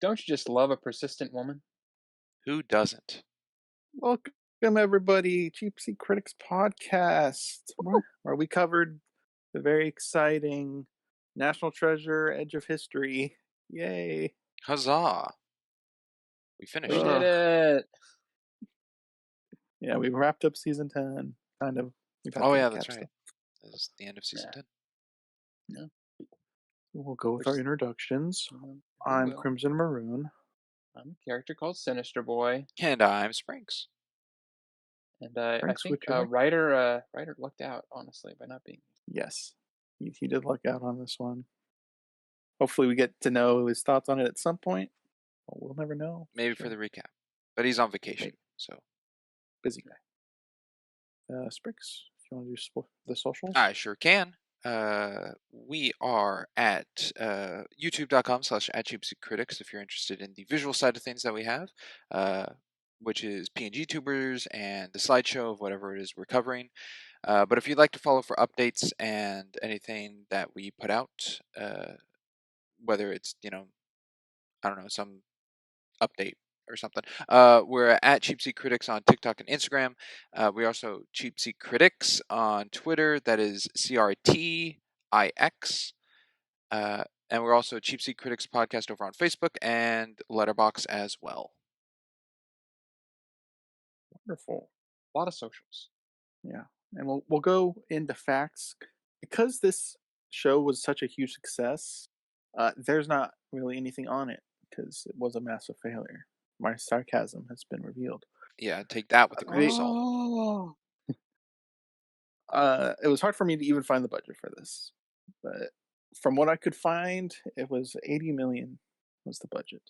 Don't you just love a persistent woman? Who doesn't? Welcome, everybody, Cheap Seat Critics Podcast, where we covered the very exciting National Treasure Edge of History. Yay! Huzzah! We We finished. did it. Yeah, we wrapped up season 10. Kind of. We've had Oh to yeah, recap that's right. stuff. This is the end of season 10. We'll go with our introductions. I'm Crimson Maroon. I'm a character called Sinister Boy. And I'm Sprinks. And I Frank, think would you like- writer lucked out, honestly, by not being. Yes, he did luck out on this one. Hopefully we get to know his thoughts on it at some point. Well, we'll never know. Maybe for the recap. But he's on vacation, so. Busy guy. Spricks, if you want to do the socials? I sure can. We are at youtube.com/@CheapSeatCritics if you're interested in the visual side of things that we have, which is PNG tubers and the slideshow of whatever it is we're covering. But if you'd like to follow for updates and anything that we put out, whether it's, I don't know, some update or something, we're at Cheap Seat Critics on TikTok and Instagram. We're also Cheap Seat Critics on Twitter. That is CRTIX. And we're also Cheap Seat Critics Podcast over on Facebook and LetterBox as well. Wonderful. A lot of socials. Yeah, and we'll go into facts because this show was such a huge success. There's not really anything on it because it was a massive failure. My sarcasm has been revealed. Yeah, take that with a grain of salt. It was hard for me to even find the budget for this, but from what I could find, it was 80 million was the budget.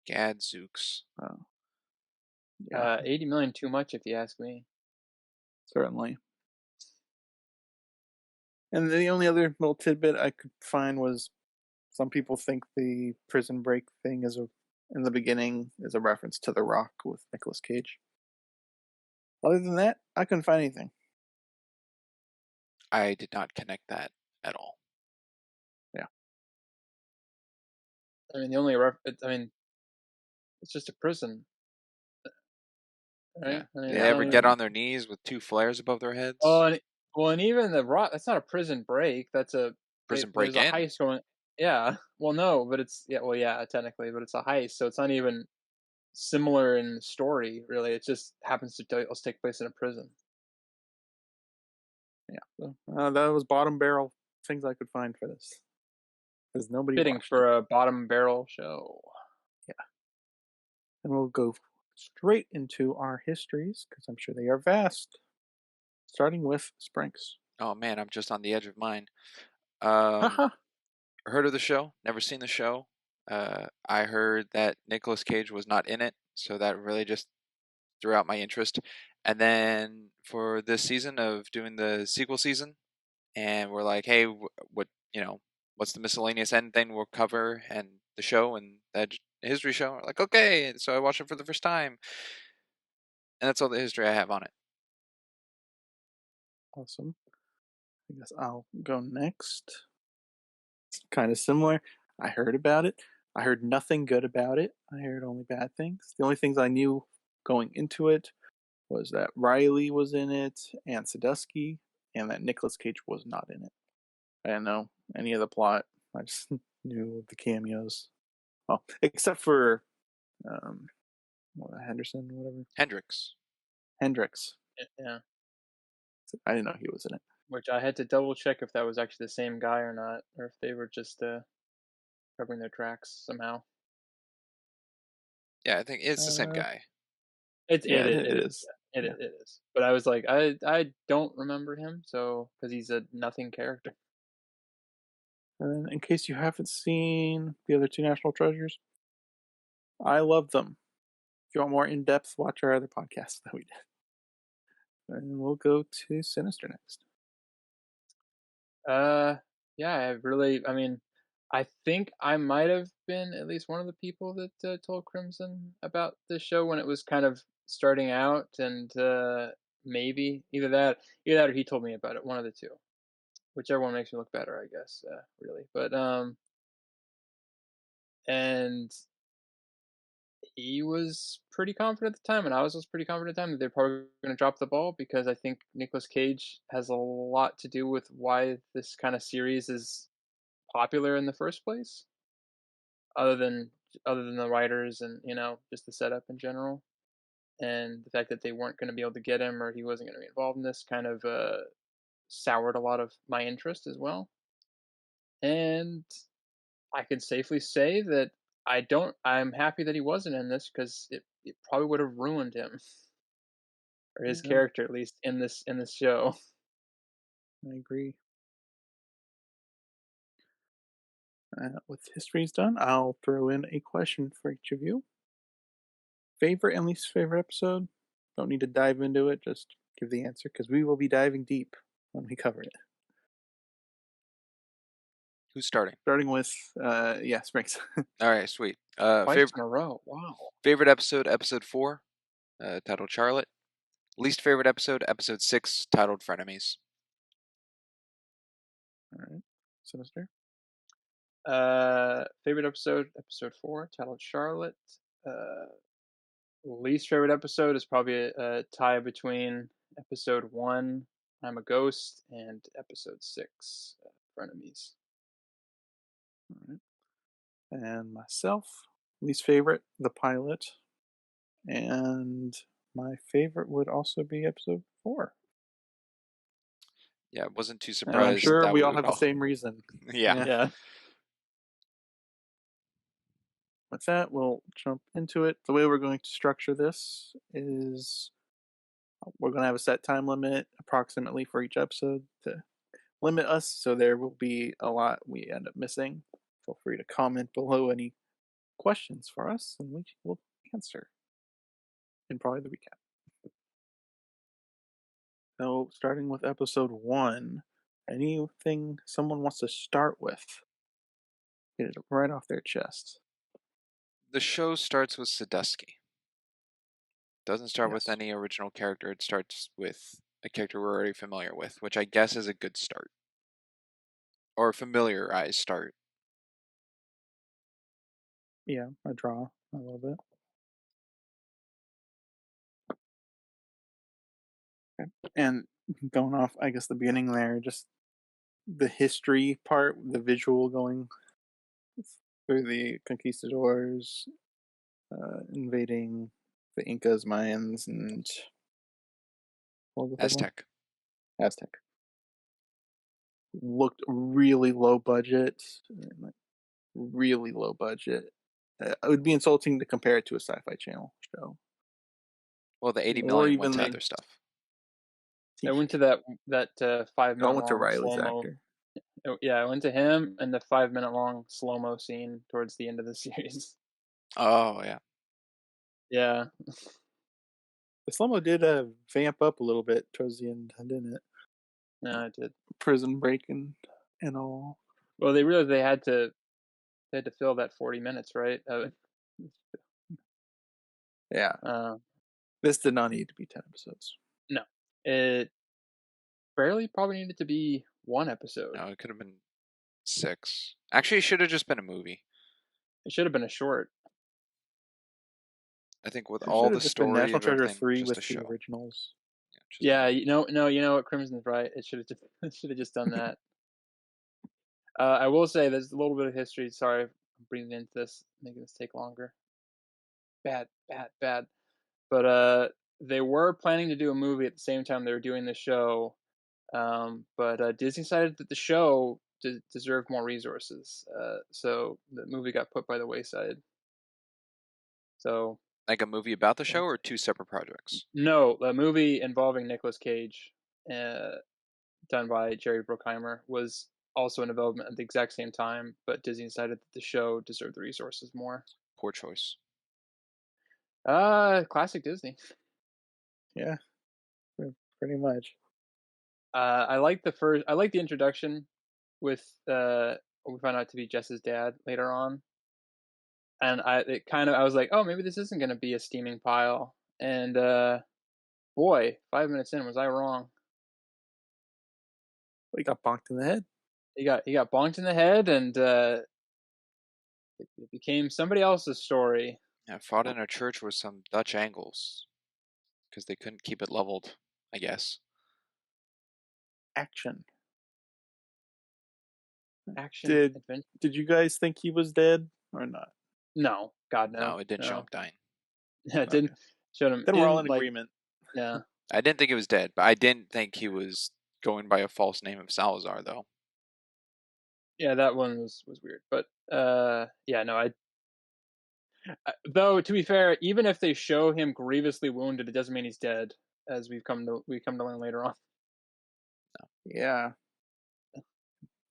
Gadzooks. Oh. Yeah. 80 million too much, if you ask me. Certainly. And the only other little tidbit I could find was some people think the prison break thing in the beginning is a reference to The Rock with Nicolas Cage. Other than that, I couldn't find anything. I did not connect that at all. Yeah. I mean, it's just a prison. Right? Yeah. They ever get on their knees with two flares above their heads? And even The Rock, that's not a prison break. That's a prison break. There's break-in. a heist going. Yeah. Well, no, but it's technically, but it's a heist, so it's not even similar in the story. Really, it just happens to take place in a prison. Yeah. So, that was bottom barrel things I could find for this. Because nobody fitting for a bottom barrel show. Yeah. And we'll go straight into our histories because I'm sure they are vast. Starting with Sprinks. Oh man, I'm just on the edge of mine. Heard of the show? Never seen the show. I heard that Nicolas Cage was not in it, so that really just threw out my interest. And then for this season of doing the sequel season, and we're like, hey, what's the miscellaneous end thing we'll cover, and the show and that history show? We're like, okay, so I watched it for the first time, and that's all the history I have on it. Awesome. I guess I'll go next. It's kind of similar. I heard about it. I heard nothing good about it. I heard only bad things. The only things I knew going into it was that Riley was in it, and Sadusky, and that Nicolas Cage was not in it. I didn't know any of the plot. I just knew the cameos. Well, except for Henderson, whatever. Hendricks. Yeah. I didn't know he was in it. Which I had to double check if that was actually the same guy or not, or if they were just covering their tracks somehow. Yeah, I think it's the same guy. It is. It is. But I was like, I don't remember him, so because he's a nothing character. And in case you haven't seen the other two National Treasures, I love them. If you want more in depth, watch our other podcasts that we did. And we'll go to Sinister next. I think I might have been at least one of the people that told Crimson about this show when it was kind of starting out, and maybe either that or he told me about it, one of the two. Whichever one makes me look better, I guess, really. But and he was pretty confident at the time, and I was also pretty confident at the time that they're probably going to drop the ball because I think Nicolas Cage has a lot to do with why this kind of series is popular in the first place, other than other than the writers and just the setup in general, and the fact that they weren't going to be able to get him or he wasn't going to be involved in this kind of soured a lot of my interest as well. And I can safely say that I'm happy that he wasn't in this because it probably would have ruined him or his Yeah, character at least in this show. I agree. With history's done, I'll throw in a question for each of you. Favorite and least favorite episode? Don't need to dive into it, just give the answer because we will be diving deep when we cover it. Who's starting? Starting with, Springs. All right, sweet. Twice in a row. Wow. Favorite episode, episode 4, titled Charlotte. Least favorite episode, episode 6, titled Frenemies. All right, Sinister. Favorite episode, episode 4, titled Charlotte. Least favorite episode is probably a tie between episode 1, I'm a Ghost, and episode 6, Frenemies. All right. And myself, least favorite, the pilot. And my favorite would also be episode 4. Yeah, wasn't too And I'm surprised sure that we we all would have the same reason. Yeah. Yeah. With that, we'll jump into it. The way we're going to structure this is we're going to have a set time limit approximately for each episode to limit us, so there will be a lot we end up missing. Feel free to comment below any questions for us, and we will answer in probably the recap. So, starting with episode 1, anything someone wants to start with? Get it right off their chest. The show starts with Sadusky. Doesn't start with Yes. any original character. It starts with a character we're already familiar with, which I guess is a good start. Or a familiarized start. Yeah, I draw a little bit. Okay. And going off, I guess, the beginning there, just the history part, the visual going through the conquistadors, invading the Incas, Mayans, and what was the third one? Aztec. Aztec. Looked really low budget, like really low budget. It would be insulting to compare it to a Sci-Fi Channel show. Well, the 80 Or million even went to the other stuff. I went to that 5 No, I minute went to long Riley's slow mo. actor. Yeah, I went to him and the 5 minute long slow mo scene towards the end of the series. Oh, yeah. Yeah. The slow-mo did vamp up a little bit towards the end, didn't it? Yeah, I did. Prison break and all. Well, they realized they had to fill that 40 minutes, right? Yeah. Uh, This did not need to be 10 episodes. no, it barely probably needed to be one episode. No, it could have been 6. Actually, it should have just been a movie. It should have been a short. I think with It all should the have just been story National of Treasure everything, 3 just with a the show. originals. Yeah, you know what, Crimson's right. It should have just done that. I will say there's a little bit of history. Sorry, I'm bringing into this, making this take longer. Bad. But they were planning to do a movie at the same time they were doing the show. But Disney decided that the show deserved more resources. So the movie got put by the wayside. So Like a movie about the show or 2 separate projects? no, a movie involving Nicolas Cage, done by Jerry Bruckheimer, was also in development at the exact same time. But Disney decided that the show deserved the resources more. Poor choice. Classic Disney. Yeah, pretty much. I like the introduction with we found out to be Jess's dad later on, and I was like, oh, maybe this isn't gonna be a steaming pile, and boy, 5 minutes in, was I wrong? Well, he got bonked in the head. He got bonked in the head, and It became somebody else's story. Yeah, fought in a church with some Dutch angles because they couldn't keep it leveled, I guess. Action. Action Did adventure. Did you guys think he was dead or not? No, God, No, no. it didn't show No. him dying. Yeah, it didn't Okay. show him. Then we're all Didn't in like. agreement. Yeah, I didn't think he was dead, but I didn't think he was going by a false name of Salazar, though. yeah, that one was weird. But yeah, no, though to be fair, even if they show him grievously wounded, it doesn't mean he's dead, as we come to learn later on. Yeah.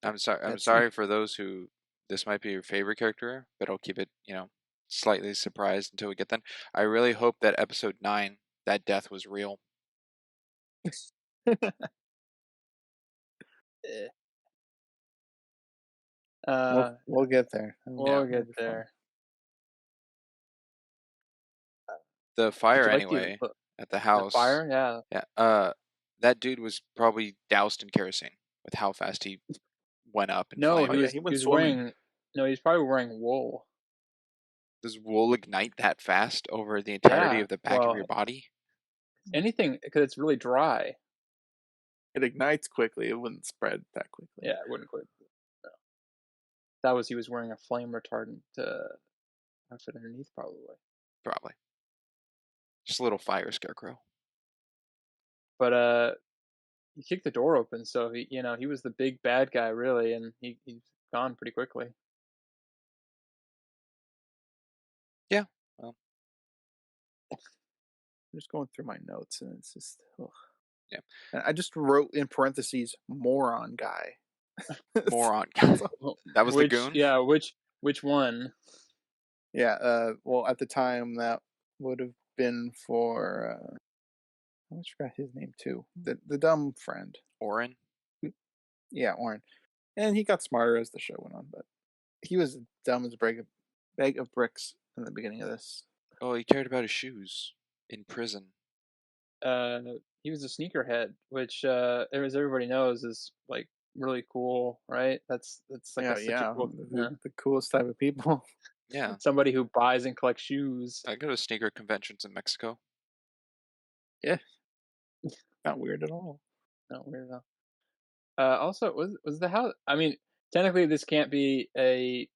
I'm sorry. I'm That's sorry for those who this might be your favorite character, but I'll keep it, slightly surprised until we get then. I really hope that episode 9, that death was real. Eh. We'll get there. We'll It'll get be fun. there. The Did fire, you like anyway, at the the house. fire? Yeah. Yeah. That dude was probably doused in kerosene with how fast he went up in No, flames. Oh yeah, he went he was swimming. wearing. No, he's probably wearing wool. Does wool ignite that fast over the entirety Yeah. of the back of Well, your body? anything because it's really dry. It ignites quickly. It wouldn't spread that quickly. Yeah, it wouldn't quit. No. That was he was wearing a flame retardant outfit underneath, probably. Probably. Just a little fire scarecrow. But he kicked the door open, so he was the big bad guy really, and he's gone pretty quickly. Yeah. Well, I'm just going through my notes, and it's just. Ugh. yeah. And I just wrote in parentheses "moron guy." Moron. That was the goon? Yeah, which one? Yeah. Well, at the time, that would have been for. I almost forgot his name too. The dumb friend. Oren? Yeah, Oren. And he got smarter as the show went on, but he was dumb as a bag of bricks in the beginning of this. Oh, he cared about his shoes in prison. He was a sneakerhead, which as everybody knows is like really cool, right? That's like such a cool. The coolest type of people. Yeah. Somebody who buys and collects shoes. I go to sneaker conventions in Mexico. Yeah, not weird at all. Not weird at all. Also, was the house? I mean, technically, this can't be a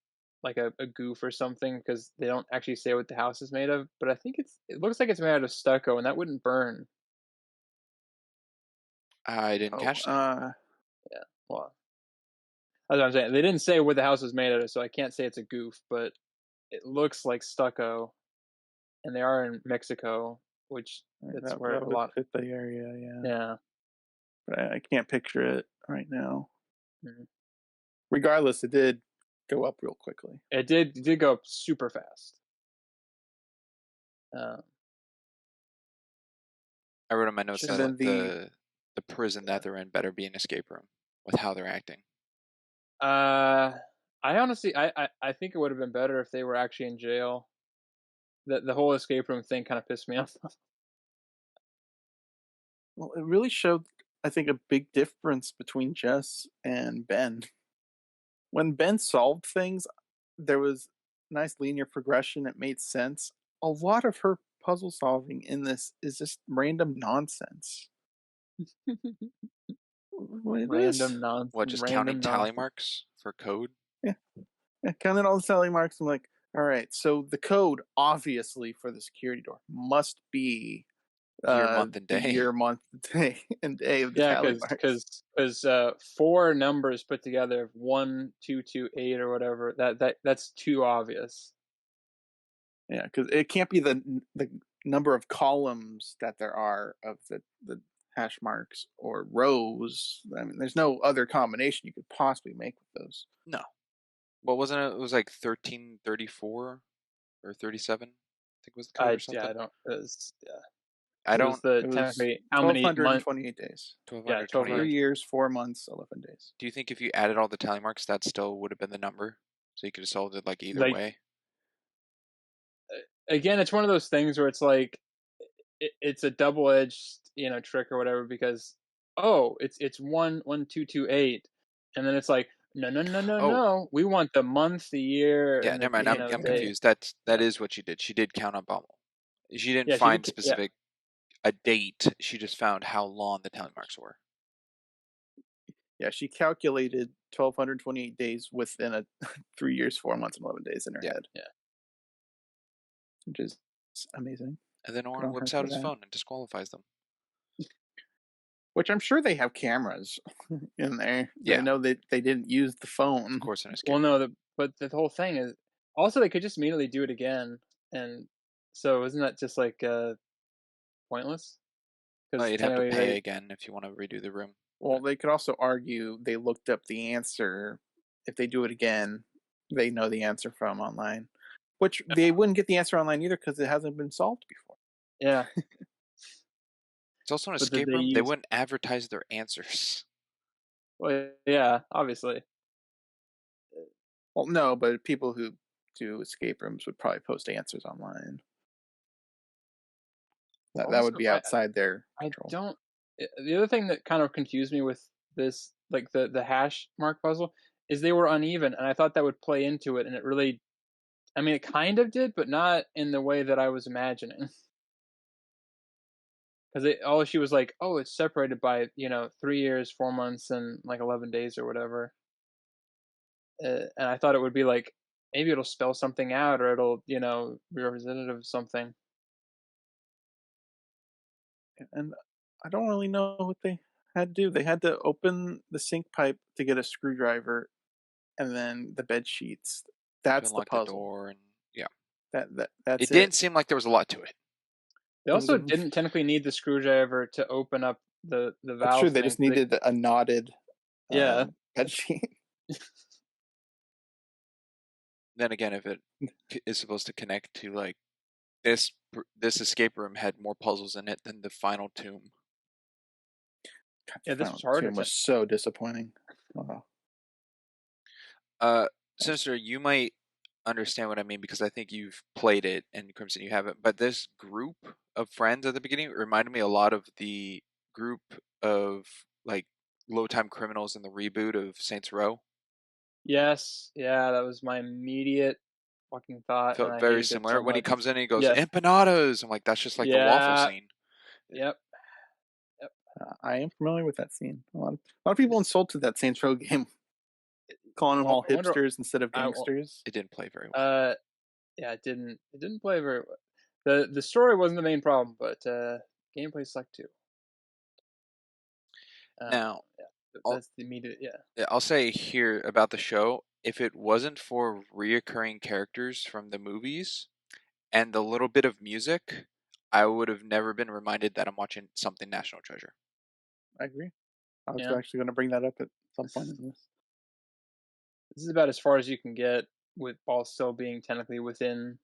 goof or something because they don't actually say what the house is made of. But I think it looks like it's made out of stucco, and that wouldn't burn. I didn't catch that. Yeah, well, that's what I'm saying. They didn't say what the house was made out of, so I can't say it's a goof. But it looks like stucco, and they are in Mexico, which that's where that a would lot. fit the area, yeah. Yeah. But I can't picture it right now. Mhm. Regardless, it did go up real quickly. It did go up super fast. I wrote on my notes Should've that been the prison that they're in better be an escape room with how they're acting. I honestly, I think it would have been better if they were actually in jail. The whole escape room thing kind of pissed me off. Well, it really showed, I think, a big difference between Jess and Ben. When Ben solved things, there was nice linear progression. It made sense. A lot of her puzzle solving in this is just random nonsense. Random nonsense. What, just counting tally marks for code? Yeah, counting all the tally marks. I'm like, all right, so the code, obviously, for the security door must be Year, month, and the day. year, month, day, and day of the tally marks. Because 4 numbers put together, 1, 2, 2, 8, or whatever. That's too obvious. Yeah, because it can't be the number of columns that there are of the hash marks or rows. I mean, there's no other combination you could possibly make with those. No. What wasn't it? It was like 1334 or 37. I think was the code or something. Yeah, I don't. Yeah. I don't. It was technically how many months? 1,228 days. 1228. 3 years, 4 months, 11 days. Do you think if you added all the tally marks, that still would have been the number? So you could have solved it like either way? Again, it's one of those things where it's like it's a double-edged trick or whatever because it's 1 1 2 2 8, and then it's like No, no, no, no, Oh, no. We want the month, the year, yeah, and never the mind. I'm day. confused. That Yeah, is what she did. She did count on Baumel. She didn't yeah. She find did. Yeah, specific a date. She just found how long the tally marks were. Yeah, she calculated 1,228 days within a 3 years, 4 months, and 11 days in her Yeah. head, yeah. which is amazing. And then Good Oren on her whips out for his that. phone and disqualifies them. Which I'm sure they have cameras in there. They Yeah, know that they didn't use the of phone. course, in a escape Well, room. no, but the whole thing is also they could just immediately do it again, and so isn't that just like pointless? Well, Because you'd have to technically pay they, again if you want to redo the room. Well, they could also argue they looked up the answer. If they do it again, they know the answer from online. Which they wouldn't get the answer online either because it hasn't been solved before. yeah, It's also an but did escape they room. They use? wouldn't advertise their answers. Well, yeah, obviously. Well, no, but people who do escape rooms would probably post answers online. That would Also, be outside their I control. don't. The other thing that kind of confused me with this, like the hash mark puzzle, is they were uneven, and I thought that would play into it, and it really, I mean, it kind of did, but not in the way that I was imagining. Because all she was like, oh, it's separated by 3 years, 4 months, and like 11 days or whatever, and I thought it would be like maybe it'll spell something out or it'll be representative of something. And I don't really know what they had to do. They had to open the sink pipe to get a screwdriver and then the bed sheets. To That's the unlock the puzzle. door, and yeah, That's it it. didn't seem like there was a lot to it. They It was also a didn't technically need the screwdriver to open up the That's true. valve They thing. just needed a knotted Yeah, bed sheet. Then again, if it is supposed to connect to like this escape room had more puzzles in it than the final tomb. God, yeah. the This was final harder tomb was so disappointing. Oh. Uh, Sinister, you might understand what I mean because I think you've played it, and Crimson, you haven't. But this group of friends at the beginning reminded me a lot of the group of like low-time criminals in the reboot of Saints Row. Yes, yeah. That was my immediate fucking thought, and Felt I very hated it similar. so When he much. comes in and he goes, Yes, empanadas! I'm like, that's just like the waffle yeah, scene. yep, yep. I am familiar with that scene. A lot of people insulted that Saints Row game, calling them Well, all I wonder. hipsters instead of I will. gangsters. It didn't play very well. Yeah, it didn't play very well. The story wasn't the main problem, but gameplay sucked too. Now, Yeah, I'll, that's the immediate. Yeah, yeah, I'll say here about the show, if it wasn't for reoccurring characters from the movies and the little bit of music, I would have never been reminded that I'm watching something National Treasure. I agree. I was yeah. actually going to bring that up at some point in this. This is about as far as you can get with while still being technically within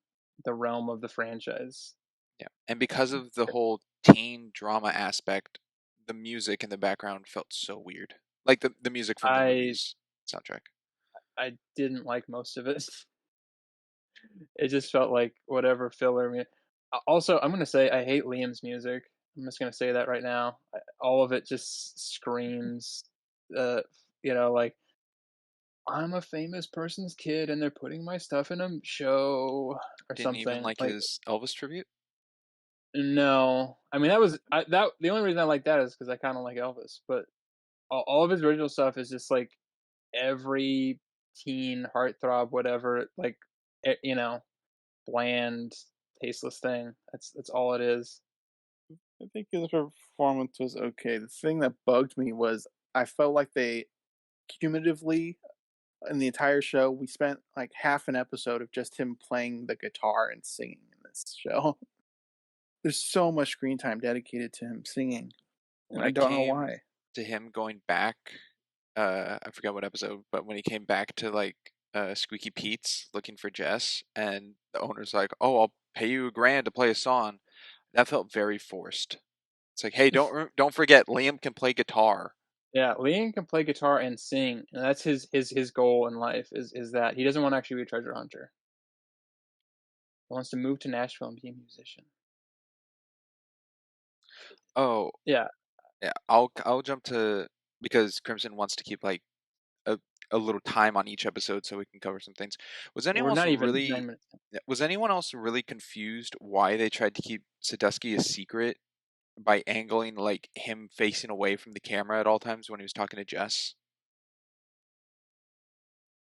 the realm of the franchise. Yeah. And because of the whole teen drama aspect, the music in the background felt so weird. Like the music from the I movies soundtrack. I didn't like most of it. It just felt like whatever filler. Also, I'm gonna say I hate Liam's music. I'm just gonna say that right now. All of it just screams, uh, like I'm a famous person's kid and they're putting my stuff in a show or Didn't even something. like Like, his Elvis tribute. no, I mean that the only reason I like that is because I kind of like Elvis, but all of his original stuff is just like every teen heartthrob, whatever, like you know, bland, tasteless thing. That's all it is. I think his performance was okay. The thing that bugged me was I felt like they cumulatively in the entire show we spent like half an episode of just him playing the guitar and singing in this show. There's so much screen time dedicated to him singing, and When I it don't know came why. to him going back, I forgot what episode, but when he came back to like Squeaky Pete's looking for Jess, and the owner's like, "Oh, I'll pay you $1,000 to play a song," that felt very forced. It's like, hey, don't forget, Liam can play guitar. Yeah, Liam can play guitar and sing, and that's his goal in life is that he doesn't want to actually be a treasure hunter. He wants to move to Nashville and be a musician. Oh, Yeah, yeah, I'll jump to because Crimson wants to keep like a little time on each episode so we can cover some things. Was anyone Or else not even really 9 minutes. was anyone else really confused why they tried to keep Sadusky a secret by angling like him facing away from the camera at all times when he was talking to Jess?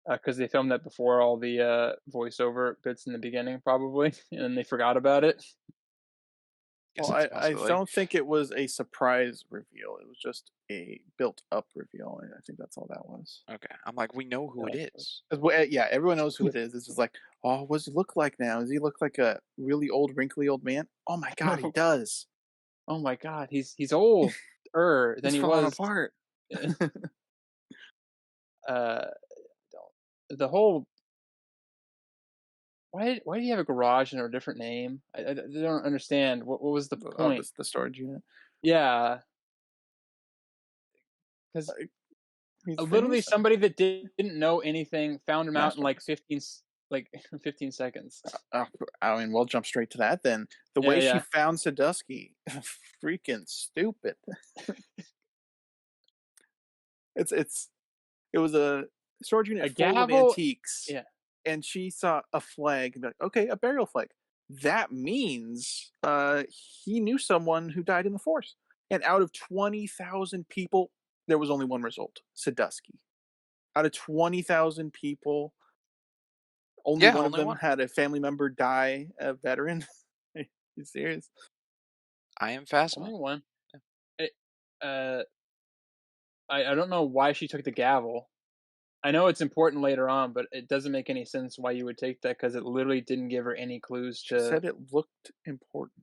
Because they filmed that before all the voiceover bits in the beginning, probably, and then they forgot about it. Guess Well, that's a I possibility. don't think it was a surprise reveal. It was just a built-up reveal. I think that's all that was. Okay, I'm like, we know who it Yeah. is. 'Cause, yeah, everyone knows who it is. It's just like, oh, what does he look like now? Does he look like a really old, wrinkly old man? Oh my god, he does. Oh my god, he's old than He's he falling was. apart. uh, the whole why do you have a garage under a different name? I don't understand. What was the Oh, point? the storage unit. Yeah, because He's literally famous. somebody that didn't know anything found him out in like Masterminds. 15 seconds. I mean, we'll jump straight to that then. The Yeah, way she yeah. found Sadusky, freaking stupid. It was a storage unit A full of gavel. antiques, Yeah. and she saw a flag and be like, okay, a burial flag. That means he knew someone who died in the force. And out of 20,000 people, there was only one result: Sadusky. Out of 20,000 people, only Yeah, one of only them one. had a family member die a veteran. Are you serious? I am Only Phasma. one. It, uh, I don't know why she took the gavel. I know it's important later on, but it doesn't make any sense why you would take that because it literally didn't give her any clues She to. said it looked important.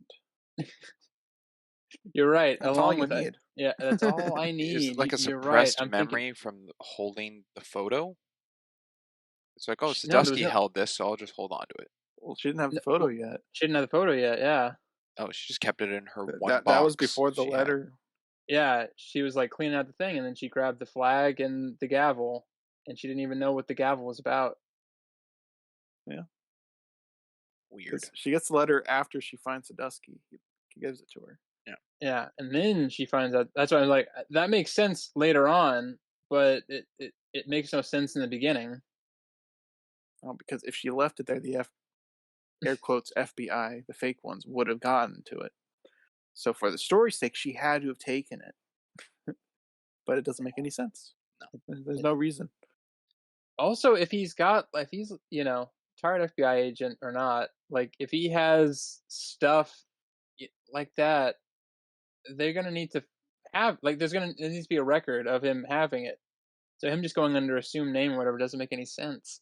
You're right. That's all Along you with that, need. yeah, that's all I Is need. it like a You're right. suppressed I'm thinking memory from holding the photo? It's like, oh, no. There was Sadusky no. held this, so I'll just hold on to it. Well, she didn't have the No, photo well, yet. she didn't have the photo yet. Yeah, Oh, she just kept it in her one That was box before the she had. letter. yeah. She was like cleaning out the thing, and then she grabbed the flag and the gavel, and she didn't even know what the gavel was about. Yeah, Weird. because she gets the letter after she finds Sadusky. He gives it to her. Yeah. Yeah, and then she finds out. That's why I'm like, that makes sense later on, but it makes no sense in the beginning. Because if she left it there, the air quotes FBI, the fake ones, would have gotten to it. So for the story's sake, she had to have taken it. But it doesn't make any sense. There's no reason. Also, if he's tired FBI agent or not, like if he has stuff like that, they're gonna need to have like there needs to be a record of him having it. So him just going under assumed name or whatever doesn't make any sense.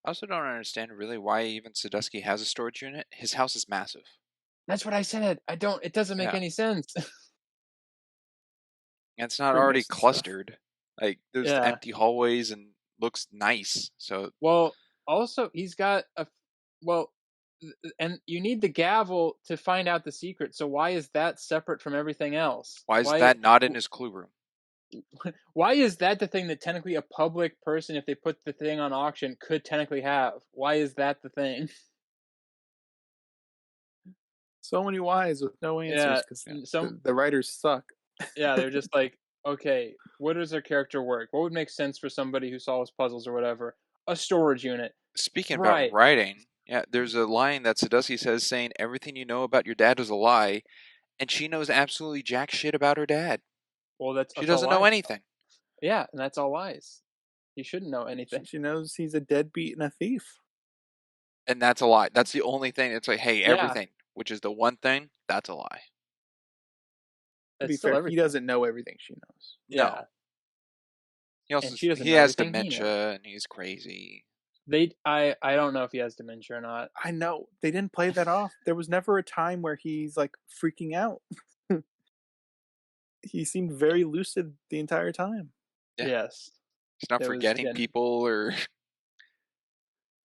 I also don't understand really why even Sadusky has a storage unit. His house is massive. That's what I said. I don't. It doesn't make Yeah. any sense. And it's not already Freemason stuff. clustered. Like, there's Yeah. empty hallways and looks nice. So, Well, also he's got well, and you need the gavel to find out the secret. So why is that separate from everything else? why is that not in his clue room? Why is that the thing that technically a public person, if they put the thing on auction, could technically have? Why is that the thing? So many whys with no answers Yeah, because some the writers suck. yeah, they're just like, okay, what does their character work? What would make sense for somebody who solves puzzles or whatever? A storage unit, Speaking about right? writing, yeah, there's a line that Sadusky says saying, everything you know about your dad is a lie. And she knows absolutely jack shit about her dad. Well, She that's all doesn't know lies. anything. Yeah, and that's all lies. He shouldn't know anything. She knows he's a deadbeat and a thief. And that's a lie. That's the only thing. It's like, hey, Yeah, everything, which is the one thing, that's a lie. To that's be still fair, he everything. doesn't know everything she knows. No. Yeah, and she doesn't He know has everything he knows. dementia and he's crazy. I don't know if he has dementia or not. I know they didn't play that off. There was never a time where he's like freaking out. He seemed very lucid the entire time. Yeah. Yes, He's not there was forgetting people or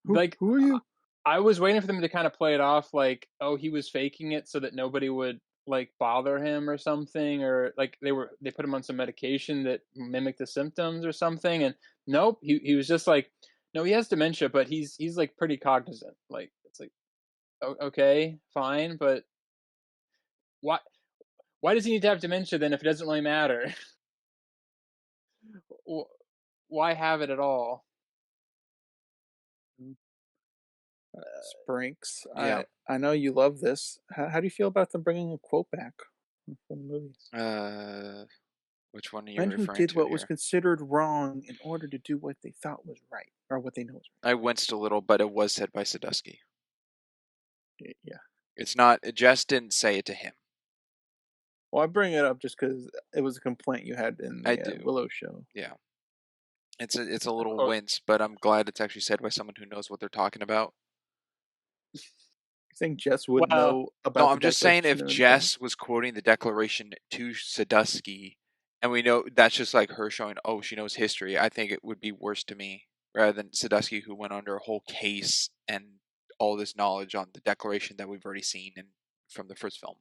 like Who are you? I was waiting for them to kind of play it off like, oh, he was faking it so that nobody would like bother him or something, or like they put him on some medication that mimicked the symptoms or something. And nope, he was just like, no, he has dementia, but he's like pretty cognizant. Like it's like, okay, fine, but why why does he need to have dementia then if it doesn't really matter? why have it at all? Sprinks. Yeah. I know you love this. How do you feel about them bringing a quote back from the movies? Which one are you Men who referring did to what was here? considered wrong in order to do what they thought was right, or what they know is I winced a little, but it was said by Sadusky. right. Yeah. It's not. Jess didn't say it to him. Well, I bring it up just because it was a complaint you had in I the do. Willow show. Yeah. It's a little Quote, wince, but I'm glad it's actually said by someone who knows what they're talking about. You think Jess would well, know No, about the I'm just saying Declaration if of Independence? Jess was quoting the Declaration to Sadusky, and we know that's just like her showing, oh, she knows history, I think it would be worse to me rather than Sadusky, who went under a whole case and all this knowledge on the Declaration that we've already seen from the first film.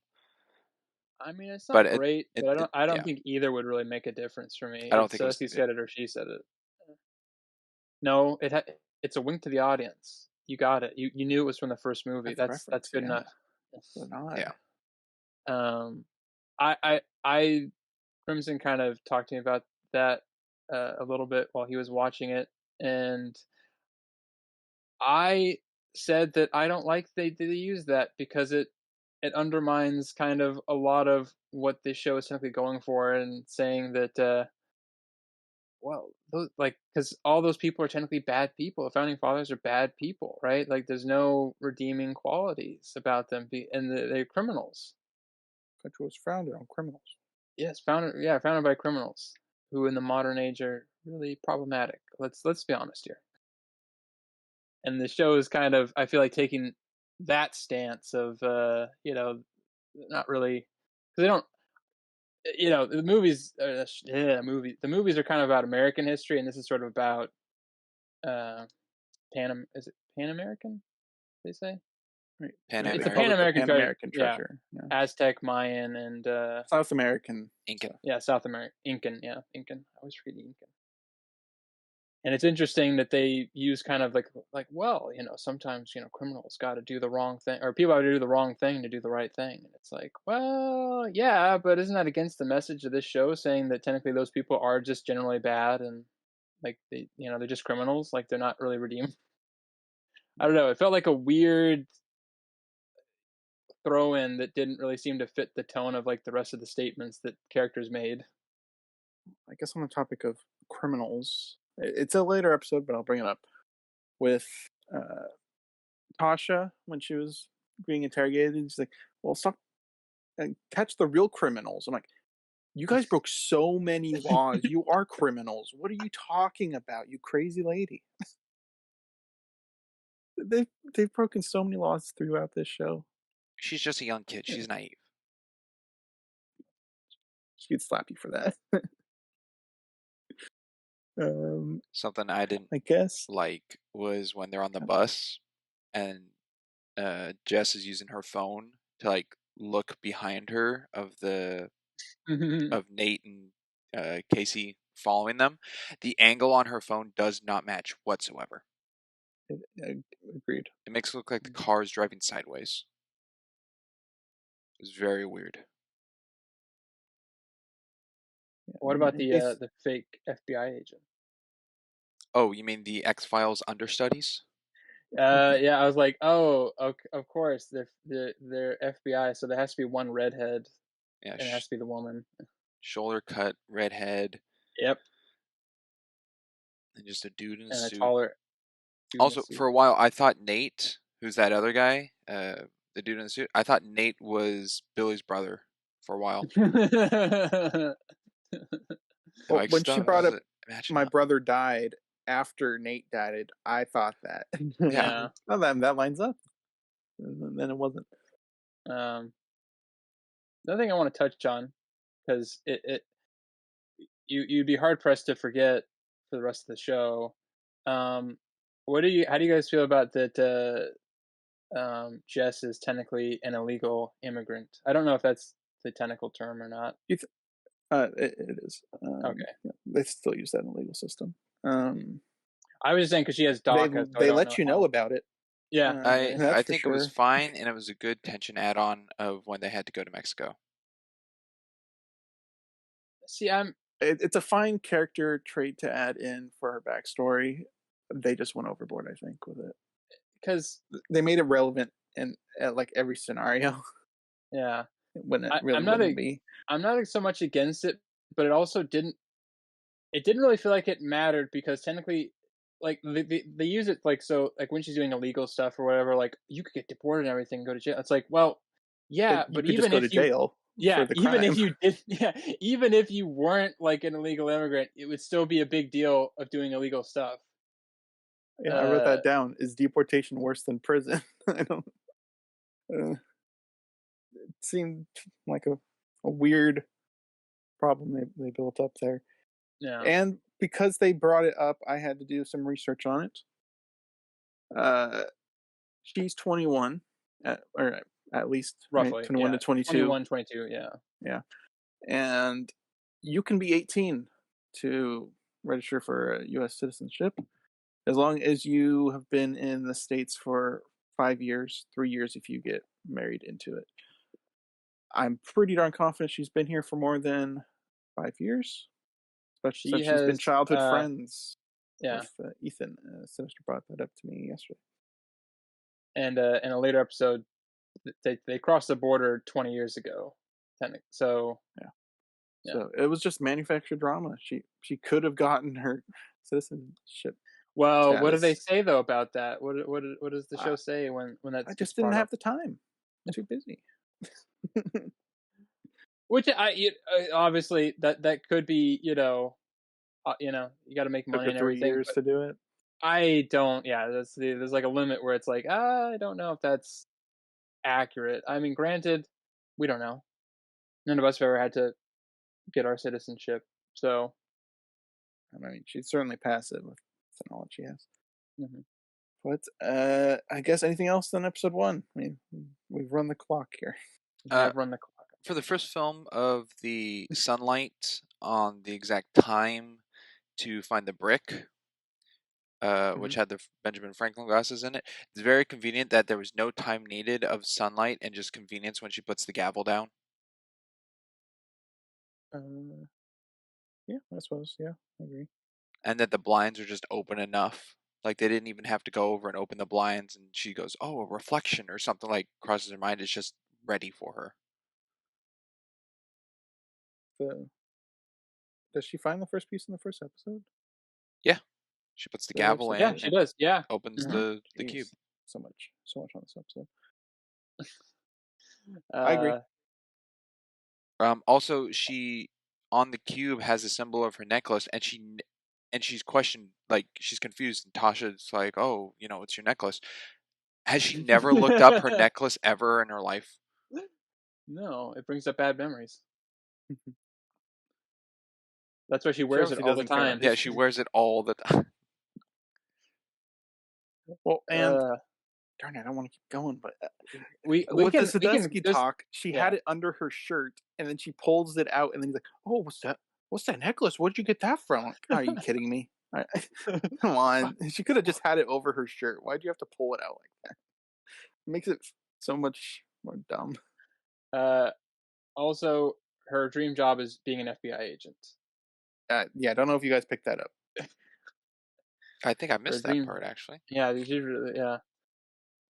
I mean, it's But not great, but I don't yeah, think either would really make a difference for me. I don't It's think it was he needed. said it or she said it. No, it's a wink to the audience. You got it. You knew it was from the first movie. That's a That's reference, good yeah. enough. An nod. Yeah. I Crimson kind of talked to me about that a little bit while he was watching it, and I said that I don't like they use that because it undermines kind of a lot of what this show is technically going for, and saying that well, those, like, because all those people are technically bad people. The founding fathers are bad people, right? Like, there's no redeeming qualities about them, and they're criminals. Country was founded on criminals. Yes, founded by criminals who, in the modern age, are really problematic. Let's be honest here. And the show is kind of, I feel like, taking that stance of, not really, because they don't, the movies, the movies are kind of about American history, and this is sort of about uh, is it Pan American? They say Right. Pan it's a They Pan called it the American Pan treasure. American Yeah, treasure. Yeah. Aztec, Mayan, and South American. Incan. yeah, South American, Incan. Yeah, Incan. I always forget the Incan. And it's interesting that they use kind of like well, sometimes criminals got to do the wrong thing, or people have to do the wrong thing to do the right thing. And it's like, well, yeah, but isn't that against the message of this show, saying that technically those people are just generally bad, and like they're just criminals, like they're not really redeemed. I don't know. It felt like a weird throw in that didn't really seem to fit the tone of like the rest of the statements that characters made. I guess on the topic of criminals, it's a later episode, but I'll bring it up with Tasha when she was being interrogated. She's like, "Well, stop and catch the real criminals." I'm like, "You guys broke so many laws. You are criminals. What are you talking about, you crazy lady?" They've broken so many laws throughout this show. She's just a young kid. She's naive. She'd slap you for that. Something I didn't I guess. like was when they're on the bus and Jess is using her phone to like look behind her of Nate and Casey following them. The angle on her phone does not match whatsoever. Agreed. It makes it look like the car is driving sideways. It's very weird. What about the fake FBI agent? Oh, you mean the X-Files understudies? Yeah, I was like, oh, okay, of course, they're FBI, so there has to be one redhead, Yeah, and it has to be the woman. shoulder cut, redhead, Yep, and just a dude in a and a suit. taller. Also, for a while, I thought Nate, who's that other guy, the dude in the suit, I thought Nate was Billy's brother for a while. Well, Like, when she stuff brought up matching my up. brother died after Nate died, I thought that. Yeah. Well, that lines up. And then it wasn't. Another thing I want to touch on, because you'd be hard pressed to forget for the rest of the show. How do you guys feel about that? Jess is technically an illegal immigrant. I don't know if that's the technical term or not. It is. Okay. Yeah, they still use that in the legal system. I was just saying because she has DACA, so I they don't let you know about it. Yeah, That's I for think it was sure. fine, and it was a good tension add-on of when they had to go to Mexico. See, it's a fine character trait to add in for her backstory. They just went overboard, I think, with it. Because They made it relevant in like every scenario yeah, when it I, really I'm not wouldn't a be. I'm not so much against it, but it also didn't really feel like it mattered because technically, like they use it like so like when she's doing illegal stuff or whatever, like you could get deported and everything, go to jail. It's like, well, But yeah, you but could just even go to if you jail yeah, for the even if crime. you did yeah, even if you weren't like an illegal immigrant, it would still be a big deal of doing illegal stuff. Yeah, I wrote Uh, that down. Is deportation worse than prison? I don't. It seemed like a weird problem they built up there. yeah, And because they brought it up, I had to do some research on it. Uh, she's 21, or at least, right? roughly, 21 yeah, to 22. 21, 22, yeah. Yeah. And you can be 18 to register for U.S. citizenship as long as you have been in the States for 5 years, 3 years if you get married into it. I'm pretty darn confident she's been here for more than 5 years, especially She since she's been has, childhood friends yeah, with Ethan. Sinister brought that up to me yesterday. and in a later episode, they crossed the border 20 years ago, technically. So Yeah. yeah. So it was just manufactured drama. She could have gotten her citizenship Well, what do they status. say though about that? What does the I, show say when that I gets just didn't brought have up? the time. Too busy. Which obviously that could be you got to make Took money her and three everything, years but to do it. I don't. Yeah, there's like a limit where it's like I don't know if that's accurate. I mean, granted, we don't know. None of us have ever had to get our citizenship, so I mean, she'd certainly pass it with the knowledge she has. mhm. But I guess anything else on episode one? I mean, we've run the clock here. We Uh, have run the clock. for the first film of the sunlight on the exact time to find the brick, which had the Benjamin Franklin glasses in it. It's very convenient that there was no time needed of sunlight and just convenience when she puts the gavel down. Yeah, I suppose. Yeah, I agree. And that the blinds are just open enough. Like they didn't even have to go over and open the blinds and she goes, "Oh, a reflection," or something like crosses her mind. It's just ready for her. The Does she find the first piece in the first episode? Yeah. She puts the Did I gavel episode Yeah, in one? she and does. Yeah. opens hmm the cube. Jeez, so much on this episode. I agree. Uh, Also, she on the cube has a symbol of her necklace, and she's questioned, like she's confused. And Tasha's like, "Oh, it's your necklace." Has she never looked up her necklace ever in her life? no, it brings up bad memories. That's why she She wears it obviously all the doesn't care about time. Yeah, she history. wears it all the time. Well, and Uh, darn it, I want to keep going, but we with the can Sadetsky just talk, she yeah. had it under her shirt, and then she pulls it out, and then he's like, "Oh, what's that? What's that necklace? Where'd you get that from?" Like, are you kidding me? Come on, she could have just had it over her shirt. Why'd you have to pull it out like that? It makes it so much more dumb. Also, her dream job is being an FBI agent. Yeah, I don't know if you guys picked that up. I think I Her missed that dream, part actually. yeah, yeah.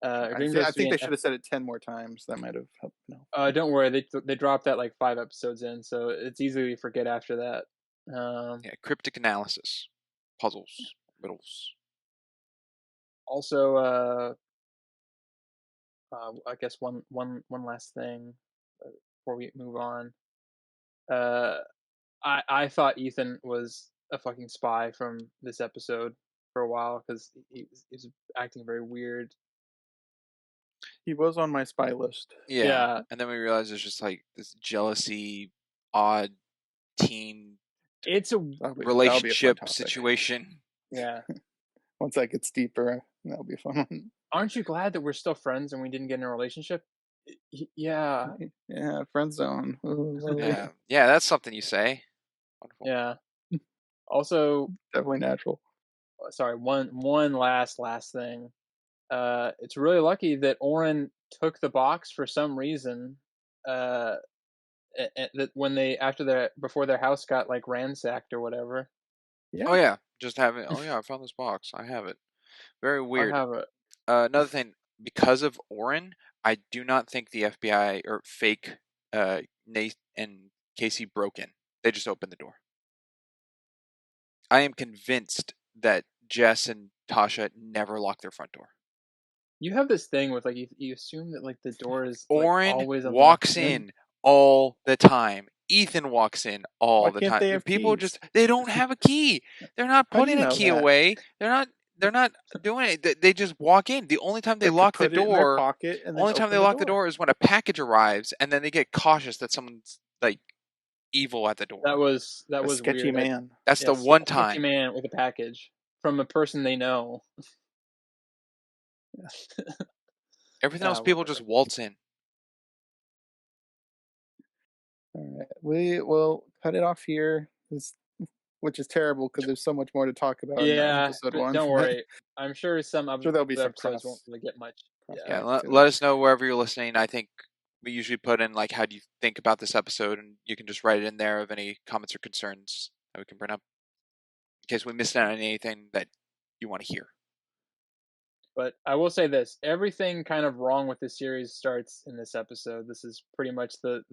Her dream job I is to be think an they should have said it 10 more times. That might have helped. No. Don't worry, they dropped that like 5 episodes in, so it's easy to forget after that. Yeah, cryptic analysis, puzzles, riddles. Also, I guess one last thing before we move on. Uh, I thought Ethan was a fucking spy from this episode for a while because he's acting very weird. He was on my spy list. Yeah, Yeah, and then we realized there's just like this jealousy, odd teen it's a That'll be a fun relationship topic. situation. yeah. Once that gets deeper, that'll be a fun one. Aren't you glad that we're still friends and we didn't get in a relationship? Yeah, Yeah, friend zone. Ooh, lovely. Yeah, that's something you say. Wonderful. yeah. Also, Definitely natural. sorry, one last thing. It's really lucky that Oren took the box for some reason. Uh, that when before their house got like ransacked or whatever. Oh Yeah. yeah, just having. Oh yeah, I found this box. I have it. Very I weird. have it. Another thing, because of Oren, I do not think the FBI or fake Nate and Casey broke in. They just opened the door. I am convinced that Jess and Tasha never locked their front door. You have this thing with like you assume that like the door is like Oren always unlocked. walks in all the time. Ethan walks in all Why the can't time. they have People keys? they don't have a key. They're not How do you putting a know key that? away. They're not doing it. They just walk in. The only time they They could lock the put it in their door, pocket and then only time they open the lock the door. door is when a package arrives, and then they get cautious that someone's like evil at the door. That was A sketchy weird. man. That's the Yes, one sketchy time. man with a package from a person they know. Everything else, people Whatever. just waltz in. All right, we will cut it off here. Which is terrible because there's so much more to talk about in Yeah, episode but one. don't worry. I'm sure some Sure, other there'll be some episodes won't really get much. cross Yeah. Yeah, talk to let it. us know wherever you're listening. I think we usually put in like how do you think about this episode, and you can just write it in there of any comments or concerns that we can bring up in case we missed out on anything that you want to hear. But I will say this: everything kind of wrong with this series starts in this episode. This is pretty much the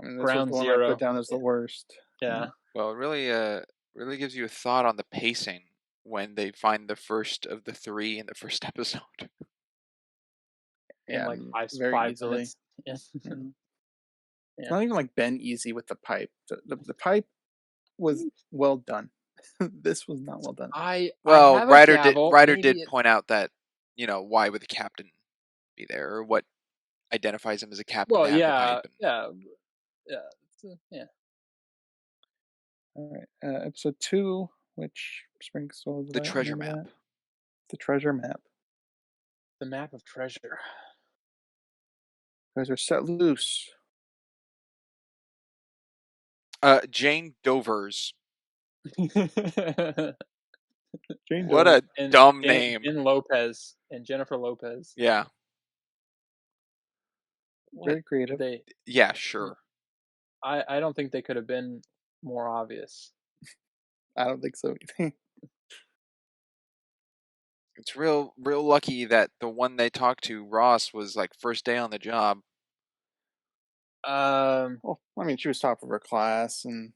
I mean, this was ground the one I zero. put down as the worst. Yeah. Well, it really gives you a thought on the pacing when they find the first of the three in the first episode. In Yeah, like very five easily. minutes. Yeah. Yeah. Yeah. It's not even like been easy with the pipe. The pipe was well done. This was not well done. I Well, have a gavel. Ryder Maybe did point out that why would the captain be there, or what identifies him as a captain well, to have the yeah, pipe. yeah, yeah. All right, episode 2, which brings all The treasure map. that. The treasure map. The map of treasure. You guys are set loose. Jane Dovers. Jane What Doe. a dumb name. Jen Lopez and Jennifer Lopez. Yeah. Very creative. Yeah, sure. I don't think they could have been more obvious. I don't think so either. It's real lucky that the one they talked to, Ross, was like first day on the job. Well, I mean, she was top of her class, and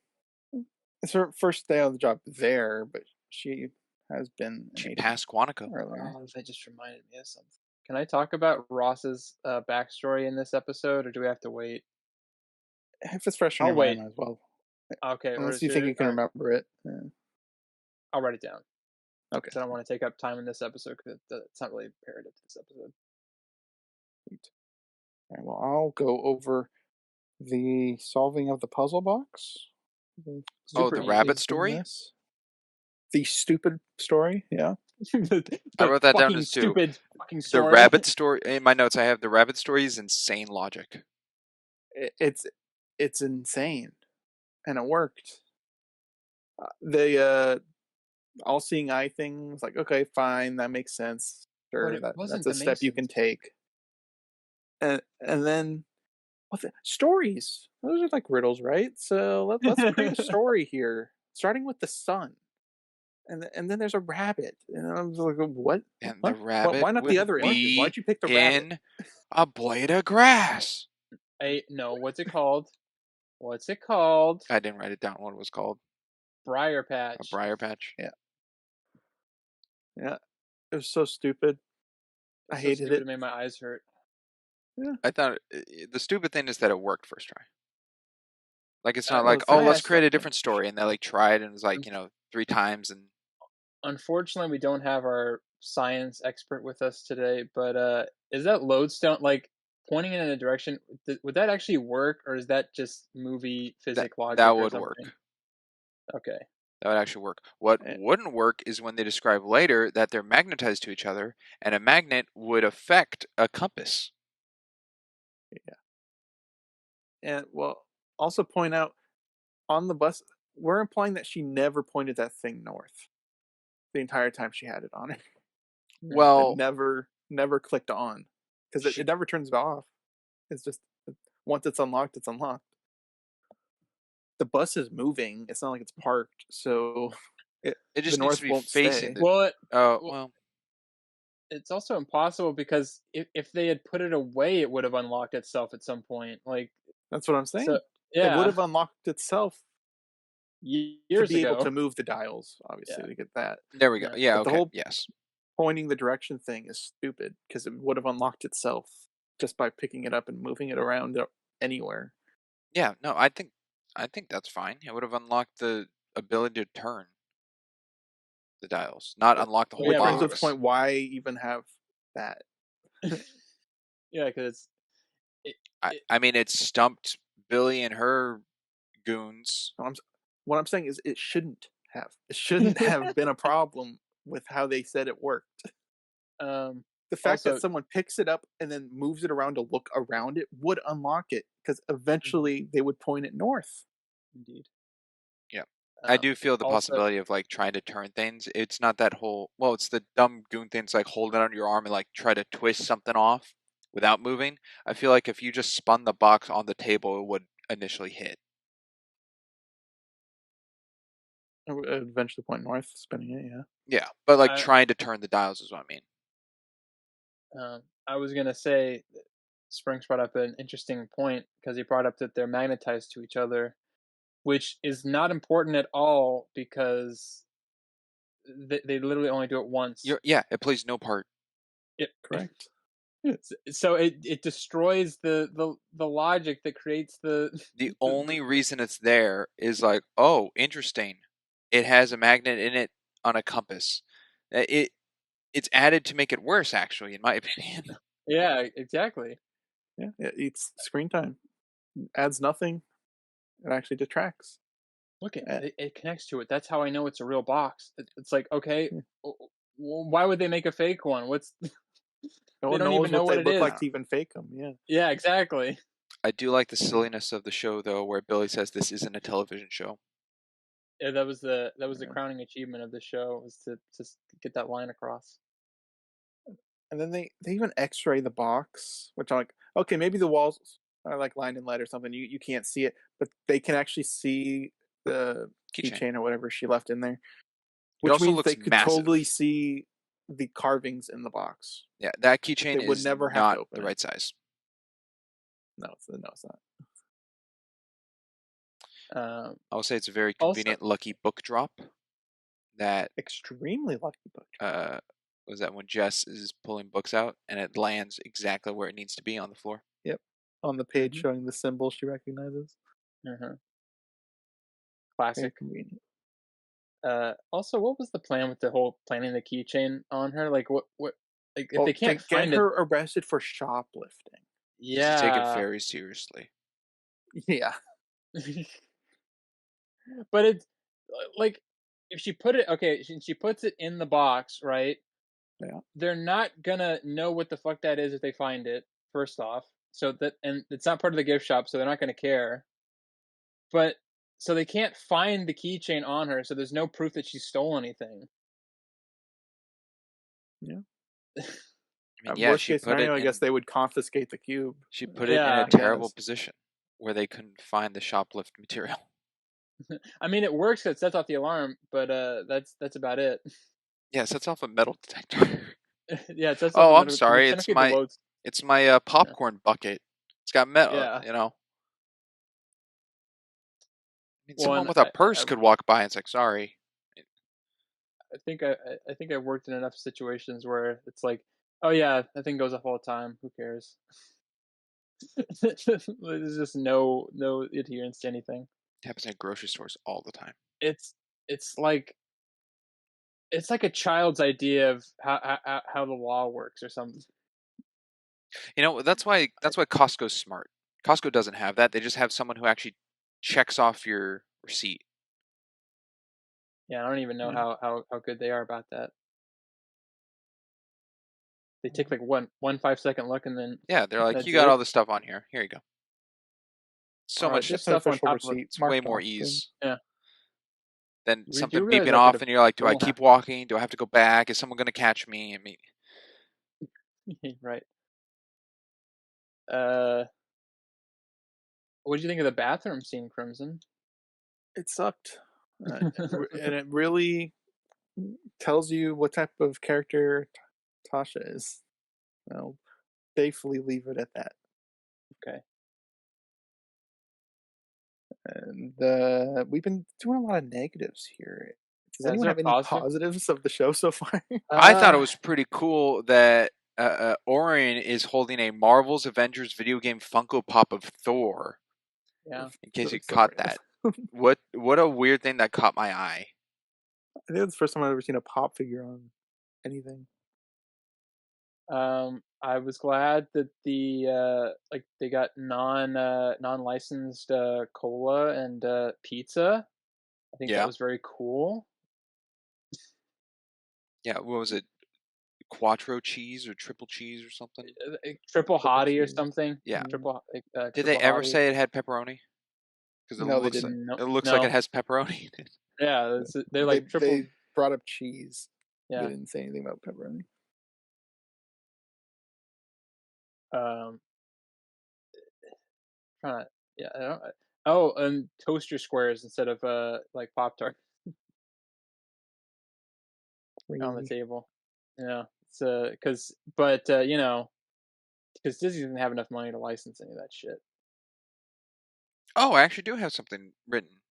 it's her first day on the job there, but she has been. She passed Quantico. Earlier. Oh, that just reminded me of something. Can I talk about Ross's backstory in this episode, or do we have to wait? If it's fresh in I'll your wait. mind, as well. Okay. Unless you think you can remember it. I'll write it down. Okay. I don't want to take up time in this episode because it's not really imperative to this episode. Sweet. All right, well, I'll go over the solving of the puzzle box. The Super rabbit easy story? business. The stupid story, yeah. I wrote that down as stupid fucking story. The rabbit story. In my notes, I have the rabbit story is insane logic. It's insane, and it worked. The all-seeing eye thing was like, okay, fine, that makes sense. Sure, that's a step you can take. And then stories. Those are like riddles, right? So let's create a story here, starting with the sun. And then there's a rabbit, and I was like, "What?" And what? the rabbit Why not the other images? Why'd you pick the rabbit? In a blade of grass. No, what's it called? What's it called? I didn't write it down. What it was called? Briar patch. A briar patch. Yeah. It was so stupid. I hated it. It made my eyes hurt. Yeah. I thought the stupid thing is that it worked first try. Like it's not well, like, it's oh, the let's last create a one. different story, and they like tried and it was like 3 times and. Unfortunately, we don't have our science expert with us today, but is that lodestone like pointing in a direction? Would that actually work, or is that just movie physics logic? That would work. Okay. That would actually work. What wouldn't work is when they describe later that they're magnetized to each other, and a magnet would affect a compass. Yeah. And well, also point out on the bus, we're implying that she never pointed that thing north the entire time she had it on her. Well, it never clicked on because it never turns off. It's just once it's unlocked, it's unlocked. the bus is moving. It's not like it's parked, so It the just needs to north be won't facing stay. the. Well, Oh well, well, it's also impossible because if they had put it away, it would have unlocked itself at some point. Like That's what I'm so, saying. It would yeah, have unlocked itself to years be able to ago. move the dials. Obviously, Yeah, to get that. there we go. yeah. Yeah. But the Okay. whole Yes. pointing the direction thing is stupid because it would have unlocked itself just by picking it up and moving it around anywhere. Yeah. No. I think that's fine. It would have unlocked the ability to turn the dials, not But unlock the whole Yeah, which but brings up the box. point: why even have that? yeah, because it, I, it, I mean, it stumped Billy and her goons. What I'm saying is, it shouldn't have. It shouldn't have been a problem with how they said it worked. um, The fact that also, someone picks it up and then moves it around to look around it would unlock it because mhm, eventually they would point it north. indeed. Yeah. I Um, do feel the also, possibility of like trying to turn things. It's not that whole. Well, it's the dumb goon things like hold it under your arm and like try to twist something off without moving. I feel like if you just spun the box on the table, it would initially hit. It would eventually point north, spinning it. Yeah. Yeah, but like I trying to turn the dials is what I mean. I was gonna say, Springs brought up an interesting point because he brought up that they're magnetized to each other, which is not important at all because they literally only do it once. Yeah, it plays no part. It, Correct. so it destroys the logic that creates the, The the only reason it's there is like, oh, interesting. It has a magnet in it on a compass. It's added to make it worse, actually, in my opinion. yeah, exactly. Yeah. It eats screen time. Adds nothing. It actually detracts. Look, Eh, it connects to it. That's how I know it's a real box. It's like, okay, yeah. why would they make a fake one? What's No they one don't knows even know what what they it look is. like to even fake them. Yeah. Yeah, exactly. I do like the silliness of the show, though, where Billy says this isn't a television show. Yeah, that was the Yeah. crowning achievement of the show was to just get that line across. And then they even X-ray the box, which I'm like, okay, maybe the walls are like lined in lead or something. You can't see it, but they can actually see the Keychain. keychain or whatever she left in there, It which also means looks they could totally massive. see the carvings in the box. Yeah, that They keychain would is never have to not the open it. right size. No, it's not. Um, I will say it's a very also, convenient, lucky book drop. That Extremely lucky book. uh, was that when Jess is pulling books out and it lands exactly where it needs to be on the floor. Yep, on the page mhm, showing the symbol she recognizes. mhm, Very classic. convenient. Also, what was the plan with the whole planting the keychain on her? Like, what? Like, if they Well, to can't get find it, her arrested for shoplifting. To take it yeah. very seriously. Yeah. But it's like if she put it okay, she puts it in the box, right? Yeah. They're not gonna know what the fuck that is if they find it. First off, so that and it's not part of the gift shop, so they're not gonna care. But so they can't find the keychain on her, so there's no proof that she stole anything. Yeah. I mean, yeah, Worst case scenario, I guess they would confiscate the cube. she put it in a Yeah, I terrible guess. position where they couldn't find the shoplift material. I mean it works. 'Cause it sets off the alarm, but that's about it. Yeah, it sets off a metal detector. Yeah, it sets off the Oh, I'm metal, sorry. which technically the loads. It's my Yeah, popcorn bucket. It's got metal. yeah. I mean, Well, someone and with a purse could walk by and it's like, sorry. I think I've worked in enough situations where it's like, oh yeah, that thing goes off all the time. Who cares? There's just no adherence to anything. It happens at grocery stores all the time. It's it's like it's like a child's idea of how the law works or something. You know, that's why Costco's smart. Costco doesn't have that. They just have someone who actually checks off your receipt. Yeah, I don't even know Yeah. how good they are about that. They take Mhm. like one 5 second look and then Yeah, they're like, you that's got it. all the stuff on here. Here you go. So All right, much. there's That's an stuff on official top of it. receipt It's way marked more off too. ease Yeah, than do you something realize beeping that could off, have and you're like, do I still keep walking? Do I have to go back? Is someone going to catch me? I mean, happened? Right. Uh, what did you think of the bathroom scene, Crimson? It sucked, and it really tells you what type of character Tasha is. I'll safely leave it at that. Okay. And we've been doing a lot of negatives here. Does Is anyone there a have any positive? positives of the show so far? I thought it was pretty cool that Orion is holding a Marvel's Avengers video game Funko Pop of Thor. Yeah. In case you So caught random. that. What a weird thing that caught my eye. I think it's the first time I've ever seen a pop figure on anything. I was glad that like they got non-licensed cola and pizza. I think that Yeah. was very cool. Yeah, what was it? Quattro cheese or triple cheese or something? Triple hottie or cheese. something. Yeah. Triple. Did they triple ever hottie. say it had pepperoni? Because No, they didn't. No, it looks like no. it has pepperoni in it. Yeah, they're like triple. They brought up cheese. Yeah. They didn't say anything about pepperoni. Trying to, yeah. I don't. Oh, and toaster squares instead of like Pop Tart on the table. Yeah, it's because you know, because Disney doesn't have enough money to license any of that shit. Oh, I actually do have something written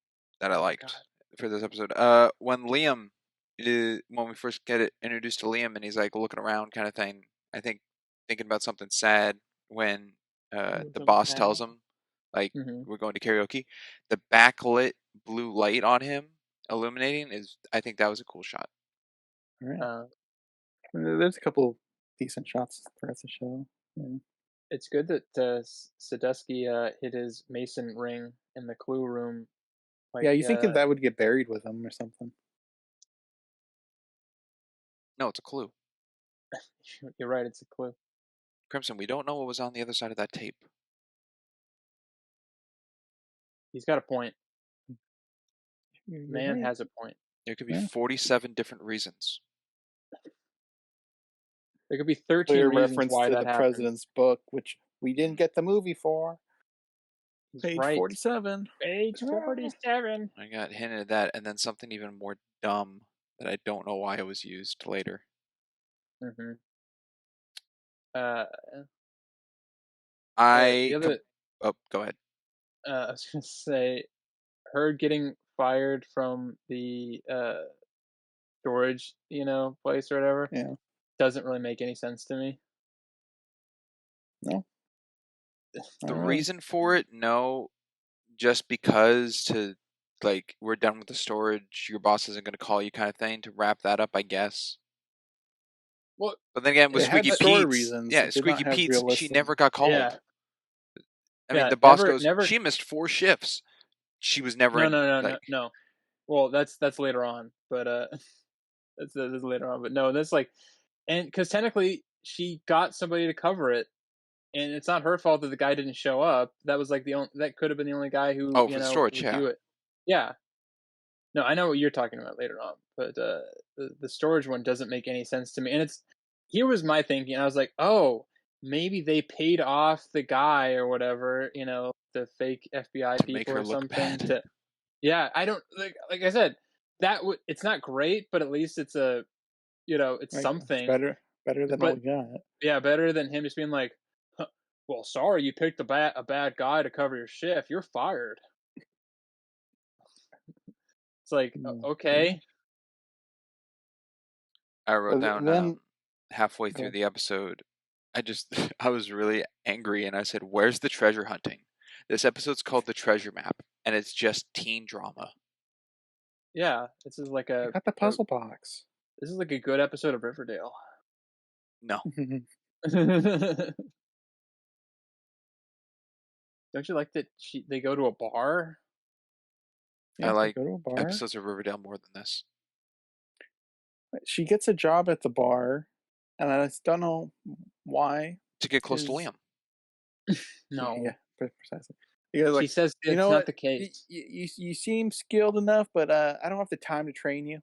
that I liked God. for this episode. When Liam, when we first get it introduced to Liam, and he's like looking around, kind of thing. I think thinking about something sad when the boss tells him, like, we're going to karaoke. The backlit blue light on him illuminating I think that was a cool shot. All right. There's a couple decent shots throughout the show. Yeah. It's good that Sadusky hid his mason ring in the clue room. Like, yeah, you think that would get buried with him or something? No, it's a clue. You're right, it's a clue. Crimson, we don't know what was on the other side of that tape. He's got a point. You're Man right. has a point. There could be 47 different reasons. There could be 13 Clear reasons reference why to that the happened. president's book, which we didn't get the movie for. He's Page right. 47. Page 47. I got hinted at that, and then something even more dumb that I don't know why it was used later. Mm-hmm. Go ahead. I was gonna say, her getting fired from the storage, place or whatever. Yeah. Doesn't really make any sense to me. No. The reason for it, no, just because we're done with the storage, your boss isn't going to call you, kind of thing, to wrap that up, I guess. Well, but then again, with Squeaky Pete's, Squeaky Pete's, she never got called. Yeah. I mean, the boss goes, she missed 4 shifts. She was never. No. Well, that's later on, but that's later on. But no, that's and because technically she got somebody to cover it, and it's not her fault that the guy didn't show up. That was that could have been the only guy who for the storage, would do it. Yeah. No, I know what you're talking about later on, but the storage one doesn't make any sense to me. And here was my thinking. I was like, oh, maybe they paid off the guy or whatever, the fake FBI people or something. Yeah, I don't like I said, it's not great, but at least it's it's something. It's better than what we got. Yeah, better than him just being like, huh, well, sorry, you picked a bad guy to cover your shift. You're fired. It's like, okay. I wrote down halfway through the episode, I was really angry, and I said, where's the treasure hunting? This episode's called The Treasure Map, and it's just teen drama. Yeah, this is like I got the puzzle box. This is like a good episode of Riverdale. No. Don't you like that they go to a bar? Yeah, I like episodes of Riverdale more than this. She gets a job at the bar, and I just don't know why. To get close to Liam. No. Yeah, precisely. Because, she says it's not the case. You seem skilled enough, but I don't have the time to train you.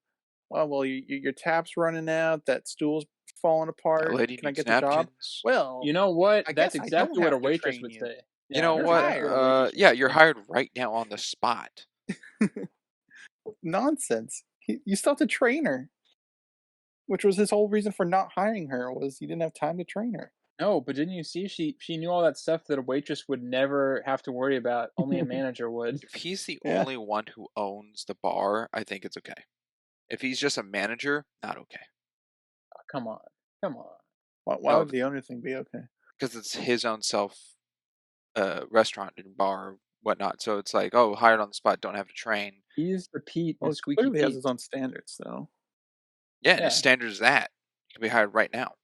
Well, your tap's running out. That stool's falling apart. That lady Can I needs get the job? Well, you know what? That's exactly what a waitress would say. You know what? Yeah, you're hired right now on the spot. Nonsense. You still have to train her, which was his whole reason for not hiring her, was he didn't have time to train her. No, but didn't you see she knew all that stuff that a waitress would never have to worry about, only a manager would. If he's the Yeah. only one who owns the bar, I think it's okay. If he's just a manager, not okay. Oh, come on. Come on. Why No, would the owner thing be okay? because it's his own restaurant and bar, or whatnot. So it's like, oh, hired on the spot, don't have to train. He's the Well, squeaky clearly he has Pete. his own standards, though. Yeah, and Yeah. his standard is that he can be hired right now.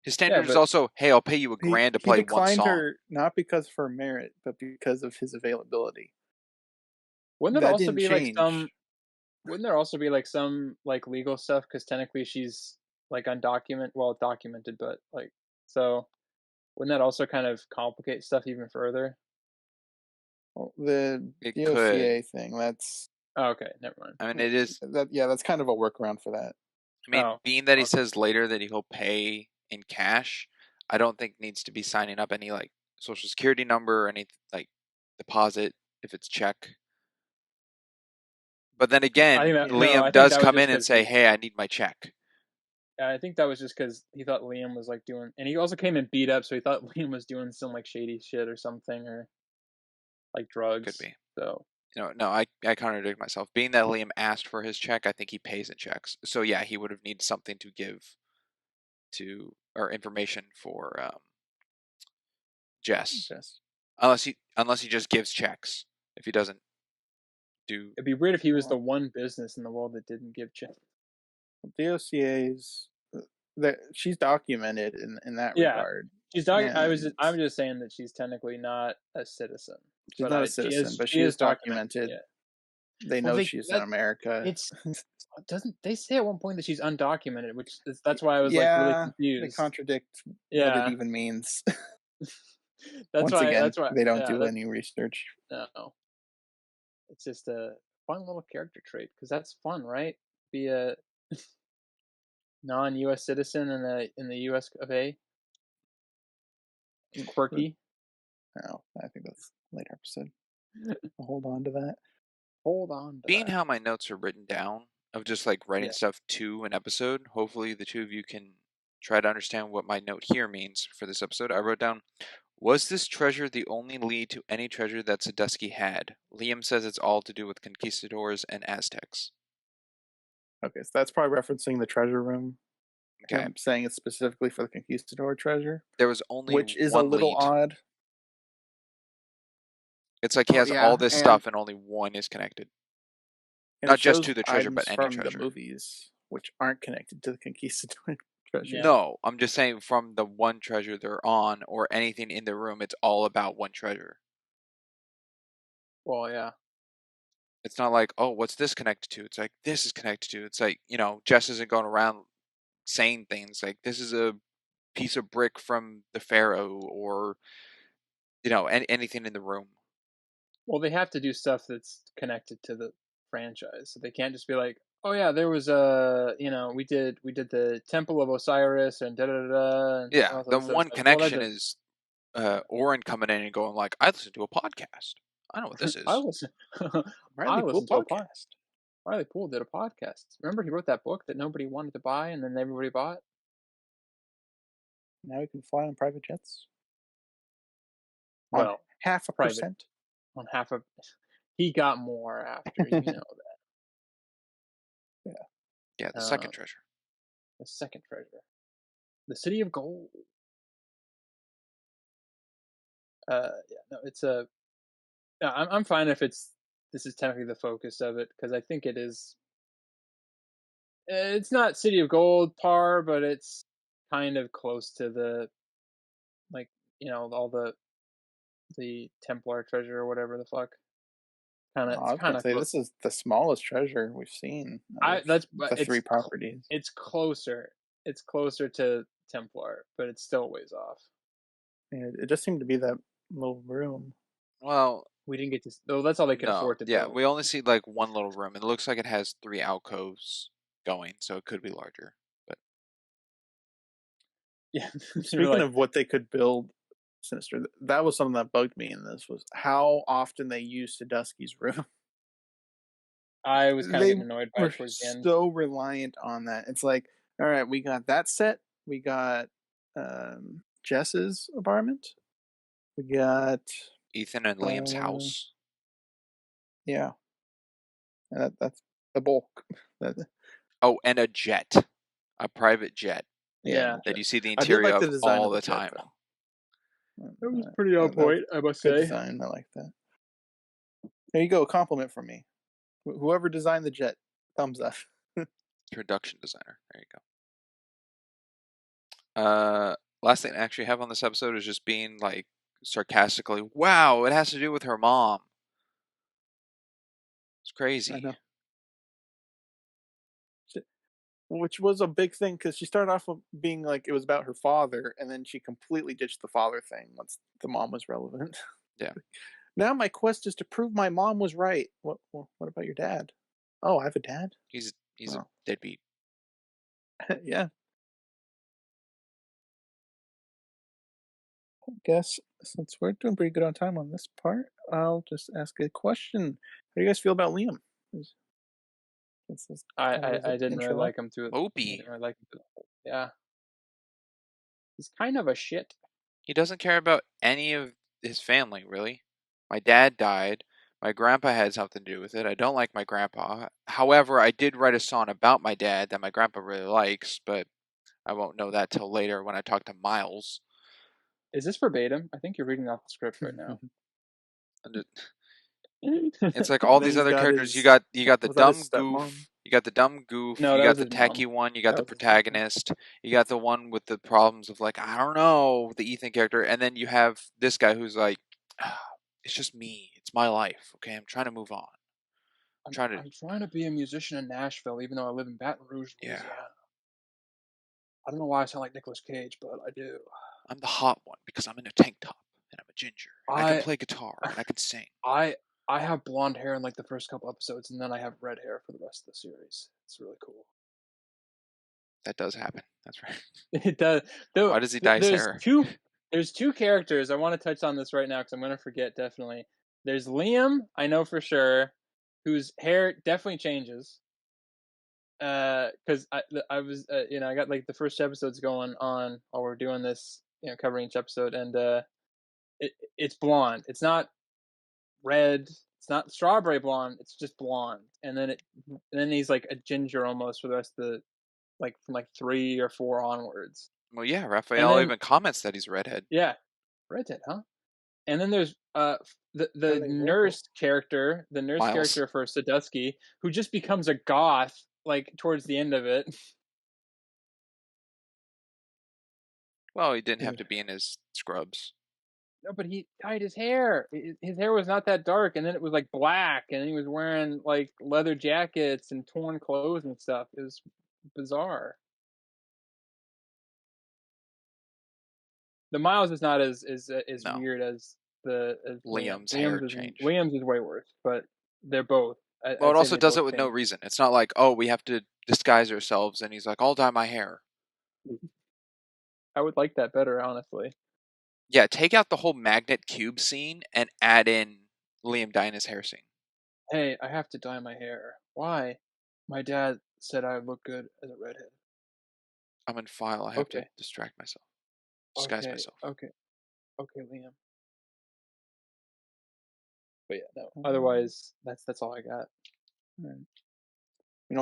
His standard is but- also, hey, I'll pay you $1,000 to He play one declined song. her not because of her merit, but because of his availability. Wouldn't there That also didn't be like change. some? Wouldn't there also be like some like legal stuff? Because technically she's like undocumented. Well, documented, but like so. Wouldn't that also kind of complicate stuff even further? Well, the It DOCA thing, that's Oh, okay, never mind. I mean, it is. that's kind of a workaround for that. I mean, Oh, being that he okay. says later that he'll pay in cash, I don't think needs to be signing up any like social security number or any like deposit if it's check. But then again, I think that, no, I Liam think does that was come just in and 'cause say, he- "Hey, I need my check." I think that was just because he thought Liam was like doing, and he also came in beat up, so he thought Liam was doing some like shady shit or something, or like drugs. Could be. So No, I contradict myself. Being that Liam asked for his check, I think he pays in checks. So yeah, he would have needed something to give to or information for Jess. Yes. Unless he just gives checks. If he doesn't do it'd be weird if he was the one business in the world that didn't give checks. DOCA's that she's documented in that Yeah. regard. She's I'm just saying that she's technically not a citizen. She's not a citizen, but she is documented. Yeah. They Well, know she's in America. It's doesn't they say at one point that she's undocumented, which that's why I was like really confused. They contradict what it even means. That's why. Again, why they don't do any research. No, it's just a fun little character trait because that's fun, right? Be a non-U.S. citizen in the U.S. of A. And quirky. No, I think that's a later episode. I'll hold on to that. Hold on. Being how my notes are written down of just like writing stuff to an episode, hopefully the two of you can try to understand what my note here means for this episode. I wrote down, was this treasure the only lead to any treasure that Sadusky had? Liam says it's all to do with conquistadors and Aztecs. Okay, so that's probably referencing the treasure room. Okay. I'm saying it's specifically for the conquistador treasure. There was only which is one a little lead. odd. It's like he has all this stuff and only one is connected. Not just to the treasure, but any from treasure. The movies, which aren't connected to the conquistador treasure. No, I'm just saying from the one treasure they're on or anything in the room, it's all about one treasure. Well, yeah. It's not like, oh, what's this connected to? It's like, this is connected to. It's like, Jess isn't going around saying things like, this is a piece of brick from the Pharaoh or, anything in the room. Well, they have to do stuff that's connected to the franchise. So they can't just be like, oh yeah, there was we did the Temple of Osiris and da da da. Yeah, the one connection is Oren coming in and going like, I listened to a podcast. I know what this is. I listened to a podcast. Riley Poole did a podcast. Remember he wrote that book that nobody wanted to buy and then everybody bought? Now you can fly on private jets. Well, on 0.5%. On half of he got more after, you know that. Yeah, the second treasure. The second treasure. The City of Gold. It's a I'm fine if this is technically the focus of it because I think it is. It's not City of Gold par, but it's kind of close to the, all the Templar treasure or whatever the fuck. I was gonna say this is the smallest treasure we've seen. The three properties. It's closer. It's closer to Templar, but it's still a ways off. Yeah, it just seemed to be that little room. Well, we didn't get to. Oh, that's all they could afford to do. Yeah, we only see like one little room. It looks like it has 3 alcoves going, so it could be larger. But yeah, speaking of what they could build, Sinister, that was something that bugged me in this was how often they used Sadusky's room. I was kind of They getting annoyed by were it towards the end. so reliant on that. It's like, all right, we got that set. We got Jess's apartment. We got Ethan and Liam's house. Yeah, that's the bulk. Oh, and a jet, a private jet Yeah. that you see the I did interior like the of design all of the the jet, time. though. It was pretty on point, I must Good say. design. I like that. There you go. A compliment from me. Whoever designed the jet, thumbs up. Production designer. There you go. Last thing I actually have on this episode is just being like sarcastically, "Wow, it has to do with her mom." It's crazy. I know. Which was a big thing because she started off with being like it was about her father, and then she completely ditched the father thing once the mom was relevant. Yeah. Now my quest is to prove my mom was right. What about your dad? Oh, I have a dad? He's Oh. a deadbeat. Yeah. I guess since we're doing pretty good on time on this part, I'll just ask a question. How do you guys feel about Liam? I didn't really like him through. I Opie. didn't really like him through the whole. Yeah. He's kind of a shit. He doesn't care about any of his family, really. My dad died. My grandpa had something to do with it. I don't like my grandpa. However, I did write a song about my dad that my grandpa really likes, but I won't know that till later when I talk to Miles. Is this verbatim? I think you're reading off the script right now. It's like all these other characters. You got the dumb goof. You got the dumb goof. No, you that got was the his tacky mom. one. You got That the was his mom. protagonist. You got the one with the problems of like I don't know the Ethan character, and then you have this guy who's like, it's just me. It's my life. Okay, I'm trying to move on. I'm trying to be a musician in Nashville, even though I live in Baton Rouge, Louisiana. Yeah. I don't know why I sound like Nicolas Cage, but I do. I'm the hot one because I'm in a tank top and I'm a ginger. And I can play guitar and I can sing. I have blonde hair in like the first couple episodes, and then I have red hair for the rest of the series. It's really cool. That does happen. That's right. It does. Why does he dye his hair? There's two characters. I want to touch on this right now because I'm going to forget definitely. There's Liam, I know for sure, whose hair definitely changes. Because I was I got like the first episodes going on while we're doing this, covering each episode, and it's blonde. It's not red. It's not strawberry blonde. It's just blonde, and then he's like a ginger almost for the rest of the from like 3 or 4 onwards. Well, yeah, Raphael even comments that he's a redhead. Yeah, redhead, huh? And then there's the nurse character, Miles. Character for Sadusky, who just becomes a goth like towards the end of it. Well, he didn't have to be in his scrubs. No, but he dyed his hair. His hair was not that dark, and then it was like black, and he was wearing like leather jackets and torn clothes and stuff. It was bizarre. The Miles is not as No. weird as Liam's hair change. Liam's is way worse, but they're both. Well, it also does it with no reason. It's not like, oh, we have to disguise ourselves, and he's like, I'll dye my hair. I would like that better, honestly. Yeah, take out the whole magnet cube scene and add in Liam dyeing his hair scene. Hey, I have to dye my hair. Why? My dad said I look good as a redhead. I'm in file. I have to distract myself. Disguise myself. Okay, Liam. But yeah, no. Otherwise, that's all I got.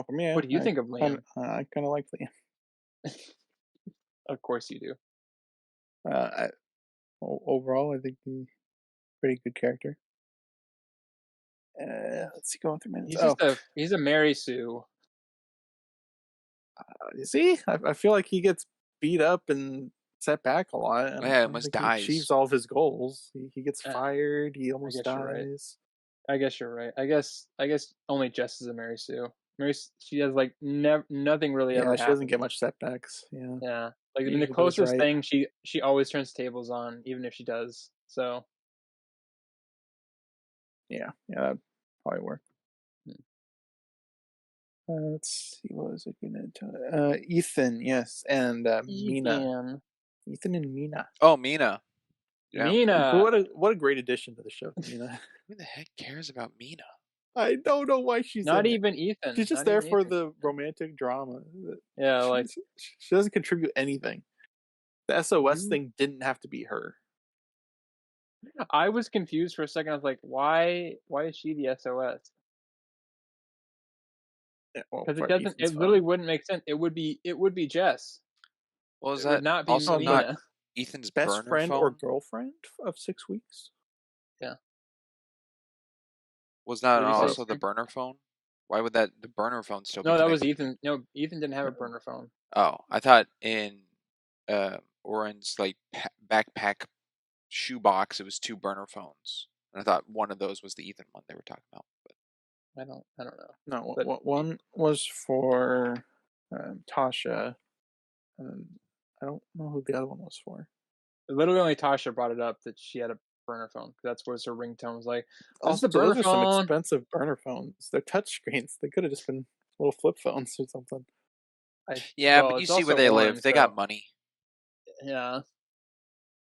For me, what do you think of Liam? I kind of like Liam. Of course you do. Overall, I think he's a pretty good character. Let's see, going through minutes. He's a Mary Sue. You see, I feel like he gets beat up and set back a lot. And yeah, almost dies. He achieves all of his goals. He gets fired. He almost dies. I guess you're right. I guess only Jess is a Mary Sue. She has like nothing really ever. She doesn't get much setbacks. Yeah. Yeah. Like the closest thing, she always turns tables on, even if she does. So. Yeah, that probably work. Let's see, what was I gonna tell? Ethan, yes, and Mina. Ethan and Mina. Oh, Mina. Yeah. Mina. What a great addition to the show, Mina. Who the heck cares about Mina? I don't know why she's Not in it. even Ethan. She's just Not there even for Ethan. the romantic drama. Yeah, She, like she doesn't contribute anything. The SOS you. thing didn't have to be her. I was confused for a second. I was like, why? Why is she the SOS? Yeah, well, Because it for doesn't. Ethan's It literally phone. wouldn't make sense. It would be. It would be Jess. Well, is It would that not be also Oh, no. not Mina. Ethan's Best burner friend or phone? girlfriend of 6 weeks? Yeah. Was that What did you say? also the burner phone? Why would the burner phone still be No, that was connected? Ethan. No, Ethan didn't have a burner phone. Oh, I thought in Oren's like backpack shoebox it was 2 burner phones, and I thought one of those was the Ethan one they were talking about. But I don't know. No, But one was for Tasha, and I don't know who the other one was for. literally only Tasha brought it up that she had a burner phone. That's what her ringtone was like. This is Also, the burner those are some phone. expensive burner phones. They're touchscreens. They could have just been little flip phones or something. yeah, Well, but you it's see where also they Oren, live. They so got money. yeah.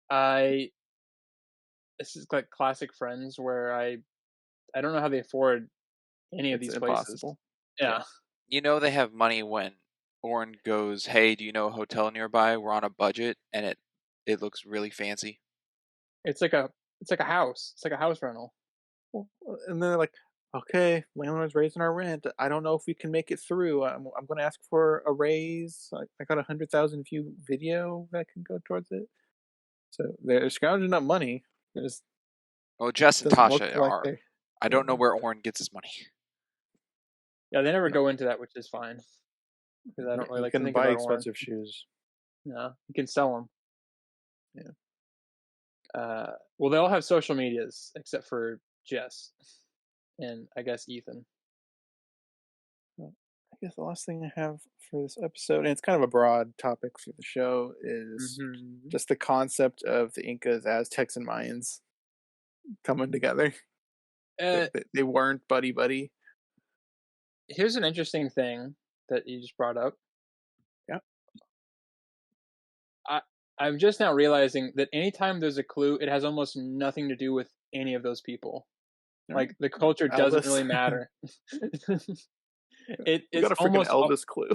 I This is like classic Friends where I don't know how they afford any of It's these places. impossible. Yeah. You know they have money when Oren goes, "Hey, do you know a hotel nearby? We're on a budget," and it looks really fancy. It's like a house. It's like a house rental. Well, and then they're like, okay, landlord's raising our rent. I don't know if we can make it through. I'm going to ask for a raise. I got 100,000 view video that can go towards it. So they're scrounging up money. It just Well, Jess and doesn't look Tasha like are. they. I don't know where Oren gets his money. Yeah, they never No. go into that, which is fine because I don't really You like to can think buy about Oren. expensive shoes. Yeah, you can sell them. Yeah. Well, they all have social medias except for Jess and I guess Ethan. I guess the last thing I have for this episode, and it's kind of a broad topic for the show, is Mm-hmm. just the concept of the Incas, Aztecs, and Mayans coming together. They weren't buddy buddy. Here's an interesting thing that you just brought up. Yeah. I'm just now realizing that anytime there's a clue, it has almost nothing to do with any of those people. Like the culture doesn't Elvis. really matter. We It's got a freaking almost Elvis clue.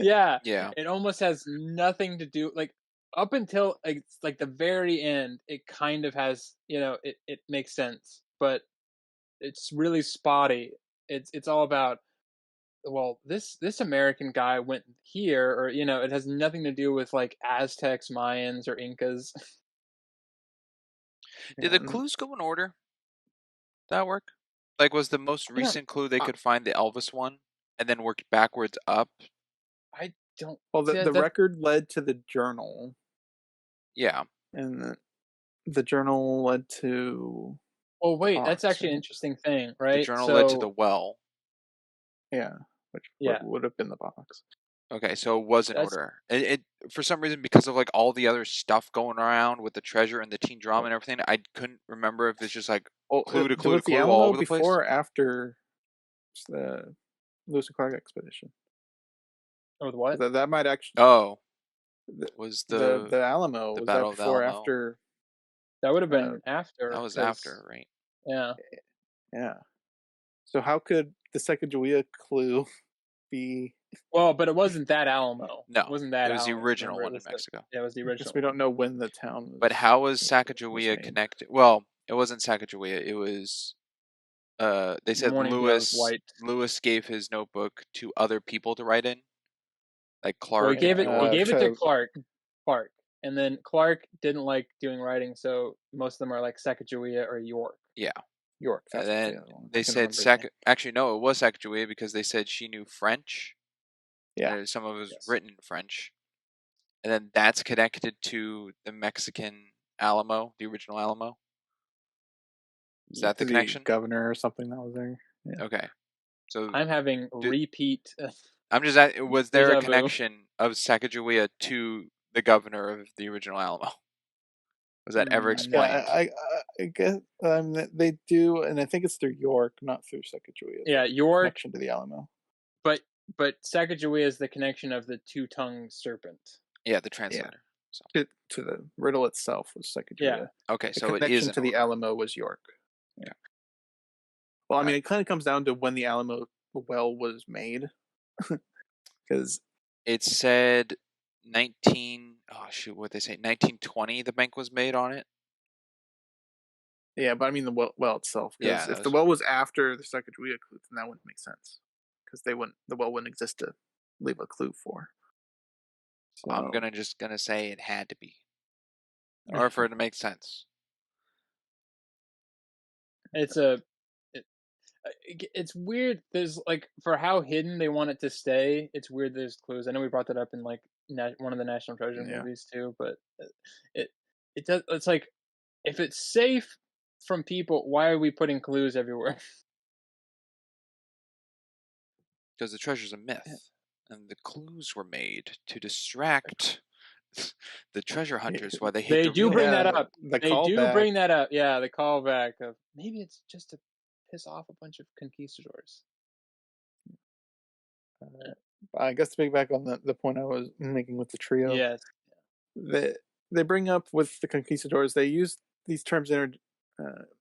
yeah. Yeah. It almost has nothing to do like up until like the very end. It kind of has it makes sense, but it's really spotty. It's all about well this American guy went here or it has nothing to do with like Aztecs, Mayans, or Incas. Did Yeah, the clues go in order? Did that work? Like, was the most I don't recent clue they I, could find the Elvis one, and then worked backwards up? I don't well, see the that. record led to the journal, Yeah. and the journal led to Oh the wait, that's box, actually an right? interesting thing, The right? journal led to the So well. Yeah, which yeah, would have been the box. Okay, so it was in that's order. It for some reason, because of like all the other stuff going around with the treasure and the teen drama and everything, I couldn't remember if it's just like Oh, clue to clue to was the clue all Alamo over the place. before or after the Lewis and Clark expedition? with what? That might actually Oh, the, was the Alamo, the was that Battle of the before or Alamo? after? That would have Uh, been That after, was because after, right? yeah. yeah. So how could the Sacagawea clue be? Well, but it wasn't that Alamo. It No, wasn't it that was the Alamo. original Remember, it one in was Mexico. it was the I guess original we don't one. know when the town But how was was Sacagawea made. connected? Well, it wasn't Sacagawea. It was. They said Morning Dew was Lewis. white. Lewis gave his notebook to other people to write in, like Well, he Clark gave and it. He York. gave it to Clark, and then Clark didn't like doing writing, so most of them are like Sacagawea or York. Yeah. York. And That's the then other one. I they can said remember his name. Actually, no, it was Sacagawea because they said she knew French. Yeah. And some of it was Yes. written in French. And then that's connected to the Mexican Alamo, the original Alamo. Is that the The connection? governor or something that was there. Yeah. Okay. So I'm having repeat. I'm just at, was there a Deja vu. connection of Sacagawea to the governor of the original Alamo? Was that ever explained? Yeah, I guess they do, and I think it's through York, not through Sacagawea. Yeah, York, Connection to the Alamo. but Sacagawea is the connection of the two-tongued serpent. Yeah, the translator. To the riddle itself was Sacagawea. Yeah. Okay, The so it is connection in to the order. Alamo was York. Yeah. Well, I mean, it kind of comes down to when the Alamo well was made, because It said 19. Oh shoot, what they say? 1920. The bank was made on it. yeah, but I mean the well itself. Yeah, Because if the well was after the Sacagawea clue, then that wouldn't make sense. Because the well wouldn't exist to leave a clue for. So I'm just gonna say it had to be, in order for it to make sense. It's it's weird. There's like, for how hidden they want it to stay, it's weird there's clues. I know we brought that up in like one of the National Treasure movies too, but it it does. It's like, if it's safe from people, why are we putting clues everywhere? Because the treasure's a myth, and the clues were made to distract the treasure hunters while they hid They the do real. bring that up. The They do callback. bring that up. Yeah, the callback of maybe it's just to piss off a bunch of conquistadors. I guess to piggyback on the point I was making with the trio, Yes. they bring up with the conquistadors. They use these terms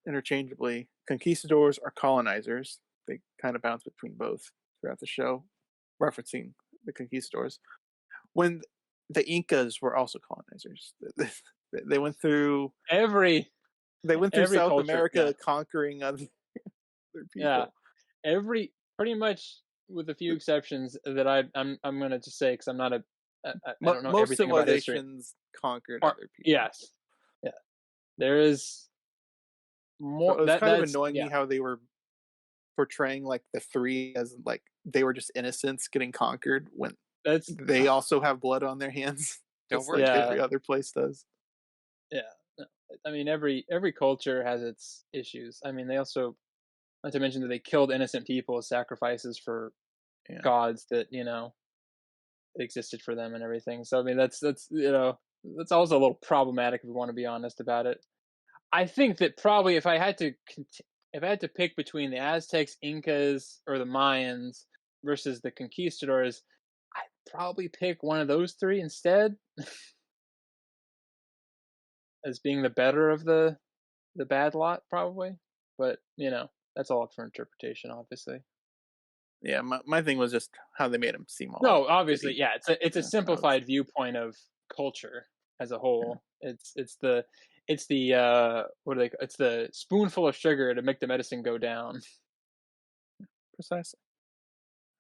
interchangeably. Conquistadors are colonizers. They kind of bounce between both throughout the show, referencing the conquistadors. When the Incas were also colonizers, they went through Every South culture, America conquering other people. yeah, pretty much, with a few exceptions that I'm gonna just say, because I'm not I don't know Most everything about history. civilizations conquered other people. Yes, yeah, there is So more. it was kind of That's annoying yeah. me how they were portraying like the three as like they were just innocents getting conquered when That's they also have blood on their hands, Don't just worry, like yeah. every other place does. Yeah. No, I mean, every culture has its issues. I mean, they also, not to mention that they killed innocent people as sacrifices for gods that existed for them and everything. So I mean, that's that's also a little problematic if we want to be honest about it. I think that probably if I had to pick between the Aztecs, Incas, or the Mayans versus the conquistadors, I'd probably pick one of those three instead, as being the better of the bad lot, probably. But that's all up for interpretation, obviously. Yeah, my thing was just how they made him seem all No, obviously, uppity. yeah. It's a simplified viewpoint of culture as a whole. It's the what are they? It's the spoonful of sugar to make the medicine go down. Precisely.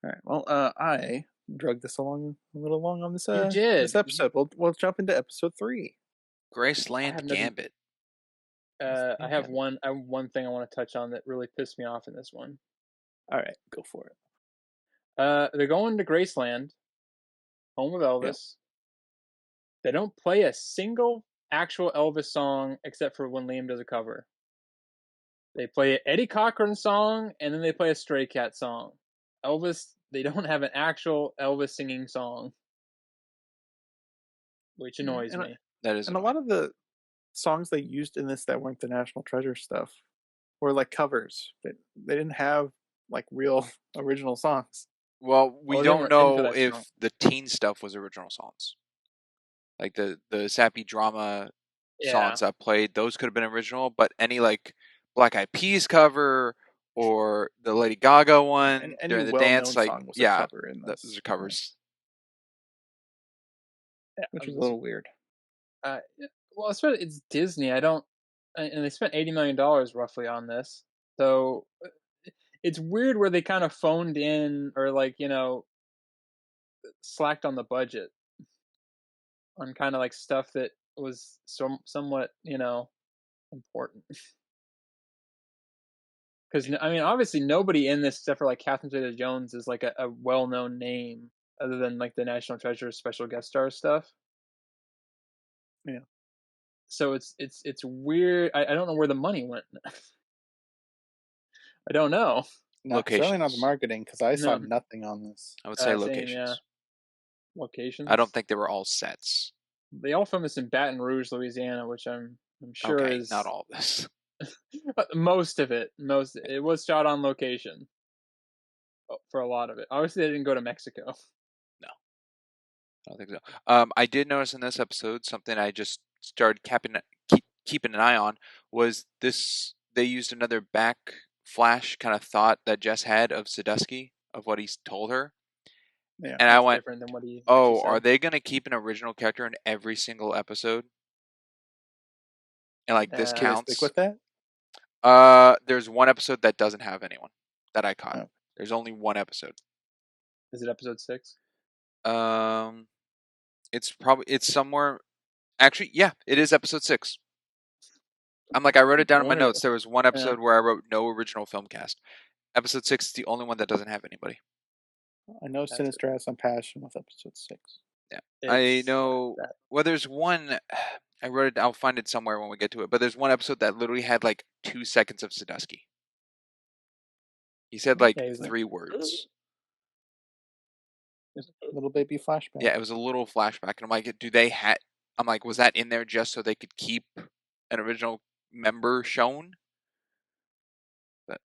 All right. Well, I drugged this along a little long on this You did. this episode. We'll jump into episode 3. Graceland Gambit. I have one thing I want to touch on that really pissed me off in this one. All right, go for it. They're going to Graceland, home of Elvis. Yep. They don't play a single actual Elvis song except for when Liam does a cover. They play an Eddie Cochran song, and then they play a Stray Cat song. Elvis, they don't have an actual Elvis singing song, which annoys me. That is annoying. A lot of the songs they used in this that weren't the National Treasure stuff were like covers. They didn't have like real original songs. Well, we don't know if the teen stuff was original songs. Like the sappy drama songs I played, those could have been original, but any like Black Eyed Peas cover or the Lady Gaga one during the dance, like song was a cover in this. Those are covers. Yeah, which is a little weird. Well, especially it's Disney. And they spent $80 million roughly on this, so it's weird where they kind of phoned in or like slacked on the budget on kind of like stuff that was somewhat important. Because I mean, obviously nobody in this except for like Catherine Zeta-Jones is like a well-known name other than like the National Treasure special guest star stuff. Yeah. So it's weird. I don't know where the money went. I don't know. Certainly not the marketing, because I saw nothing on this. I would say locations. Same, yeah. Locations. I don't think they were all sets. They all filmed this in Baton Rouge, Louisiana, which I'm sure is not all of this. Most of it. It was shot on location for a lot of it. Obviously, they didn't go to Mexico. No, I don't think so. I did notice in this episode something I just started keeping an eye on was this. They used another back flash kind of thought that Jess had of Sadusky, of what he's told her. Yeah. And I That's went, different than what he actually oh, are said. they going to keep an original character in every single episode? And like this Uh, Do they stick counts? with that? There's one episode that doesn't have anyone that I caught. Oh. There's only one episode. Is it episode 6? It's somewhere. Actually, yeah, it is episode 6. I'm like, I wrote it down in my Wonder- notes. There was one episode where I wrote no original film cast. Episode 6 is the only one that doesn't have anybody. I know That's Sinister has some passion with episode 6. Yeah, I know. Well, there's one. I wrote it. I'll find it somewhere when we get to it. But there's one episode that literally had like 2 seconds of Sadusky. He said like Okay, he's like, 3 words. Little baby flashback. Yeah, it was a little flashback, and I'm like, do they have? I'm like, was that in there just so they could keep an original member shown? But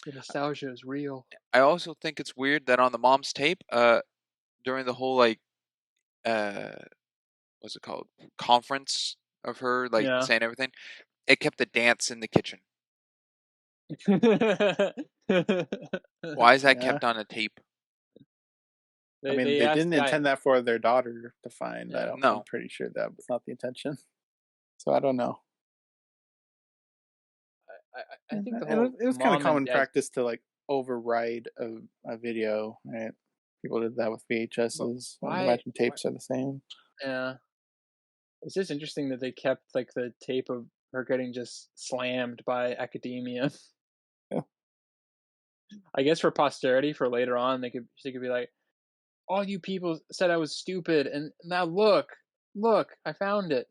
the nostalgia is real. I also think it's weird that on the mom's tape, during the whole like, what's it called, conference of her like Yeah. saying everything, it kept the dance in the kitchen. Why is that Yeah. kept on a tape? I mean, they didn't intend that for their daughter to find. Yeah. No. I'm pretty sure that was not the intention. So I don't know. I think the And whole it was kind of mom common and dad- practice to like override a video, right? People did that with VHSs. I why- imagine tapes are the same. Yeah. It's just interesting that they kept like the tape of her getting just slammed by academia. Yeah. I guess for posterity, for later on, she could be like, all you people said I was stupid, and now look, I found it.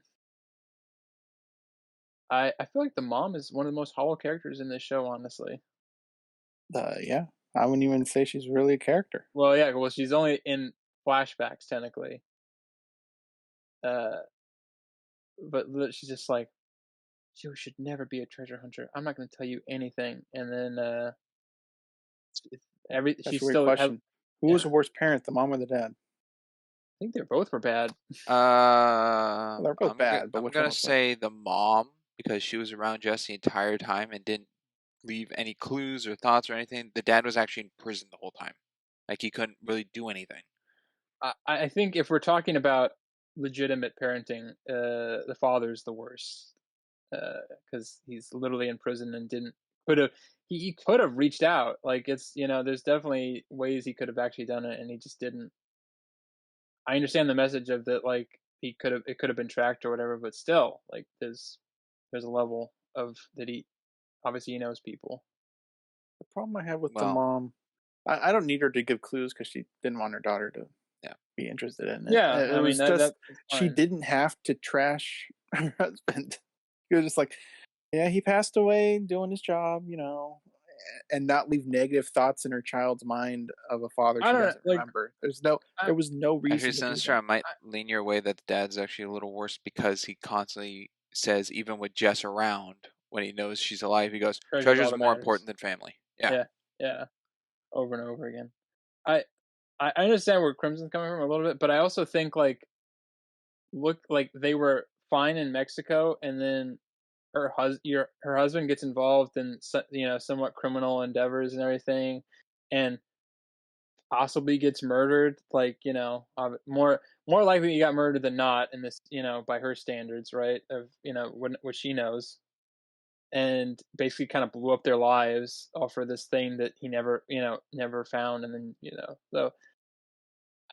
I feel like the mom is one of the most hollow characters in this show, honestly. Yeah, I wouldn't even say she's really a character. Well, yeah, she's only in flashbacks technically. But she's just like, she should never be a treasure hunter. I'm not going to tell you anything. And then That's she's a weird still question. Who was the worst parent, the mom or the dad? I think they both were bad. They're both bad, but I'm which gonna one was say the mom, because she was around Jess the entire time and didn't leave any clues or thoughts or anything. The dad was actually in prison the whole time. Like he couldn't really do anything. I think if we're talking about legitimate parenting, the father's the worst, because he's literally in prison and he could have reached out. Like it's there's definitely ways he could have actually done it, and he just didn't. I understand the message of that, like it could have been tracked or whatever, but still, like there's a level of that he obviously he knows people. The problem I have with the Well- mom, I don't need her to give clues because she didn't want her daughter to be interested in it. Yeah, it I was mean just that's she fine. didn't have to trash her husband. He was just like, yeah, he passed away doing his job, and not leave negative thoughts in her child's mind of a father I she don't know, doesn't like, remember. There was no reason Actually, to do Sinister, that. I might lean your way that the dad's actually a little worse because he constantly says, even with Jess around, when he knows she's alive, he goes, Treasure's treasure's all that more matters." important than family. Yeah. Yeah, over and over again. I understand where Crimson's coming from a little bit, but I also think like they were fine in Mexico, and then her husband gets involved in somewhat criminal endeavors and everything, and possibly gets murdered. Like more likely he got murdered than not in this, by her standards, right? Of what she knows, and basically kind of blew up their lives all for this thing that he never found, and then so.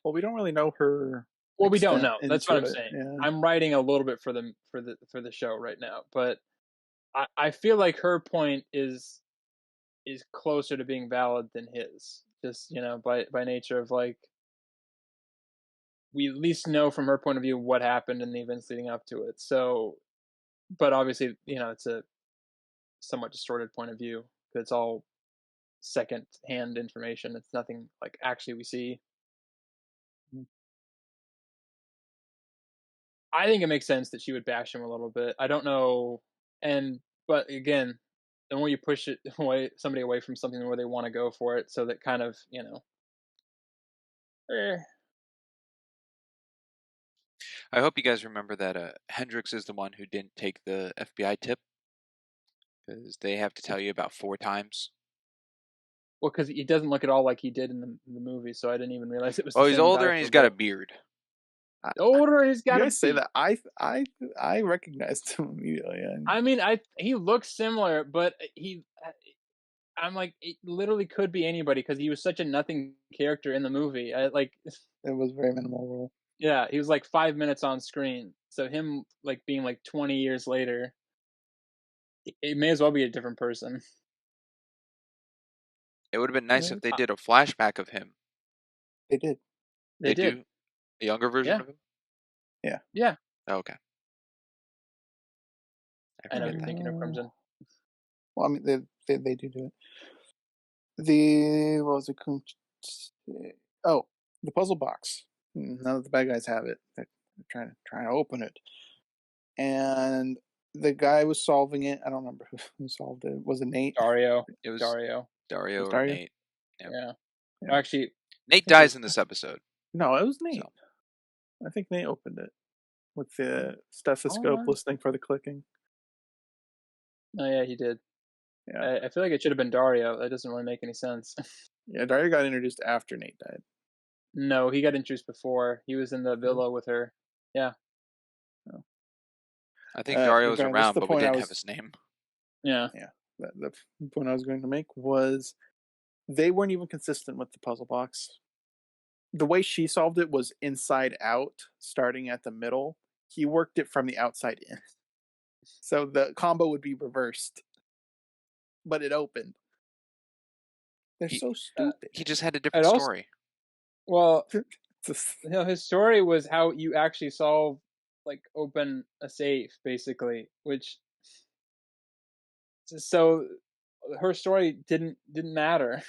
Well, we don't really know her. Well, we don't extent know. That's what I'm into it, saying. yeah. I'm writing a little bit for the show right now, but I feel like her point is closer to being valid than his. Just by nature of like, we at least know from her point of view what happened in the events leading up to it. So, but obviously, it's a somewhat distorted point of view. It's all second-hand information. It's nothing like actually we see. I think it makes sense that she would bash him a little bit. I don't know, but again, the more you push it somebody away from something, the more they want to go for it. So that kind of I hope you guys remember that Hendrix is the one who didn't take the FBI tip. because they have to tell you about 4 times. Well, because he doesn't look at all like he did in the movie, so I didn't even realize it was the Well, he's same older guy and for he's got a both. beard. I, Older, he's you got a guys say beard. that I recognized him immediately. I mean, he looks similar, but I'm like, it literally could be anybody because he was such a nothing character in the movie. It was a very minimal role. Yeah, he was like 5 minutes on screen. So him like being like 20 years later, it may as well be a different person. It would have been nice if they Uh, did a flashback of him. They did. They did. Do a younger version Yeah. of him? Yeah. Yeah. Oh, okay. I I know forget you're that. thinking of Crimson. Well, I mean, they do it. The what was it? Oh, the puzzle box. None of the bad guys have it. They're trying to open it, and the guy was solving it. I don't remember who solved it. Was it Nate? Dario. It was Dario. Dario Was or Dario? Nate. Yep. Yeah. Yeah. Actually, Nate think it was- dies in this episode. No, it was Nate. So. I think Nate opened it with the stethoscope, Alright. listening for the clicking. oh yeah, he did. Yeah, I feel like it should have been Dario. That doesn't really make any sense. yeah. Dario got introduced after Nate died. No, he got introduced before. He was in the villa with her. Yeah. I think Dario was Regardless, around, the but we point I didn't was have his name. Yeah. the point I was going to make was they weren't even consistent with the puzzle box. The way she solved it was inside out, starting at the middle. He worked it from the outside in. So the combo would be reversed. But it opened. They're so stupid. He just had a different also- story. Well, Just- his story was how you actually solve, like, open a safe, basically, which. So her story didn't matter.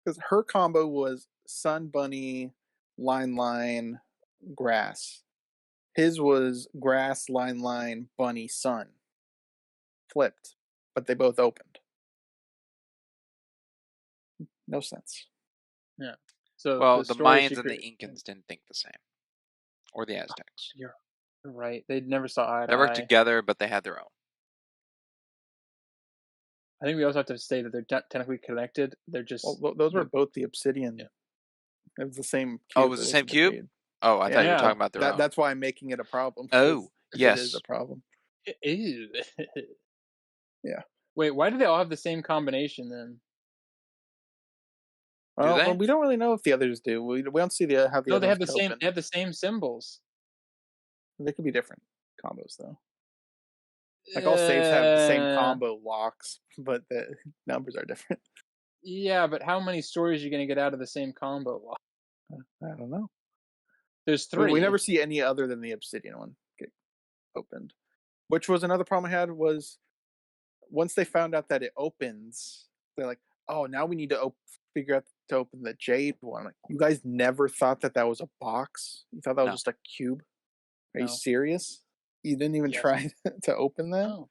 Because her combo was sun, bunny, line, grass. His was grass, line, bunny, sun. Flipped. But they both opened. No sense. Yeah. So Well, the story she Mayans and the created- Incans didn't think the same. Or the Aztecs. You're right. They never saw eye to They worked eye. together, but they had their own. I think we also have to say that they're technically connected. They're just. Well, those were both the obsidian. Yeah. It was the same cube. Oh, it was the that same was cube? made. Oh, I thought you were Yeah. talking about their own. That's why I'm making it a problem. Oh, yes. It is a problem. Ew. Yeah. Wait, why do they all have the same combination then? Well, they? we don't really know if the others do. We don't see how the No, other they have ones the same. open. They have the same symbols. They could be different combos though. Like all safes have the same combo locks, but the numbers are different. Yeah, but how many stories are you going to get out of the same combo lock? I don't know. There's 3. We never see any other than the obsidian one get opened. Which was another problem I had was once they found out that it opens, they're like, "Oh, now we need to figure out to open the jade one." Like, you guys never thought that was a box? You thought that was No. just a cube? Are you No. serious? You didn't even Yes. try to open that? Oh.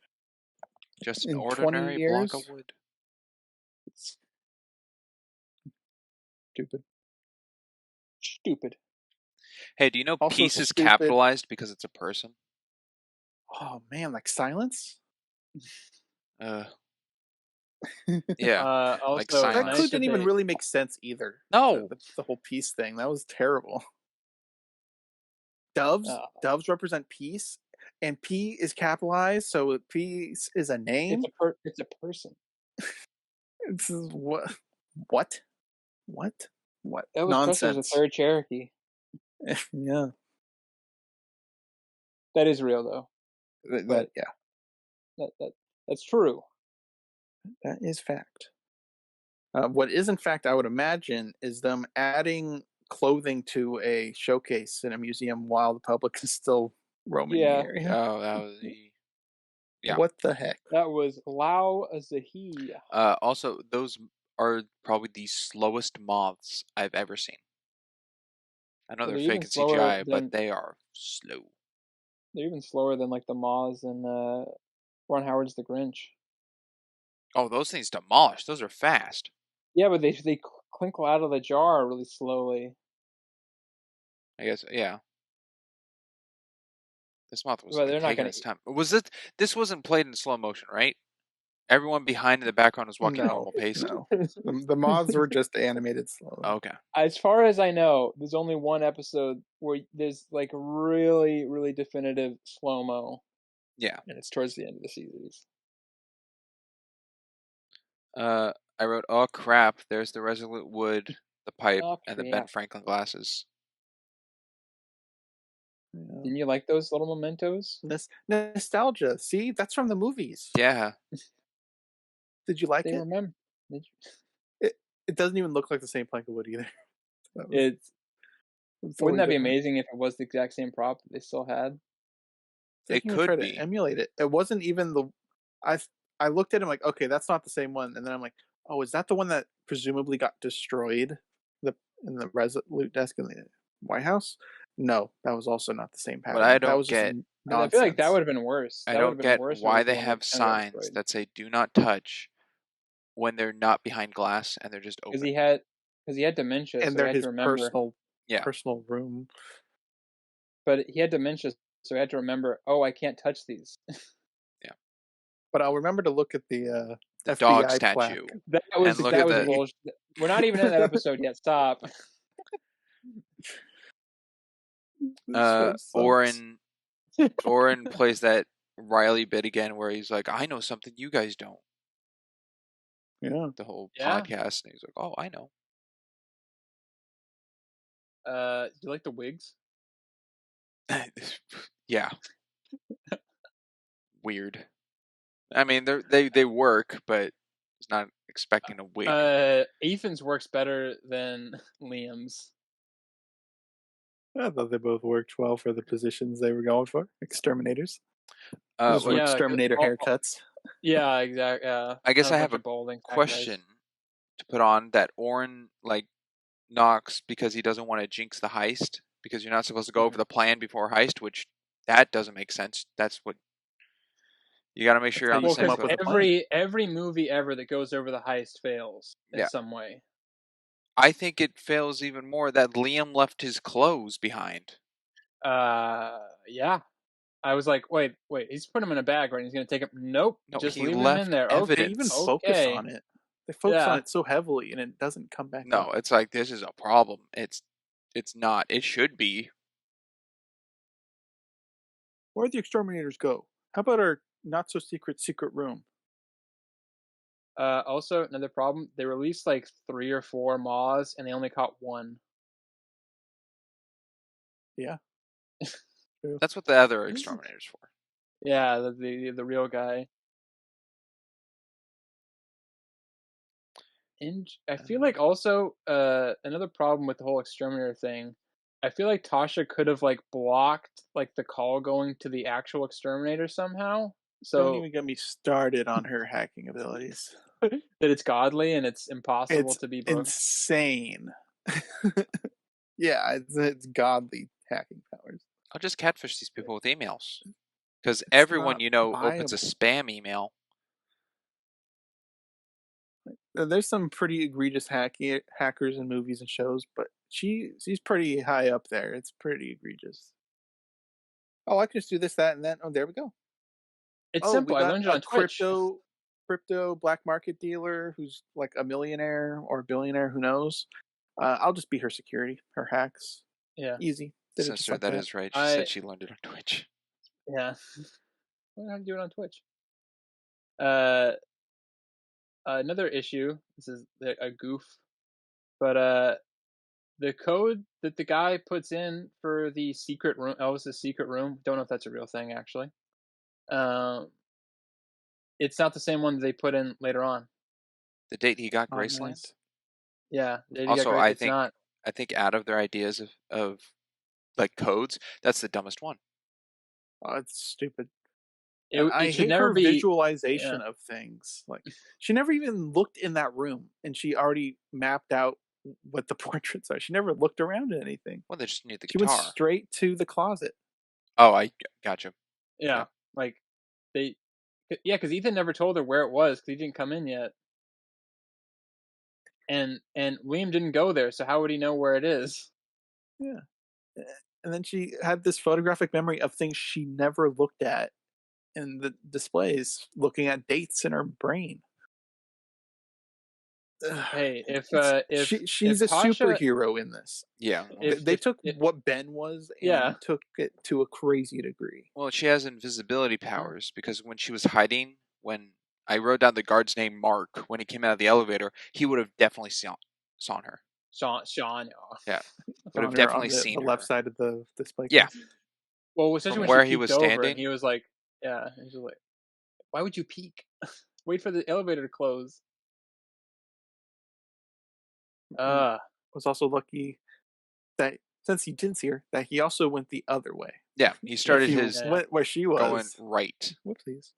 Just an in 20 ordinary block of years? wood. Stupid. Hey, do you know Also peace is stupid. capitalized because it's a person? Oh man, like silence? Yeah. Also, like That silence. nice couldn't that even they- really make sense either. No. The whole peace thing. That was terrible. Doves represent peace, and P is capitalized, so peace is a name. It's a person. It's what? What? That was Nonsense. Custer's a third Cherokee. Yeah. That is real though. Yeah, That's true. that is fact. What is in fact, I would imagine, is them adding clothing to a showcase in a museum while the public is still roaming Yeah. the area. Oh, that was yeah. What the heck? That was Lao Zahi. Also, those are probably the slowest moths I've ever seen. I know Well, they're they're even fake in slower CGI, than- but they are slow. They're even slower than like the moths in Ron Howard's The Grinch. Oh, those things demolish. Those are fast. Yeah, but they clinkle out of the jar really slowly. I guess, yeah. This moth was Well, they're not taking gonna. its time. Was it? This wasn't played in slow motion, right? Everyone behind in the background was walking No, normal pace. no. The moths were just animated slowly. Okay. As far as I know, there's only one episode where there's like really, really definitive slow mo, Yeah. and it's towards the end of the series. I wrote, oh crap, there's the Resolute Wood, the pipe, Oh, and the Ben crap. Franklin glasses. Yeah. Didn't you like those little mementos? Nostalgia. See, that's from the movies. Yeah. Did you like They it? remember. It doesn't even look like the same plank of wood either. It's It's wouldn't totally that be different. amazing if it was the exact same prop that they still had? They It didn't even try could to be. emulate it. It wasn't even the. I looked at him like, okay, that's not the same one, and then I'm like, oh, is that the one that presumably got destroyed, in the Resolute desk in the White House? No, that was also not the same But I pattern. That don't was just get I feel like that nonsense. would have been worse. I That would don't have been get worse if it why was the they one have that kind of got signs destroyed. that say do not touch when they're not behind glass and they're just Because open. he had dementia, And so he they're had his to remember. Yeah. personal room. But he had dementia, so he had to remember. Oh, I can't touch these. But I'll remember to look at the The dog FBI statue. plaque. That And look at was the bullshit. We're not even in that episode yet. Stop. This show sucks. Oren plays that Riley bit again where he's like, I know something you guys don't. Yeah. The whole Yeah. podcast. And he's like, oh, I know. Do you like the wigs? Yeah. Weird. I mean, they work, but he's not expecting a wig. Ethan's works better than Liam's. I thought they both worked well for the positions they were going for. Exterminators. Those were Yeah, exterminator haircuts. Yeah, exactly. I guess I have a balding fat question to put on that Oren knocks because he doesn't want to jinx the heist because you're not supposed to go over the plan before heist, which that doesn't make sense. That's what you got to make sure you're on the Well, same come up foot. with a plan. every movie ever that goes over the heist fails in Yeah. some way. I think it fails even more that Liam left his clothes behind. Yeah. I was like, wait, he's putting him in a bag, right? He's gonna take him. Nope, No, just he leave him left in there. evidence. They even Okay, focus okay. on it. They focus on Yeah. it so heavily, and it doesn't come back No, up. it's like this is a problem. It's not. It should be. Where'd the exterminators go? How about our not so secret room? Also, another problem: they released like 3 or 4 moths, and they only caught one. Yeah. That's what the other exterminator's for. Yeah, the real guy. And I feel like also another problem with the whole exterminator thing. I feel like Tasha could have like blocked like the call going to the actual exterminator somehow. So Don't even get me started on her hacking abilities. that it's godly and it's impossible It's to be broken. insane. Yeah, it's godly hacking powers. I'll just catfish these people with emails because everyone not opens a viable. spam email. There's some pretty egregious hackers in movies and shows, but she's pretty high up there. It's pretty egregious. Oh, I can just do this, that, and that. Oh, there we go. It's Oh, simple. we I got learned it a on Twitch. crypto black market dealer who's like a millionaire or a billionaire, who knows. I'll just be her security, her hacks. Yeah. Easy. Did it just Sister, like that that. is right. She said she learned it on Twitch. Yeah. Learn how to do it on Twitch. Another issue. This is a goof, but the code that the guy puts in for the secret room. Oh, it's a secret room. Don't know if that's a real thing actually. It's not the same one that they put in later on. The date he got Oh, Graceland. nice. Yeah, Also, I it's think not. out of their ideas of like codes, that's the dumbest one. Oh, it's stupid. It I should hate never her be. visualization of things. Like, she never even looked in that room, and she already mapped out what the portraits are. She never looked around at anything. Well, they just need the She went guitar. straight to the closet. Oh, I gotcha. Yeah, like they. Yeah, because Ethan never told her where it was because he didn't come in yet, and William didn't go there, so how would he know where it is? Yeah. And then she had this photographic memory of things she never looked at in the displays, looking at dates in her brain. Ugh. Hey, She's a Tasha, superhero in this. Yeah. They took if what Ben was yeah, and took it to a crazy degree. Well, she has invisibility powers because when she was hiding, when I wrote down the guard's name, Mark, when he came out of the elevator, he would have definitely saw her. Sean. Yeah, would have On her on definitely the seen left her. side of the display Yeah, case. Well, especially from when she where he peeked was over and standing. he was like, yeah, and she's like, why would you peek? Wait for the elevator to close. And Uh, was also lucky that since he didn't see her, that he also went the other way. Yeah, he If started he his Yeah. went where she going was, right. whoopsies.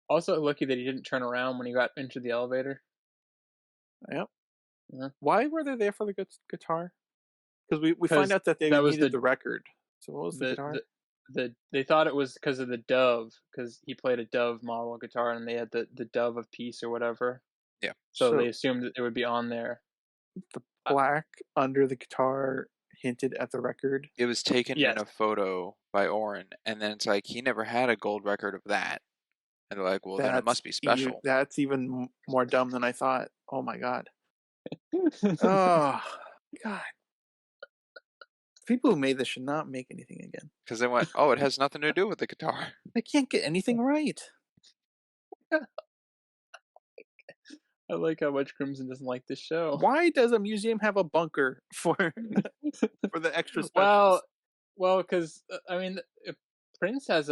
Also lucky that he didn't turn around when he got into the elevator. Yep. Yeah. Why were they there for the guitar? Because we find 'Cause out that they that was needed the record. So what was the guitar? they thought it was because of the dove, because he played a dove model guitar and they had the dove of peace or whatever. Yeah. So So they assumed that it would be on there. the black under the guitar hinted at the record. It was taken Yes. in a photo by Oren, and then it's like he never had a gold record of that. And they're like, well, then it must be special. That's even more dumb than I thought. Oh my god. Oh god. People who made this should not make anything again. Because they went, oh, it has nothing to do with the guitar. They can't get anything right. I like how much Crimson doesn't like this show. Why does a museum have a bunker for the extra specials? Well, because I mean, Prince has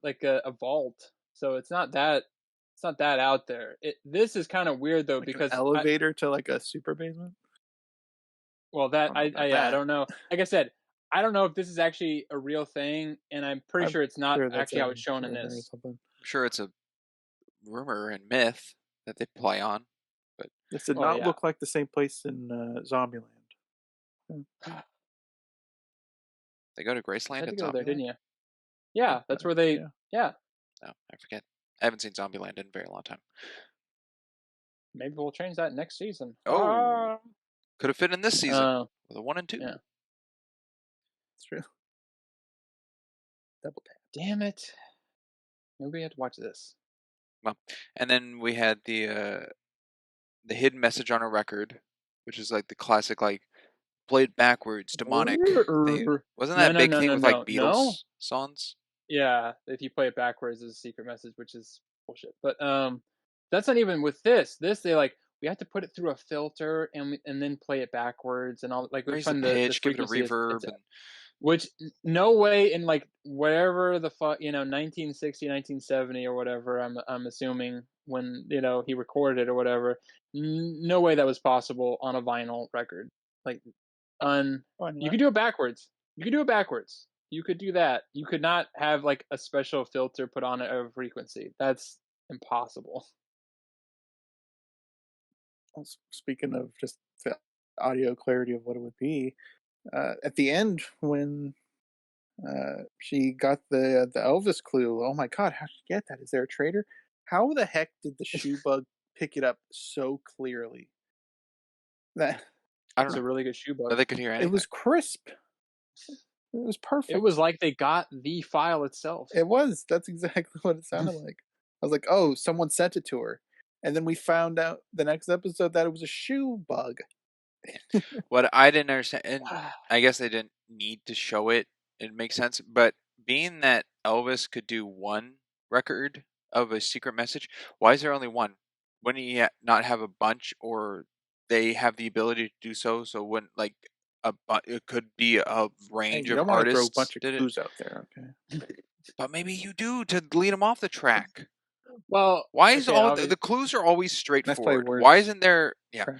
like a vault, so it's not that out there. This is kind of weird though, Like because an elevator to like a super basement? that I don't know about I that. don't know. Like I said, I don't know if this is actually a real thing, and I'm pretty I'm sure it's not sure that's actually how a it's shown in rumor or this. something. I'm sure it's a rumor and myth that they play on. But This did Oh, not yeah. look like the same place in Zombieland. they go to You Graceland had to and go there, Zombieland? didn't you? Yeah, that's where they. Yeah, No, I forget. I haven't seen Zombieland in a very long time. maybe we'll change that next season. Oh, could have fit in this season with a 1 and 2. Yeah. It's true. Double tap. Damn it! Maybe we have to watch this. Well, and then we had the hidden message on a record, which is like the classic like played backwards demonic thing. Wasn't that a big thing with like Beatles songs? Yeah, if you play it backwards, there's a secret message, which is bullshit. But that's not even with this. This they like we have to put it through a filter and then play it backwards and all like Raise which the one pitch, the give it a frequency reverb, it's at. and Which no way in like whatever the fuck 1960 1970 or whatever I'm assuming when he recorded it or whatever, no way that was possible on a vinyl record. Like you could do it backwards. You could do that. You could not have like a special filter put on it of frequency. That's impossible. Speaking of just the audio clarity of what it would be, at the end when she got the Elvis clue, oh my god, how did she get that? Is there a traitor? How the heck did the shoe bug pick it up so clearly? That I It's don't a know. really good shoe But bug. they could hear anything. it was crisp. It was perfect. It was like they got the file itself. It was. That's exactly what it sounded like. I was like, oh, someone sent it to her. And then we found out the next episode that it was a shoe bug. What I didn't understand, and I guess they didn't need to show it. It makes sense, but being that Elvis could do one record of a secret message, why is there only one? Wouldn't he not have a bunch, or they have the ability to do so? So when like it could be a range You of don't want to throw a artists bunch of did it, clues out there, okay? but maybe you do to lead them off the track. Well, Why is okay, all the clues are always Let's play straightforward? words. Why isn't there? Yeah. Track.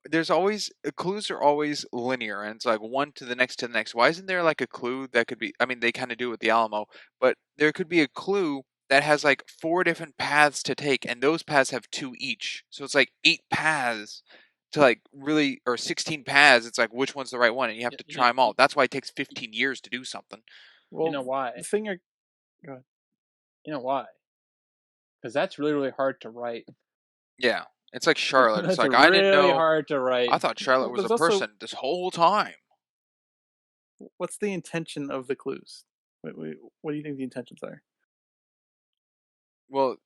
There's always clues are always linear, and it's like one to the next to the next. Why isn't there like a clue that could be? I mean, they kind of do it with the Alamo, but there could be a clue that has like 4 different paths to take, and those paths have 2 each. So it's like 8 paths to like really, or 16 paths. It's like which one's the right one, and you have to try them all. That's why it takes 15 years to do something. Well, you know why? The thing go ahead. You know why? Because that's really, really hard to write. Yeah, it's like Charlotte. It's That's like really I didn't know. hard to write. I thought Charlotte Well, was a there's also- person this whole time. what's the intention of the clues? What do you think the intentions are? Well,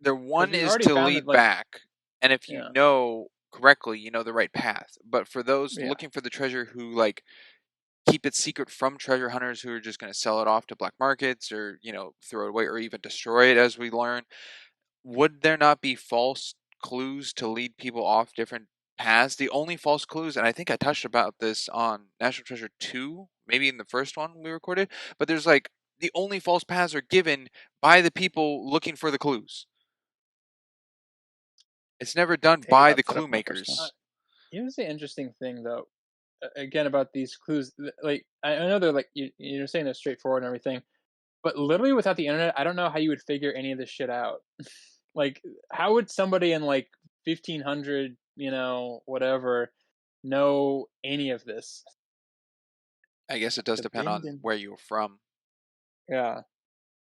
their Because one we is already to found that, lead like, back, and if you yeah, know correctly, you know the right path. But for those Yeah, looking for the treasure who like keep it secret from treasure hunters who are just going to sell it off to black markets or throw it away or even destroy it, as we learn, would there not be false clues to lead people off different paths? The only false clues, and I think I touched about this on National Treasure 2, maybe in the first one we recorded, but there's like the only false paths are given by the people looking for the clues. It's never done dang, by the that's set up clue in the first one. makers. here's the interesting thing though. Again, about these clues, like I know they're like you're saying they're straightforward and everything, but literally without the internet, I don't know how you would figure any of this shit out. Like, how would somebody in like 1500, whatever, know any of this? I guess it does The depend bend on and where you're from. Yeah,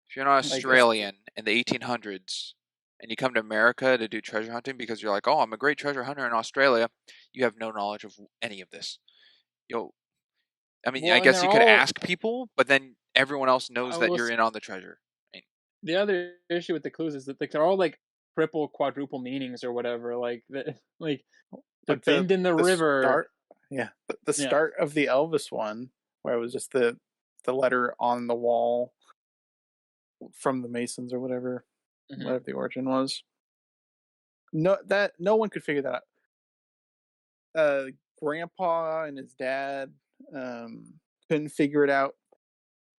If you're an I guess Australian in the 1800s and you come to America to do treasure hunting because you're like, oh, I'm a great treasure hunter in Australia, you have no knowledge of any of this. You'll, I mean, I well, and guess they're you could all. ask people, but then everyone else knows I that will you're in on the treasure. I mean, The other issue with the clues is that like they're all like triple, quadruple meanings or whatever. Like like a like the bend in the the river. start. Yeah, the Yeah. start of the Elvis one, where it was just the letter on the wall from the Masons or Hmm. whatever the origin was. No one could figure that out. Uh, Grandpa and his dad couldn't figure it out,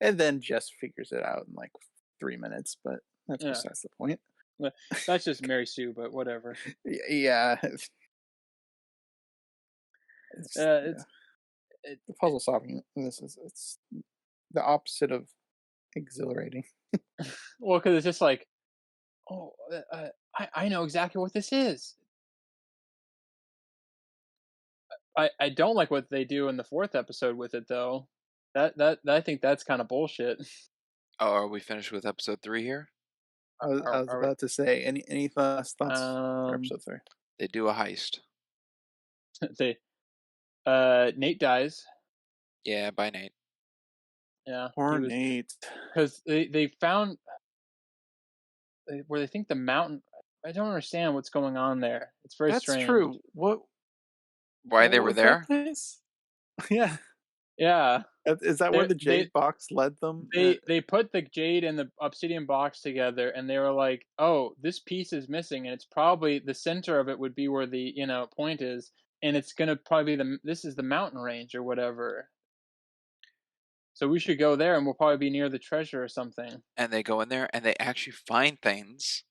and then Jess figures it out in like 3 minutes. But that's Yeah. besides the point. That's just Mary Sue, but whatever. Yeah, it's yeah. It's it, The puzzle solving in this is it's the opposite of exhilarating. well, because it's just like, oh, I know exactly what this is. I don't like what they do in the fourth episode with it though. That I think that's kind of bullshit. oh, are we finished with episode 3 here? I was Are we? about to say any last thoughts for Um, episode 3. They do a heist. they Nate dies. Yeah, by Nate. Yeah, he Poor was Nate. because they found where they think the mountain. I don't understand what's going on there. It's very That's strange. true. Why they What were was that there? place? Yeah. Yeah, Is that where they the they jade box led them? they put the jade and the obsidian box together, and they were like, "Oh, this piece is missing, and it's probably the center of it would be where the point is, and it's gonna probably be this is the mountain range or whatever. So we should go there, and we'll probably be near the treasure or something." And they go in there and they actually find things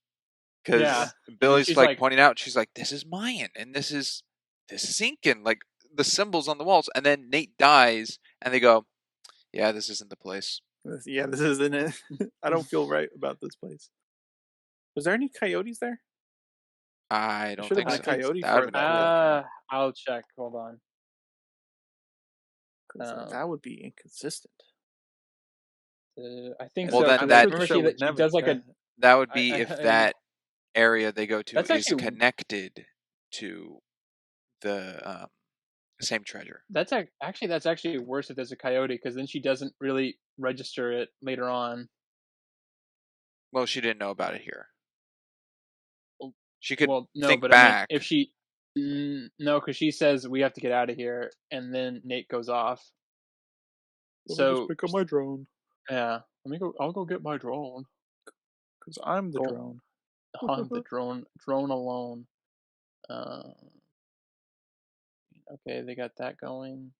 Yeah, Yeah. because and then Billy's she's like like, pointing out, she's like, this is Mayan and this is Incan, like the symbols on the walls. And then Nate dies, and they go, yeah, this isn't the place. This isn't it. I don't feel right about this place. Was there any coyotes there? I There don't should have think been a "I so. think coyote That would for have been that cool. location. I'll check. Hold on." Because that would be inconsistent. I think Well, And so then I'm because sure that the remember show would she never does do like a that. that would be if I that area they go to that's is actually connected to the same treasure. actually that's actually worse if there's a coyote because then she doesn't really register it later on. Well, she didn't know about it here. Well, She could no, think but I mean if back. she no, because she says we have to get out of here, and then Nate goes off. Let me just So pick up my drone. yeah, let me go. I'll go get my drone. Because I'm the Go drone. on the drone alone. Uh, okay, they got that going.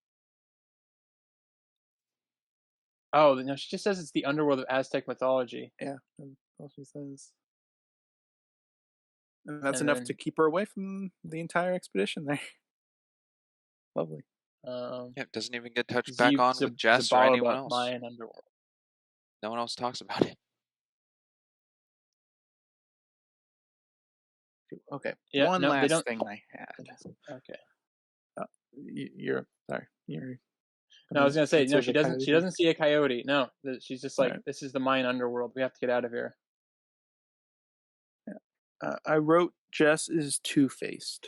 Oh no, she just says it's the underworld of Aztec mythology, Yeah, that's all she says. And that's and enough to then keep her away from the entire expedition there. Lovely. um, Yeah, doesn't even get touched back on with Jess or anyone Zabalaba else. Mayan underworld. No one else talks about it. Okay. Yeah, One no, they last don't. thing I had. Okay. You're sorry. You're No, I gonna was gonna say no. answer She the doesn't. coyote She thing. doesn't see a coyote. No, she's just All like, right. this is the Mayan underworld. We have to get out of here. Yeah. I wrote Jess is two-faced,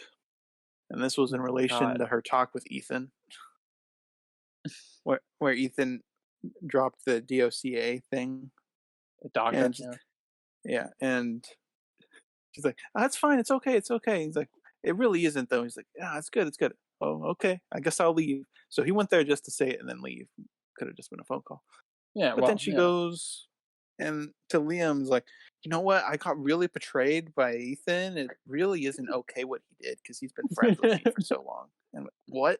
and this was in relation God. to her talk with Ethan. where Ethan dropped the DOCA thing, DACA. and and she's like, "Oh, that's fine, it's okay, it's okay." He's like, "It really isn't though." He's like, "Yeah, it's good, it's good." Oh, okay, I guess I'll leave. So he went there just to say it and then leave. Could have just been a phone call. Yeah. But then Well. she Yeah. goes and to Liam's like, "You know what? I got really betrayed by Ethan. It really isn't okay what he did because he's been friends with me for so long." And I'm like, what?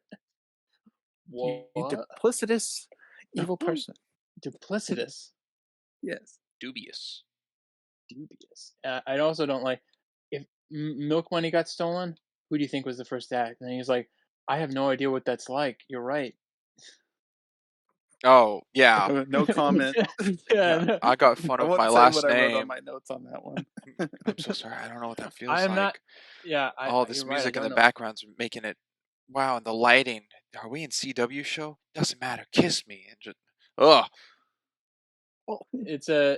You What? duplicitous, evil person. Duplicitous. Yes. Dubious. Dubious. I also don't like if milk money got stolen. Who do you think was the first to act? And he's like, I have no idea what that's like. You're right. Oh, yeah. No comment. Yeah, No, I got fun I of my won't say last what I wrote on name. my notes on that one. I'm so sorry. I don't know what that feels I am not. like. Yeah, All this you're right. I music in don't the know. background's making it. Wow, and the lighting. Are we in CW show? Doesn't matter. Kiss me and just. Ugh. Well, It's a.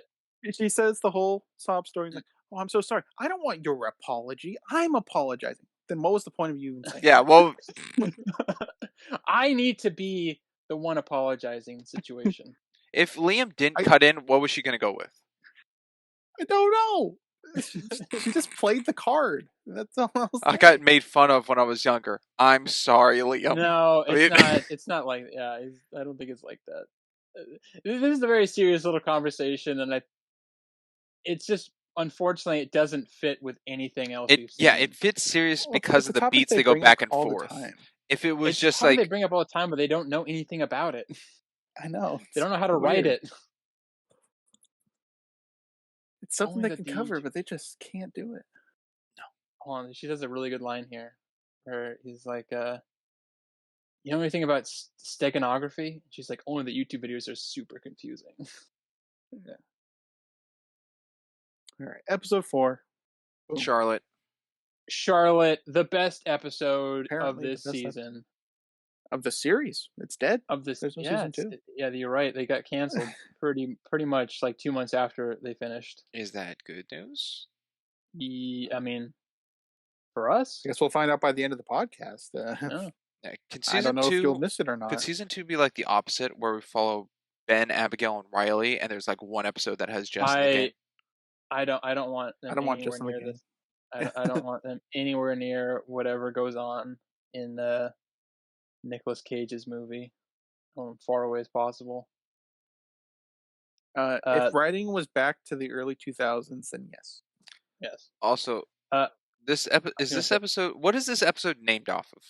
she says the whole sob story. He's like, "Oh, I'm so sorry. I don't want your apology. I'm apologizing." Then what was the point of you even saying Yeah. that? Well, I need to be the one apologizing situation. if Liam didn't I- cut in, what was she gonna go with? I don't know. She just played the card. That's all I'll I say. got made fun of when I was younger. I'm sorry, Liam. No, I it's mean- not. It's not like. Yeah, I don't think it's like that. This is a very serious little conversation, and it's just unfortunately it doesn't fit with anything else we've seen. Yeah, it fits serious Well, because it's of a the topic beats they they go bring back up and all the forth. time. If it was It's just something like they bring up all the time, but they don't know anything about it. I know. They don't know how to write weird. it. It's something Only they that can cover, but they just can't do it. Hold on, she has a really good line here, where he's like, "You know anything about steganography?" She's like, "Only the YouTube videos are super confusing." Yeah. All right, episode 4. Boom. Charlotte. Charlotte, the best episode of Apparently the this best season. of the series. It's dead. Of this, There's no yeah, season 2. yeah, you're right. They got canceled pretty much like 2 months after they finished. Is that good news? I mean, for us, I guess we'll find out by the end of the podcast. no. Yeah, can I don't season know if you'll two miss it or could not. season two be like the opposite, where we follow Ben, Abigail, and Riley, and there's like one episode that has Jess in the game? I don't want them I don't want anywhere just in the near game. this. I don't want them anywhere near whatever goes on in Nicolas Cage's movie. Far away as possible. If writing was back to the early 2000s, then yes. Yes. Also, Uh, this gonna say- episode. What is this episode named off of?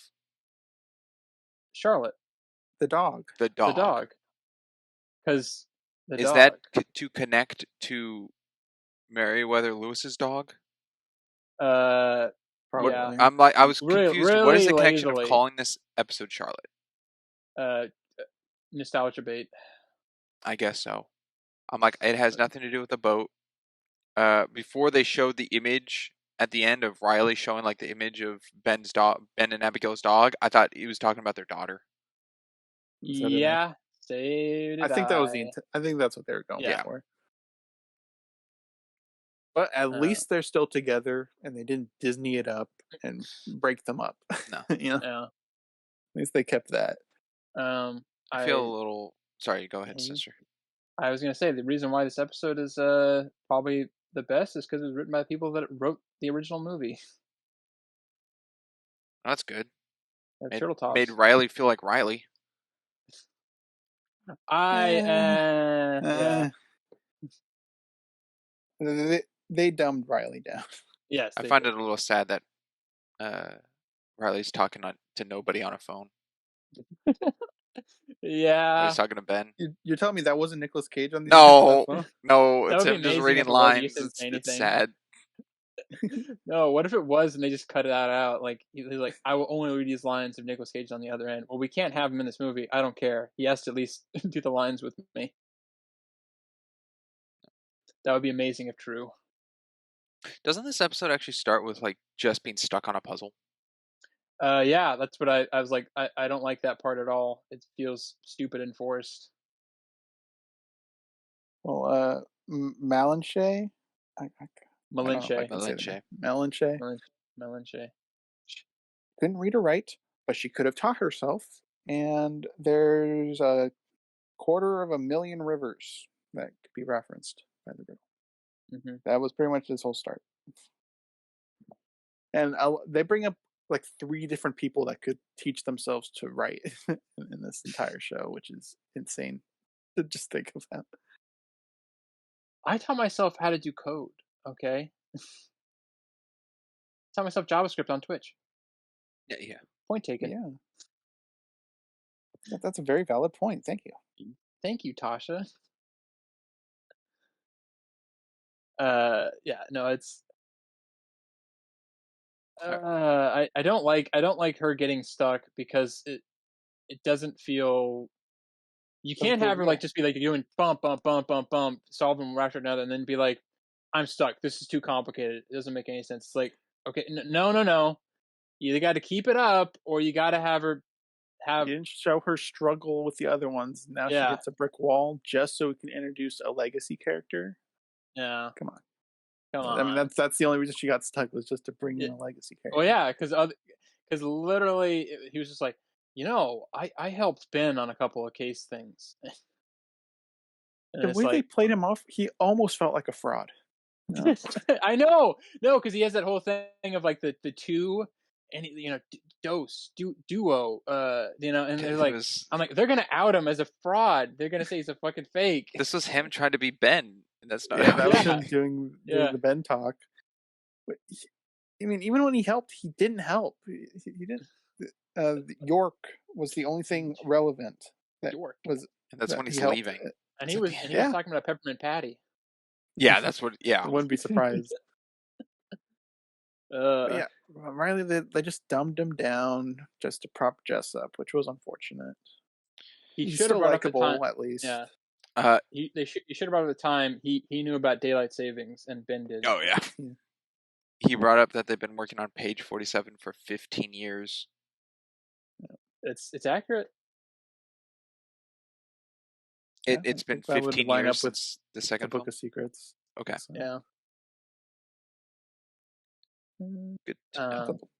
Charlotte, The dog. The dog. the dog. Because the Is dog. that to connect to Meriwether Lewis's dog? Probably. Probably. Yeah. I'm like, I was confused. What is really the connection lazily. of calling this episode Charlotte? Nostalgia bait. I guess so. I'm like, it has nothing to do with the boat. Before they showed the image at the end of Riley showing like the image of Ben's dog, Ben and Abigail's dog, I thought he was talking about their daughter. So did I. Yeah. So did I think that was I think that's what they were going Yeah. for. But at least they're still together, and they didn't Disney it up and break them up. No. You know? Yeah. At least they kept that. I feel a little. Sorry, go ahead, Mhm. sister. I was gonna say the reason why this episode is probably the best is because it was written by the people that wrote the original movie. That's good. Turtle Tops. Made Riley feel like Riley. Yeah. They dumbed Riley down. Yes. I find it a little sad that Riley's talking to nobody on a phone. Yeah. He's talking to Ben. You're telling me that wasn't Nicolas Cage on the No, phone? no, That it's would be him just amazing reading if it was. You lines. didn't say It's anything. sad. No, what if it was and they just cut it out? Like he's like, I will only read these lines if Nicolas Cage is on the other end. Well, we can't have him in this movie. I don't care. He has to at least do the lines with me. That would be amazing if true. Doesn't this episode actually start with like just being stuck on a puzzle? Yeah, that's what I was like. I don't like that part at all. It feels stupid and forced. Well, Malinche? Malinche. Malinche Malinche. couldn't read or write, but she could have taught herself and there's a 250,000 rivers that could be referenced by the riddle. Mm-hmm. That was pretty much this whole start. And they bring up like 3 different people that could teach themselves to write in this entire show, which is insane to just think of that. I taught myself how to do code. Okay, taught myself JavaScript on Twitch. Yeah. Point taken. Yeah, that's a very valid point. Thank you. Thank you, Tasha. Yeah, no, it's. I don't like her getting stuck because it doesn't feel. You can't have her like just be like doing bump, solving one after another, and then be like, I'm stuck. This is too complicated. It doesn't make any sense. It's like, okay, no. You either got to keep it up, or you got to have her have. You didn't show her struggle with the other ones. Now she hits a brick wall just so we can introduce a legacy character. Yeah, come on. I mean, that's the only reason she got stuck, was just to bring in a legacy character. Well, yeah, because literally he was just like, I helped Ben on a couple of case things. The way they played him off, he almost felt like a fraud. No. I know, no, because he has that whole thing of like the two, and duo, and they're like, I'm like, they're gonna out him as a fraud. They're gonna say he's a fucking fake. This was him trying to be Ben, and that's not. Yeah, that was him doing the Ben talk. But even when he helped, he didn't help. He didn't. York was the only thing relevant. York was, and that's when he's leaving. And he was talking about Peppermint Patty. Yeah, that's what. Yeah, I wouldn't be surprised. Yeah, Riley, they just dumbed him down just to prop Jess up, which was unfortunate. He's still likable, at least. Yeah. You should have brought up the time he knew about daylight savings, and Ben did. Oh yeah. He brought up that they've been working on page 47 for 15 years. It's accurate. It's been 15 years since the second Book of Secrets. Okay. So. Yeah. Good.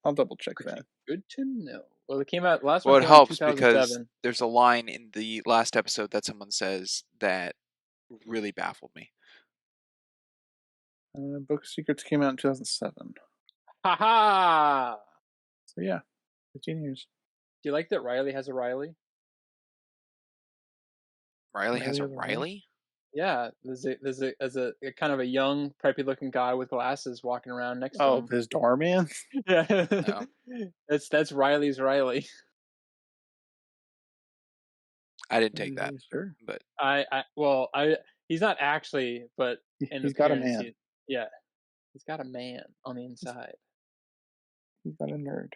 I'll double check that. Good to know. Well, it came out last. Well, it helps because there's a line in the last episode that someone says that really baffled me. Book of Secrets came out in 2007. Ha! So yeah, 15 years. Do you like that Riley has a Riley? Riley has a Riley? Yeah, there's a kind of a young, preppy-looking guy with glasses walking around next to him. Oh, his doorman? Yeah, that's Riley's Riley. I didn't take that, sure. But he's not actually, but he's got a man. He's got a man on the inside. He's got a nerd.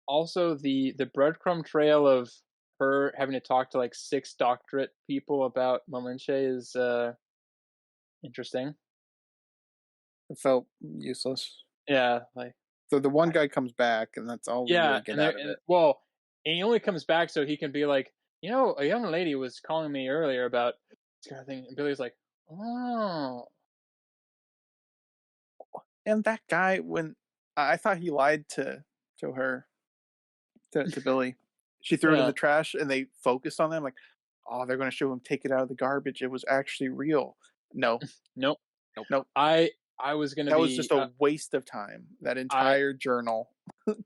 Also, the breadcrumb trail of her having to talk to like 6 doctorate people about Malinche is interesting. It felt useless. Yeah, like so the one guy comes back, and that's all we really get out of it. Well, and he only comes back so he can be like, a young lady was calling me earlier about this kind of thing, and Billy's like, oh. And that guy, when I thought he lied to her, to Billy, she threw it in the trash, and they focused on them like, oh, they're going to show him take it out of the garbage. It was actually real. No, nope. I was going to. That was just a waste of time. That entire journal,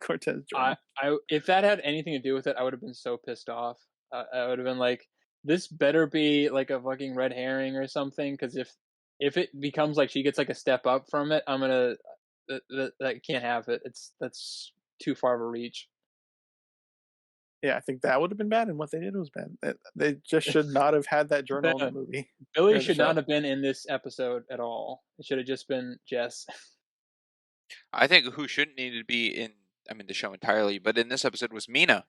Cortez journal. If that had anything to do with it, I would have been so pissed off. I would have been like, this better be like a fucking red herring or something. Because if it becomes like she gets like a step up from it, I'm gonna that can't have it. That's too far of a reach. Yeah, I think that would have been bad, and what they did was bad. They just should not have had that journal in the movie. Billy should not have been in this episode at all. It should have just been Jess. I think who shouldn't need to be in, the show entirely, but in this episode was Mina.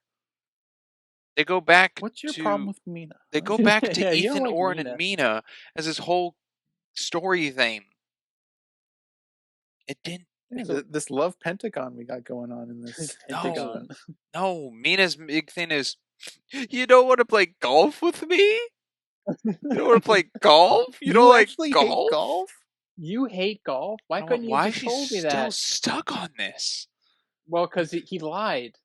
They go back What's your problem with Mina? They go back to Ethan, Oren, and Mina as this whole story thing. It didn't. This love pentagon we got going on in this. No, Mina's big thing is, you don't want to play golf with me? You don't want to play golf? You don't like golf? Hate golf? You hate golf? Why couldn't you just told me that? Why is she still stuck on this? Well, because he lied,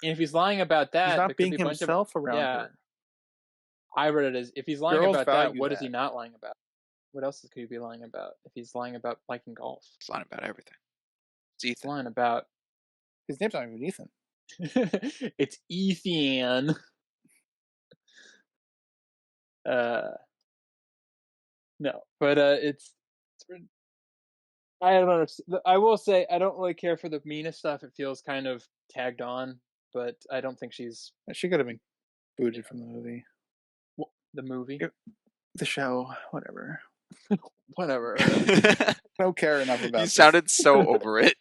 and if he's lying about He's that, not there could being be a bunch of himself around yeah. her. I read it as if he's lying Girls about that, value what is he that. not lying about? What else could he be lying about? If he's lying about liking golf, It's lying about everything. It's he's Ethan. lying about His name's not even Ethan. it's Ethan. No, but it's I don't understand. I will say I don't really care for the Mina stuff. It feels kind of tagged on, but I don't think she's She could have been booted from the movie. the movie. The show, whatever. Whatever. I don't care enough about You this. sounded so over it.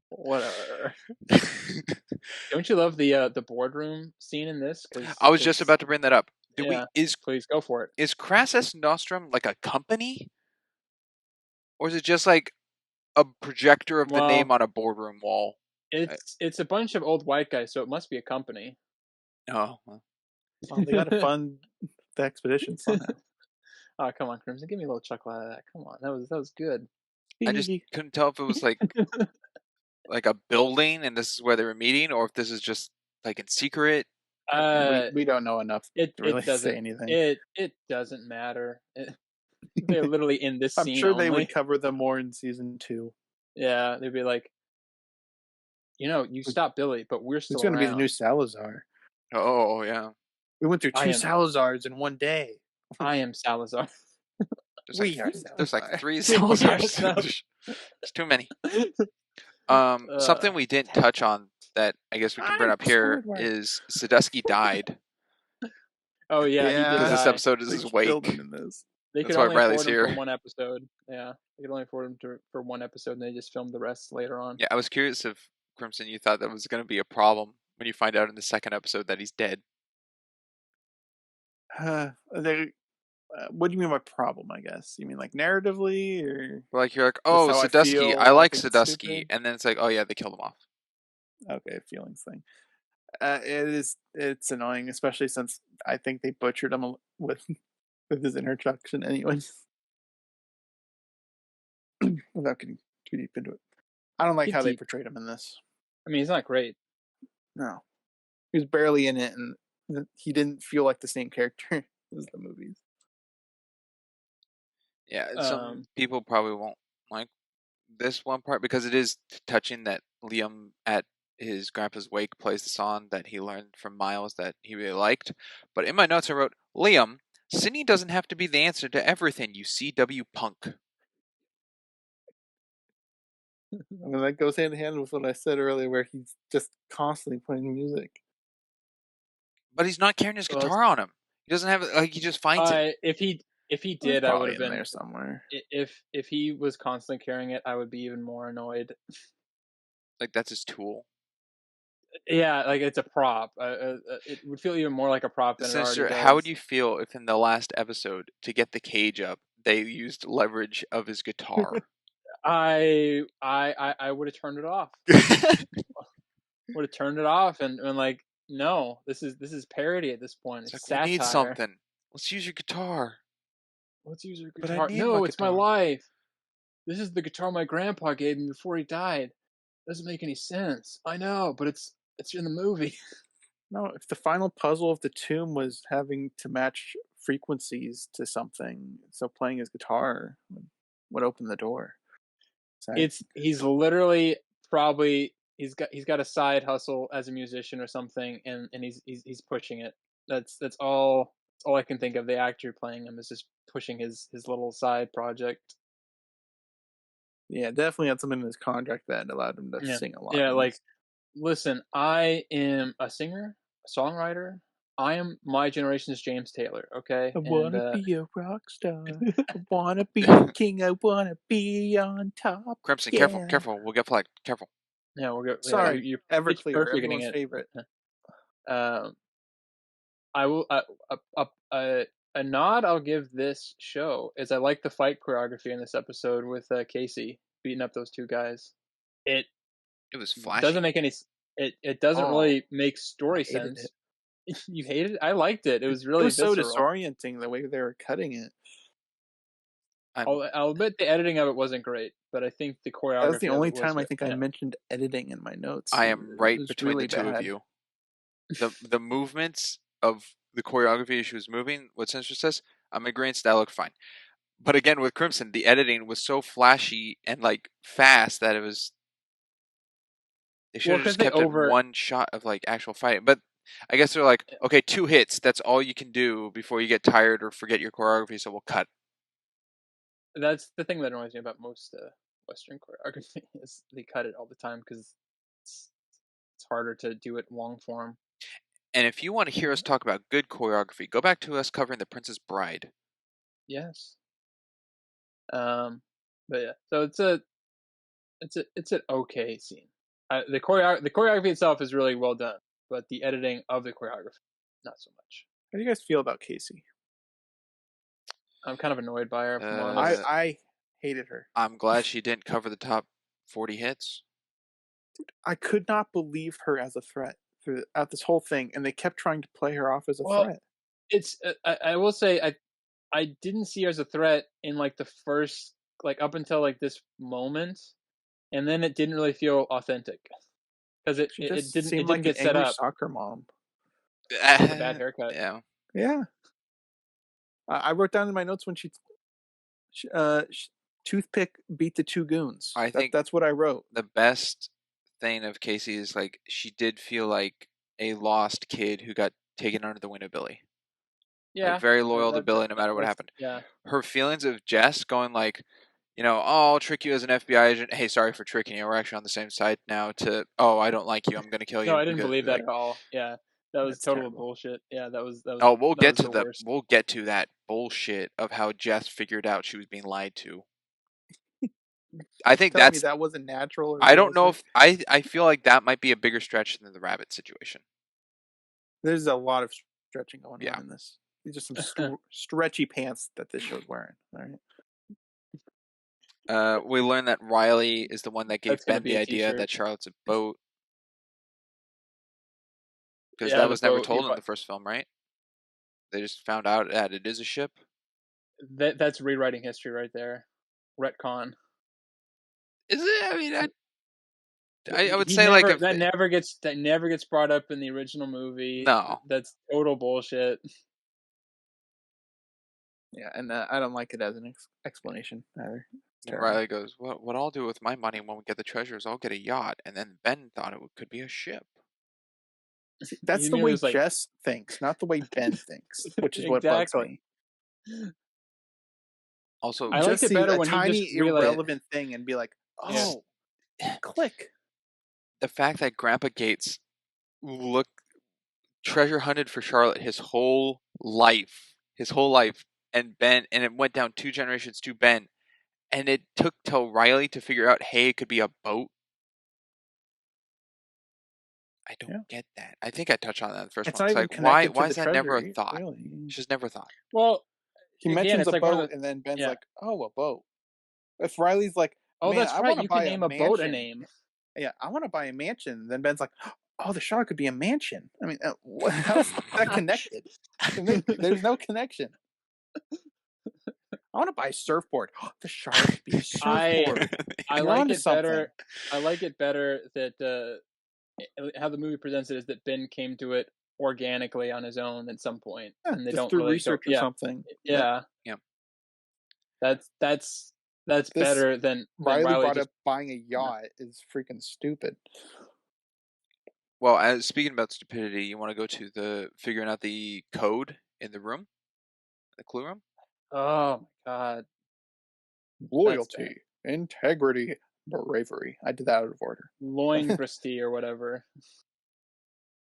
Whatever. Don't you love the boardroom scene in this? I was just about to bring that up. Yeah, please go for it. Is Crassus Nostrum like a company? Or is it just like a projector of the name on a boardroom wall? It's a bunch of old white guys, so it must be a company. Oh, well. Well, they got to fund the expedition somehow. Oh, come on, Crimson, give me a little chuckle out of that. Come on, that was good. I just couldn't tell if it was like a building and this is where they were meeting, or if this is just like in secret. We don't know enough to really say anything. It doesn't matter. They're literally in this scene. I'm sure only. They would cover them more in season 2. Yeah, they'd be like, you stopped Billy, but we're still. It's going to be the new Salazar. Oh yeah. We went through 2 Salazars in one day. I am Salazar. There's like 3 Salazars. There's too many. Something we didn't touch on that I guess we can bring up here is Sadusky died. Oh yeah, he did. Because this episode is his wake. That's why Riley's here. For one episode. Yeah, they could only afford him for one episode, and they just filmed the rest later on. Yeah, I was curious if Crimson, you thought that was going to be a problem when you find out in the second episode that he's dead. What do you mean by problem? I guess you mean like narratively, or like you're like, oh, Sadusky, I like Sadusky, and then it's like, oh yeah, they killed him off. Okay, feelings thing. It's annoying, especially since I think they butchered him with his introduction, anyways. Without getting too deep into it, I don't like how they portrayed him in this. I mean, he's not great. No, he was barely in it, and he didn't feel like the same character as the movies. Yeah, some people probably won't like this one part because it is touching that Liam at his grandpa's wake plays the song that he learned from Miles that he really liked. But in my notes I wrote, Liam, Sydney doesn't have to be the answer to everything, you CW punk. I mean, that goes hand in hand with what I said earlier, where he's just constantly playing music. But he's not carrying his guitar on him. He doesn't have he just finds it. If he did, I would have been there somewhere. If he was constantly carrying it, I would be even more annoyed. Like that's his tool. Yeah, like it's a prop. It would feel even more like a prop than Sister, it already does. How would you feel if in the last episode, to get the cage up, they used leverage of his guitar? I would have turned it off. Would have turned it off and like, no, this is parody at this point. It's satire. We need something. Let's use your guitar. Let's use your guitar. No, it's my life. This is the guitar my grandpa gave me before he died. Doesn't make any sense. I know, but it's in the movie. No, if the final puzzle of the tomb was having to match frequencies to something, so playing his guitar would open the door. He's literally probably he's got a side hustle as a musician or something, and he's pushing it. That's all I can think of. The actor playing him is just pushing his little side project. Yeah, definitely had something in his contract that allowed him to sing a lot. Yeah, like, listen, I am a singer, a songwriter. I am my generation's James Taylor, okay? I wanna be a rock star. I wanna be a king. I wanna be on top. Crimson, yeah. careful. We'll get flagged. Careful. Yeah, we'll go. Sorry, you're Everclear, perfectly getting everyone's it. favorite. I will a nod I'll give this show is I like the fight choreography in this episode with Casey beating up those two guys. It was flashy. Doesn't make any. It doesn't really make story sense. You hated it? I liked it. It was really so disorienting the way they were cutting it. I'll admit the editing of it wasn't great. but I think the That was the choreography of only it was time I think I yeah. mentioned editing in my notes. I It am right was between really the two of bad. you. The movements of the choreography she was moving, what Sinister says, I'm agreeing that looked fine. But again, with Crimson, the editing was so flashy and like fast that it was. They should Well, have because just they kept it over one shot of like actual fighting. But I guess they're like, okay, 2 hits. That's all you can do before you get tired or forget your choreography. So we'll cut. that's the thing that annoys me about most Western choreography is they cut it all the time because it's, it's harder to do it long form. And if you want to hear us talk about good choreography, go back to us covering The Princess Bride. Yes. But yeah, so it's an okay scene. The choreography itself is really well done, but the editing of the choreography, not so much. How do you guys feel about Casey? I'm kind of annoyed by her, if I'm honest. I hated her. I'm glad she didn't cover the top 40 hits. I could not believe her as a threat throughout this whole thing, and they kept trying to play her off as a Well, threat. it's I will say I didn't see her as a threat in like the first like up until like this moment, and then it didn't really feel authentic because She just it seemed didn't like an get set angry up. soccer mom. The bad haircut. Yeah. Yeah. I wrote down in my notes when she toothpick beat the 2 goons. I think That's what I wrote. the best thing of Casey is like she did feel like a lost kid who got taken under the wing of Billy. Yeah, Like very loyal to Billy no matter what happened. Yeah, Her feelings of Jess going like, oh, I'll trick you as an FBI agent. Hey, sorry for tricking you. We're actually on the same side now. To I don't like you. I'm gonna kill no, you I didn't because believe that like, at all. Yeah, that was That's total terrible. bullshit. Yeah, oh, we'll that get was to the worst. we'll get to that bullshit of how Jess figured out she was being lied to. I think Telling me that's. that wasn't natural or I don't know realistic. if I feel like that might be a bigger stretch than the rabbit situation. There's a lot of stretching going Yeah. on in this. These are some stretchy pants that this show's wearing. All right. We learned that Riley is the one that gave That's gonna Ben be the a idea T-shirt. that Charlotte's a boat. Because Yeah, that the was never boat. told in the first film, right? They just found out that it is a ship. That's rewriting history right there. Retcon. Is it? I mean, I would He say like never if that never gets brought up in the original movie. no, That's total bullshit. Yeah, and I don't like it as an explanation either. It's and terrible. Riley goes, what I'll do with my money when we get the treasure is I'll get a yacht, and then Ben thought it could be a ship. See, that's You the knew it way was like Jess thinks, not the way Ben thinks, which is what bugs exactly. me. Also, I liked Just it see better a when he just tiny realized. irrelevant thing and be like, Yeah. "Oh, click." the fact that Grandpa Gates look treasure hunted for Charlotte his whole life, and Ben, and it went down 2 generations to Ben, and it took till Riley to figure out, hey, it could be a boat. I don't Yeah. get that. I think I touched on that in the first It's one. not It's even like, why connected to the is that never a treasure, thought? really. It's just never a thought. Well, He again, mentions it's a like one of boat, the and then Ben's yeah. like, "Oh, a boat." If Riley's like, Oh, "Man, that's I right. want to You can buy a name a boat a mansion," name. yeah, I want to buy a mansion. Then Ben's like, "Oh, the Charlotte could be a mansion." I mean, how's that connected? There's no connection. I want to buy a surfboard. The Charlotte could be a surfboard. I You're like onto it something. better. I like it better that how the movie presents it is that Ben came to it organically on his own at some point, Yeah, and they just don't through really go. research or Yeah, something. yeah. Yeah. That's This better than Riley Riley brought just. up buying a yacht is freaking stupid. Well, as speaking about stupidity, you want to go to the figuring out the code in the room, the clue room. Oh my god, Loyalty, integrity, bravery. I did that out of order. loin gristy or whatever.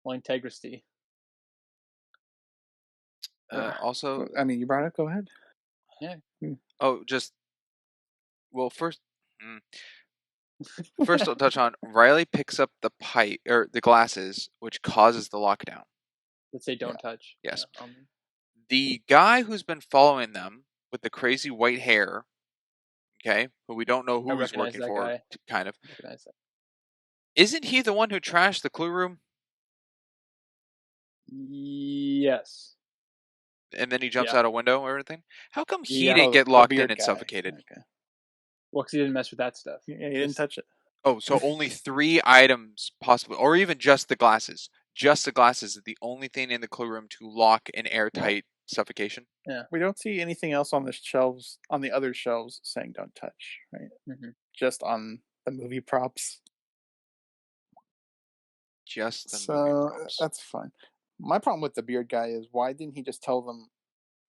Loin tegristy. Also, I mean, you brought it. Go ahead. Yeah. oh, just well, first I'll touch on Riley picks up the pipe or the glasses, which causes the lockdown. Let's say don't touch. Yes. Yeah, The guy who's been following them with the crazy white hair, okay, who we don't know I who he's recognize working that for, guy. kind of. I recognize that. Isn't he the one who trashed the clue room? Yes. And then he jumps Yeah. out a window or everything? How come he Yeah. didn't Oh, get the locked in beard and guy. suffocated? Okay. Well, because he didn't mess with that stuff. Yeah, he didn't touch it. Oh, so only 3 items possible, or even just the glasses. Just the glasses is the only thing in the clue room to lock an airtight suffocation. Yeah. We don't see anything else on the shelves, on the other shelves, saying "don't touch." Right? Mm-hmm. Just on the movie props. Just the movie So props. that's fine. My problem with the beard guy is why didn't he just tell them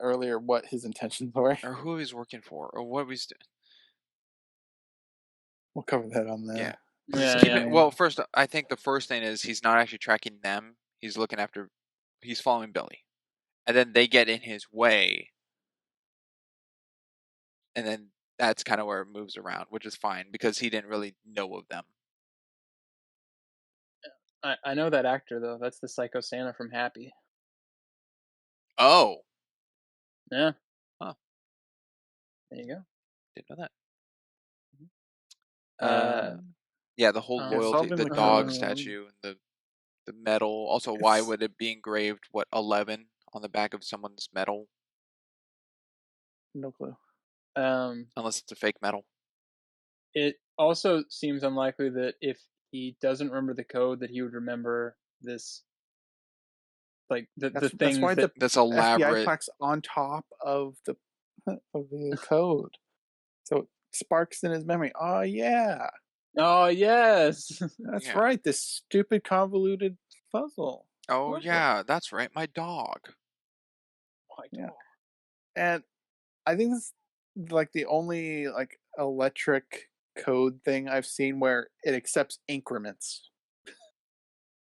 earlier what his intentions were? Or who he's working for, or what he's doing. We'll cover that on the. Yeah. Yeah. Well, first, I think the first thing is he's not actually tracking them. He's looking after. He's following Billy, and then they get in his way, and then that's kind of where it moves around, which is fine because he didn't really know of them. I know that actor though. That's the Psycho Santa from Happy. Oh. Yeah. Huh. There you go. Didn't know that. Mm-hmm. Yeah, the whole loyalty, solving the the dog code. statue, and the medal. Also, why would it be engraved? 11 on the back of someone's medal? No clue. Unless it's a fake medal. It also seems unlikely that if he doesn't remember the code, that he would remember this. Like the things That's why the that's FBI elaborate. plaque's on top of the code, so it sparks in his memory. Oh yeah, Oh yes, that's Yeah. right. This stupid convoluted puzzle. Oh yeah, that's right. My dog. Yeah. And I think this is like the only like electric code thing I've seen where it accepts increments.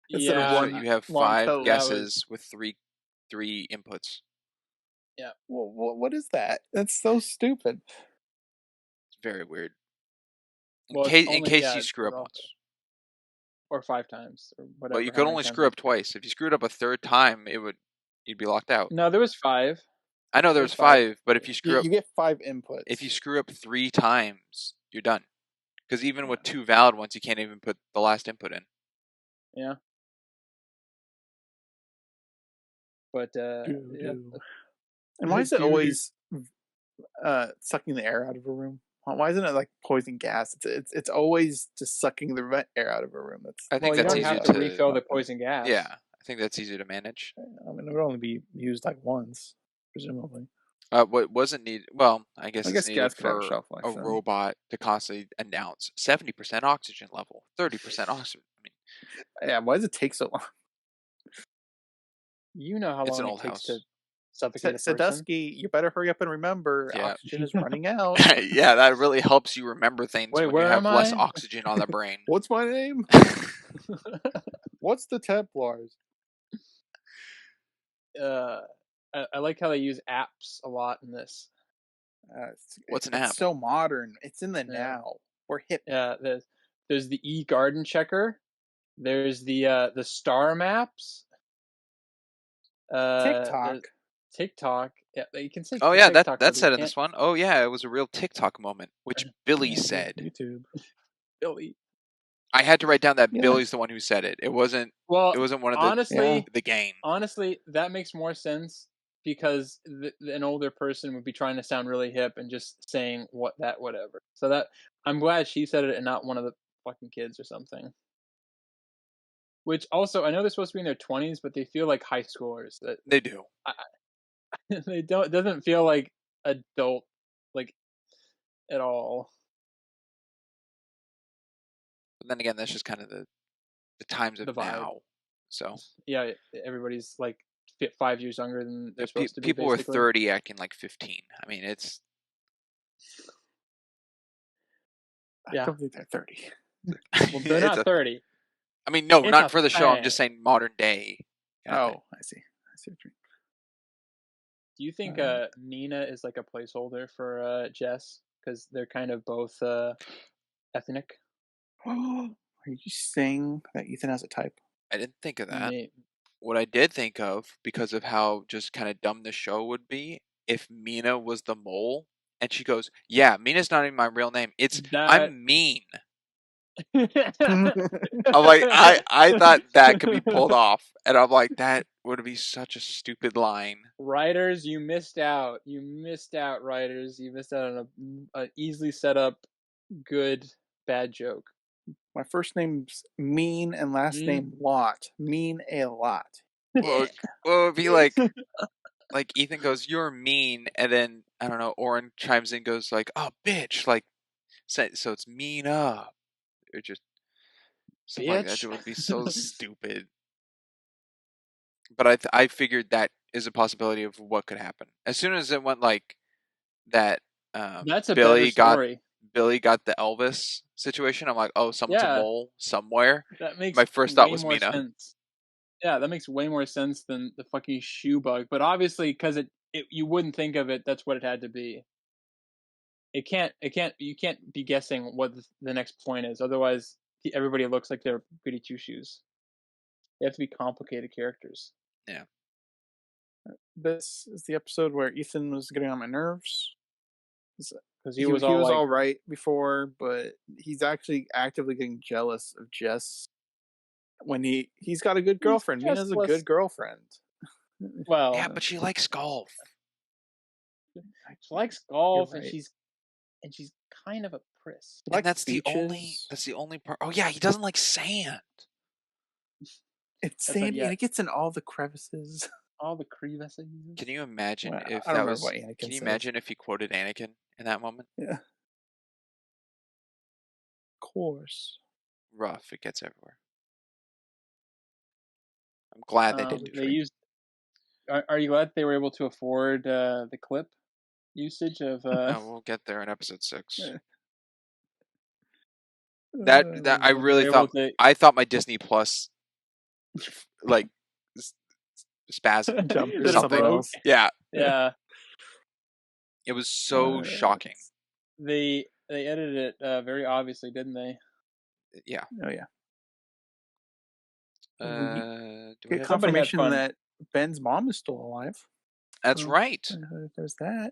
Instead of yeah. So one you have long 5 code. guesses with three inputs. Yeah. Well, what is that? That's so stupid. It's very weird. Well, In case you screw up once. or 5 times or whatever. Well, you could only screw up twice. If you screwed up a third time, you'd be locked out. No, there was 5. I know there's 5, but if you screw up, you get 5 inputs. if you screw up 3 times, you're done. Because even with 2 valid ones, you can't even put the last input in. Yeah. But yeah. And why is it always sucking the air out of a room? Why isn't it like poison gas? It's always just sucking the vent air out of a room. I think you that's don't easier have to refill the poison gas. Yeah, I think that's easier to manage. I mean, it would only be used like once, presumably. What wasn't needed? Well, I guess it's needed gas could have for shelf life, a though. robot to constantly announce 70% oxygen level, 30% oxygen. I mean, Yeah, why does it take so long? You know how It's long an it old takes house. to suffocate a person. Sadusky, you better hurry up and remember. Yeah. Oxygen is running out. Yeah, that really helps you remember things Wait, when you where have am less I? oxygen on the brain. What's my name? What's the Templars? I like how they use apps a lot in this. What's an It's app? so modern. It's in the Yeah. now. We're hip. Yeah, there's the e-garden checker. There's the star maps. TikTok. TikTok. Yeah, you can say. Oh yeah, TikTok, that's but said you in this can't- one. Oh yeah, it was a real TikTok moment, which Billy said. YouTube. Billy. I had to write down that Yeah. Billy's the one who said it. It wasn't. Well, It wasn't one of honestly, the game. honestly, that makes more sense because an older person would be trying to sound really hip and just saying whatever. So that I'm glad she said it and not one of the fucking kids or something. Which also, I know they're supposed to be in their 20s, but they feel like high schoolers. They do. They don't. It doesn't feel like adult, like at all. But then again, that's just kind of the times of The vibe. now. So Yeah, everybody's like 5 years younger than they're supposed to be. people were basically. 30 acting like 15. I mean, it's. I don't think they're 30. Well, they're not 30. I mean, no, It's not a for the show. I'm thing. just saying modern day. Oh, I see. I see what you Do you think Nina is like a placeholder for Jess because they're kind of both ethnic? mean. Are you saying that Ethan has a type? I didn't think of that. Maybe. What I did think of, because of how just kind of dumb the show would be, if Mina was the mole, and she goes, "Yeah, Mina's not even my real name. I'm mean." I'm like, I thought that could be pulled off, and I'm like, that would be such a stupid line. Writers, you missed out. You missed out, writers. You missed out on a easily set up good bad joke. My first name's Mean and last name Lot. Mean a lot. Well, well, it'd be like Ethan goes, "You're mean," and then I don't know. Oren chimes in, and goes like, "Oh, bitch!" Like, so it's mean up, or just something like that. Bitch. It would be so stupid. But I figured that is a possibility of what could happen. As soon as it went like that, That's a better story. Billy got the Elvis situation. I'm like, oh, someone's a Yeah, mole somewhere. that makes My first thought way was more Mina. sense. Yeah, that makes way more sense than the fucking shoe bug. But obviously, because you wouldn't think of it, that's what it had to be. You can't be guessing what the next point is. Otherwise, everybody looks like they're goody two shoes. They have to be complicated characters. Yeah. This is the episode where Ethan was getting on my nerves. Because He was all right before, but he's actually actively getting jealous of Jess when he's got a good girlfriend. Mina's a good girlfriend. Well, Yeah, but she likes golf. She likes golf, right. and she's kind of a priss. And that's the only part. Oh yeah, he doesn't like sand. It's sandy and it gets in all the crevices. All the crevices. Can you imagine if I that don't was? what Anakin Can you says. imagine if he quoted Anakin in that moment? Yeah. Of course. Rough. It gets everywhere. I'm glad they didn't do it. Are you glad they were able to afford the clip usage of? We'll get there in episode 6. That I really thought. I thought my Disney Plus like spasm or something else. Yeah. Yeah. It was so shocking. They edited it very obviously, didn't they? Yeah. Oh yeah. Do we get confirmation that Ben's mom is still alive. That's right. There's that.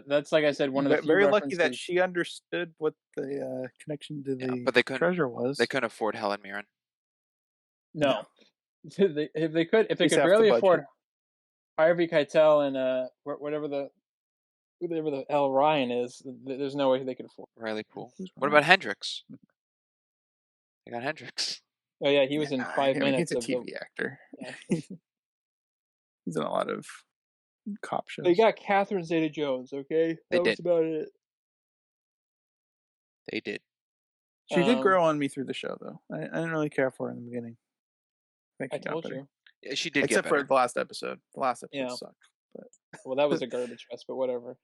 That's like I said, one of the few very references. lucky that she understood what the connection to the treasure was. They couldn't afford Helen Mirren. No. if they could barely afford Harvey Keitel and whatever the hell Ryan is, there's no way they could afford Riley Poole. What about Hendrix? They got Hendrix. Oh yeah, he was in 5 minutes. He's a TV actor. Yeah. He's in a lot of cop shows. They got Catherine Zeta-Jones. Okay, that was about it. They did. She did grow on me through the show, though. I didn't really care for her in the beginning. I told you. Yeah, she did. Except for the last episode. The last episode sucked. But well, that was a garbage fest. But whatever.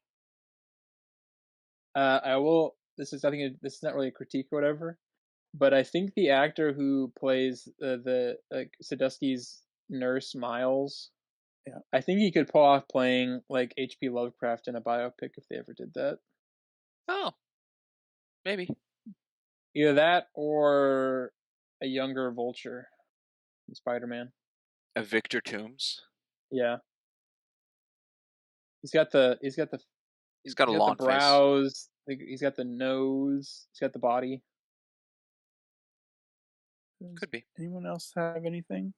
I will. This is not really a critique or whatever. But I think the actor who plays Sadusky's nurse Miles, I think he could pull off playing like H.P. Lovecraft in a biopic if they ever did that. Oh, maybe either that or a younger Vulture in Spider-Man. A Victor Toombs. Yeah, he's got a long brows. Face. He's got the nose. He's got the body. Could be. Anyone else have anything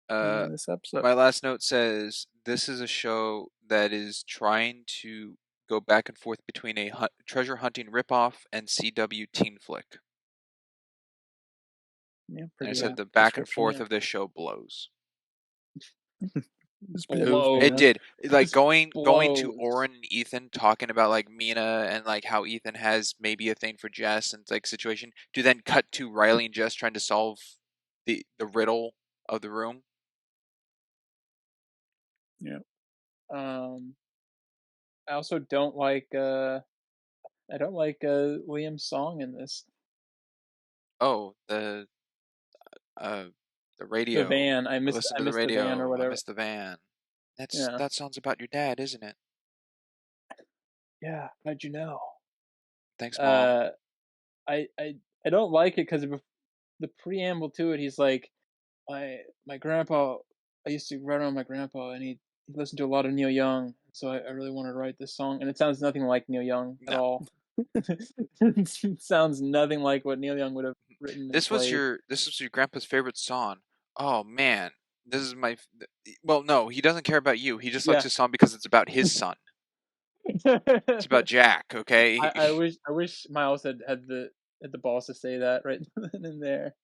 in this episode? My last note says this is a show that is trying to go back and forth between a treasure hunting ripoff and CW teen flick. Yeah, I said the back and forth of this show blows. It did. Like going to Oren and Ethan talking about like Mina and like how Ethan has maybe a thing for Jess and like situation to then cut to Riley and Jess trying to solve the riddle of the room. Yeah. I also don't like Liam's song in this. Oh, the radio. The van. I missed the radio. The van or whatever. I missed the van. That song's about your dad, isn't it? Yeah. How'd you know? Thanks, Mom. I don't like it because of the preamble to it. He's like, my grandpa. I used to write on my grandpa, and he listened to a lot of Neil Young, so I really wanted to write this song. And it sounds nothing like Neil Young at all. It sounds nothing like what Neil Young would have written. This was your grandpa's favorite song. Oh man, this is my. Well, no, he doesn't care about you. He just likes this song because it's about his son. It's about Jack, okay? I wish Miles had the balls to say that right then and there.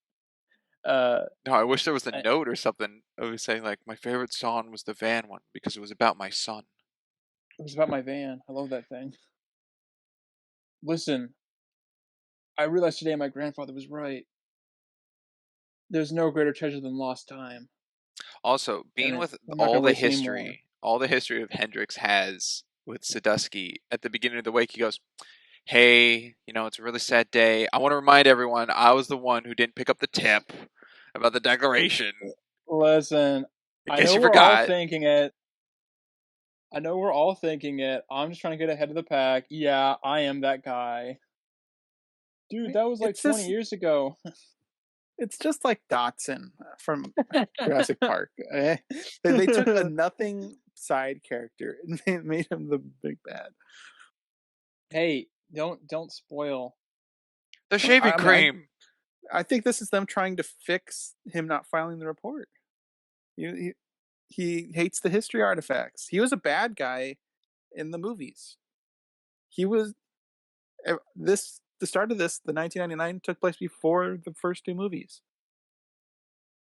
No, I wish there was a I, note or something. I was saying like my favorite song was the van one because it was about my son. it was about my van. I love that thing. Listen, I realized today my grandfather was right. There's no greater treasure than lost time. Also, being And with I'm not gonna waste any more. all the history of Hendrix has with Sadusky, at the beginning of the wake, he goes, "Hey, it's a really sad day. I want to remind everyone I was the one who didn't pick up the tip about the declaration. Listen, In I case know you we're all forgot." thinking it. I know we're all thinking it. I'm just trying to get ahead of the pack. Yeah, I am that guy. Dude, that was like It's 20 just years ago. it's just like Dotson from Jurassic Park. They took a nothing side character and they made him the big bad. Hey, don't spoil. The shaving I mean, cream. I think this is them trying to fix him not filing the report. He hates the history artifacts. He was a bad guy in the movies. He was the start of this, the 1999 took place before the first two movies.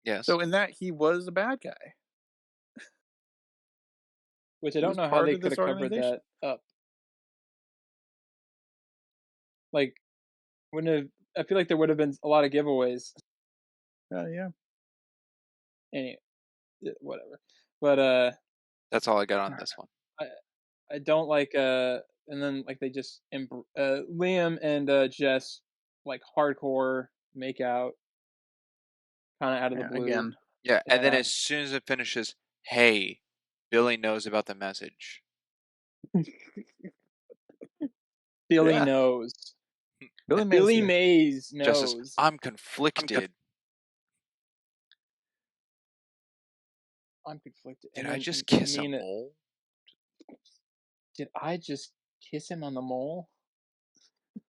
Yes. So in that he was a bad guy. Which I He don't was know how part they of could this have covered organization. that up. Like, wouldn't have. I feel like there would have been a lot of giveaways. Yeah. Anyway, whatever. But That's all I got on this one. I don't like and then like they just Liam and Jess like hardcore make out kind of out of the blue. Again. Yeah, and then Yeah. as soon as it finishes, hey, Billy knows about the message. Billy Yeah. knows. Billy Mays Billy here. Mays Justice, knows. I'm conflicted. I'm conflicted. Did And I then just kiss a Nina, mole? did I just kiss him on the mole?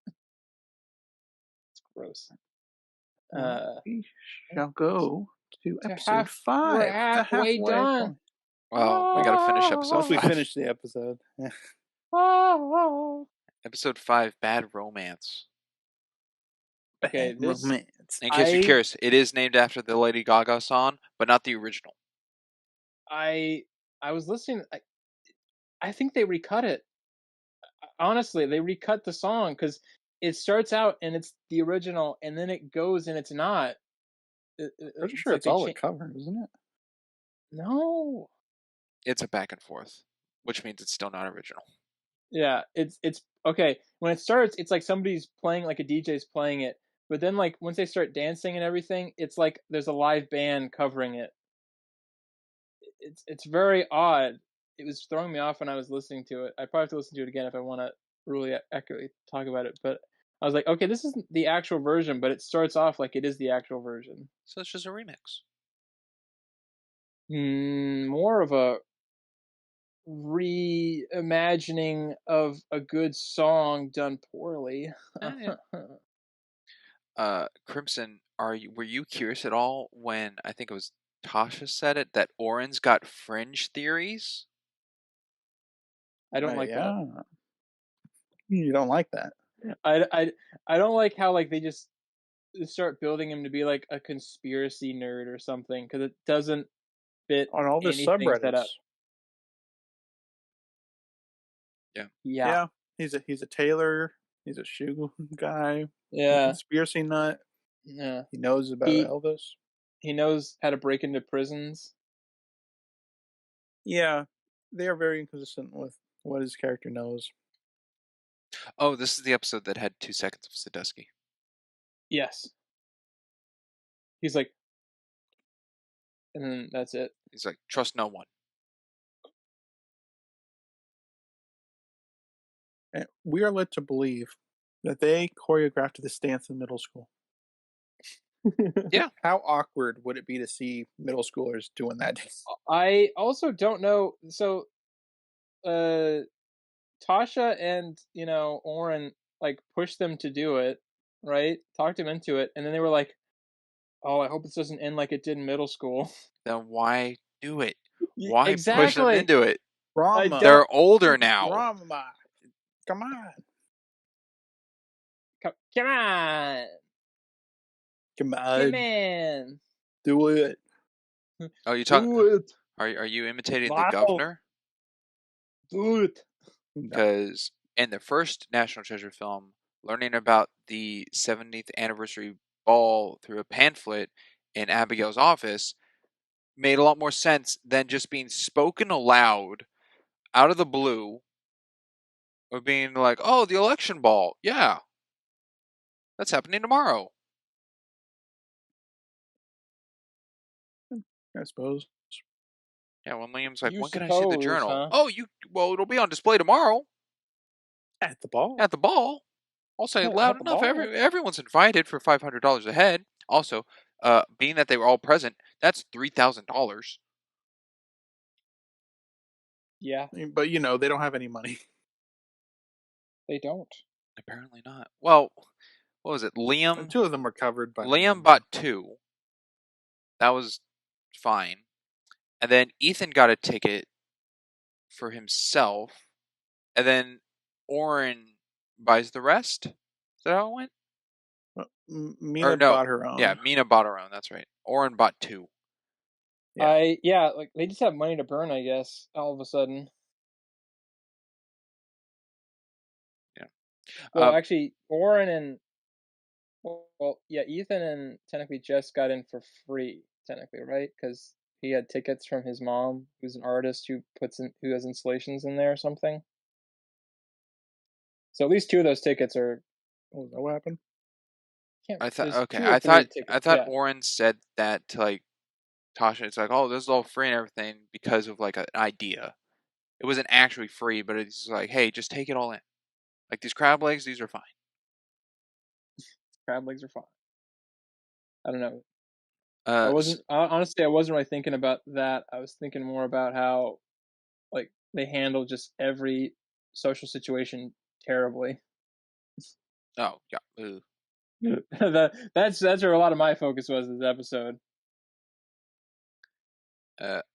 It's gross. We shall go to To episode we're 5, the halfway halfway done. point. Well, we gotta finish episode Once we 5. finish the episode. Episode 5, Bad Romance. Okay, Bad this romance. In case you're curious, it is named after the Lady Gaga song, but not the original. I was listening. I think they recut it. Honestly, they recut the song because it starts out and it's the original, and then it goes and it's not. Pretty It's sure like it's they all a cover, isn't it? No. It's a back and forth, which means it's still not original. Yeah, it's okay. When it starts, it's like somebody's playing, like a DJ's playing it, but then like once they start dancing and everything, it's like there's a live band covering it. It's very odd. It was throwing me off when I was listening to it. I probably have to listen to it again if I want to really accurately talk about it. But I was like, okay, this isn't the actual version, but it starts off like it is the actual version. So it's just a remix. More of a reimagining of a good song done poorly. Crimson, were you curious at all when I think it was Tasha said it that Oren's got fringe theories? I don't like that. You don't like that. I don't like how like they just start building him to be like a conspiracy nerd or something because it doesn't fit on all the anything set up. subreddits. Yeah. He's a tailor. He's a shoe guy. Yeah. A conspiracy nut. Yeah. He knows about Elvis. He knows how to break into prisons. Yeah, they are very inconsistent with what his character knows. Oh, this is the episode that had 2 seconds of Sadusky. Yes. He's like, and then that's it. He's like, trust no one. And we are led to believe that they choreographed this dance in middle school. Yeah. How awkward would it be to see middle schoolers doing that dance? I also don't know. So, Tasha and Oren like pushed them to do it, right? Talked him into it, and then they were like, "Oh, I hope this doesn't end like it did in middle school." Then why do it? Why push them Exactly. into it? Drama. They're older now. Drama. Come on. Come on! Come Come on. on! Do it. Oh, you talk? Do it. Are you imitating the Wow! governor? Do it! No. Because in the first National Treasure film, learning about the 70th anniversary ball through a pamphlet in Abigail's office made a lot more sense than just being spoken aloud out of the blue, or being like, "Oh, the election ball, yeah, that's happening tomorrow." I suppose. Yeah, when Liam's like, You "When can I see the suppose, journal?" huh? "Oh, well, it'll be on display tomorrow At the ball. at the ball." I'll say it loud At the enough. ball. Everyone's invited for $500 a head. Also, being that they were all present, that's $3,000. Yeah, But you know, they don't have any money. they don't. Apparently not. Well, what was it? And two of them were covered by Liam them. bought two. That was fine. And then Ethan got a ticket for himself. And then Oren buys the rest. Is that how it went? Mina Or no. bought her own. Yeah, Mina bought her own. That's right. Oren bought two. Yeah. Like they just have money to burn, I guess. All of a sudden. Yeah. Well, actually, Warren and yeah, Ethan and technically Jess got in for free, technically, right? Because he had tickets from his mom, who's an artist who has installations in there or something. So at least two of those tickets are. Oh, is that what happened? There's two or three tickets. I thought Yeah, Oren said that to like Tasha. It's like, "Oh, this is all free and everything," because of like an idea. It wasn't actually free, but it's like, "Hey, just take it all in. Like these crab legs, these are fine." crab legs are fine. I don't know. S- Honestly, I wasn't really thinking about that. I was thinking more about how like they handle just every social situation terribly. oh yeah. Ugh. That's where a lot of my focus was this episode.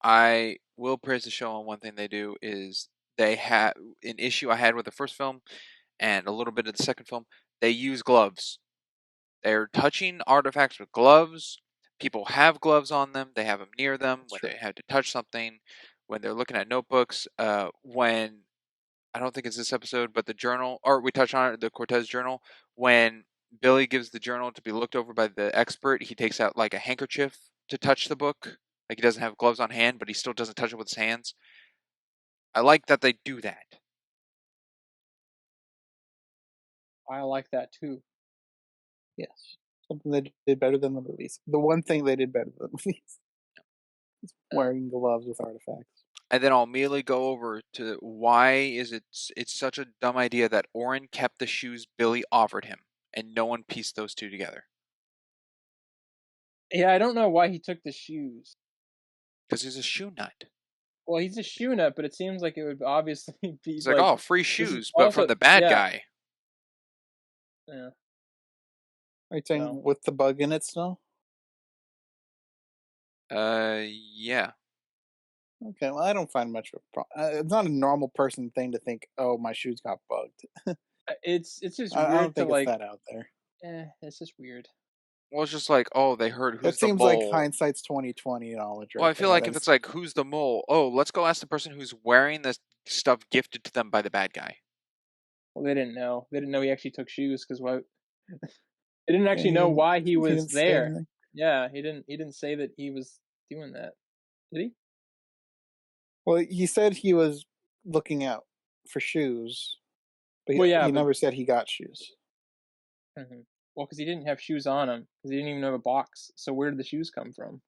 I will praise the show on one thing they do is they have an issue I had with the first film and a little bit of the second film. They use gloves. They're touching artifacts with gloves. People have gloves on them. They have them near them when True. they have to touch something. When they're looking at notebooks. When I don't think it's this episode, but the journal, or we touch on it, the Cortez journal. When Billy gives the journal to be looked over by the expert, he takes out like a handkerchief to touch the book. Like he doesn't have gloves on hand, but he still doesn't touch it with his hands. I like that they do that. I like that too. Yes. Something they did better than the movies. The one thing they did better than the movies is wearing gloves with artifacts. And then I'll immediately go over to why is it's such a dumb idea that Oren kept the shoes Billy offered him, and no one pieced those two together. Yeah, I don't know why he took the shoes. Because he's a shoe nut. Well, he's a shoe nut, but it seems like it would obviously be It's like, like oh, free this is shoes, but from also the bad yeah guy. yeah. Are you saying So with the bug in it still? Yeah. Okay, well, I don't find much of a problem. It's not a normal person thing to think, oh, my shoes got bugged. it's just I don't weird to think it's like. that out there. It's just weird. Well, it's just like, oh, they heard That who's the seems like mole. hindsight's 2020 knowledge Well, right I feel there. like if it's like, who's the mole? Oh, let's go ask the person who's wearing the stuff gifted to them by the bad guy. Well, they didn't know. They didn't know he actually took shoes because why? They didn't Yeah, actually know why he he was didn't say there. anything. Yeah, he didn't. He didn't say that he was doing that. Did he? Well, he said he was looking out for shoes, but Well, yeah, he but never said he got shoes. well, because he didn't have shoes on him because he didn't even have a box. So where did the shoes come from?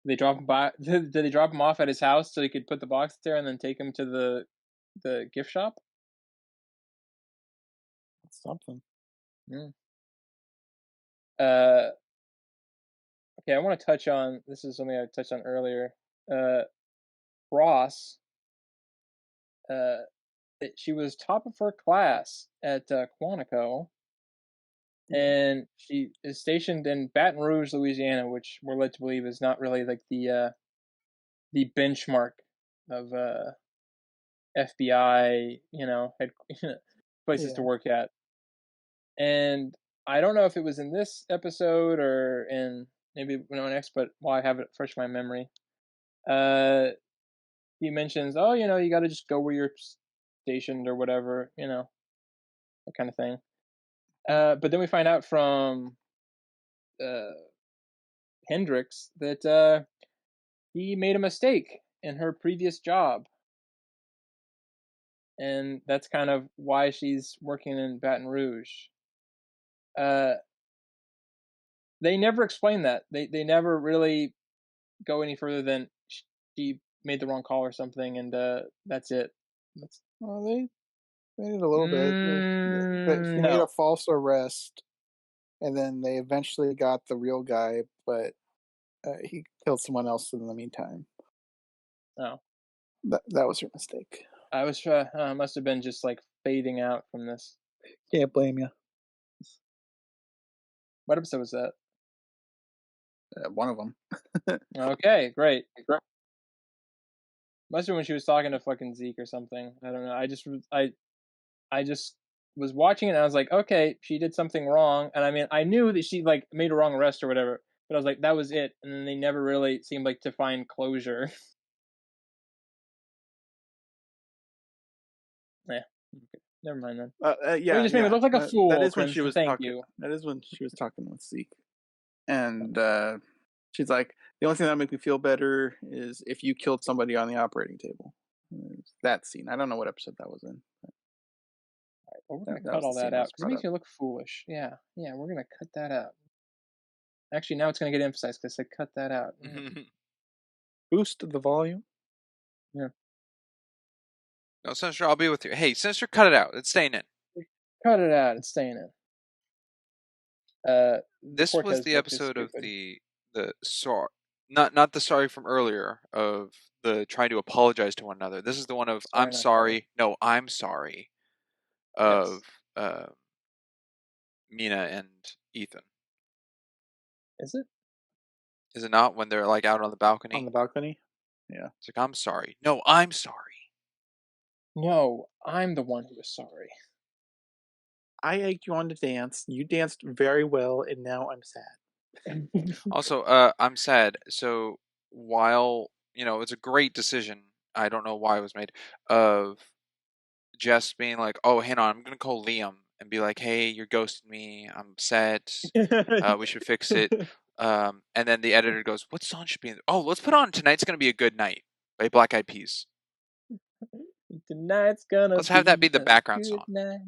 Did they drop him by? Did they drop him off at his house so he could put the box there and then take him to the gift shop? That's something. Mm. Uh, okay, I want to touch on this is something I touched on earlier. Ross, uh, she was top of her class at Quantico, and she is stationed in Baton Rouge, Louisiana, which we're led to believe is not really like the benchmark of FBI, had places to Yeah. work at. And I don't know if it was in this episode or in maybe next, but while I have it fresh in my memory, uh, he mentions, oh, you got to just go where you're stationed or whatever, that kind of thing. But then we find out from uh, Hendrix that he made a mistake in her previous job, and that's kind of why she's working in Baton Rouge. Uh, they never explain that. They never really go any further than she made the wrong call or something, and that's it. That's Well, they made it a little bit. She made a no. false arrest, and then they eventually got the real guy, but he killed someone else in the meantime. No. That was her mistake. I was must have been just like fading out from this. Can't blame you. What episode was that? One of them. Okay, great. Must have been when she was talking to fucking Zeke or something. I don't know. I just was watching it and I was like, okay, she did something wrong. And I mean, I knew that she like made a wrong arrest or whatever, but I was like, that was it. And then they never really seemed like to find closure. Yeah. Okay. Never mind then. Yeah, Well, you just made me look like a that fool, is when she Crimson. was Thank talking. you. That is when she was talking with Zeke, and she's like, "The only thing that make me feel better is if you killed somebody on the operating table." That scene. I don't know what episode that was in. Well, we're That gonna cut was the all scene that I out was because it brought makes up. me look foolish. Yeah, we're gonna cut that out. Actually, now it's gonna get emphasized because I said cut that out. Boost the volume. Yeah. No, Sinister, I'll be with you. Hey, Sinister, cut it out. It's staying in. Cut it out. It's staying in. The This was Cortez the book is episode of stupid. the sorry, not the sorry from earlier of the trying to apologize to one another. This is the one of Sorry, I'm not sorry. No, I'm sorry. Of uh, Mina and Ethan. Is it? Is it not when they're like out on the balcony? On the balcony. Yeah. It's like I'm sorry. No, I'm sorry. No, I'm the one who is sorry. I egged you on to dance. You danced very well, and now I'm sad. Also, I'm sad. So while it's a great decision. I don't know why it was made of Jess being like, "Oh, hang on, I'm gonna call Liam and be like, hey, you're ghosting me. I'm upset. We should fix it." And then the editor goes, "What song should be in? Oh, let's put on Tonight's Gonna Be a Good Night by Black Eyed Peas. Tonight's gonna Let's have that be be the a background good song." night.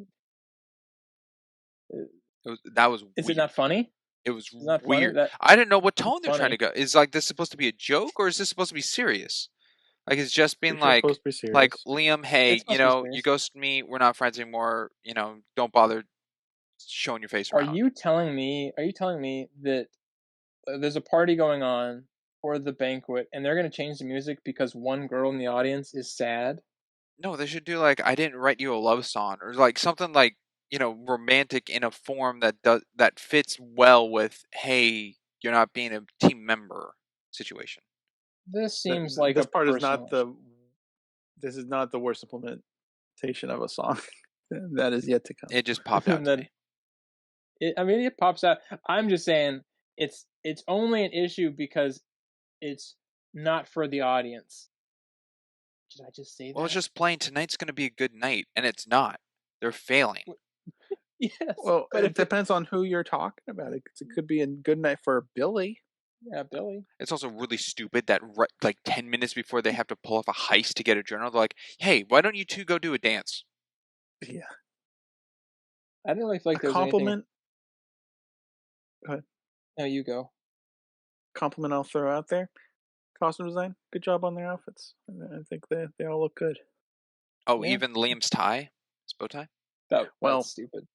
That was Is it weird. not funny? It was It's not funny. weird. I didn't know what It's tone they're trying to funny. go. Is like this supposed to be a joke or is this supposed to be serious? Like it's just being Pretty sure it's supposed to be like serious. Liam, It's hey, supposed to be you serious. ghosted me. We're not friends anymore. Don't bother showing your face Are around. you telling me that there's a party going on for the banquet and they're going to change the music because one girl in the audience is sad? No, they should do like I didn't write you a love song or like something like romantic in a form that fits well with hey, you're not being a team member situation. This seems like This a part is personal not the. This is not the worst implementation of a song. That is yet to come. It just popped out and to then me. it pops out. I'm just saying it's only an issue because it's not for the audience. Did I just say Well, it's that? just playing Tonight's Gonna Be a Good Night, and it's not. They're failing. Yes, Well, but it depends on who you're talking about. It could be a good night for Billy. yeah, Billy. It's also really stupid that like 10 minutes before they have to pull off a heist to get a journal, they're like, hey, why don't you two go do a dance? Yeah. I didn't really feel like A there was anything. compliment. Go ahead. No, you go. Compliment I'll throw out there. Costume design. Good job on their outfits. I think they all look good. Oh, Yeah. even Liam's tie? His bow tie? That's stupid.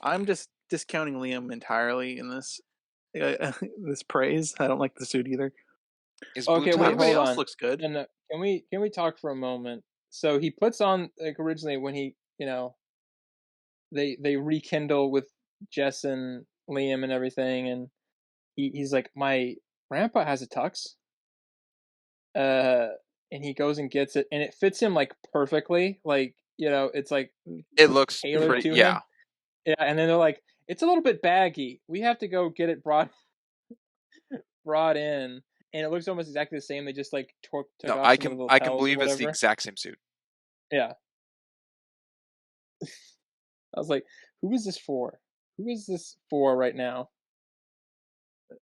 I'm just discounting Liam entirely in this this praise. I don't like the suit either. His Okay, blue wait, Everybody hold tops? else on. looks good. And can we talk for a moment? So he puts on like originally when he they rekindle with Jess and Liam and everything, and he's like, my grandpa has a tux. and he goes and gets it, and it fits him like perfectly. Like, it's like It looks tailored pretty. to him. Yeah. Yeah, and then they're like, it's a little bit baggy. We have to go get it brought in, and it looks almost exactly the same. They just like took No, off some of the I can lapels or believe it's the whatever. exact same suit. Yeah, I was like, who is this for? Who is this for right now?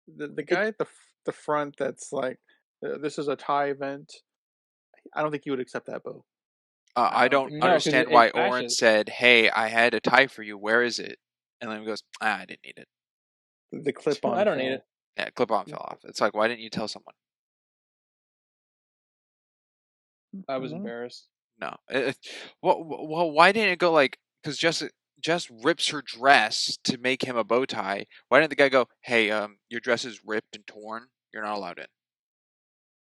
The It guy at the front that's like, this is a tie event. I don't think you would accept that bow. I I don't don't think. No, because understand it why Oren clashes. said, "Hey, I had a tie for you. Where is it?" And then he goes, "I didn't need it. The clip I on don't need it. fell. Yeah, clip on Yeah. fell off." It's like, why didn't you tell someone? I was Mhm. embarrassed. No. Well, why didn't it go like? Because Jess rips her dress to make him a bow tie. Why didn't the guy go, "Hey, your dress is ripped and torn. You're not allowed in."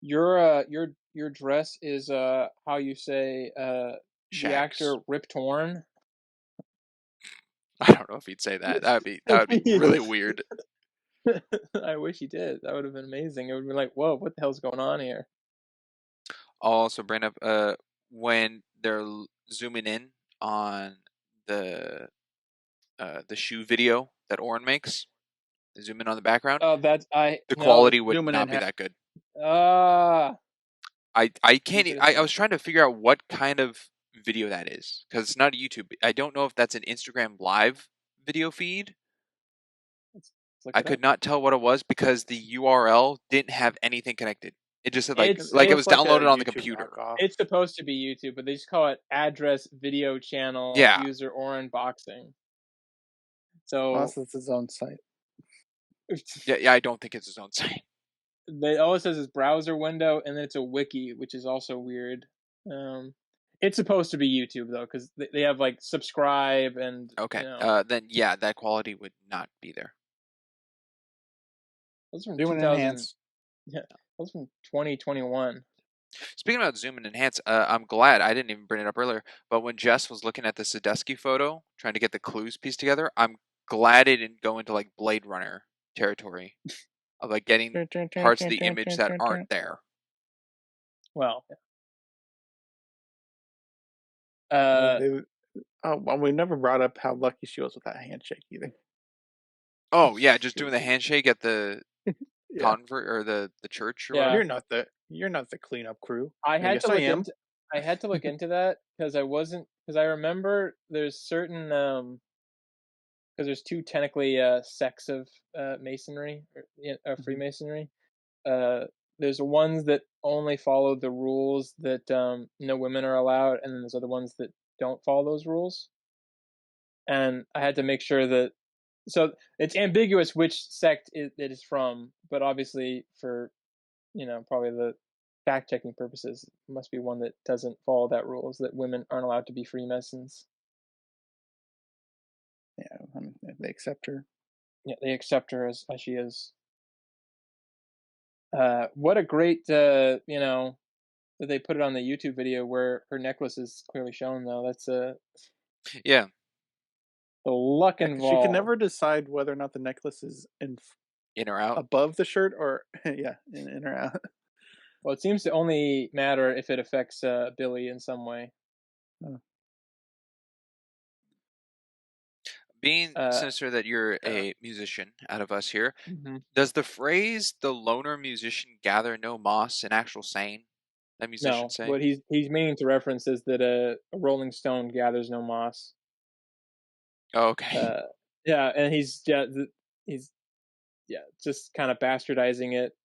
Your dress is how you say the Shags. actor Rip Torn. I don't know if he'd say that. That would be really weird. I wish he did. That would have been amazing. It would be like, whoa, what the hell's going on here? I'll also bring up when they're zooming in on the the shoe video that Oren makes. They zoom in on the background. Oh, that's I The no, quality would Zooming in not be half. that good. ah. I You can't. should have I seen was it. trying to figure out what kind of video that is because it's not a YouTube. I don't know if that's an Instagram live video feed. Let's look I it could up. not tell what it was because the URL didn't have anything connected. It just said It's like It it it's was looks like a downloaded on the YouTube computer. knockoff. it's supposed to be YouTube, but they just call it address video channel Yeah, user or unboxing. Unless So it's his own site. yeah. I don't think it's his own site. all it says is browser window, and then it's a wiki, which is also weird. Um, it's supposed to be YouTube though, because they have like subscribe and Okay. Then yeah, that quality would not be there. those from Zoom and 2000. enhance. Yeah, those from 2021. Speaking about zoom and enhance, I'm glad I didn't even bring it up earlier. But when Jess was looking at the Sadusky photo, trying to get the clues pieced together, I'm glad it didn't go into like Blade Runner territory of like getting parts of the image that aren't there. Well, Well, uh, well, we never brought up how lucky she was with that handshake either. Oh yeah, just doing the handshake at the Yeah, convert or the church or yeah. whatever. you're not the cleanup crew. I No, had yes, to I look am. into I had to look into that because I remember there's certain because there's two technically sects of masonry or Mhm. Freemasonry. Uh, there's ones that only follow the rules that no women are allowed, and then there's other ones that don't follow those rules. And I had to make sure that so it's ambiguous which sect it is from, but obviously for probably the fact checking purposes, it must be one that doesn't follow that rules that women aren't allowed to be Freemasons. Yeah, I mean, they accept her. Yeah, they accept her as she is. What a great that they put it on the YouTube video where her necklace is clearly shown though. That's Yeah, the luck Yeah, because she can involved. never decide whether or not the necklace is in or out. above the shirt or yeah, in or out. Well, it seems to only matter if it affects Billy in some way. Being Uh, sinister that you're Yeah. a musician out of us here, mhm. does the phrase "the loner musician gather no moss" an actual saying that musicians No, say? what he's meaning to reference is that a Rolling Stone gathers no moss. Oh, okay. Uh, yeah, and he's just kind of bastardizing it,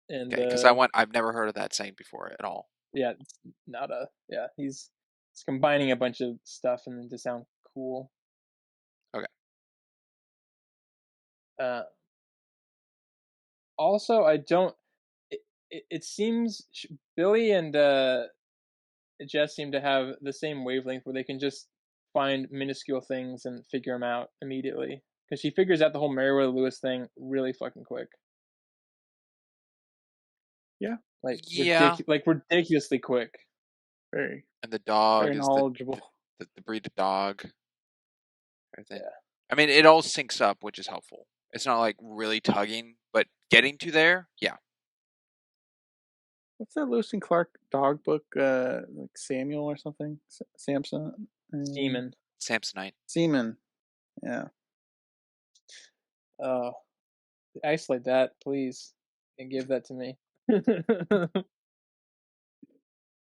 and Okay, because I've never heard of that saying before at all. yeah, it's not a yeah. He's combining a bunch of stuff and then to sound cool. Okay. Uh, also, I don't. It seems Billy and Jess seem to have the same wavelength where they can just find minuscule things and figure them out immediately. Because she figures out the whole Meriwether Lewis thing really fucking quick, Yeah, Yeah, like ridiculously quick. very and the dog very is knowledgeable. the breed of dog. Everything. Yeah, I mean, it all syncs up, which is helpful. It's not like really tugging, but getting to there, yeah. What's that Lewis and Clark dog book? Like Samuel or something? Samson? Seaman. Samsonite. Seaman. Yeah. Oh, isolate that, please, and give that to me.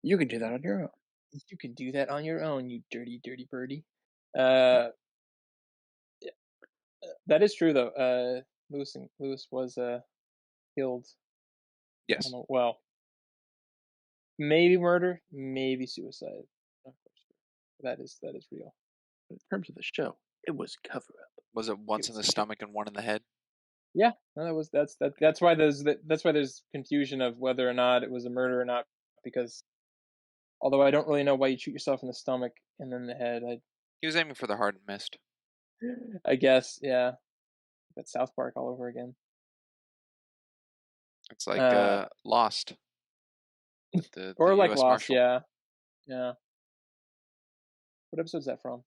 You can do that on your own. You can do that on your own, you dirty, dirty birdie. Yeah, that is true though. Lewis was killed. Yes. Well, maybe murder, maybe suicide. Not quite sure. That is real. But in terms of the show, it was cover up. Was it once in the stomach and one in the head? Yeah, no, that's why there's confusion of whether or not it was a murder or not, because although I don't really know why you shoot yourself in the stomach and then the head, He was aiming for the heart and missed. I guess, yeah. That's South Park all over again. It's like Lost with the Or like U.S. Lost, Marshal. yeah. Yeah. What episode is that from?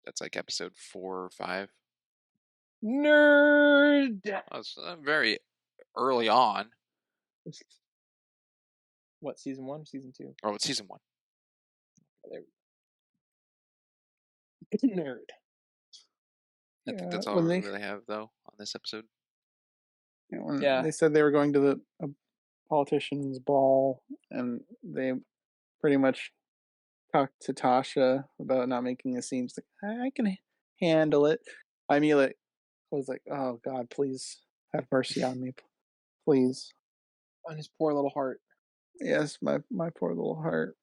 That's like episode 4 or 5. Nerd! That's very early on. What, season 1 or season 2? Oh, it's season 1. There we go. Nerd. I think Yeah, that's all when we they really have, though, on this episode. when Yeah. they said they were going to a politician's ball, and they pretty much talked to Tasha about not making a scene. She's like, I can handle it. I mean, like, I was like, oh God, please have mercy on me, please. On his poor little heart. Yes, my poor little heart.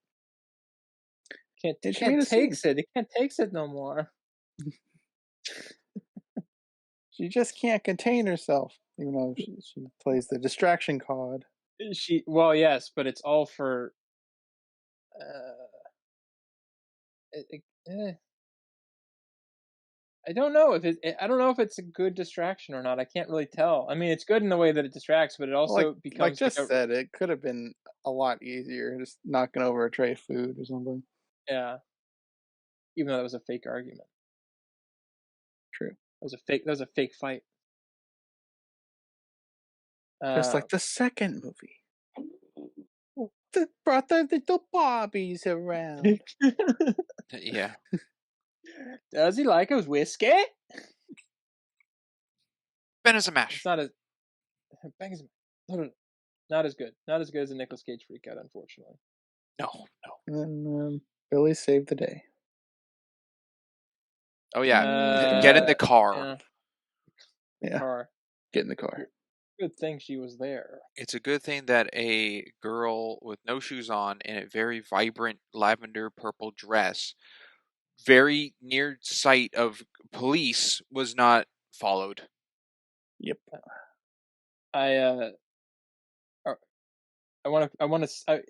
Can't And she made a takes scene. it. It can't takes it no more. She just can't contain herself, even though she plays the distraction card. Well, yes, but it's all for I don't know if I don't know if it's a good distraction or not. I can't really tell. I mean, it's good in the way that it distracts, but it also Like becomes like just said, it could have been a lot easier, just knocking over a tray of food or something. Yeah. Even though that was a fake argument. True. That was a fake fight. Just like the second movie. They brought the little Barbies around. Yeah. Does he like his whiskey? Ben is a mash. It's not as not as good. Not as good as a Nicolas Cage freak out, unfortunately. No. And then Billy saved the day. Oh, yeah. Get in the car. Yeah. Car. Get in the car. Good thing she was there. It's a good thing that a girl with no shoes on in a very vibrant lavender purple dress, very near sight of police, was not followed. Yep. I want to.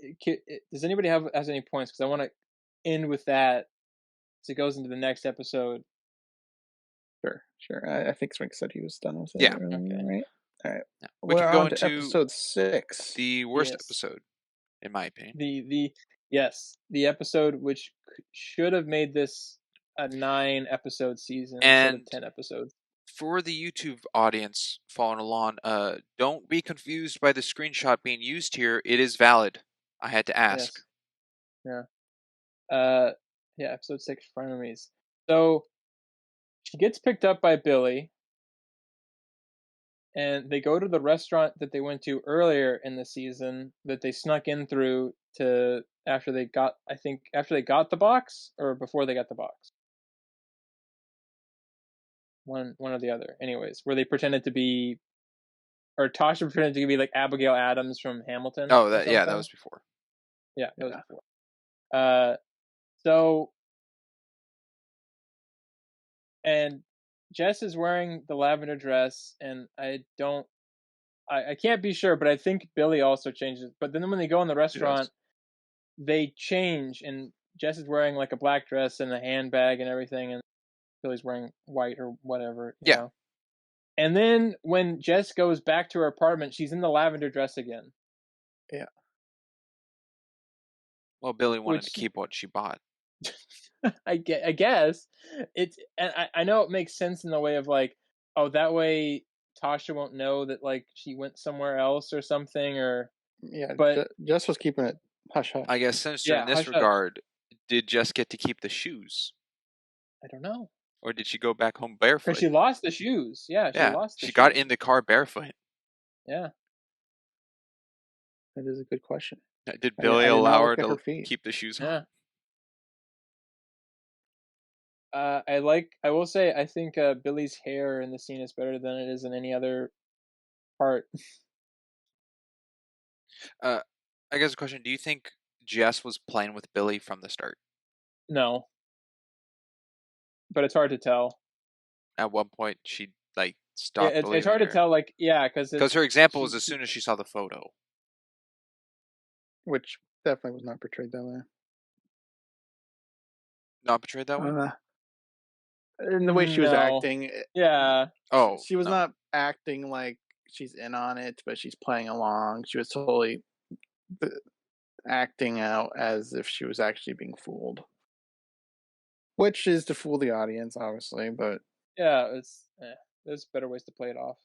Does anybody has any points? Because I want to end with that, so it goes into the next episode. Sure. I think Swink said he was done with it. Yeah. Okay. Right. All right. Yeah. We're We can go on into to episode 6. The worst episode, in my opinion. The episode which should have made this a 9-episode season And instead of 10 episodes. For the YouTube audience following along, don't be confused by the screenshot being used here. It is valid. I had to ask. Yes. Yeah. Episode 6, Frenemies. So she gets picked up by Billy, and they go to the restaurant that they went to earlier in the season that they snuck in through to after they got the box or before they got the box. One or the other. Anyways, where they pretended to be, or Tasha pretended to be like Abigail Adams from Hamilton. Oh, that was before. Yeah, that was before. So, and Jess is wearing the lavender dress, and I can't be sure, but I think Billy also changes. But then when they go in the restaurant, they change, and Jess is wearing like a black dress and a handbag and everything, and Billy's wearing white or whatever. You know? And then when Jess goes back to her apartment, she's in the lavender dress again. Yeah. Well, Billy wanted to keep what she bought. I guess it's, and I know it makes sense in the way of like, oh, that way Tasha won't know that like she went somewhere else or something, or Yeah, But Jess was keeping it hush hush. I guess sinister yeah, in this hush hush. regard. Did Jess get to keep the shoes, I don't know. or did she go back home Because barefoot? she lost the shoes. Yeah, she Yeah, lost the she got shoes. in the car barefoot. Yeah. That is a good question. Did I Billy did not allow her look at her to feet. keep the shoes on? Yeah. I will say, I think Billy's hair in the scene is better than it is in any other part. I guess a question: do you think Jess was playing with Billy from the start? No. But it's hard to tell. At one point, she like Yeah, stopped it's believing hard to her tell, like, yeah, because because her example was as soon as she saw the photo. Which definitely was not portrayed that way. Not portrayed that way. In the way she was No. acting, Yeah. Oh, she was no. not acting like she's in on it, but she's playing along. She was totally acting out as if she was actually being fooled, which is to fool the audience, obviously. But Yeah, there's better ways to play it off.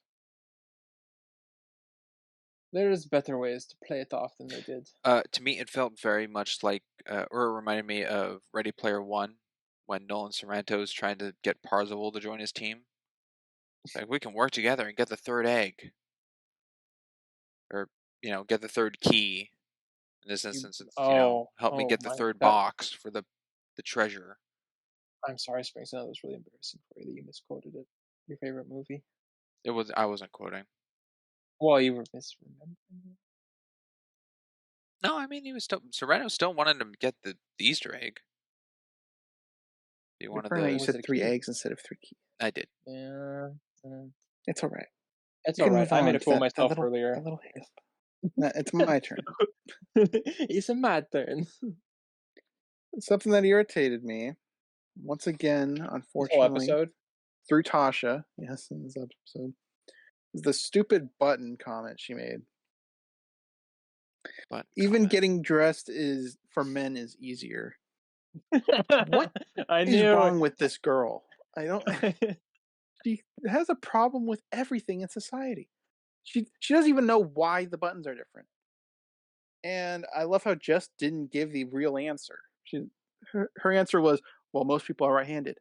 There's better ways to play it off than they did. To me, it felt very much like, or it reminded me of Ready Player One, when Nolan Sorrento's trying to get Parzival to join his team. It's like, we can work together and get the third egg, or get the third key. In this instance, it's help me get the third box for the treasure. I'm sorry, Springs. That was really embarrassing for you that you misquoted it. Your favorite movie. I wasn't quoting. Well, you were misremembering. No, I mean Sorrento still wanted to get the Easter egg. He wanted you the. said 3 eggs instead of 3 keys. I did. Yeah. It's all right. It's all right. I made a fool of myself earlier. That little hiccup. It's my turn. It's my turn. Something that irritated me, once again, This whole unfortunately, episode. through Tasha, yes, in this episode, is the stupid button comment she made. But even getting dressed for men is easier. What is wrong with this girl? I don't. She has a problem with everything in society. She doesn't even know why the buttons are different. And I love how Jess didn't give the real answer. Her answer was, well, most people are right-handed.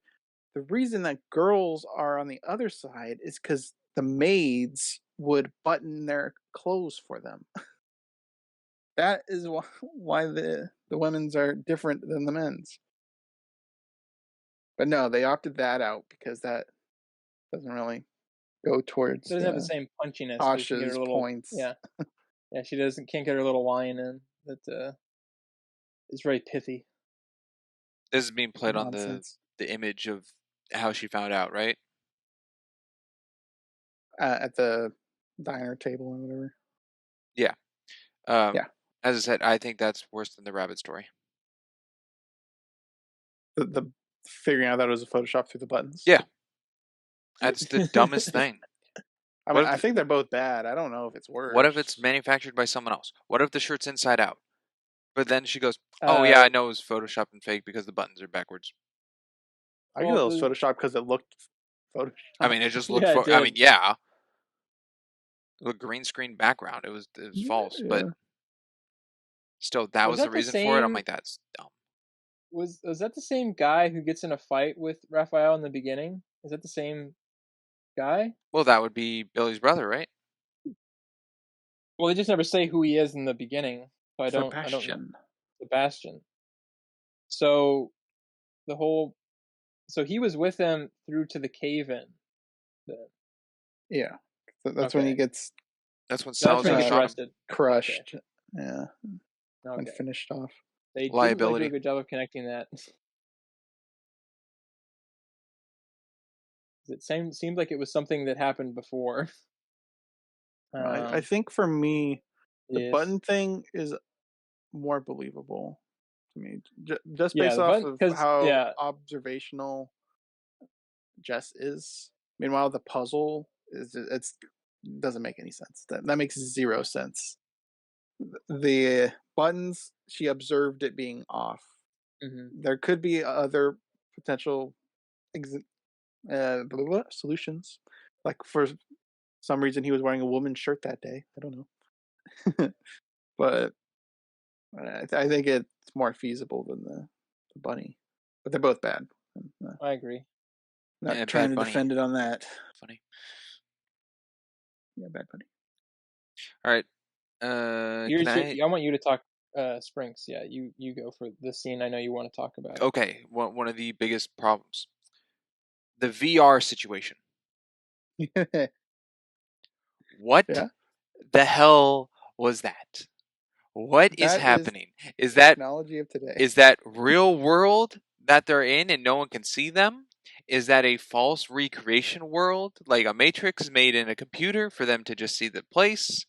The reason that girls are on the other side is because the maids would button their clothes for them. That is why the women's are different than the men's. But no, they opted that out because that doesn't really go towards. It doesn't have the same punchiness. Tasha's points. Yeah, yeah. She can't get her little line in. That is very pithy. This is being played on the image of how she found out, right? At the diner table or whatever. Yeah. Yeah. As I said, I think that's worse than the rabbit story. The figuring out that it was a Photoshop through the buttons. Yeah. That's the dumbest thing. I mean, I think they're both bad. I don't know if it's worse. What if it's manufactured by someone else? What if the shirt's inside out? But then she goes, "Oh yeah, I know it was Photoshop and fake because the buttons are backwards." I guess it was Photoshop because it looked Photoshop. I mean, it just looked. I mean, yeah. It looked green screen background. It was false, but still, that was the reason for it. I'm like, that's dumb. Was that the same guy who gets in a fight with Raphael in the beginning? Is that the same guy? Well, that would be Billy's brother, right? Well, they just never say who he is in the beginning, so I don't know. Sebastian. So so he was with him through to the cave-in. Yeah, that's when he gets. That's when Salazar shot arrested. Crushed. Okay. Yeah. And finished off. They didn't really do a good job of connecting that. It seemed like it was something that happened before. I think for me, the button thing is more believable to me, just based off of how observational Jess is. Meanwhile, the puzzle doesn't make any sense. That makes zero sense. The buttons, she observed it being off. Mm-hmm. There could be other potential solutions. Like for some reason he was wearing a woman's shirt that day. I don't know. but I think it's more feasible than the bunny. But they're both bad. I agree. Not Yeah, trying Bad to Bunny. defend it on that. Funny. Yeah, Bad Bunny. All right. Here's Can I? I want you to talk Sprinks. Yeah, you go for the scene I know you want to talk about. Okay. One of the biggest problems. The VR situation. What Yeah. the hell was that? What is That is happening? Is that technology of today. Is that real world that they're in and no one can see them? Is that a false recreation world, like a Matrix made in a computer for them to just see the place?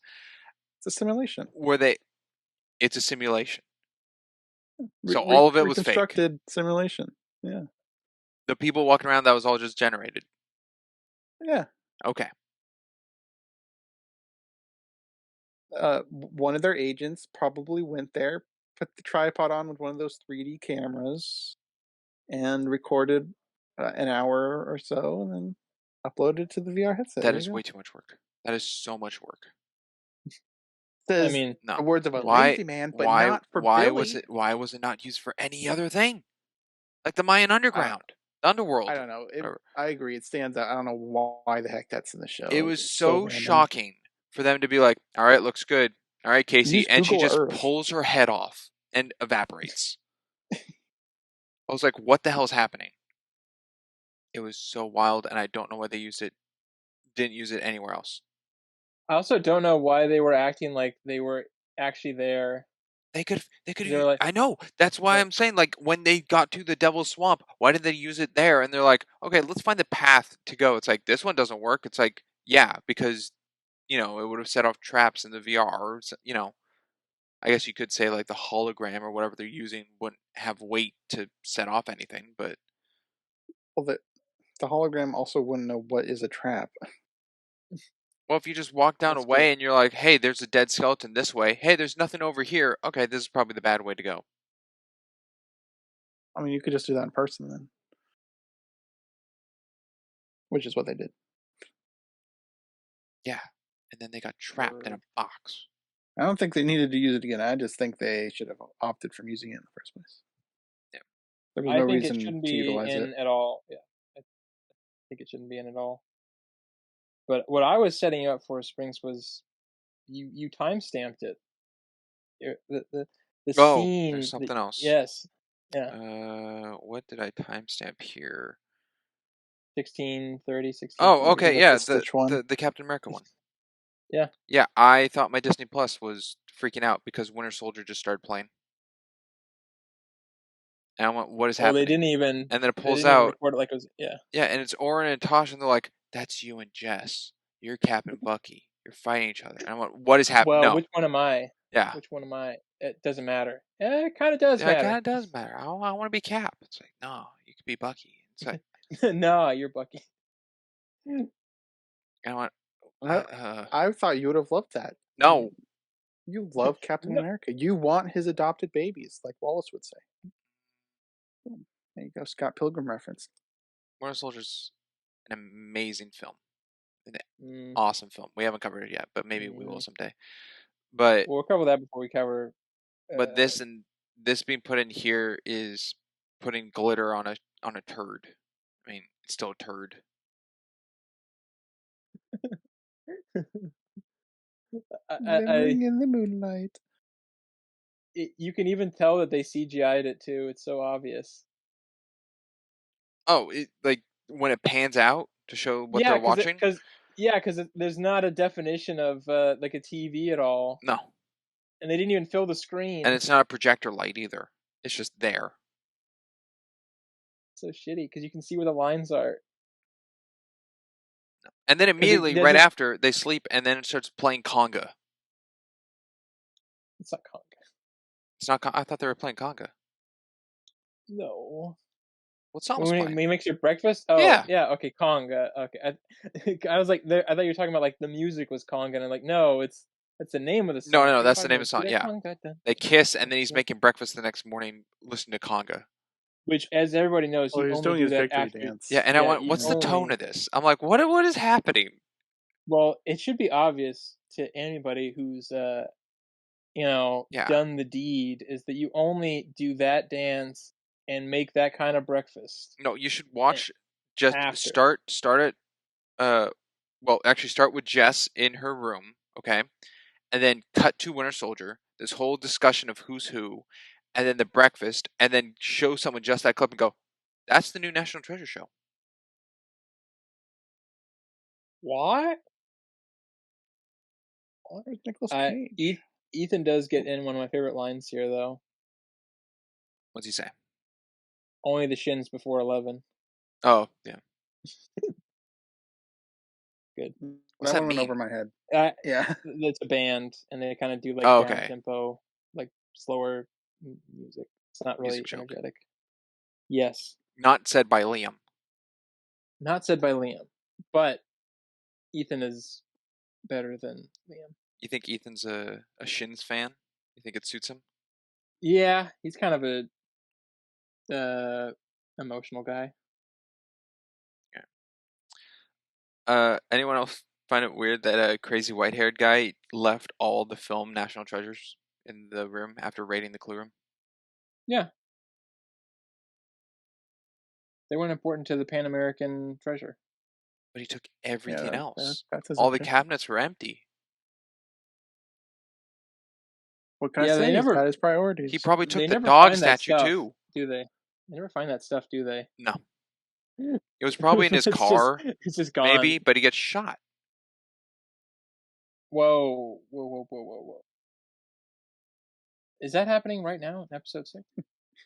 It's a simulation. It's a simulation. So all of it was fake. Reconstructed simulation. Yeah. The people walking around, that was all just generated. Yeah. Okay. One of their agents probably went there, put the tripod on with one of those 3D cameras, and recorded an hour or so, and then uploaded it to the VR headset. That is way too much work. That is so much work. I mean, No. The words of a lazy man, but not for Billy. Why was it not used for any other thing? Like the Mayan Underground, the Underworld. I don't know. I agree. It stands out. I don't know why the heck that's in the show. It was It's so random. shocking for them to be like, "All right, looks good. All right, Casey," Use and she Google just Earth. pulls her head off and evaporates. I was like, "What the hell's happening?" It was so wild, and I don't know why they didn't use it anywhere else. I also don't know why they were acting like they were actually there. They could. They're like, I know. That's why I'm saying, like, when they got to the Devil's Swamp, why did they use it there? And they're like, "Okay, let's find the path to go." It's like this one doesn't work. It's like, yeah, because it would have set off traps in the VR. I guess you could say like the hologram or whatever they're using wouldn't have weight to set off anything, but Well, the hologram also wouldn't know what is a trap. well, if you just walk down That's a way true. and you're like, "Hey, there's a dead skeleton this way. Hey, there's nothing over here. Okay, this is probably the bad way to go." I mean, you could just do that in person then, which is what they did. Yeah, and then they got trapped in a box. I don't think they needed to use it again. I just think they should have opted from using it in the first place. Yeah. There was I no think it reason shouldn't to be utilize in it. at all. Yeah, I think it shouldn't be in at all. But what I was setting up for Springs was you time stamped it. The Oh, scene. there's something else. Yes. Yeah. What did I timestamp here? 16, 30, 16. Oh, okay, yeah, The Stitch one. the Captain America one. Yeah. Yeah, I thought my Disney Plus was freaking out because Winter Soldier just started playing. And I went, "What is Well, happening?" they didn't even. And then it They pulls didn't even out. record it like it was. Yeah. Yeah, and it's Oren and Tosh, and they're like, "That's you and Jess. You're Cap and Bucky. You're fighting each other." And I went, "What is happening?" Well, No. which one am I? Yeah. Which one am I? It doesn't matter. It kind of does Yeah, it matter. kind of does matter. I want to be Cap. It's like, no, you could be Bucky. It's like, No, you're Bucky. and I went, I thought you would have loved that. no. You love Captain No. America. You want his adopted babies, like Wallace would say. There you go, Scott Pilgrim reference. Winter Soldier's an amazing film. An Mm, awesome film. We haven't covered it yet, but maybe we will someday. But we'll cover that before we cover. this being put in here is putting glitter on a turd. I mean, it's still a turd. Glimmering in the moonlight. You can even tell that they CGI'd it too. It's so obvious. Oh, like when it pans out to show what they're watching? Because there's not a definition of like a TV at all. No. And they didn't even fill the screen. And it's not a projector light either. It's just there. So shitty because you can see where the lines are. And then immediately, right after, they sleep, and then it starts playing conga. It's not conga. It's not. I thought they were playing conga. No. What song was playing? When he makes your breakfast? Oh, yeah. Okay, conga. Okay, I was like, I thought you were talking about like the music was conga, and I'm like, no, it's the name of the song. No, that's the name of the song. Yeah. They kiss, and then he's making breakfast the next morning, listening to conga. Which, as everybody knows, he's doing his victory dance. Yeah, and I went, what's the tone of this? I'm like, what is happening? Well, it should be obvious to anybody who's Yeah. done the deed is that you only do that dance and make that kind of breakfast No, you should watch. Just after. start it. Well, actually, start with Jess in her room, okay, and then cut to Winter Soldier. This whole discussion of who's who, and then the breakfast, and then show someone just that clip and go, "That's the new National Treasure show." What? Oh, there's Nicolas I Cage. Ethan does get in one of my favorite lines here, though. What's he say? Only the shins before 11. Oh, yeah. Good. What's That that one went mean? over my head. Uh, Yeah. it's a band, and they kind of do like Oh, down okay. tempo, like slower music. It's not really Music joke. energetic. Yes, Not said by Liam. not said by Liam, but Ethan is better than Liam. You think Ethan's a Shins fan? You think it suits him? Yeah, he's kind of a emotional guy. Anyone else find it weird that a crazy white-haired guy left all the film National Treasures in the room after raiding the clue room? Yeah, they weren't important to the Pan American treasure. But he took everything Yeah, else. that's his All the objective. cabinets were empty. What can I Yeah, say? they He's got never his priorities. He probably took they the never dog find that statue stuff, too. do they? They never find that stuff, do they? No. It was probably in his car, It's just gone. maybe, but he gets shot. Whoa, whoa, whoa, whoa, whoa, whoa! Is that happening right now in episode 6?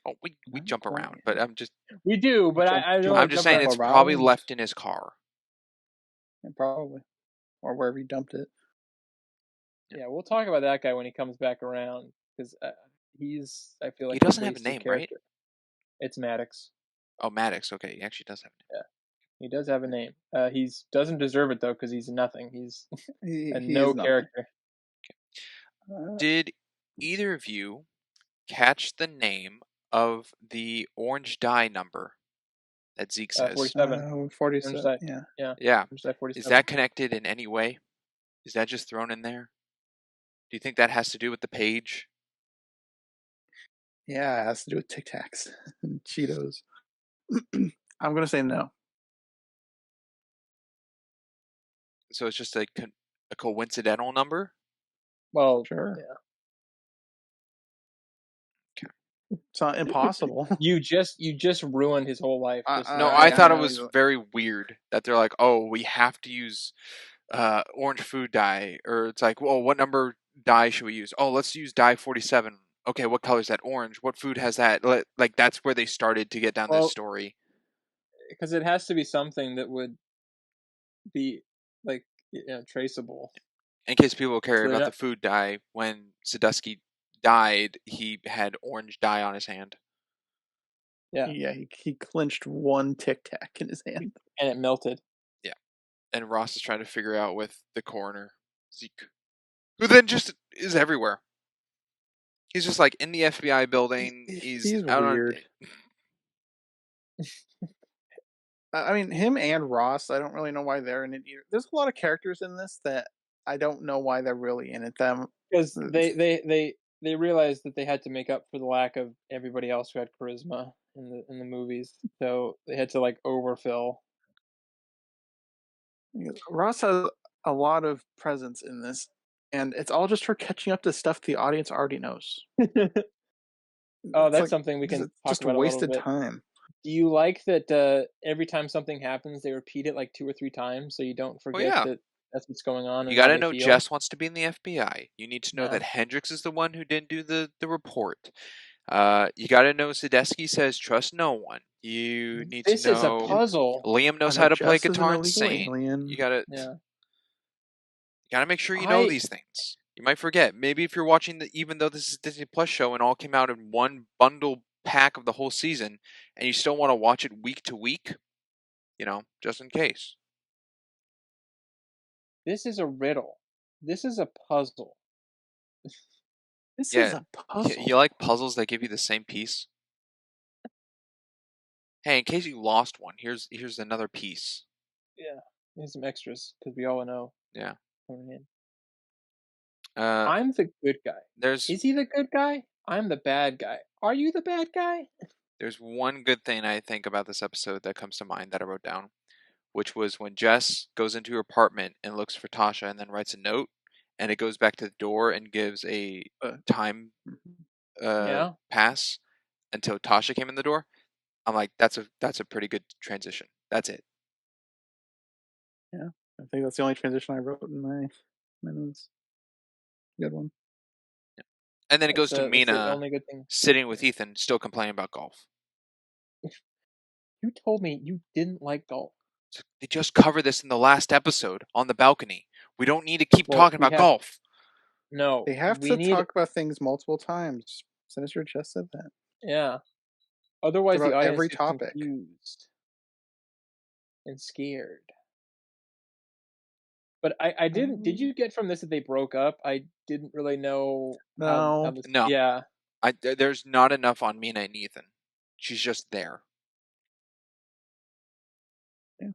Oh, we Not jump quite. around, but I'm just We do, but I don't I'm like just jump saying around. it's Couple of probably hours. left in his car. Yeah, probably. Or wherever he dumped it. Yeah, we'll talk about that guy when he comes back around because I feel He like a doesn't have a wasted name, right? character. It's Maddox. Oh, Maddox. Okay, he actually does have a name. Yeah, he does have a name. He's doesn't deserve it though because he's nothing. He's a He is no nothing. character. Did either of you catch the name of the orange dye number that Zeke says? 47. 47. Orange Yeah. yeah. Yeah. Orange Side Is 47. that connected in any way? Is that just thrown in there? Do you think that has to do with the page? Yeah, it has to do with Tic Tacs and Cheetos. I'm going to say no. So it's just a coincidental number? Well, Sure. yeah. It's not impossible. You just ruined his whole life. Just No, saying I that. thought it know was he's- very weird that they're like, oh, we have to use orange food dye, or it's like, well, what number dye should we use? Oh, let's use dye 47. Okay, what color is that? Orange. What food has that? Like that's where they started to get down this Well, story. because it has to be something that would be like traceable. In case people care So they're about the not. food dye, when Sadusky died, he had orange dye on his hand. Yeah, Yeah, he clinched one Tic Tac in his hand. and it melted. Yeah, and Ross is trying to figure out with the coroner, Zeke, who then just is everywhere. He's just like in the FBI building. He's out weird. I mean, him and Ross, I don't really know why they're in it either. There's a lot of characters in this that I don't know why they're really in it. Them Because they realized that they had to make up for the lack of everybody else who had charisma in the movies, so they had to like overfill. Ross has a lot of presence in this, and it's all just her catching up to stuff the audience already knows. Oh, It's that's like, something we can it's talk just about a little wasted bit. time. Do you like that every time something happens, they repeat it like 2 or 3 times so you don't Oh forget yeah, that that's what's going on you and got how to they know feel? Jess wants to be in the FBI. You need to know Yeah. that Hendrix is the one who didn't do the report. You got to know Sadesky says trust no one. You need This to is a know puzzle. Liam knows I know how to play Jess is an guitar illegal insane. alien. You gotta Yeah. make sure you know I these things. You might forget. Maybe if you're watching even though this is a Disney Plus show and all came out in one bundle pack of the whole season, and you still want to watch it week to week, just in case. This is a riddle. This is a puzzle. This Yeah, is a puzzle. you like puzzles that give you the same piece. Hey, in case you lost one, here's another piece. Yeah. Here's some extras because we all know. Yeah. Coming in. I'm the good guy. There's Is he the good guy? I'm the bad guy. Are you the bad guy? there's one good thing I think about this episode that comes to mind that I wrote down, which was when Jess goes into her apartment and looks for Tasha and then writes a note, and it goes back to the door and gives a time Yeah. pass until Tasha came in the door. I'm like, that's a pretty good transition. That's it. Yeah, I think that's the only transition I wrote in my notes. Good one. And then it goes to That's the Mina only good thing. sitting with Ethan, still complaining about golf. You told me you didn't like golf. They just covered this in the last episode on the balcony. We don't need to keep Well, talking we about have golf. no. They have We to need talk about things multiple times. Sinister just said that. yeah. It's Otherwise, the about audience every gets topic. confused and scared. But I didn't. Did you get from this that they broke up? I didn't really know how No. this. No. Yeah. There's not enough on Mina and Ethan. She's just there. Yeah.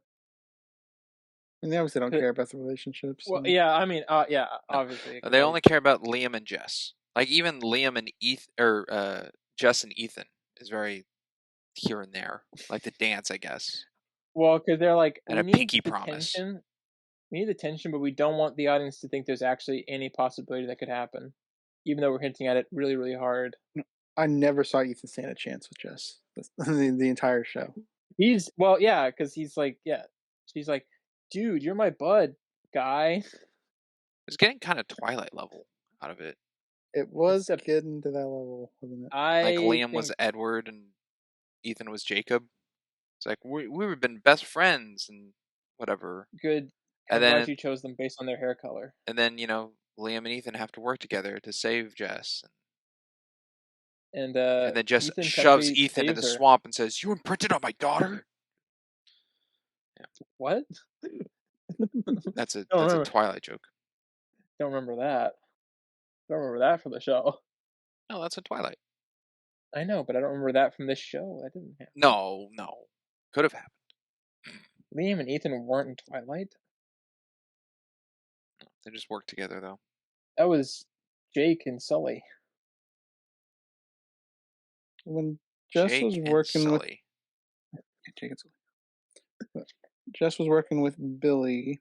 And they obviously don't care about the relationships. Well, So. yeah. I mean, yeah. No. Obviously, 'cause They only care about Liam and Jess. Like even Liam and Jess and Ethan is very here and there. Like the dance, I guess. well, because they're like, And we a need pinky the promise. tension. We need the tension, but we don't want the audience to think there's actually any possibility that could happen, even though we're hinting at it really, really hard. I never saw Ethan stand a chance with Jess the entire show. Yeah, because he's like, yeah. She's like, dude, you're my bud, guy. It's getting kind of Twilight level out of it. It was Except getting to that level, wasn't it? Like I Liam was think Edward and Ethan was Jacob. It's like we've been best friends and whatever. good. And I'm glad then you chose them based on their hair color. Liam and Ethan have to work together to save Jess. And And then Jess Ethan shoves technically Ethan in saves the her. swamp and says, "You imprinted on my daughter." What? That's a Don't remember. Twilight joke. Don't remember that. Don't remember that from the show. No, that's a Twilight. I know, but I don't remember that from this show. That didn't happen. No, could have happened. Liam and Ethan weren't in Twilight. They just worked together though. That was Jake and Sully. When Jess Jake was and working with Sully. Jake and Sully. Jess was working with Billy.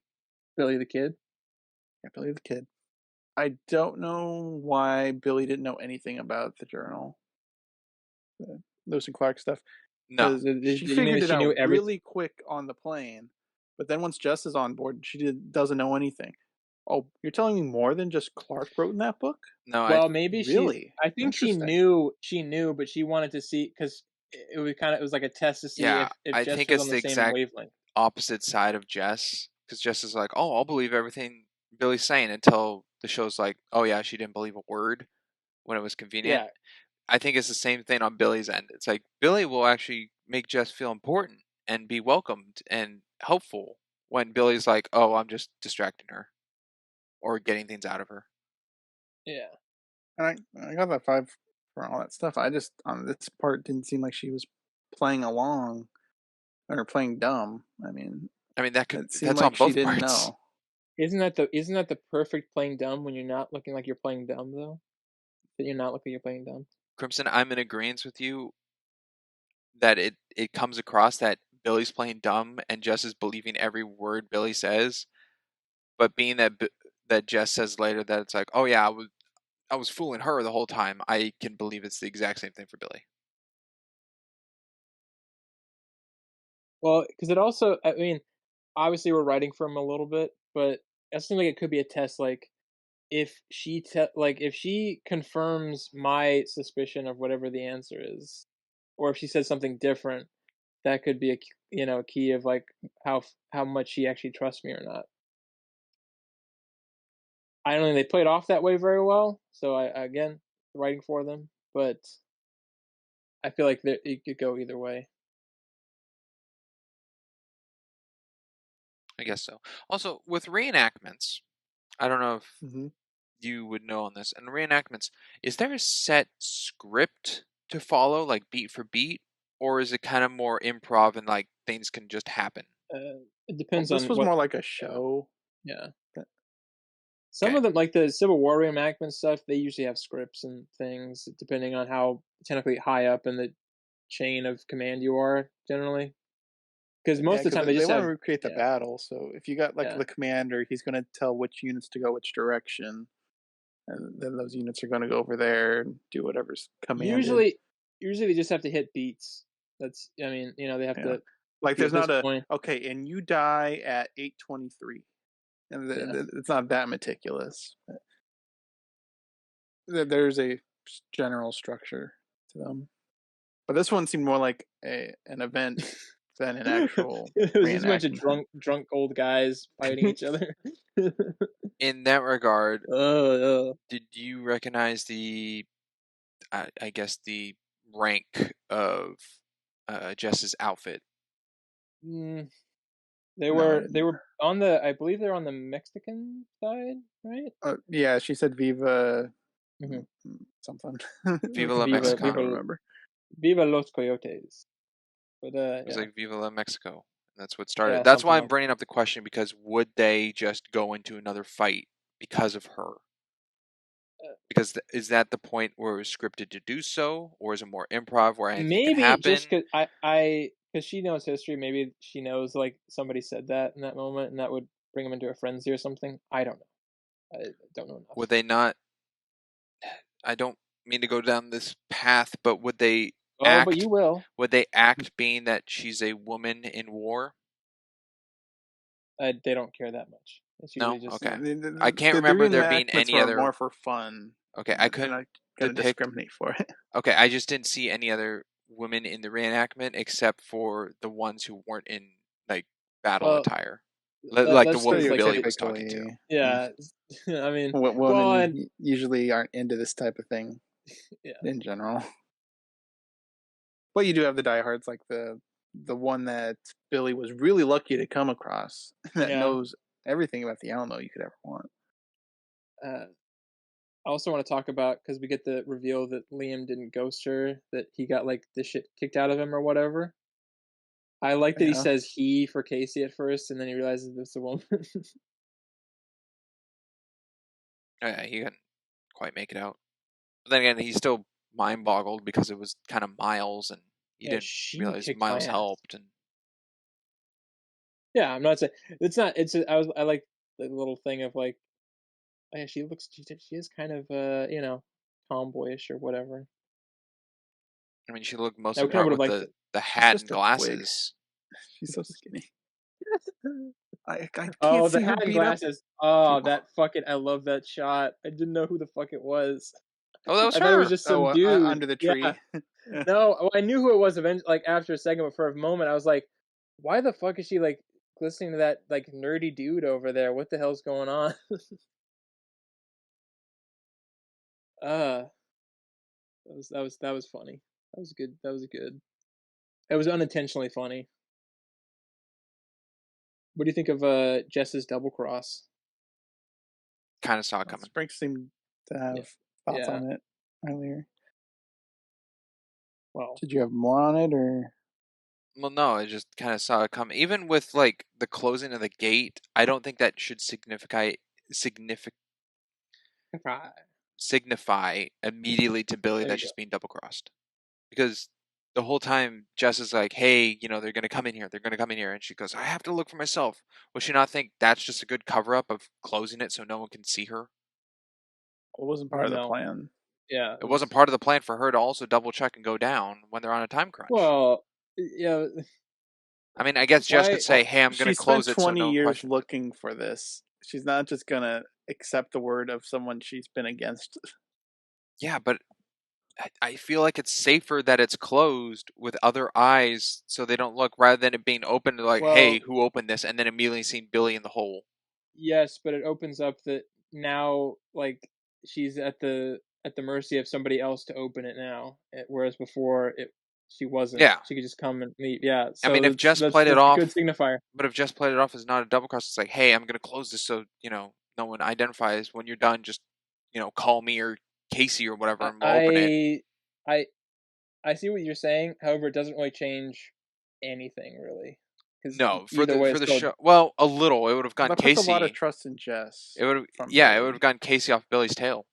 Billy the Kid. Yeah, Billy the Kid. I don't know why Billy didn't know anything about the journal, the Lewis and Clark stuff. No, She figured it out really quick on the plane, but then once Jess is on board, doesn't know anything. Oh, you're telling me more than just Clark wrote in that book? no. Well, maybe Really? I think she knew. She knew, but she wanted to see because it was like a test to see Yeah, if I Jess think was it's on the the same exact wavelength. opposite side of Jess, because Jess is like, "Oh, I'll believe everything Billy's saying," until the show's like, "Oh yeah, she didn't believe a word when it was convenient." Yeah, I think it's the same thing on Billy's end. It's like Billy will actually make Jess feel important and be welcomed and helpful when Billy's like, "Oh, I'm just distracting her or getting things out of her." yeah. And I got that 5 for all that stuff. I just on this part didn't seem like she was playing along or playing dumb. I mean, it seemed that's on like she both didn't parts. know. Isn't that the perfect playing dumb when you're not looking like you're playing dumb though? That you're not looking like you're playing dumb. Crimson, I'm in agreement with you that it comes across that Billy's playing dumb and Jess is believing every word Billy says, but being that Jess says later that it's like, "Oh yeah, I was fooling her the whole time," I can believe it's the exact same thing for Billy. Well, because it also, I mean, obviously we're writing for him a little bit, but it seems like it could be a test. Like if she confirms my suspicion of whatever the answer is, or if she says something different, that could be a key of like how much she actually trusts me or not. I don't think they played off that way very well. So I again writing for them, but I feel like it could go either way. I guess so. Also, with reenactments, I don't know if Mm-hmm. you would know on this. And reenactments, is there a set script to follow, like beat for beat, or is it kind of more improv and like things can just happen? It Well, depends this on was what. more like a show. Yeah. Some of them, like the Civil War reenactment stuff, they usually have scripts and things depending on how technically high up in the chain of command you are, generally. Because Yeah, most of the because time they they just want to have, recreate the yeah, battle. So if you got like yeah. the commander, he's going to tell which units to go which direction, and then those units are going to go over there and do whatever's commanded. Usually they just have to hit beats. I mean, they have Yeah, to like be there's at this not a point. okay, and you die at 8:23, and Yeah. it's not that meticulous. There's a general structure to them, but this one seemed more like an event than an actual It was just a bunch of reenactment. drunk old guys fighting each other. In that regard, Oh, did you recognize the, I guess, the rank of Jess's outfit? yeah. No, I They didn't. were on the, I believe they're on the Mexican side, right? Yeah, she said "Viva" Hmm. something. Viva la I Viva, can't Mexican. remember. Viva los Coyotes. But It was yeah, like Viva la Mexico. That's what started. yeah, That's something why I'm like bringing up the question, because would they just go into another fight because of her? that. Because is that the point where it was scripted to do so, or is it more improv where anything can Maybe just happen? because because she knows history. Maybe she knows like somebody said that in that moment, and that would bring them into a frenzy or something. I don't know. I don't know enough. Would they not? I don't mean to go down this path, but would they Oh, but you act? will. Would they act being that she's a woman in war? They don't care that much. It's No? usually just Okay. No, I can't the remember there being reenactments any were other. more for fun. Okay, I They're not couldn't going to depict. discriminate for it. Okay, I just didn't see any other women in the reenactment except for the ones who weren't in like battle well. attire, like the That's woman because who like Billy was talking to. Stereotypically, yeah. I mean, well, women and usually aren't into this type of thing yeah. in general. But you do have the diehards, like the one that Billy was really lucky to come across, that Yeah. knows everything about the Alamo you could ever want. Uh, I also want to talk about because we get the reveal that Liam didn't ghost her, that he got like the shit kicked out of him or whatever. I like that he Yeah, says he for Casey at first, and then he realizes it's a woman. He couldn't quite make it out. But then again, he's still mind boggled because it was kind of Miles, and he Yeah, didn't she realize kicked my Miles ass. helped. And Yeah, I'm not saying it's not. I like the little thing of like, oh, yeah, she is kind of tomboyish or whatever. I mean, she looked most I of the kind of part would have with liked the it. the she's hat and just a twig. glasses. She's so skinny. I can't Oh, the see her hat and beat up. glasses. Oh, that fucking, I love that shot. I didn't know who the fuck it was. Oh, that was I thought it was her. just some dude. Under the Yeah. tree. No, well, I knew who it was eventually, like after a second, but for a moment I was like, why the fuck is she like listening to that like nerdy dude over there? What the hell's going on? uh that was funny. That was good. That was good. It was unintentionally funny. What do you think of Jess's double cross? Kind of saw it coming. Spring seemed to Yeah. have thoughts Yeah. on it earlier. Well, Did you have more on it, or Well, no, I just kind of saw it coming. Even with like the closing of the gate, I don't think that should significant right. signify immediately to Billy There that you go. she's being double crossed, because the whole time Jess is like, "Hey, they're gonna come in here. They're gonna come in here," and she goes, "I have to look for myself." Would she not think that's just a good cover up of closing it so no one can see her? it wasn't part of the No. plan? Yeah, It wasn't part of the plan for her to also double check and go down when they're on a time crunch. well, yeah. I mean, I guess Jess could Why? say, "Hey, I'm gonna She spent close it so 20 no one years questions it." looking for this. She's not just gonna accept the word of someone she's been against. Yeah, but I feel like it's safer that it's closed with other eyes so they don't look, rather than it being open to like, "Hey, Well, who opened this?" and then immediately seeing Billy in the hole. yes, but it opens up that now, like she's at the mercy of somebody else to open it now, whereas before she wasn't. Yeah, She could just come and leave. Yeah, I mean, so if Jess played it that's a good off, signifier. but if Jess played it off as not a double cross, it's like, "Hey, I'm gonna close this so no one identifies. When you're done, just call me or Casey or whatever, I and we'll open it." I I, I see what you're saying. However, it doesn't really change anything really. Because No, for either way, the it's still show. Well, a little. It would have gone That puts a lot of Casey. trust in Jess. It would have, from yeah, it Billy. would have gone Casey off Billy's tail.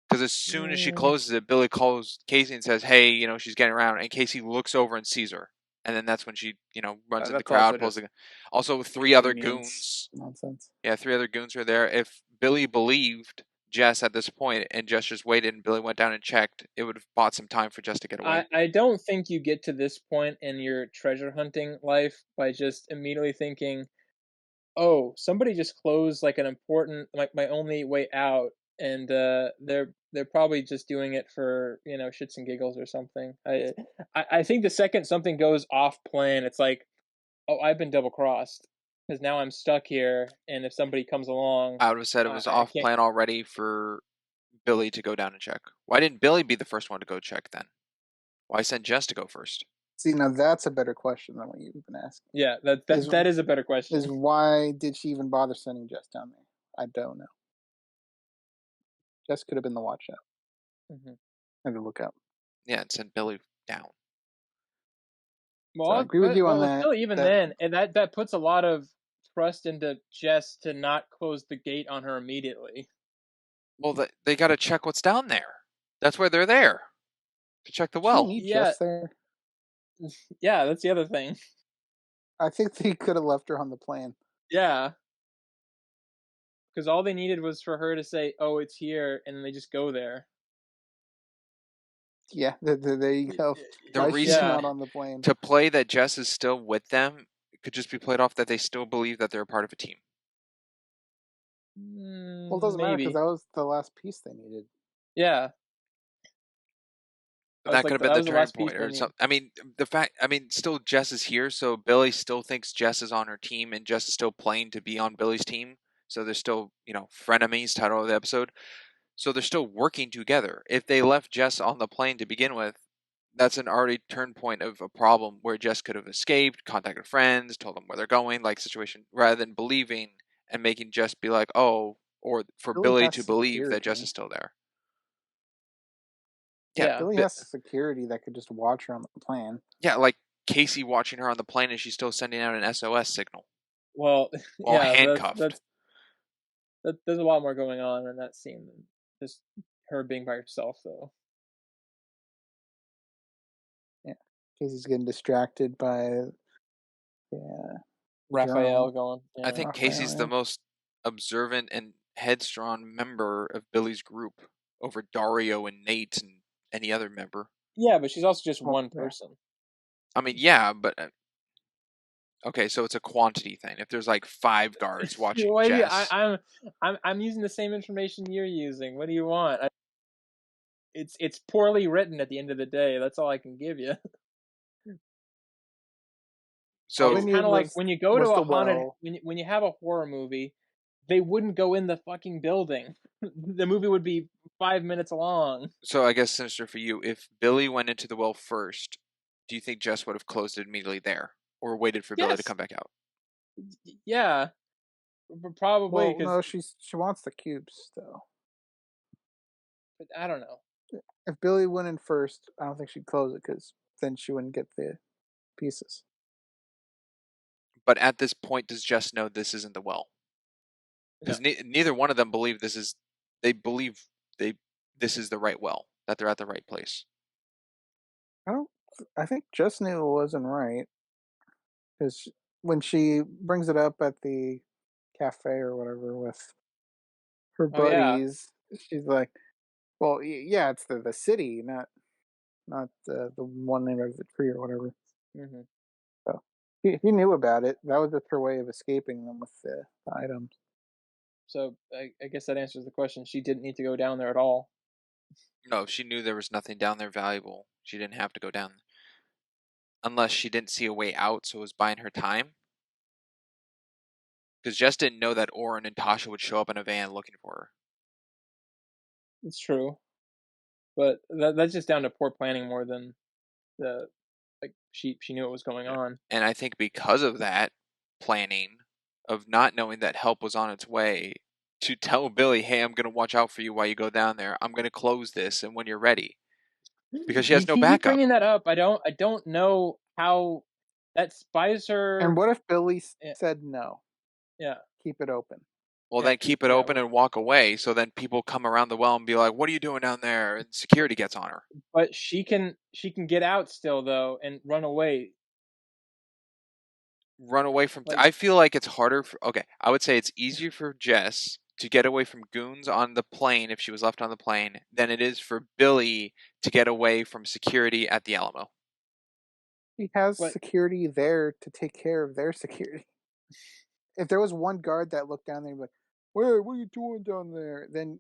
Because as soon as she Mm, closes it, Billy calls Casey and says, "Hey, she's getting around," and Casey looks over and sees her, and then that's when she, runs in the That's also crowd, pulls just the. Also, three other convenience goons. nonsense. Yeah, three other goons are there. If Billy believed Jess at this point and Jess just waited and Billy went down and checked, it would have bought some time for Jess to get away. I don't think you get to this point in your treasure hunting life by just immediately thinking, oh, somebody just closed like an important, like my only way out, and they're probably just doing it for shits and giggles or something. I think the second something goes off plan, it's like, oh, I've been double crossed because now I'm stuck here, and if somebody comes along, I would have said it was I off can't. plan already for Billy to go down and check. Why didn't Billy be the first one to go check then? Why send Jess to go first? See, now that's a better question than what you've been asking. Yeah, Is that is a better is question. why did she even bother sending Jess down there? I don't know. Jess could have been the watch out Mhm. and the lookout. Yeah, and send Billy down. So I agree with you on that. Still, even then, and that puts a lot of trust into Jess to not close the gate on her immediately. Well, they got to check what's down there. That's why they're there, to check the She didn't well. need Yeah, Jess there. yeah, that's the other thing. I think they could have left her on the plane. Yeah, because all they needed was for her to say, "Oh, it's here," and then they just go there. Yeah, there you go. The Why she's reason not on the plane? to play that Jess is still with them could just be played off that they still believe that they're a part of a team. Well, it doesn't matter because Maybe. that was the last piece they needed. Yeah, That could have been that the was the turning last piece point, they or needed. something. I mean, still Jess is here, so Billy still thinks Jess is on her team, and Jess is still playing to be on Billy's team. So they're still, frenemies. Title of the episode. So they're still working together. If they left Jess on the plane to begin with, that's an already turn point of a problem where Jess could have escaped, contacted friends, told them where they're going, like situation, rather than believing and making Jess be like, oh, or for Billy Billy has to believe that Jess security. is still there. Yeah, Yeah, Billy has security that could just watch her on the plane. yeah, like Casey watching her on the plane and she's still sending out an SOS signal well, while yeah, handcuffed. there's a lot more going on in that scene than just her being by herself, though. Yeah, Casey's getting distracted by Raphael journal. going, I yeah. think Raphael, Casey's the yeah. most observant and headstrong member of Billy's group over Dario and Nate and any other member. Yeah, but she's also just Well, one yeah. person. I mean, yeah, but okay, so it's a quantity thing. If there's like 5 guards watching What do you, Jess, I'm using the same information you're using. What do you want? It's poorly written at the end of the day. That's all I can give you. All so they It's kind needed of like when you go to was a the haunted well. when you have a horror movie, they wouldn't go in the fucking building. The movie would be 5 minutes long. so I guess, Sinister, for you, if Billy went into the well first, do you think Jess would have closed it immediately there, or waited for Billy to Yes, come back out? yeah, probably Well, because no, she wants the cubes though. I don't know. If Billy went in first, I don't think she'd close it because then she wouldn't get the pieces. But at this point, does Jess know this isn't the well? No. Because neither one of them believe this is. They believe this is the right well, that they're at the right place. I don't. I think Jess knew it wasn't right because when she brings it up at the cafe or whatever with her Oh yeah. buddies, she's like, "Well, yeah, it's the city, not the one name of the tree or whatever." Hmm. So he knew about it. That was just her way of escaping them with the items. So I guess that answers the question. She didn't need to go down there at all. No, she knew there was nothing down there valuable. She didn't have to go down, unless she didn't see a way out, so it was buying her time. Because Jess didn't know that Oren and Tasha would show up in a van looking for her. It's true, but that's just down to poor planning more than the like she knew what was going on. And I think because of that planning, of not knowing that help was on its way, to tell Billy, hey, I'm going to watch out for you while you go down there. I'm going to close this, and when you're ready. Because she You has no keep backup. bringing that up. I don't know how. that buys her. And what if Billy Yeah, said no? yeah, Keep it open. Well, yeah, then keep it open and walk away. So then people come around the well and be like, "What are you doing down there?" And security gets on her. but she can get out still though and run away. Run away from. Like, I feel like it's harder. Okay, I would say it's easier for Jess to get away from goons on the plane if she was left on the plane than it is for Billy to get away from security at the Alamo. He has but security there to take care of their security. If there was one guard that looked down there and be like, "Where? What are you doing down there?" Then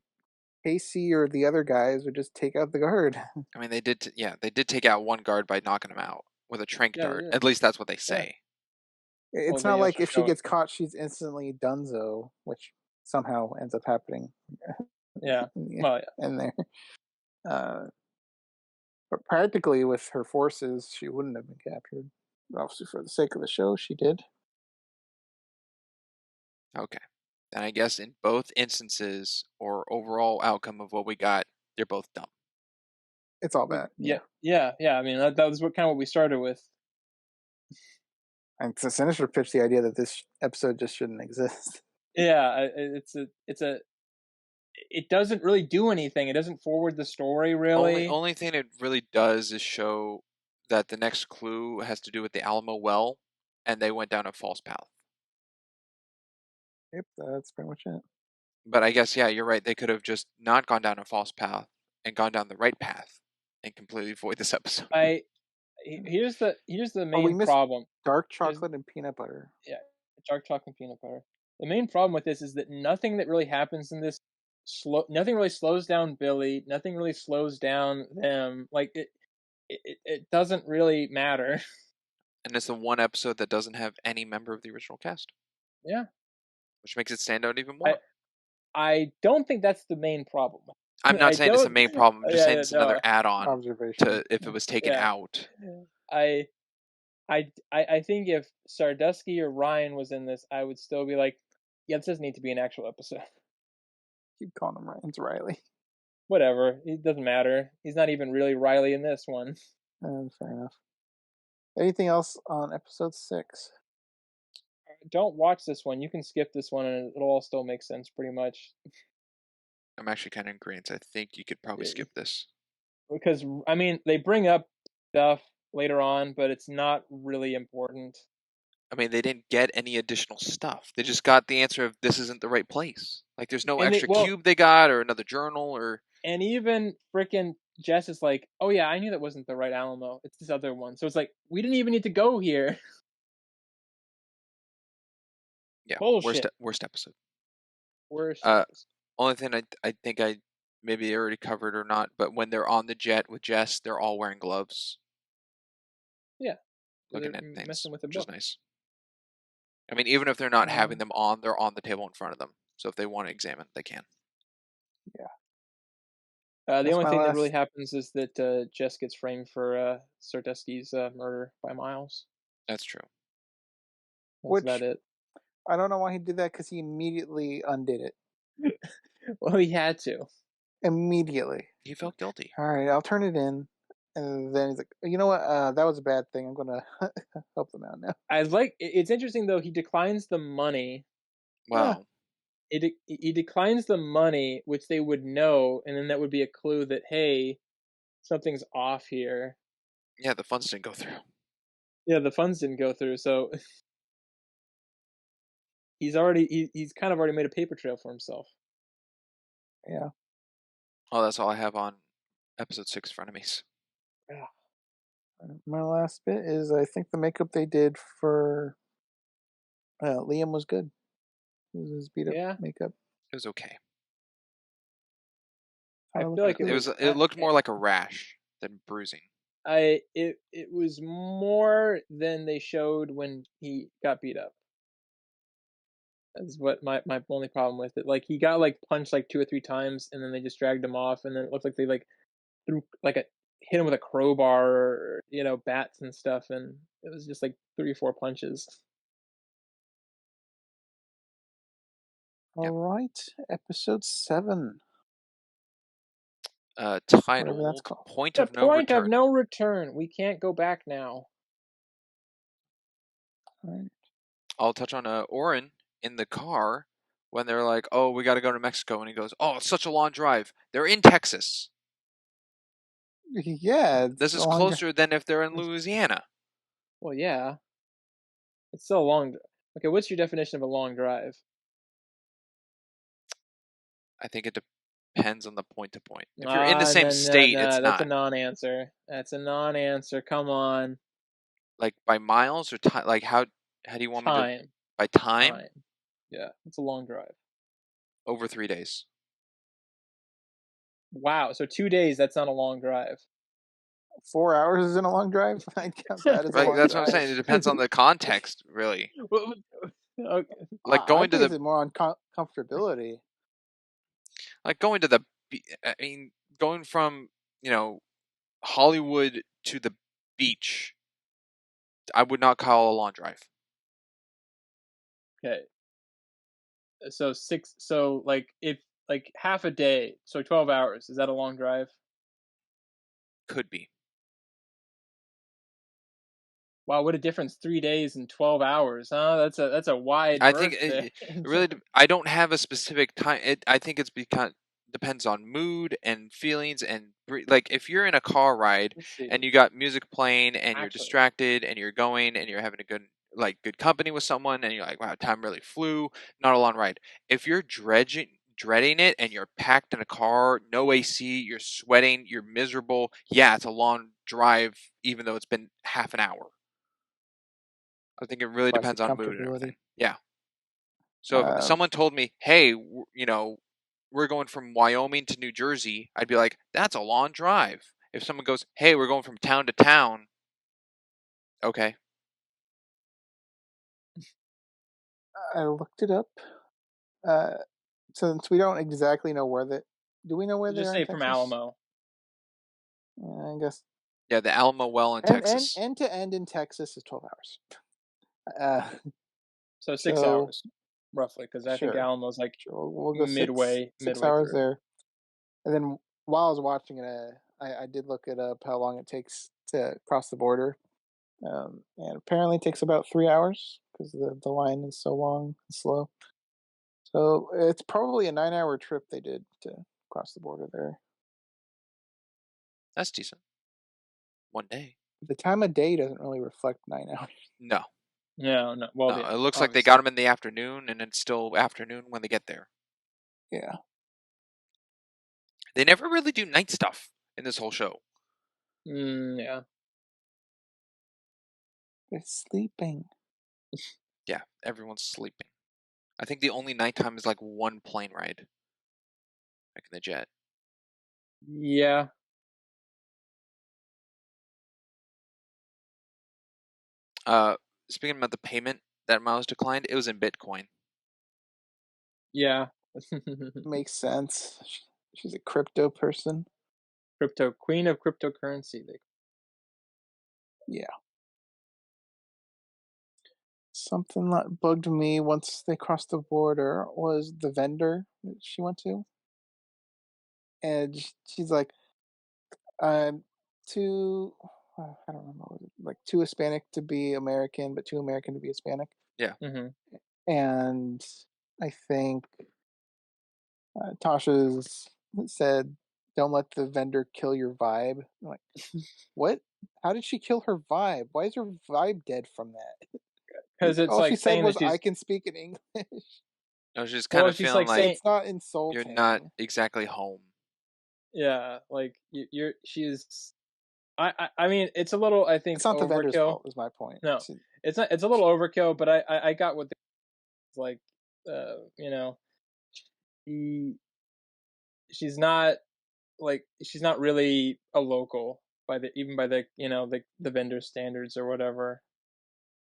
Casey or the other guys would just take out the guard. I mean, they did. Yeah, they did take out one guard by knocking him out with a trank yeah, dart. yeah, At least that's what they yeah. say. It's Well, they not like also if she show it. gets caught, she's instantly donezo, which somehow ends up happening Yeah. in Well, yeah. there. Uh, but practically, with her forces, she wouldn't have been captured. Obviously, for the sake of the show, she did. Okay. And I guess in both instances or overall outcome of what we got, they're both dumb. It's all bad. Yeah, yeah, yeah. I mean, that was what we started with. And Sinister pitched the idea that this episode just shouldn't exist. Yeah, it's a it doesn't really do anything. It doesn't forward the story really. Only thing it really does is show that the next clue has to do with the Alamo well, and they went down a false path. Yep, that's pretty much it. But I guess, yeah, you're right. They could have just not gone down a false path and gone down the right path and completely avoid this episode. Here's the we main missed problem. Dark Here's- chocolate and peanut butter. Yeah, dark chocolate and peanut butter. The main problem with this is that nothing that really happens in this nothing really slows down Billy. Nothing really slows down them. Like it doesn't really matter. And it's the one episode that doesn't have any member of the original cast, Yeah, which makes it stand out even I more. I don't think that's the main problem. I'm not I saying it's the don't. main problem. I'm just saying Yeah, it's another no. add-on Observation. to if it was taken Yeah, out. I I think if Sardusky or Ryan was in this, I would still be like, yeah, this doesn't need to be an actual episode. Keep calling him Ryan's Riley. Whatever, it doesn't matter. He's not even really Riley in this one. Fair enough. Anything else on episode 6? Don't watch this one. You can skip this one, and it'll all still make sense pretty much. I'm actually kind of in agreement. I think you could probably skip this. Because I mean, they bring up stuff later on, but it's not really important. I mean, they didn't get any additional stuff. They just got the answer of this isn't the right place. Like, there's no And extra cube they got or another journal or. and even frickin' Jess is like, oh yeah, I knew that wasn't the right Alamo. It's this other one. So it's like, we didn't even need to go here. Yeah, Bullshit. worst episode. Worst. Only thing I think I maybe already covered or not, but when they're on the jet with Jess, they're all wearing gloves. Yeah. Looking They're at things, messing with the which is book. nice. I mean, even if they're not having them on, they're on the table in front of them. So if they want to examine, they can. Yeah. The only thing that really happens is that Jess gets framed for Sardusky's murder by Miles. That's true. That's about it. I don't know why he did that, because he immediately undid it. Well, he had to. Immediately. He felt guilty. All right, I'll turn it in. And then he's like, you know what? That was a bad thing. I'm going to help them out now. It's interesting, though, he declines the money. Wow. He declines the money, which they would know, and then that would be a clue that, hey, something's off here. Yeah, the funds didn't go through. Yeah, the funds didn't go through, so he's kind of already made a paper trail for himself. Yeah. Oh, that's all I have on episode 6 Frenemies. Yeah. My last bit is, I think the makeup they did for Liam was good. His beat up makeup. It was okay. I feel like it looked more like a rash than bruising. It was more than they showed when he got beat up. That's what my only problem with it. Like, he got like punched like 2 or 3 times, and then they just dragged him off, and then it looked like they like threw hit him with a crowbar or bats and stuff, and it was just like 3 or 4 punches. All right, episode 7. Titled Point of No Return. Point of No Return. We can't go back now. Right. I'll touch on Oren in the car when they're like, "Oh, we got to go to Mexico," and he goes, "Oh, it's such a long drive." They're in Texas. Yeah, This it's is a long. closer than if they're in Louisiana. Well, yeah, it's still a long. Okay, what's your definition of a long drive? I think it depends on the point to point. If you're in the Ah, same no, no, state, it's no, that's a not. non-answer. That's a non-answer. Come on, Like by miles or time. Like how do you want me to? time, By time? time. Yeah, it's a long drive. Over 3 days. Wow, so 2 days. That's not a long drive. 4 hours isn't a long drive. I'd count that as a Right, long that's what I'm drive. saying. It depends on the context, really. Okay. Like I going to base the it more on comfortability. like going to the I mean going from, you know, Hollywood to the beach. I would not call a long drive. Okay. So six. So like if like half a day, so 12 hours. Is that a long drive? Could be. Wow, what a difference! 3 days and 12 hours, huh? That's a wide I think berth there. it really I don't have a specific time. I think it's because depends on mood and feelings and like if you're in a car ride Let's see. and you got music playing and you're Actually, distracted and you're going and you're having a good company with someone and you're like, wow, time really flew, not a long ride. If you're dreading it and you're packed in a car, no AC, you're sweating, you're miserable, yeah, it's a long drive even though it's been half an hour. I think it really Classic depends on mood and comfortability. everything. Yeah. So if Um, someone told me, "Hey, you know, we're going from Wyoming to New Jersey," I'd be like, "That's a long drive." If someone goes, "Hey, we're going from town to town," okay, I looked it up. Uh, since we don't exactly know where the, do we know where they just are in say from Texas? Alamo. I guess yeah, the Alamo well in and and Texas. end to end in Texas is 12 hours. Uh, So six so hours, roughly, because I think sure, Alamo's like sure, we'll go midway, six midway hours through. there. And then while I was watching it, I did look it up how long it takes to cross the border. And apparently it takes about 3 hours because the line is so long and slow. So it's probably a 9 hour trip they did to cross the border there. That's decent. One day. The time of day doesn't really reflect 9 hours. No, No, no. Well, no. yeah, It looks like they obviously. got them in the afternoon, and it's still afternoon when they get there. Yeah, They never really do night stuff in this whole show. Yeah. they're sleeping. Yeah, everyone's sleeping. I think the only nighttime is like one plane ride, like in the jet. Yeah. Uh, Speaking about the payment that Miles declined, it was in Bitcoin. Yeah. Makes sense. She's a crypto person. Crypto queen of cryptocurrency. Yeah. Something that bugged me once they crossed the border was the vendor that she went to. And she's like, I'm too, I don't remember, like too Hispanic to be American, but too American to be Hispanic. Yeah. Mm-hmm. And I think Tasha's said, "Don't let the vendor kill your vibe." I'm like, what? How did she kill her vibe? Why is her vibe dead from that? Because it's All she like said saying was, that "I she's can speak in English." I was just kind well, of she's feeling like like saying It's not you're not insulting. exactly home. yeah, like you're she's I mean it's a little I think It's not the vendor's overkill. fault. Is my point. No, it's not. It's a little overkill, but I got what like you know she she's not like she's not really a local by the even by the the vendor standards or whatever,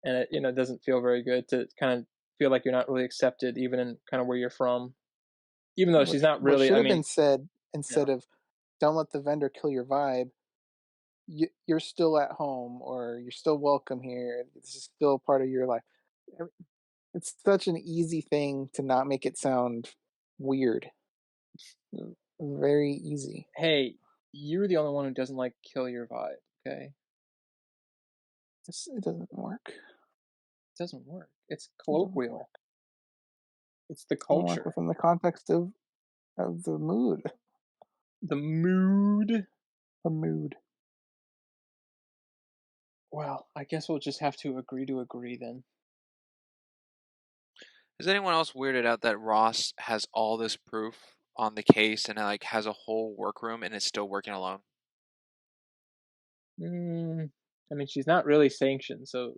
and it doesn't feel very good to kind of feel like you're not really accepted even in kind of where you're from, even though she's not What really. should I have been mean, said you know, instead of "Don't let the vendor kill your vibe." You're still at home, or you're still welcome here. This is still part of your life. It's such an easy thing to not make it sound weird. Very easy. hey, you're the only one who doesn't like kill your vibe. Okay. It doesn't work. doesn't work. It's Doesn't colloquial. work. It's the Doesn't work culture. within the context of the mood. The mood. The mood. Well, I guess we'll just have to agree then. Is anyone else weirded out that Ross has all this proof on the case and like has a whole workroom and is still working alone? I mean, she's not really sanctioned, so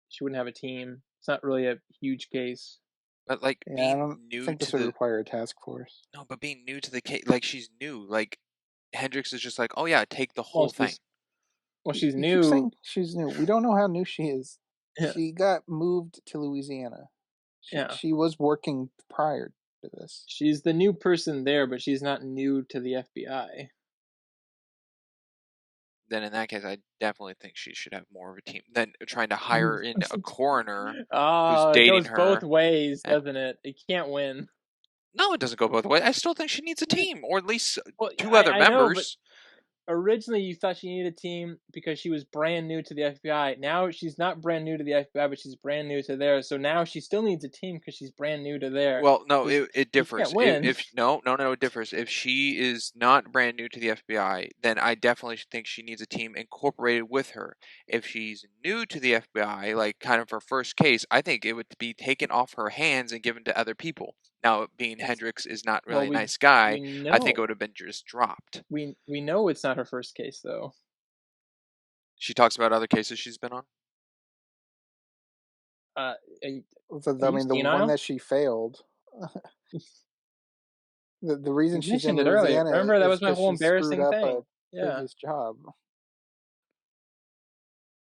she wouldn't have a team. It's not really a huge case. But like Yeah, I being don't new think to this would the require a task force. no, but being new to the case, like she's new. Like Hendrix is just like, oh yeah, take the Well, whole thing. she's You keep new. saying she's new. We don't know how new she is. Yeah, She got moved to Louisiana. yeah. She was working prior to this. She's the new person there, but she's not new to the FBI. Then in that case, I definitely think she should have more of a team than trying to hire in a coroner who's It dating goes both her. ways, And, doesn't it? It can't win. no, it doesn't go both ways. I still think she needs a team, or at least Well, two other I know, but members. originally you thought she needed a team because she was brand new to the FBI. Now she's not brand new to the FBI, but she's brand new to there. So now she still needs a team because she's brand new to there. Well, no, it You differs. can't win. If no, it differs. If she is not brand new to the FBI, then I definitely think she needs a team incorporated with her. If she's new to the FBI, like kind of her first case, I think it would be taken off her hands and given to other people. Now, being Hendrix is not really Well, a nice guy, we I think it know would have been just dropped. we know it's not her first case though. She talks about other cases she's been on. Are I you mean, the one senile? that she failed. The reason You she's in mentioned it earlier. Louisiana Remember that is was my because whole she screwed embarrassing up a thing. Yeah. previous job.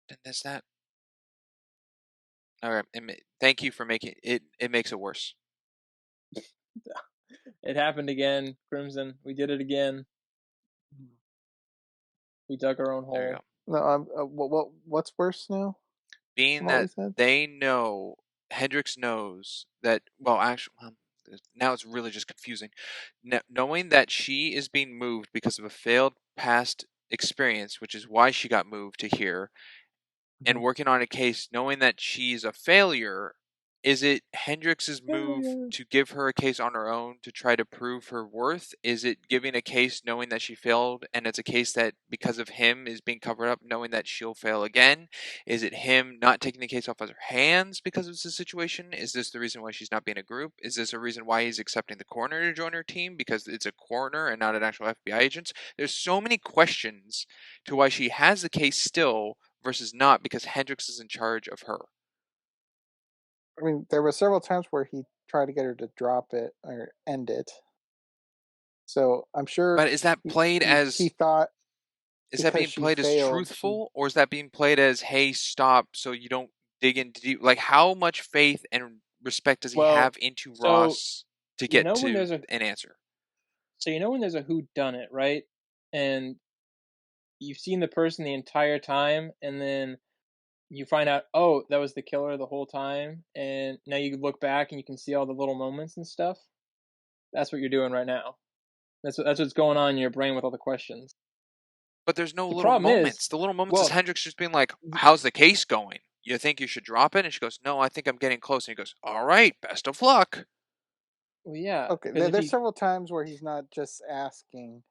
And is that all right? Thank you for making it. It makes it worse. It happened again, Crimson. We did it again. We dug our own There you hole. go. No, what's worse now? Being From what we that said? they know, Hendrix knows that, well, actually, now it's really just confusing. Knowing that she is being moved because of a failed past experience, which is why she got moved to here, and working on a case knowing that she's a failure, is it Hendrix's move Failure. to give her a case on her own to try to prove her worth? Is it giving a case knowing that she failed and it's a case that because of him is being covered up, knowing that she'll fail again? Is it him not taking the case off of her hands because of the situation? Is this the reason why she's not being a group? Is this a reason why he's accepting the coroner to join her team because it's a coroner and not an actual FBI agent? There's so many questions to why she has the case still versus not because Hendrix is in charge of her. I mean, there were several times where he tried to get her to drop it or end it. So I'm sure But is that played he as thought is that because being she played as failed, she truthful or is that being played as hey stop so you don't dig into deep? Like how much faith and respect does he Well, have into so Ross to you get know when to there's a an answer? who done it, right? And you've seen the person the entire time, and then you find out, oh, that was the killer the whole time, and now you look back and you can see all the little moments and stuff. That's what you're doing right now. That's what's going on in your brain with all the questions. But there's no The little problem is, moments. The little moments is well, Hendrix just being like, how's the case going? You think you should drop it? And she goes, no, I think I'm getting close. And he goes, all right, best of luck. well, yeah, okay. because if There's he, several times where he's not just asking,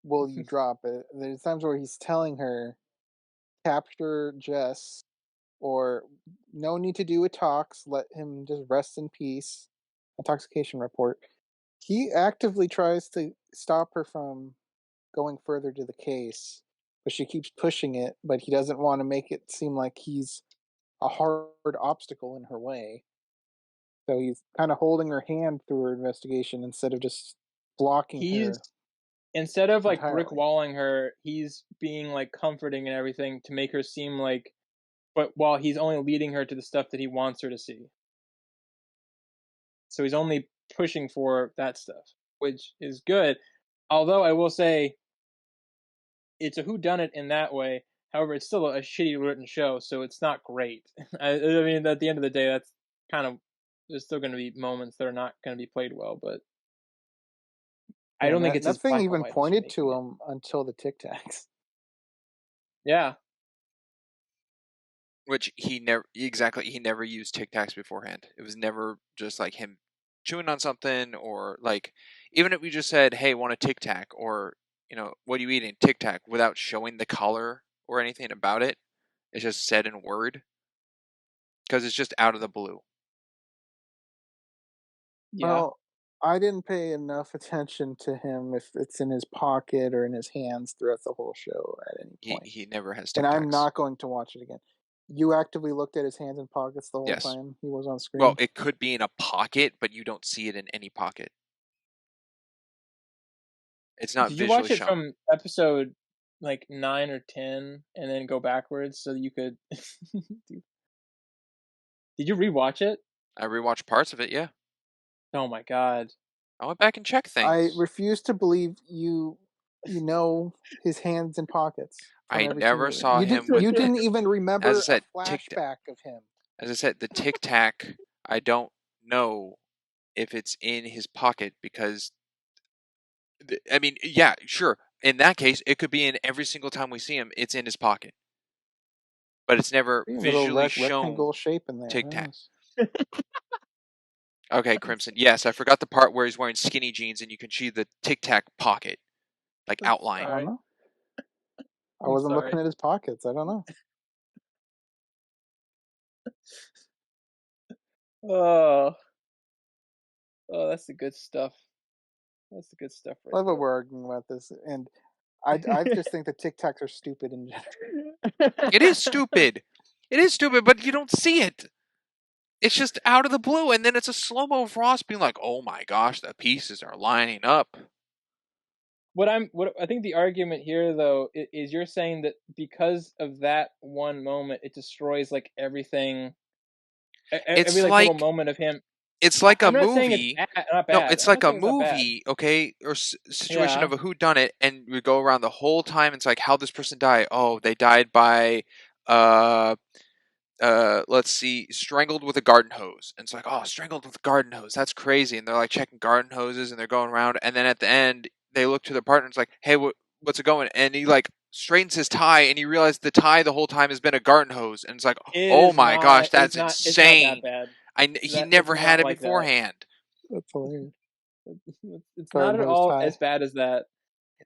"Will you drop it?" There's times where he's telling her, "Capture Jess," or "No need to do a tox. Let him just rest in peace." Intoxication report. He actively tries to stop her from going further to the case, but she keeps pushing it. But he doesn't want to make it seem like he's a hard obstacle in her way. So he's kind of holding her hand through her investigation instead of just blocking he's her instead of like brick entirely. walling her, he's being like comforting and everything to make her seem like, but while he's only leading her to the stuff that he wants her to see. So he's only pushing for that stuff, which is good. Although I will say it's a whodunit in that way. However, it's still a shitty written show, so it's not great. I mean, at the end of the day, that's kind of there's still going to be moments that are not going to be played well, but I Yeah, don't think it's as nothing black and even white as you're pointed making to it. him until the Tic Tacs. Yeah, Which he never used Tic Tacs beforehand. It was never just like him chewing on something, or like, even if we just said, "Hey, want a Tic Tac?" or, "What are you eating?" Tic Tac, without showing the color or anything about it. It's just said in word, because it's just out of the blue. Yeah. Well, I didn't pay enough attention to him if it's in his pocket or in his hands throughout the whole show at any point. He never has Tic And Tacs. I'm not going to watch it again. You actively looked at his hands and pockets the whole Yes. time he was on screen? Well, it could be in a pocket, but you don't see it in any pocket. It's not Did you visually watch it shown. from episode like 9 or 10 and then go backwards so that you could? Did you rewatch it? I rewatched parts of it, yeah. Oh my god. I went back and checked things. I refuse to believe you know his hands and pockets from I every never scene. saw him with You the- didn't even remember As I said, a flashback of him. As I said, the Tic Tac, I don't know if it's in his pocket, because, I mean, yeah, sure. In that case, it could be in every single time we see him, it's in his pocket. But it's never A little visually rectangle shown shape in there. Tic Tac. Yes. Okay, Crimson. Yes, I forgot the part where he's wearing skinny jeans and you can see the Tic Tac pocket, like, outline. I don't know. I I'm wasn't sorry. looking at his pockets. I don't know. Oh, that's the good stuff. That's the good stuff I right love that we're arguing about this, and I just think that Tic Tacs are stupid in general. there. It is stupid. It is stupid, but you don't see it. It's just out of the blue, and then it's a slow-mo of Ross being like, "Oh my gosh, the pieces are lining up." What I think the argument here though is you're saying that because of that one moment, it destroys like everything, It's every like little like moment of him. it's like a I'm not saying it's movie. not No, bad. it's I'm like not a saying it's not bad. movie, okay, or situation Yeah. of a whodunit, and we go around the whole time. It's like, how this person died? Oh, they died by, uh, let's see, strangled with a garden hose. And it's like, oh, strangled with a garden hose. That's crazy. And they're like checking garden hoses, and they're going around. And then at the end, they look to their partner. And it's like, hey, what's it going? And he like straightens his tie, and he realizes the tie the whole time has been a garden hose. And it's like, It oh is my gosh, not. that's It's not that insane. bad. He It's never had not it like that. beforehand. That's hilarious. It's not Garden at hose all tie. as bad as that.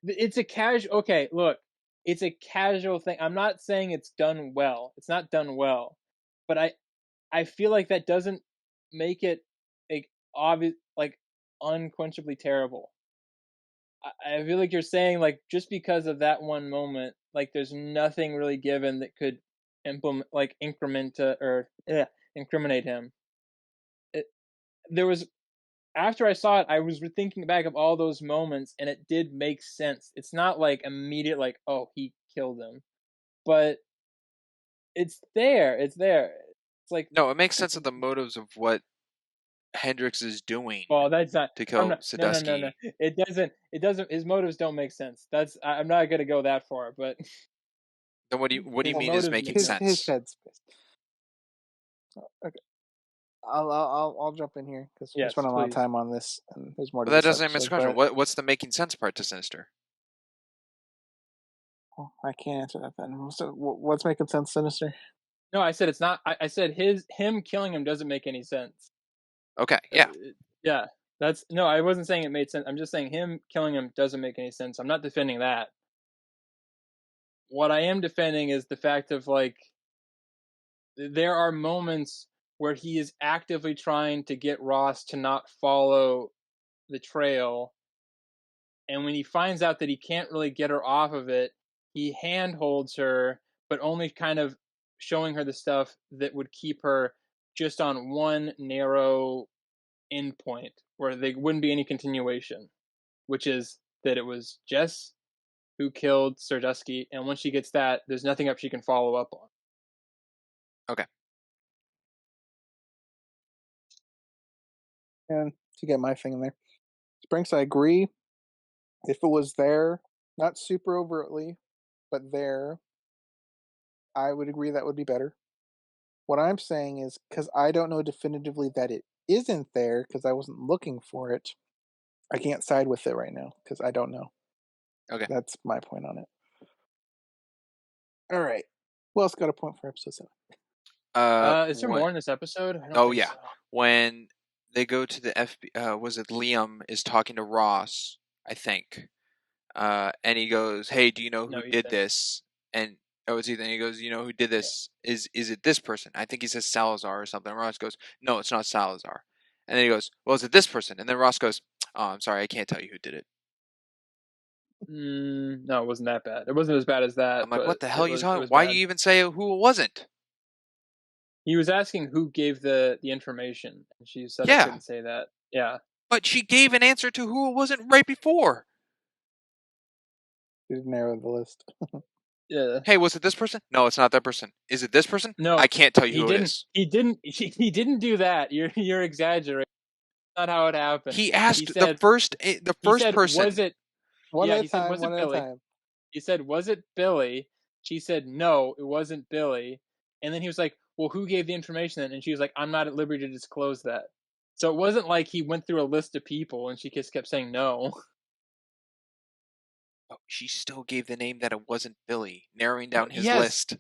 It's a casual. Okay, look, it's a casual thing. I'm not saying it's done well. It's not done well, but I feel like that doesn't make it like obvious, like unquenchably terrible. I feel like you're saying like just because of that one moment, like there's nothing really given that could implement like incriminate him. It, there was after I saw it, I was thinking back of all those moments, and it did make sense. It's not like immediate, like, oh, he killed him, but it's there. It's there. It's like, No, it makes sense of the motives of what Hendrix is doing well, that's not. to I'm kill not. No, no, no, Sadusky. no. It doesn't. It doesn't. His motives don't make sense. I'm not gonna go that far, but Then what do you his mean is motives making make sense. His sense? headspace. Okay, I'll jump in here because we Yes, spent a lot of please. time on this, and there's more But to that this doesn't answer the episode. question. But What's the making sense part to Sinister? I can't answer that then. So, what's making sense, Sinister? No, I said it's not. I said him killing him doesn't make any sense. Okay, yeah. Yeah. That's no. I wasn't saying it made sense. I'm just saying him killing him doesn't make any sense. I'm not defending that. What I am defending is the fact of like there are moments where he is actively trying to get Ross to not follow the trail, and when he finds out that he can't really get her off of it, he handholds her, but only kind of showing her the stuff that would keep her just on one narrow endpoint where there wouldn't be any continuation, which is that it was Jess who killed Sardusky, and once she gets that, there's nothing up she can follow up on. Okay. And to get my thing in there, Sprinks, I agree. If it was there, not super overtly, but there, I would agree that would be better. What I'm saying is because I don't know definitively that it isn't there because I wasn't looking for it. I can't side with it right now because I don't know. Okay. That's my point on it. All right. Who else got a point for episode 7? Is there more in this episode? I don't Oh think yeah, so. when they go to the was it Liam is talking to Ross, I think, and he goes, "Hey, do you know No, who did Ethan. this?" And it's Ethan. He goes, "You know who did this? Is it this person?" I think he says Salazar or something. And Ross goes, "No, it's not Salazar." And then he goes, "Well, is it this person?" And then Ross goes, "Oh, I'm sorry, I can't tell you who did it." No, it wasn't that bad. It wasn't as bad as that, I'm like, but "What the hell it are you was it talking? was Why do bad. you even say who it wasn't?" He was asking who gave the information, and she said I Yeah, couldn't say that. Yeah. but she gave an answer to who it wasn't right before. Did narrow the list. Yeah. Hey, was it this person? No, it's not that person. Is it this person? I No, can't tell you he who it didn't. is. He didn't do that. You're exaggerating. That's not how it happened. He He asked said the first was person. it? One Yeah, at a he said time. was One it at a Billy? time. He said was it Billy? She said no, it wasn't Billy. And then he was like, well, who gave the information then? And she was like, I'm not at liberty to disclose that. So it wasn't like he went through a list of people and she just kept saying no. Oh, she still gave the name that it wasn't Billy, narrowing down his Yes, list.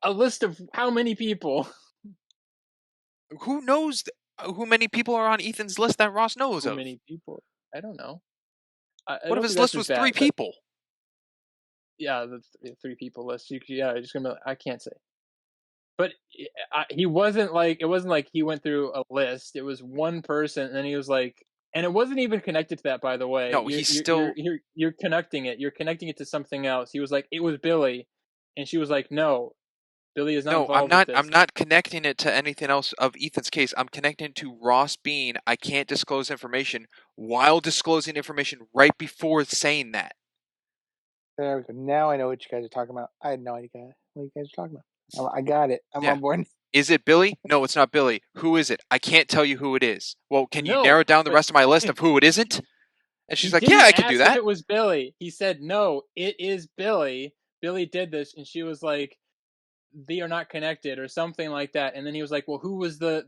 a list of how many people? Who knows who many people are on Ethan's list that Ross knows Who of? many people? I don't know. I What if don't his think that's list as was three bad, but people? yeah, the three people list. Yeah, just gonna. I can't say. But he wasn't like it wasn't like he went through a list. It was one person, and then he was like, and it wasn't even connected to that. By the way, No, he's still. you're connecting it. You're connecting it to something else. He was like, it was Billy, and she was like, no, Billy is not No, I'm involved with not. this. I'm not connecting it to anything else of Ethan's case. I'm connecting it to Ross being I can't disclose information while disclosing information right before saying that. There we go. Now I know what you guys are talking about. I had no idea what you guys are talking about. I got it. I'm Yeah. on board. Is it Billy? No, it's not Billy. Who is it? I can't tell you who it is. Well, can you No, narrow down the but rest of my list of who it isn't? And he she's like, yeah, didn't I can do ask if that. it was Billy. He said, no, it is Billy. Billy did this, and she was like, they are not connected, or something like that. And then he was like, well, who was the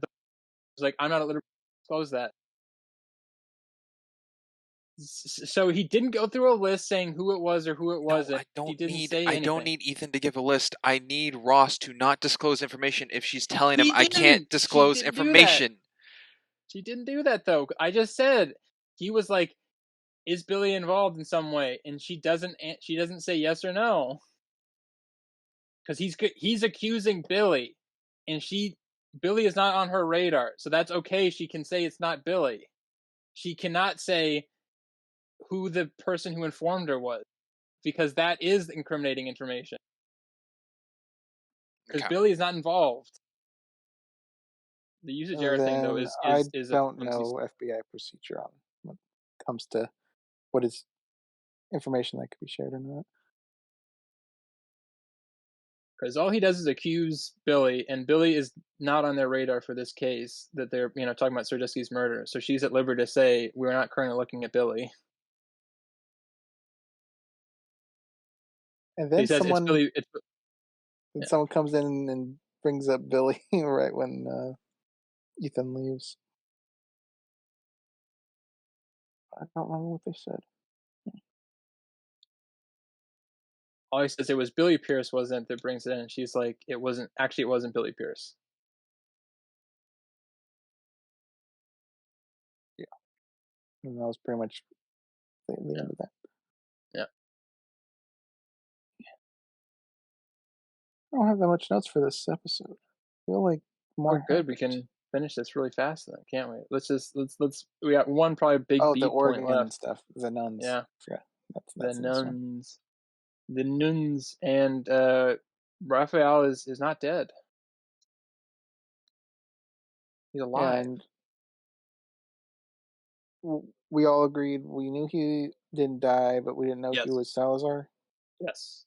was like, I'm not at liberty to disclose that. So he didn't go through a list saying who it was or who it No, wasn't. He didn't say I don't anything. need Ethan to give a list. I need Ross to not disclose information if she's telling him He I can't didn't. She disclose didn't do that. information. She didn't do that though. I just said he was like, "Is Billy involved in some way?" And she doesn't. She doesn't say yes or no because he's accusing Billy, and Billy is not on her radar, so that's okay. She can say it's not Billy. She cannot say who the person who informed her was, because that is incriminating information. Because Okay. Billy is not involved. The usage error thing though Then is I a don't flimsy. know FBI procedure on when it comes to what is information that could be shared or not. Because all he does is accuse Billy, and Billy is not on their radar for this case that they're talking about Sergeyevsky's murder. So she's at liberty to say we're not currently looking at Billy. And He then says it's someone Billy. Yeah. someone comes in and brings up Billy right when Ethan leaves. I don't remember what they said. All he says it was Billy Pierce wasn't that brings it in. And she's like, it wasn't. Actually, it wasn't Billy Pierce. Yeah, and that was pretty much the Yeah. end of that. Yeah. I don't have that much notes for this episode. I feel like more. We're good. We can finish this really fast then, can't we? Let's. We got one probably big Oh, the beat point Oregon left. stuff. The nuns. Yeah. Yeah, The that's in this one. nuns. The nuns and Raphael is not dead. He's Yeah, alive. and we all agreed we knew he didn't die, but we didn't know he Yes. was Salazar. Yes.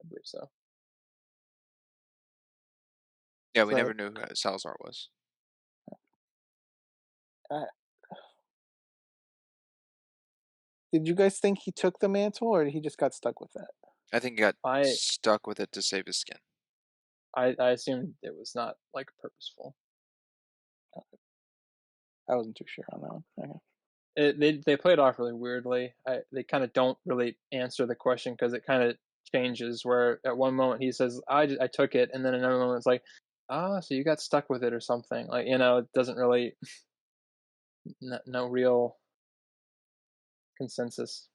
I believe so. Yeah, we So, never knew who Salazar was. did you guys think he took the mantle, or he just got stuck with that? I think he got I stuck with it to save his skin. assumed it was not like purposeful. I wasn't too sure on that one. Okay. They play it off really weirdly. They kind of don't really answer the question because it kind of changes where at one moment he says, I took it, and then another moment it's like, ah, so you got stuck with it or something. Like, it doesn't really, no real consensus.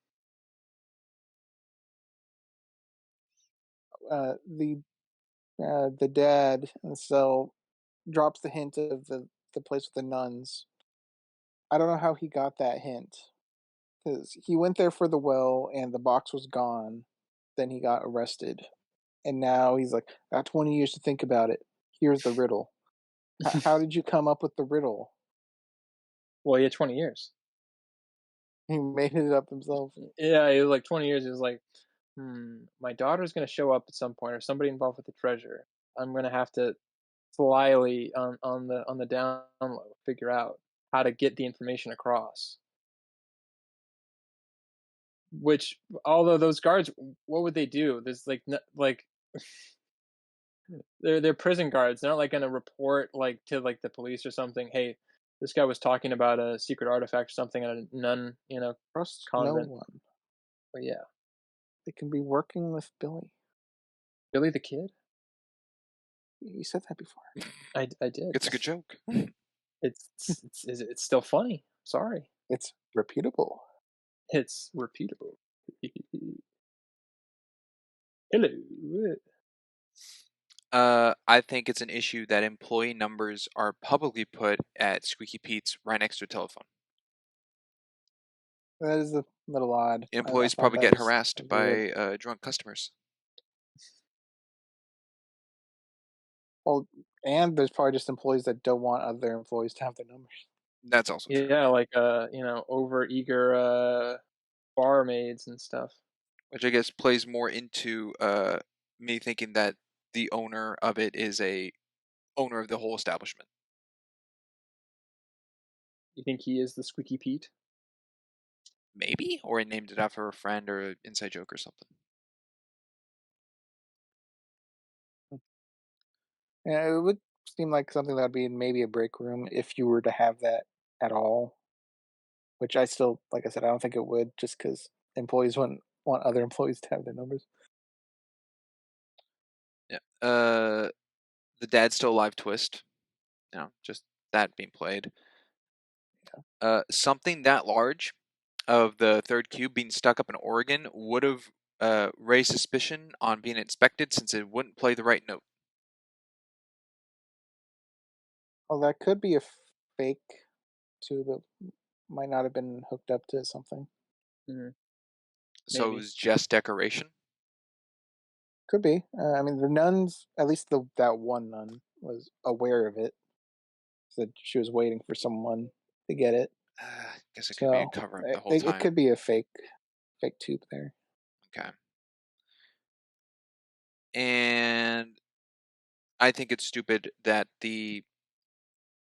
The dad, and so drops the hint of the place with the nuns. I don't know how he got that hint because he went there for the well and the box was gone. Then he got arrested, and now he's like, "I got 20 years to think about it. Here's the riddle." How did you come up with the riddle? Well, he had 20 years. He made it up himself. Yeah, it was like 20 years. He was like, my daughter's going to show up at some point, or somebody involved with the treasure. I'm going to have to slyly on the down low figure out how to get the information across. Which, although those guards, what would they do? There's like they're prison guards. They're not like going to report like to like the police or something. Hey, this guy was talking about a secret artifact or something at a nun, Trust no convent. one. But yeah, They can be working with Billy. Billy the Kid. You said that before. I did. It's a good joke. It's still funny. Sorry, It's reputable. it's repeatable. Hello. I think it's an issue that employee numbers are publicly put at Squeaky Pete's right next to a telephone. That is a little odd. I Employees thought probably that get was harassed weird. by drunk customers. Well, and there's probably just employees that don't want other employees to have their numbers. That's also true. Yeah, like over eager barmaids and stuff. Which I guess plays more into me thinking that the owner of it is a owner of the whole establishment. You think he is the Squeaky Pete? Maybe, or he named it after a friend or an inside joke or something. Yeah, it would seem like something that would be in maybe a break room if you were to have that at all. Which I still, like I said, I don't think it would, just because employees wouldn't want other employees to have their numbers. Yeah. The Dad's Still Alive twist. Just that being played. Something that large of the third cube being stuck up in Oregon would have raised suspicion on being inspected since it wouldn't play the right note. Well, that could be a fake too, that might not have been hooked up to something. Mm-hmm. So Maybe. it was just decoration. Could be. I mean, the nuns, at least that one nun, was aware of it. Said she was waiting for someone to get it. I guess it could be a So cover up the whole it time. could be a fake tube there. Okay. And I think it's stupid that the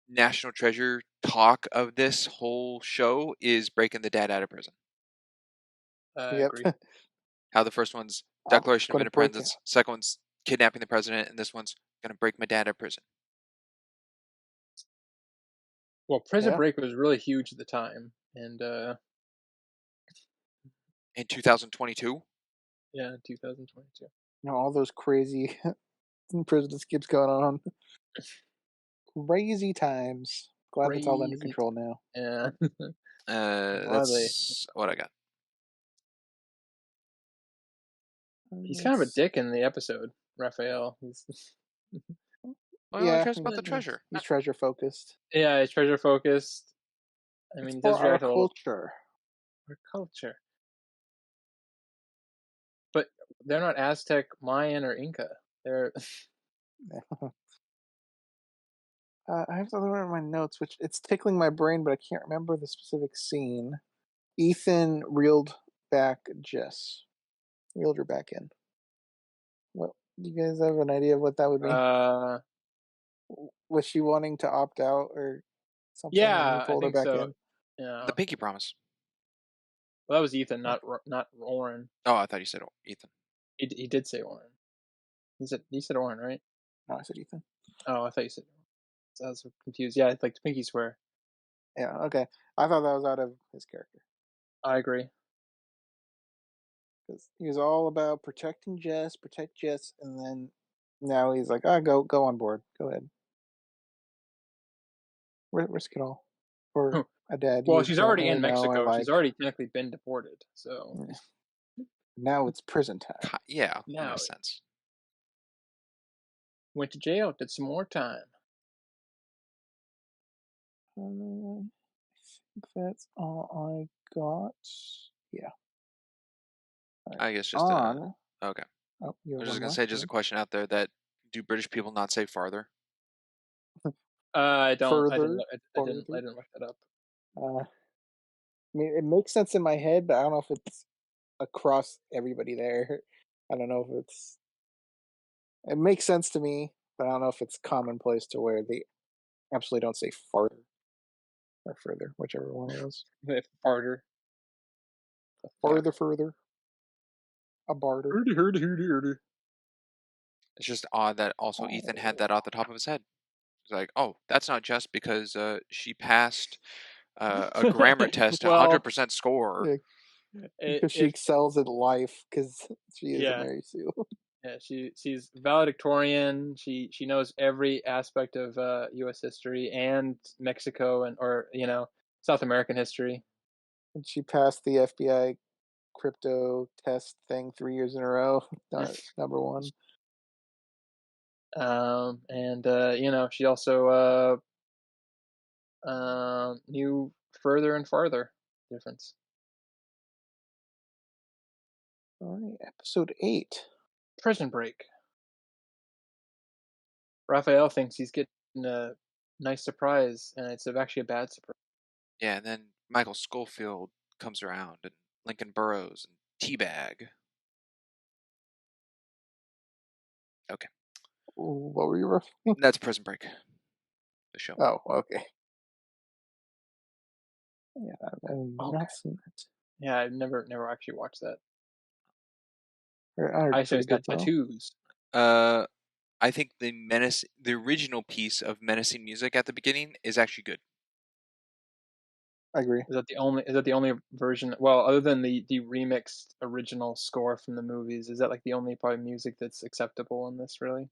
national treasure talk of this whole show is breaking the dad out of prison. I Yep. agree. How the first one's I'm Declaration of gonna break it. Independence, second one's kidnapping the president, and this one's gonna break my dad out of prison. Well, Prison Yeah. Break was really huge at the time, and In 2022, yeah, 2022. All those crazy prison skips going on. Crazy times. Glad that's all under Crazy. control now. Yeah. that's what I got. He's kind of a dick in the episode, Raphael. Well, he only Yeah, cares about the treasure. he's treasure focused. Yeah, he's treasure focused. I mean, It's he for does our react a little. culture. Our culture. But they're not Aztec, Mayan, or Inca. They're I have to look at my notes, which it's tickling my brain, but I can't remember the specific scene. Ethan reeled back Jess. Reeled her back in. What? Do you guys have an idea of what that would mean? Was she wanting to opt out or something, and he yeah, I pulled her think back so. in? Yeah. The Pinky Promise. Well, that was Ethan, not Oren. Oh, I thought you said Ethan. He did say Oren. He said Oren, right? No, I said Ethan. Oh, I thought you said. So I was confused. Yeah, like the pinky swear. Yeah, okay. I thought that was out of his character. I agree. because he was all about protect Jess, and then now he's like, ah, go on board, go ahead, risk it all for a dad Well, you she's don't already really in know or Mexico. She's like. already technically been deported. So Now it's prison time. Yeah, that now makes sense. went to jail, did some more time. I think that's all I got. Yeah. All right. I guess just On. okay. Oh, you I have was just one gonna more. say, just a question out there: that do British people not say farther? I don't. I didn't. Further, I didn't. I farther. didn't look that up. I mean, it makes sense in my head, but I don't know if it's across everybody there. I don't know if it's. It makes sense to me, but I don't know if it's commonplace to where they absolutely don't say farther or further, whichever one it was. Harder. Further, a barter. Hurdy. It's just odd that also Ethan had that off the top of his head. He's like, oh, that's not just because she passed a grammar test, Well, 100% score. Yeah, because she if excels at life, because she is a yeah, Mary Sue. yeah, she's valedictorian. She knows every aspect of U.S. history and Mexico and or South American history. And she passed the FBI crypto test thing 3 years in a row. Number one. And she also knew further and farther difference. All right, episode 8. Prison Break. Raphael thinks he's getting a nice surprise, and it's actually a bad surprise. Yeah, and then Michael Schofield comes around, and Lincoln Burrows, and Teabag. Okay. What were you referring? That's Prison Break, the show. Oh, okay. Yeah, I've Okay. not seen it. Yeah, I've never actually watched that. I I assume it's got though. tattoos. I think the original piece of menacing music at the beginning is actually good. I agree. Is that the only version? Well, other than the remixed original score from the movies, is that like the only part of music that's acceptable in this? Really?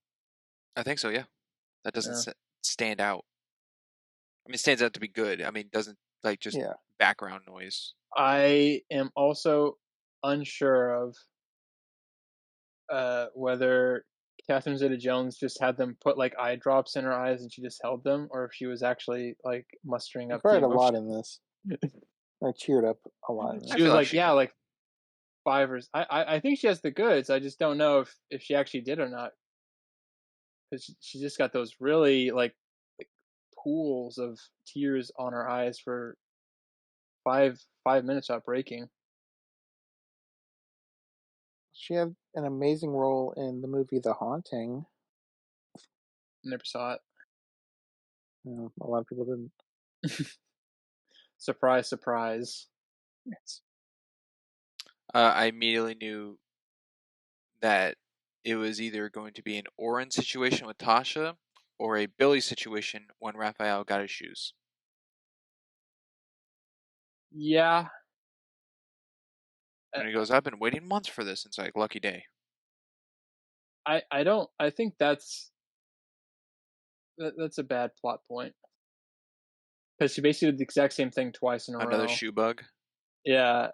I think so, yeah. That doesn't Yeah. stand out. I mean, it stands out to be good. I mean, it doesn't like just Yeah. background noise. I am also unsure of whether Catherine Zeta-Jones just had them put like eye drops in her eyes and she just held them, or if she was actually like mustering I up the cried a lot emotion. in this. I cheered up a lot in I She this. was feel like like, she yeah, could. like five or I think she has the goods. I just don't know if she actually did or not, because she just got those really like pools of tears on her eyes for 5 minutes without breaking. She had an amazing role in the movie The Haunting. Never saw it. A lot of people didn't. Surprise, surprise. Yes. I immediately knew that it was either going to be an Oren situation with Tasha or a Billy situation when Raphael got his shoes. Yeah. And he goes, I've been waiting months for this. It's like, lucky day. I don't. I think that's a bad plot point, because she basically did the exact same thing twice in a Another row. shoe bug. Yeah,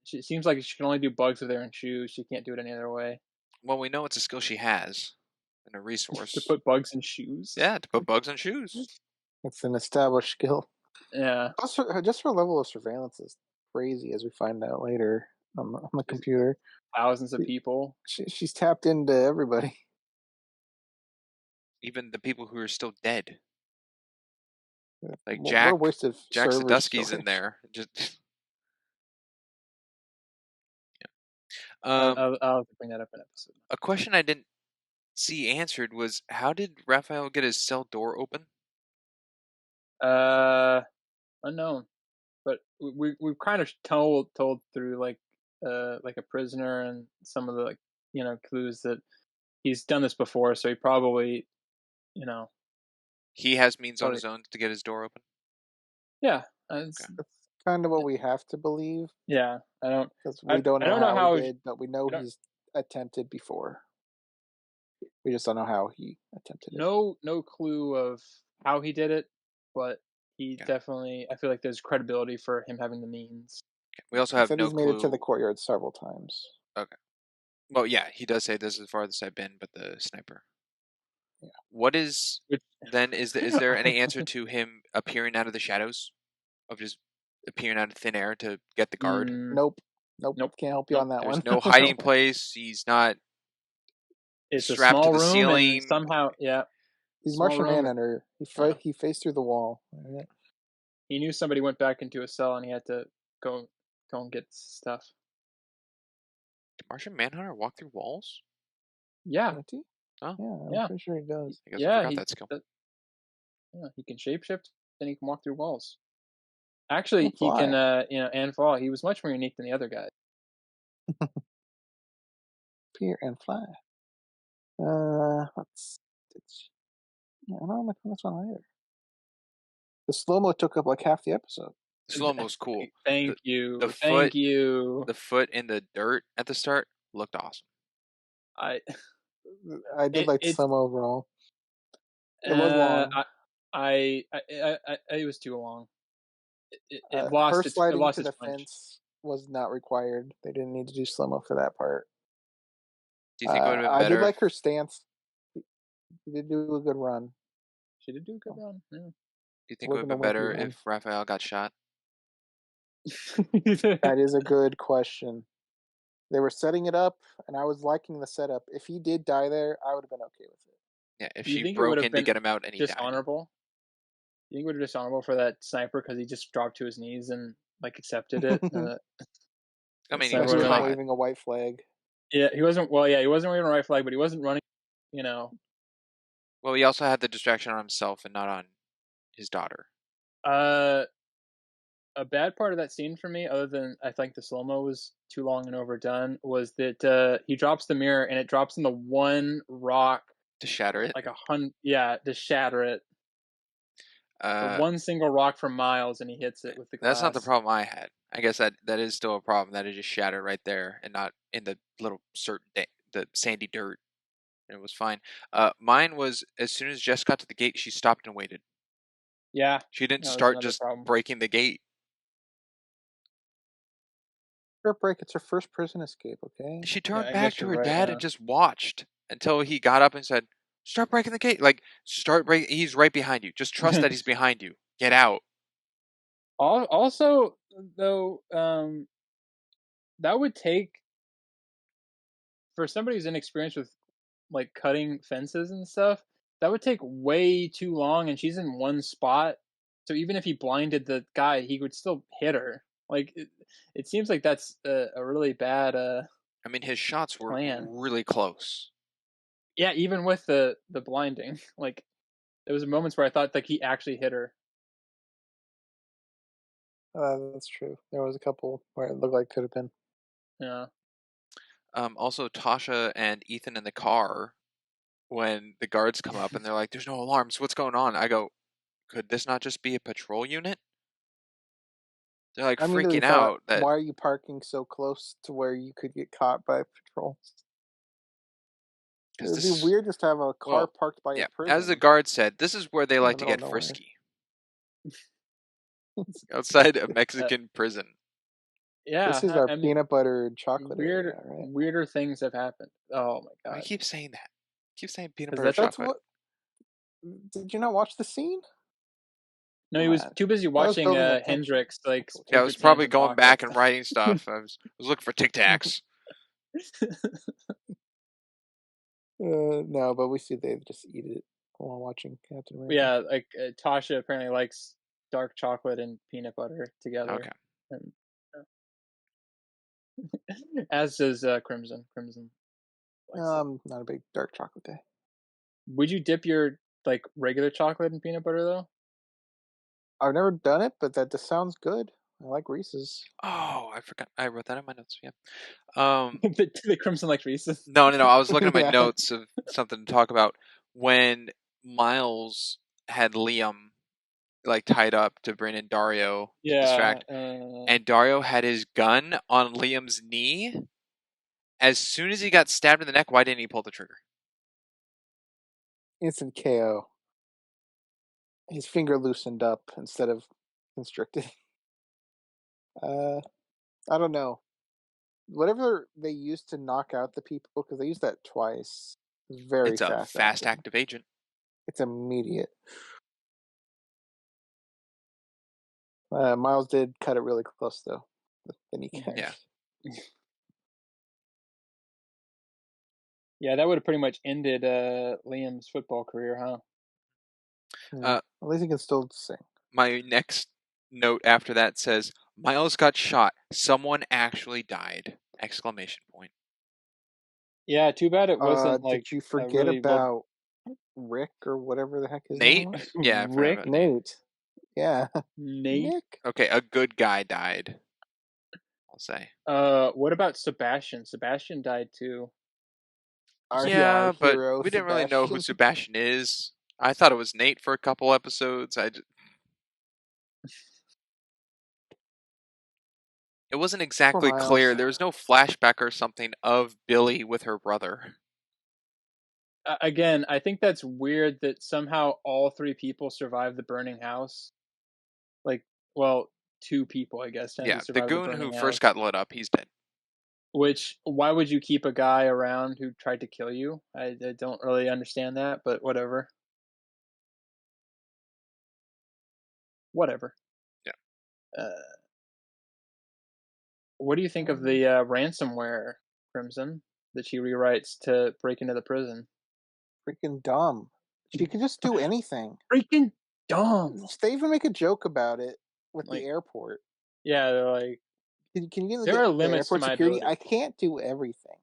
she seems like she can only do bugs with her own shoes. She can't do it any other way. Well, we know it's a skill she has and a To resource. put bugs in shoes. Yeah, to put bugs in shoes. It's an established skill. Yeah, Just her level of surveillance is crazy, as we find out later on the computer. thousands of people. She's tapped into everybody. Even the people who are still dead. Like What a waste of Jack server Sadusky's storage. in there. Just I'll have to bring that up in episode. a question I didn't see answered was, how did Raphael get his cell door open? Unknown, but we've kind of told through like a prisoner and some of the clues that he's done this before, so he probably you know He has means on probably his own to get his door open. yeah. Okay. That's kind of what we have to believe Yeah, because we don't I know don't know how he how did, but we know I don't he's attempted before. We just don't know how he attempted it. no clue of how he did it, but he Yeah. definitely. I feel like there's credibility for him having the means. We also He have said no he's made it to the clue. courtyard several times. Okay. Well, yeah, he does say this is the farthest I've been, but the sniper. Yeah. What is Which, then? Is there any answer to him appearing out of the shadows, of just appearing out of thin air to get the guard? Nope. Nope. Nope. Can't help you Nope. on that There's one. no hiding Nope. place. He's not It's a strapped to small the room, and ceiling. somehow, yeah, He's small Martian room. Manhunter. Yeah. He faced through the wall. Right? He knew somebody went back into a cell, and he had to go and get stuff. Did Martian Manhunter walk through walls? Yeah. Can't he? Oh, Yeah, I'm Yeah. pretty sure he does. I guess I Yeah. forgot that skill. Yeah, he can shapeshift, and he can walk through walls. Can't Actually, he can, fly. and fall. He was much more unique than the other guys. Appear and fly. Let's. Yeah, I don't know much on this one either. The slow mo took up like half the episode. The slow mo's cool. Thank The you. foot, Thank you. the foot in the dirt at the start looked awesome. I I did like the it's slow mo overall. It was long. it was too long. It lost Her its sliding to its the punch. fence was not required. They didn't need to do slow mo for that part. Do you think it would have been I did better? like her stance. She did do a good run. She did do a good run. Yeah. Do you think it would have been better if Raphael got shot? That is a good question. They were setting it up, and I was liking the setup. If he did die there, I would have been okay with it. Yeah, if Do you she think it would broke have in to been get him out and he died. dishonorable? Do you think it would have been dishonorable for that sniper because he just dropped to his knees and like accepted it? I mean, he sniper was He would've wasn't been caught. waving a white flag. yeah, he wasn't. Well, yeah, he wasn't waving a right flag, but he wasn't running. You know, Well, he also had the distraction on himself and not on his daughter. a bad part of that scene for me, other than I think the slow mo was too long and overdone, was that he drops the mirror and it drops in the one rock To shatter it. like to shatter it. The Uh, one single rock from Miles, and he hits it with the glass. That's not the problem I had. I guess that is still a problem, that it just shattered right there and not in the little the sandy dirt. It was fine. Mine was, as soon as Jess got to the gate, she stopped and waited. Yeah, She didn't that was start another just problem. breaking the gate. Her break. It's her first prison escape. Okay. She turned I back guess to you're her right. dad Yeah. and just watched until he got up and said, "Start breaking the gate. Like, start breaking. He's right behind you. Just trust that he's behind you. Get out." Also, though, that would take for somebody who's inexperienced with like cutting fences and stuff. That would take way too long, and she's in one spot. So even if he blinded the guy, he would still hit her. Like it seems like that's a really bad I mean, his shots were plan. really close. Yeah, even with the blinding, like there was moments where I thought like he actually hit her. That's true. There was a couple where it looked like could have been. Yeah. Also, Tasha and Ethan in the car, when the guards come up and they're like, "There's no alarms. What's going on?" I go, "Could this not just be a patrol unit?" They're like I immediately freaking thought, out that why are you parking so close to where you could get caught by patrols? It would be weird just to have a car parked by a prison. As the guard said, this is where they like to middle of get nowhere. frisky. Outside a Mexican prison. Yeah, This is our I mean, peanut butter and chocolate area, right? weirder things have happened. Oh my god! I keep saying that. Keep saying peanut 'Cause butter That's chocolate. what. Did you not watch the scene? No, he was too busy watching building attention. Hendrix. Like, Yeah, I was probably going back and writing stuff. I was looking for Tic Tacs. No, but we see they just eat it while watching Captain America. Yeah, like Tasha apparently likes dark chocolate and peanut butter together. Okay. And, as does Crimson. Crimson. I'm not a big dark chocolate guy. Would you dip your like regular chocolate in peanut butter though? I've never done it, but that just sounds good. I like Reese's. Oh, I forgot. I wrote that in my notes. Yeah. The Crimson like Reese's. No. I was looking at my Yeah. notes of something to talk about when Miles had Liam like tied up to bring in Dario to Yeah. distract. And Dario had his gun on Liam's knee. As soon as he got stabbed in the neck, why didn't he pull the trigger? Instant KO. His finger loosened up instead of constricted. I don't know. Whatever they used to knock out the people, because they used that twice, is very It's a fast active agent. It's immediate. Miles did cut it really close, though, with the kneecap. Yeah. Yeah, that would have pretty much ended Liam's football career, huh? At least he can still sing. My next note after that says, Miles got shot. Someone actually died! Exclamation point. Yeah, too bad it wasn't like. Did you forget really about Rick or whatever the heck his Nate? name was? Yeah, I forgot Rick? about Nate. Nate. Yeah. Nate. Nick. Okay, a good guy died. I'll say. What about Sebastian? Sebastian died too. Our Yeah, but hero, we didn't really know who Sebastian. Sebastian is. I thought it was Nate for a couple episodes. It wasn't exactly Miles. clear. There was no flashback or something of Billy with her brother. Again, I think that's weird that somehow all three people survived the burning house. Like, well, two people, I guess, Yeah, the survived the goon burning who house. first got lit up, he's dead. Which, why would you keep a guy around who tried to kill you? I don't really understand that, but whatever. Whatever. Yeah. What do you think of the ransomware, Crimson, that she rewrites to break into the prison? Freaking dumb. She could just do anything. Freaking dumb. They even make a joke about it with Like, the airport. Yeah, they're like, can you get there are the limits to airport my security? ability. I can't do everything,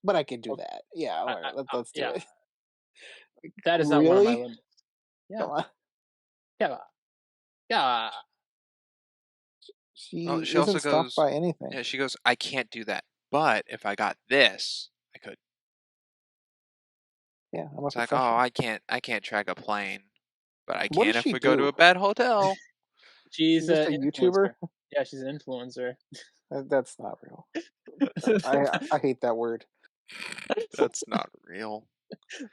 but I can do Okay. that. Yeah, all right, let's do it. That is not one of my Really? limits. Yeah. Come on. Yeah. She she isn't also stopped goes, by anything. yeah, she goes, I can't do that. But if I got this, I could. Yeah, I'm a It's like, professional. oh, I can't track a plane, but I What can does if she we go to do? a bad hotel. She's just a an YouTuber? influencer. Yeah, she's an influencer. That's not real. I hate that word. That's not real.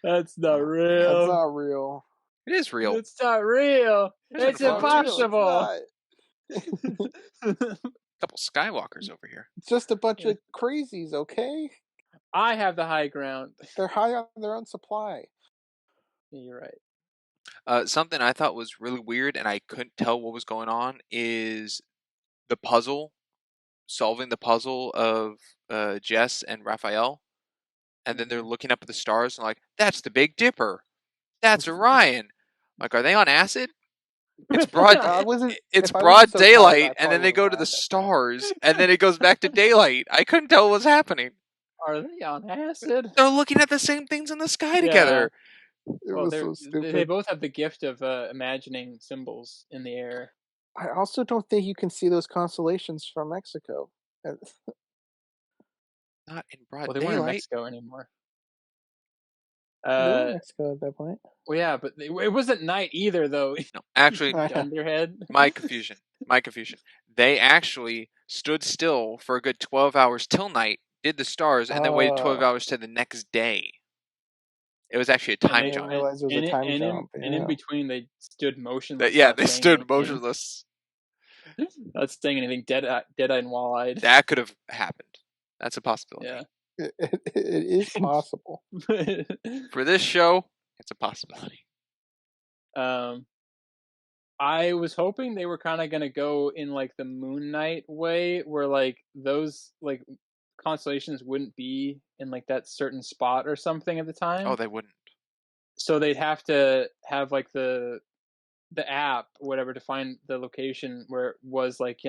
That's not That's real. not real. It is real. It's not real. There's It's influencers. impossible. Couple Skywalkers over here. It's just a bunch of crazies, okay? I have the high ground. They're high on their own supply. You're right. Something I thought was really weird and I couldn't tell what was going on is the puzzle, solving the puzzle of Jess and Raphael. And then they're looking up at the stars and like, that's the Big Dipper. That's Orion. Like, are they on acid? It's broad. It's if I wasn't broad so tired, daylight, I and then probably they go to would've the laughed at that. stars, and then it goes back to daylight. I couldn't tell what was happening. Are they on acid? They're looking at the same things in the sky Yeah. together. It was so stupid. They both have the gift of imagining symbols in the air. I also don't think you can see those constellations from Mexico. Not in broad Well, they weren't in daylight. Mexico anymore. They were in Mexico at that point. Well, yeah, but it wasn't night either, though. No, actually, Dunderhead. my confusion. They actually stood still for a good 12 hours till night, did the stars, and then waited 12 hours to the next day. It was actually a time jump. I realized it was a time jump. And in between, they stood motionless. They stood motionless. Not saying anything, dead-eyed and wall-eyed. That could have happened. That's a possibility. Yeah. It is possible. For this show, it's a possibility. I was hoping they were kind of gonna go in like the Moon Knight way, where like those like constellations wouldn't be in like that certain spot or something at the time. Oh, they wouldn't. So they'd have to have like the app, or whatever, to find the location where it was, like,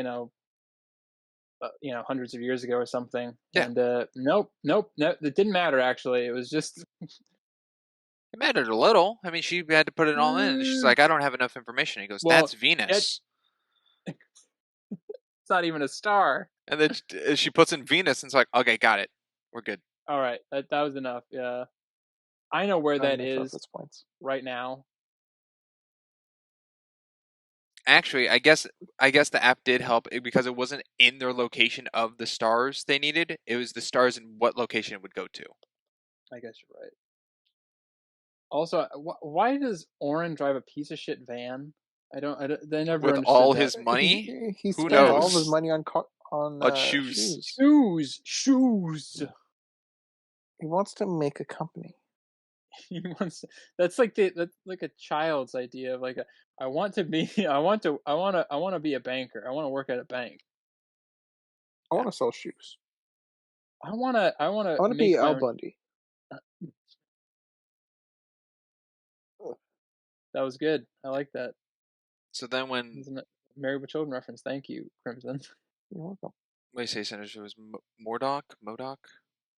hundreds of years ago or something. Yeah. And nope, it didn't matter. Actually, it was just. It mattered a little. I mean, she had to put it all in. She's like, I don't have enough information. He goes, that's Venus. It's not even a star. And then she puts in Venus and it's like, okay, got it. We're good. All right, that was enough. Yeah, I know where that is points right now. Actually, I guess the app did help because it wasn't in their location of the stars they needed. It was the stars in what location it would go to. I guess you're right. Also, why does Oren drive a piece of shit van? I don't. They never With understood all that. his money, He who spent all of his knows? money on Shoes. shoes. Shoes. He wants to make a company. He wants. That's like a child's idea of like I want to be. I want to be a banker. I want to work at a bank. I want to sell shoes. I want to be make my Al own. Bundy. That was good. I like that. So then when Isn't it Married with Children reference? Thank you, Crimson. You're welcome. what do you say, Senator? It was Modoc,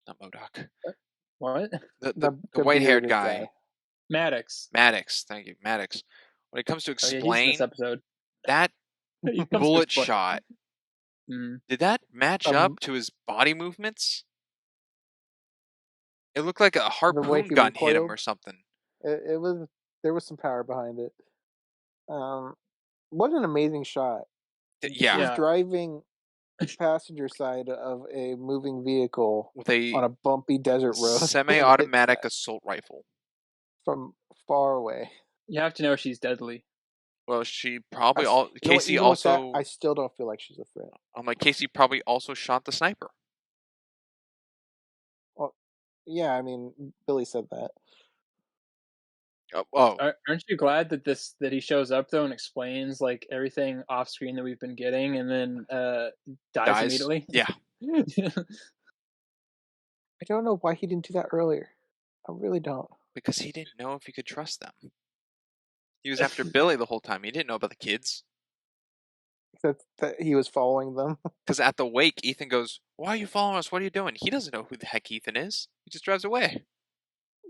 not Modoc. What? The white-haired bearded guy. Maddox. Maddox, thank you, Maddox. When it comes to Oh yeah, he's in explain this episode. that He comes to bullet explain. shot, Mm. did that match up to his body movements? It looked like a way harpoon he gun hit him recoiled? or something. It was there was some power behind it. What an amazing shot! Yeah, He's Yeah. driving passenger side of a moving vehicle with a on a bumpy desert road, semi-automatic assault rifle. from far away. You have to know she's deadly. Well, she probably You know what, Casey even with that, also. I still don't feel like she's a threat. I'm like, Casey probably also shot the sniper. Well, yeah, I mean, Billy said that. Oh, Aren't you glad that he shows up though and explains like everything off screen that we've been getting, and then dies immediately? Yeah, I don't know why he didn't do that earlier. I really don't. because he didn't know if he could trust them. He was after Billy the whole time. He didn't know about the kids. That he was following them. Because at the wake, Ethan goes, "Why are you following us? What are you doing?" He doesn't know who the heck Ethan is. He just drives away.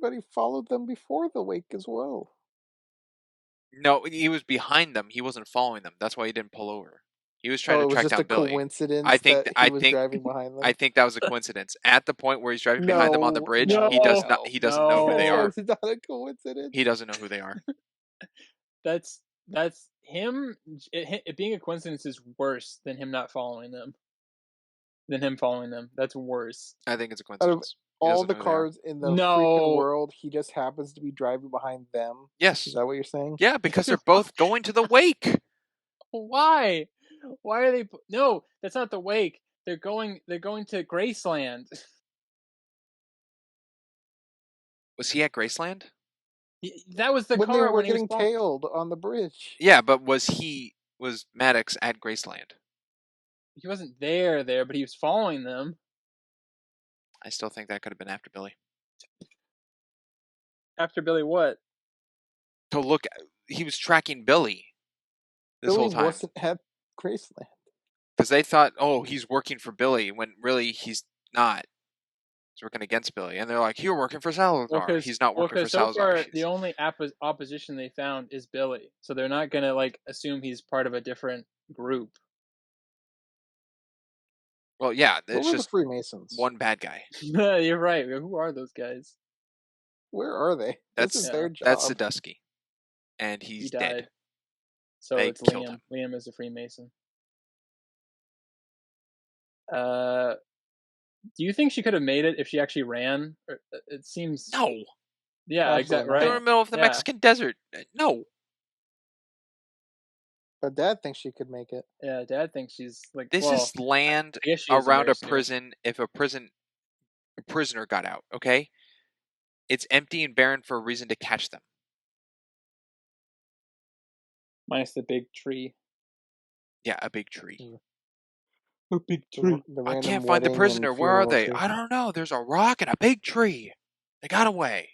But he followed them before the wake as well. No, he was behind them. He wasn't following them. That's why he didn't pull over. He was trying to It was track just down a Billy. coincidence I think that he was driving behind them. I think that was a coincidence. At the point where he's driving behind them on the bridge, he does not. He doesn't know who they are. It's not a coincidence. He doesn't know who they are. That's him. It being a coincidence is worse than him not following them. Than him following them. That's worse. I think it's a coincidence. All the cars in the freaking world, he just happens to be driving behind them. Yes. Is that what you're saying? Yeah, because they're both going to the wake. Why? Why are they? No, that's not the wake. They're going to Graceland. Was he at Graceland? That was the when car they were when getting tailed on the bridge. Yeah, but was Maddox at Graceland? He wasn't there, but he was following them. I still think that could have been after Billy. After Billy, what? To look, he was tracking Billy this whole time. Billy wasn't at Graceland. Because they thought, oh, he's working for Billy, when really he's not. He's working against Billy. And they're like, you're working for Salazar. He's not working for so Salazar. Far, the only opposition they found is Billy. So they're not going to like assume he's part of a different group. Well, yeah, it's just the Freemasons. one bad guy. You're right. Who are those guys? Where are they? This is their job. That's Sadusky. And he died. dead. So they it's killed Liam. him. Liam is a Freemason. Do you think she could have made it if she actually ran? It seems no. Yeah, exactly. Right. They're in the middle of the Mexican desert. No. But Dad thinks she could make it. Yeah, Dad thinks she's like. This is land around a prison. If a prisoner got out, okay, it's empty and barren for a reason to catch them. Minus the big tree. Yeah, a big tree. A big tree. I can't find the prisoner. Where are they? I don't know. There's a rock and a big tree. They got away.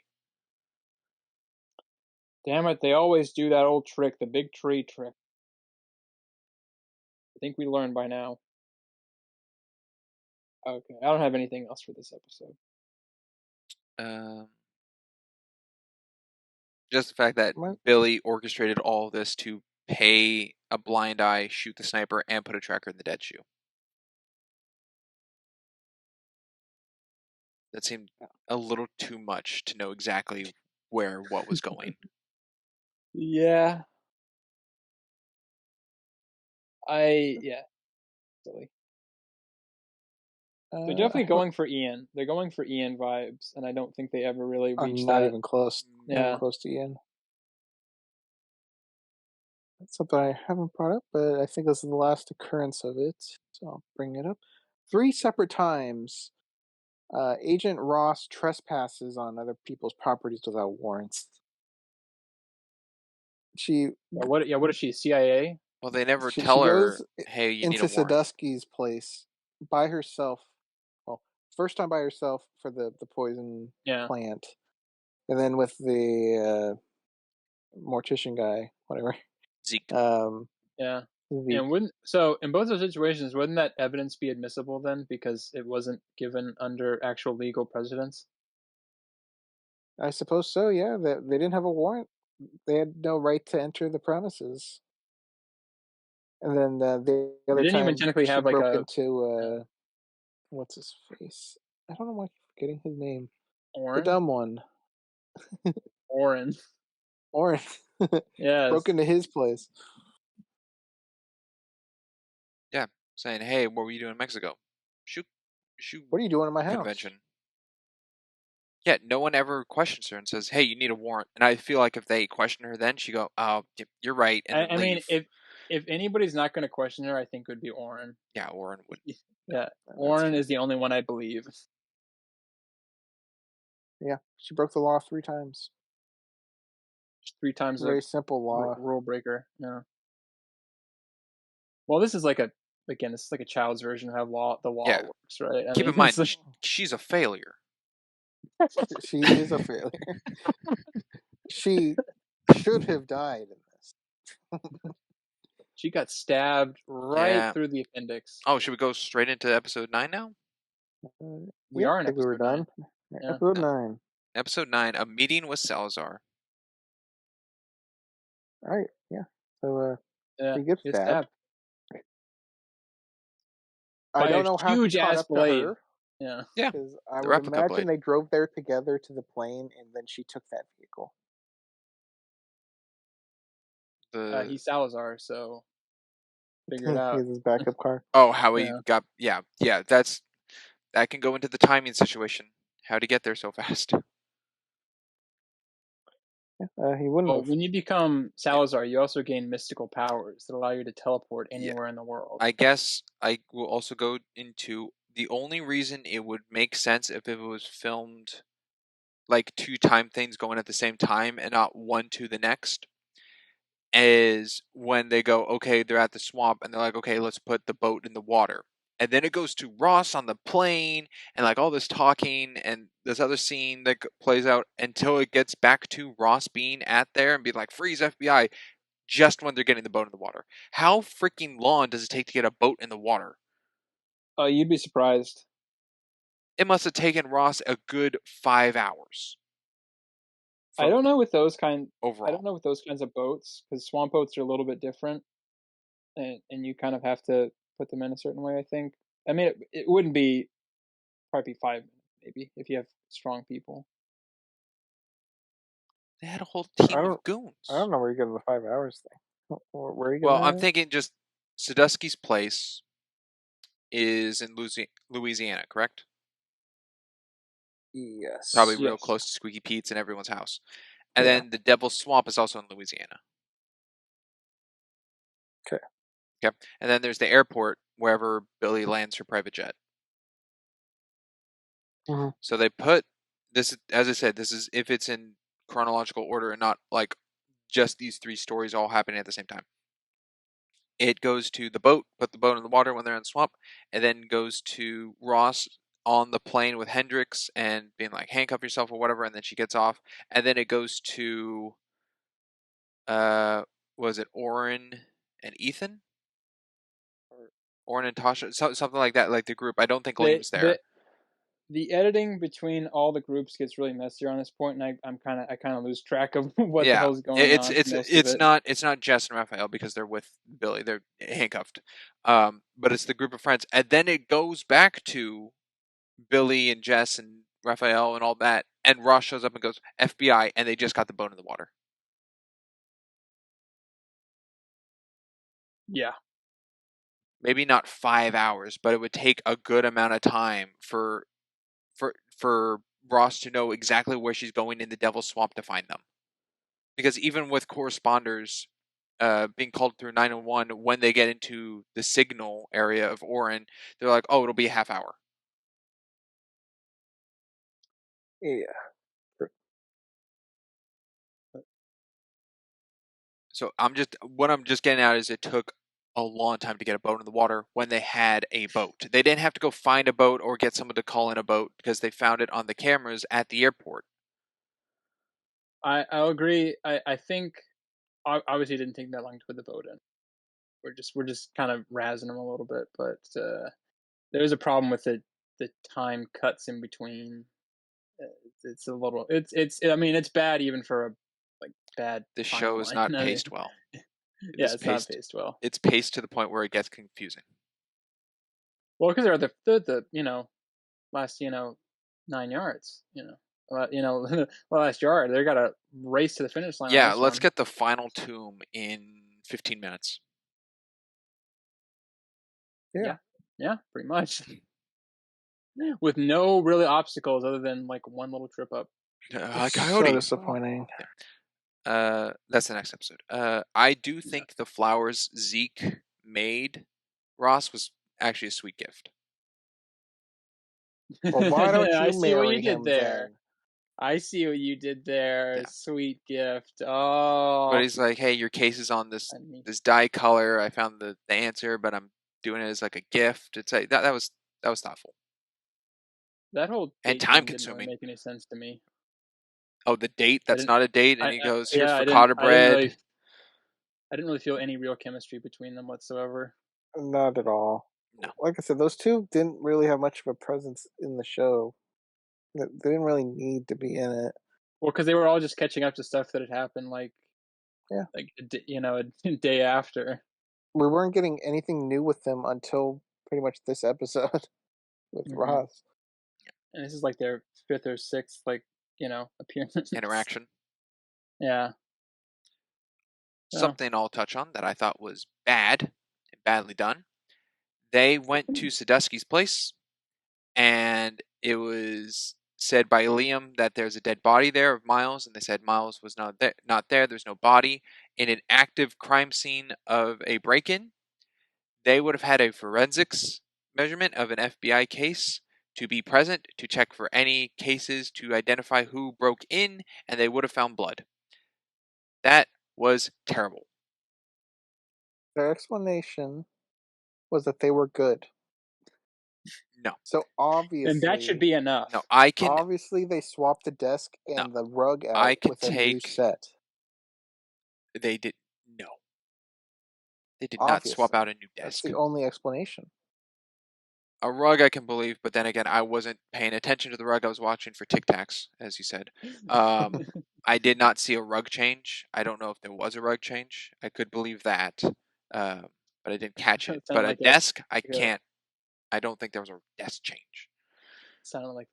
Damn it, they always do that old trick, the big tree trick. I think we learned by now. Okay, I don't have anything else for this episode. Just the fact that Billy orchestrated all of this to pay a blind eye, shoot the sniper, and put a tracker in the dead shoe. That seemed a little too much to know exactly where what was going. Yeah. Yeah, silly. They're definitely I don't. going for Ian. They're going for Ian vibes, and I don't think they ever really reach Not that. even close. Not even Yeah. close to Ian. That's something I haven't brought up, but I think this is the last occurrence of it, so I'll bring it up. 3 separate times, Agent Ross trespasses on other people's properties without warrants. She What is she? CIA? Well, they never she, tell she her, goes hey, you need into a warrant. Sadusky's place by herself. Well, first time by herself for the poison Yeah. plant, and then with the mortician guy, whatever. Zeke. Yeah. The And wouldn't so in both those situations, wouldn't that evidence be admissible then because it wasn't given under actual legal precedence? I suppose so. Yeah, that they didn't have a warrant. They had no right to enter the premises. And then the They other didn't even time technically she have like broke a into yeah, what's his face? I don't know why I'm forgetting his name. The Oren. dumb one, Oren. Oren, broke Yes. into his place. Yeah, saying, hey, what were you doing in Mexico? Shoot What are you doing in my house? convention. Yeah, no one ever questions her and says, hey, you need a warrant. And I feel like if they question her then, she go, oh, you're right, and then I mean, leave. if anybody's not going to question her, I think it would be Oren. Yeah, Warren would. Yeah, That's Oren true. is the only one I believe. Yeah, she broke the law 3 times. Just 3 times a Very simple law. rule breaker. Yeah. Well, this is like this is like a child's version of how the law Yeah. works, right? I Keep mean, in mind, she's a failure. She is a failure. She should have died in this. she got stabbed right Yeah. through the appendix. Oh, should we go straight into episode 9 now? We Yeah, are I in think we were episode 9. done. Yeah. Episode No. 9. Episode 9, a meeting with Salazar. All right, yeah. So Yeah. he gets Gets stabbed. stabbed I by don't a know how he huge caught ass up to blade. her, Yeah. Yeah, because I the would replica imagine blade. they drove there together to the plane, and then she took that vehicle. He's Salazar, so figure it He out. has his backup car. Oh, how he Yeah. got. Yeah, that can go into the timing situation. How to get there so fast. He wouldn't Well, have. when you become Yeah. Salazar, you also gain mystical powers that allow you to teleport Yeah. anywhere in the world. I guess I will also go into the only reason it would make sense if it was filmed like 2 time things going at the same time and not one to the next is when they go, okay, they're at the swamp and they're like, okay, let's put the boat in the water. And then it goes to Ross on the plane and like all this talking and this other scene that plays out until it gets back to Ross being at there and be like, freeze FBI, just when they're getting the boat in the water. How freaking long does it take to get a boat in the water? Oh, you'd be surprised. It must have taken Ross a good 5 hours. I don't know with those I don't Overall. know with those kinds of boats because swamp boats are a little bit different, and you kind of have to put them in a certain way. I think. I mean, it wouldn't be probably 5 minutes maybe if you have strong people. They had a whole I team of don't. I goons. don't know where you get the 5 hours thing. Where are you getting Well, that I'm at? thinking just Sadusky's place is in Louisiana, correct? Probably Yes. real Yes. close to Squeaky Pete's and everyone's house. And Yeah. then the Devil's Swamp is also in Louisiana. Okay. Okay. And then there's the airport wherever Billy lands her private jet. Mm-hmm. So they put this, as I said, this is if it's in chronological order and not like just these 3 stories all happening at the same time. It goes to the boat, put the boat in the water when they're in the swamp, and then goes to Ross on the plane with Hendrix and being like, handcuff yourself or whatever, and then she gets off. And then it goes to, was it Oren and Ethan? Or Oren and Tasha? Something like that, like the group. I don't think The Liam's the there. the editing between all the groups gets really messy on this point, and I kind of lose track of what the Yeah, hell's going on for most of it. it's not Jess and Raphael because they're with Billy. They're handcuffed. But it's the group of friends, and then it goes back to Billy and Jess and Raphael and all that, and Ross shows up and goes FBI, and they just got the boat in the water. Yeah. maybe not 5 hours, but it would take a good amount of time for Ross to know exactly where she's going in the Devil's Swamp to find them. Because even with corresponders being called through 911, when they get into the signal area of Orin, they're like, "Oh, it'll be a half hour." Yeah. So what I'm just getting at is it took a long time to get a boat in the water when they had a boat. They didn't have to go find a boat or get someone to call in a boat because they found it on the cameras at the airport. I'll agree. I think obviously it didn't take that long to put the boat in. We're just kind of razzing them a little bit, but there is a problem with the time cuts in between. It's a little. It's. I mean, it's bad even for a like bad This show is timeline. not I mean, paced well. yeah, it's not paced well. It's paced to the point where it gets confusing. Well, because they're the last 9 yards. The last yard. They got to race to the finish line on Yeah, this let's one. get the final tomb in 15 minutes. Yeah, pretty much. With no really obstacles other than like one little trip up. So disappointing. That's the next episode. I do think the flowers Zeke made Ross was actually a sweet gift. Well, why don't I you see what marry you did him there. then? I see what you did there. Yeah. Sweet gift. Oh. But he's like, hey, your case is on this I mean, dye color. I found the answer, but I'm doing it as like a gift. It's like that was thoughtful that whole and date time thing didn't really consuming. make any sense to me. Oh, the date? I That's didn't. not a date. And I he goes, here's yeah. ricotta bread. I didn't really feel any real chemistry between them whatsoever. Not at all. No. Like I said, those two didn't really have much of a presence in the show. They didn't really need to be in it. Well, because they were all just catching up to stuff that had happened, like a day after. We weren't getting anything new with them until pretty much this episode with Ross. And this is like their fifth or sixth, appearance. Interaction. Yeah. Something I'll touch on that I thought was bad and badly done. They went to Sadusky's place, and it was said by Liam that there's a dead body there of Miles, and they said Miles was not there. There's no body in an active crime scene of a break-in. They would have had a forensics measurement of an FBI case to be present to check for any cases to identify who broke in, and they would have found blood. That was terrible. Their explanation was that they were good. No. So obviously, and that should be enough. No, obviously they swapped the desk and the rug out with a new set. They did no. They did not Obviously. swap out a new That's desk. the only explanation. A rug I can believe, but then again, I wasn't paying attention to the rug. I was watching for Tic Tacs, as you said. I did not see a rug change. I don't know if there was a rug change. I could believe that, but I didn't catch it. But a desk, I can't. I don't think there was a desk change. Sounded like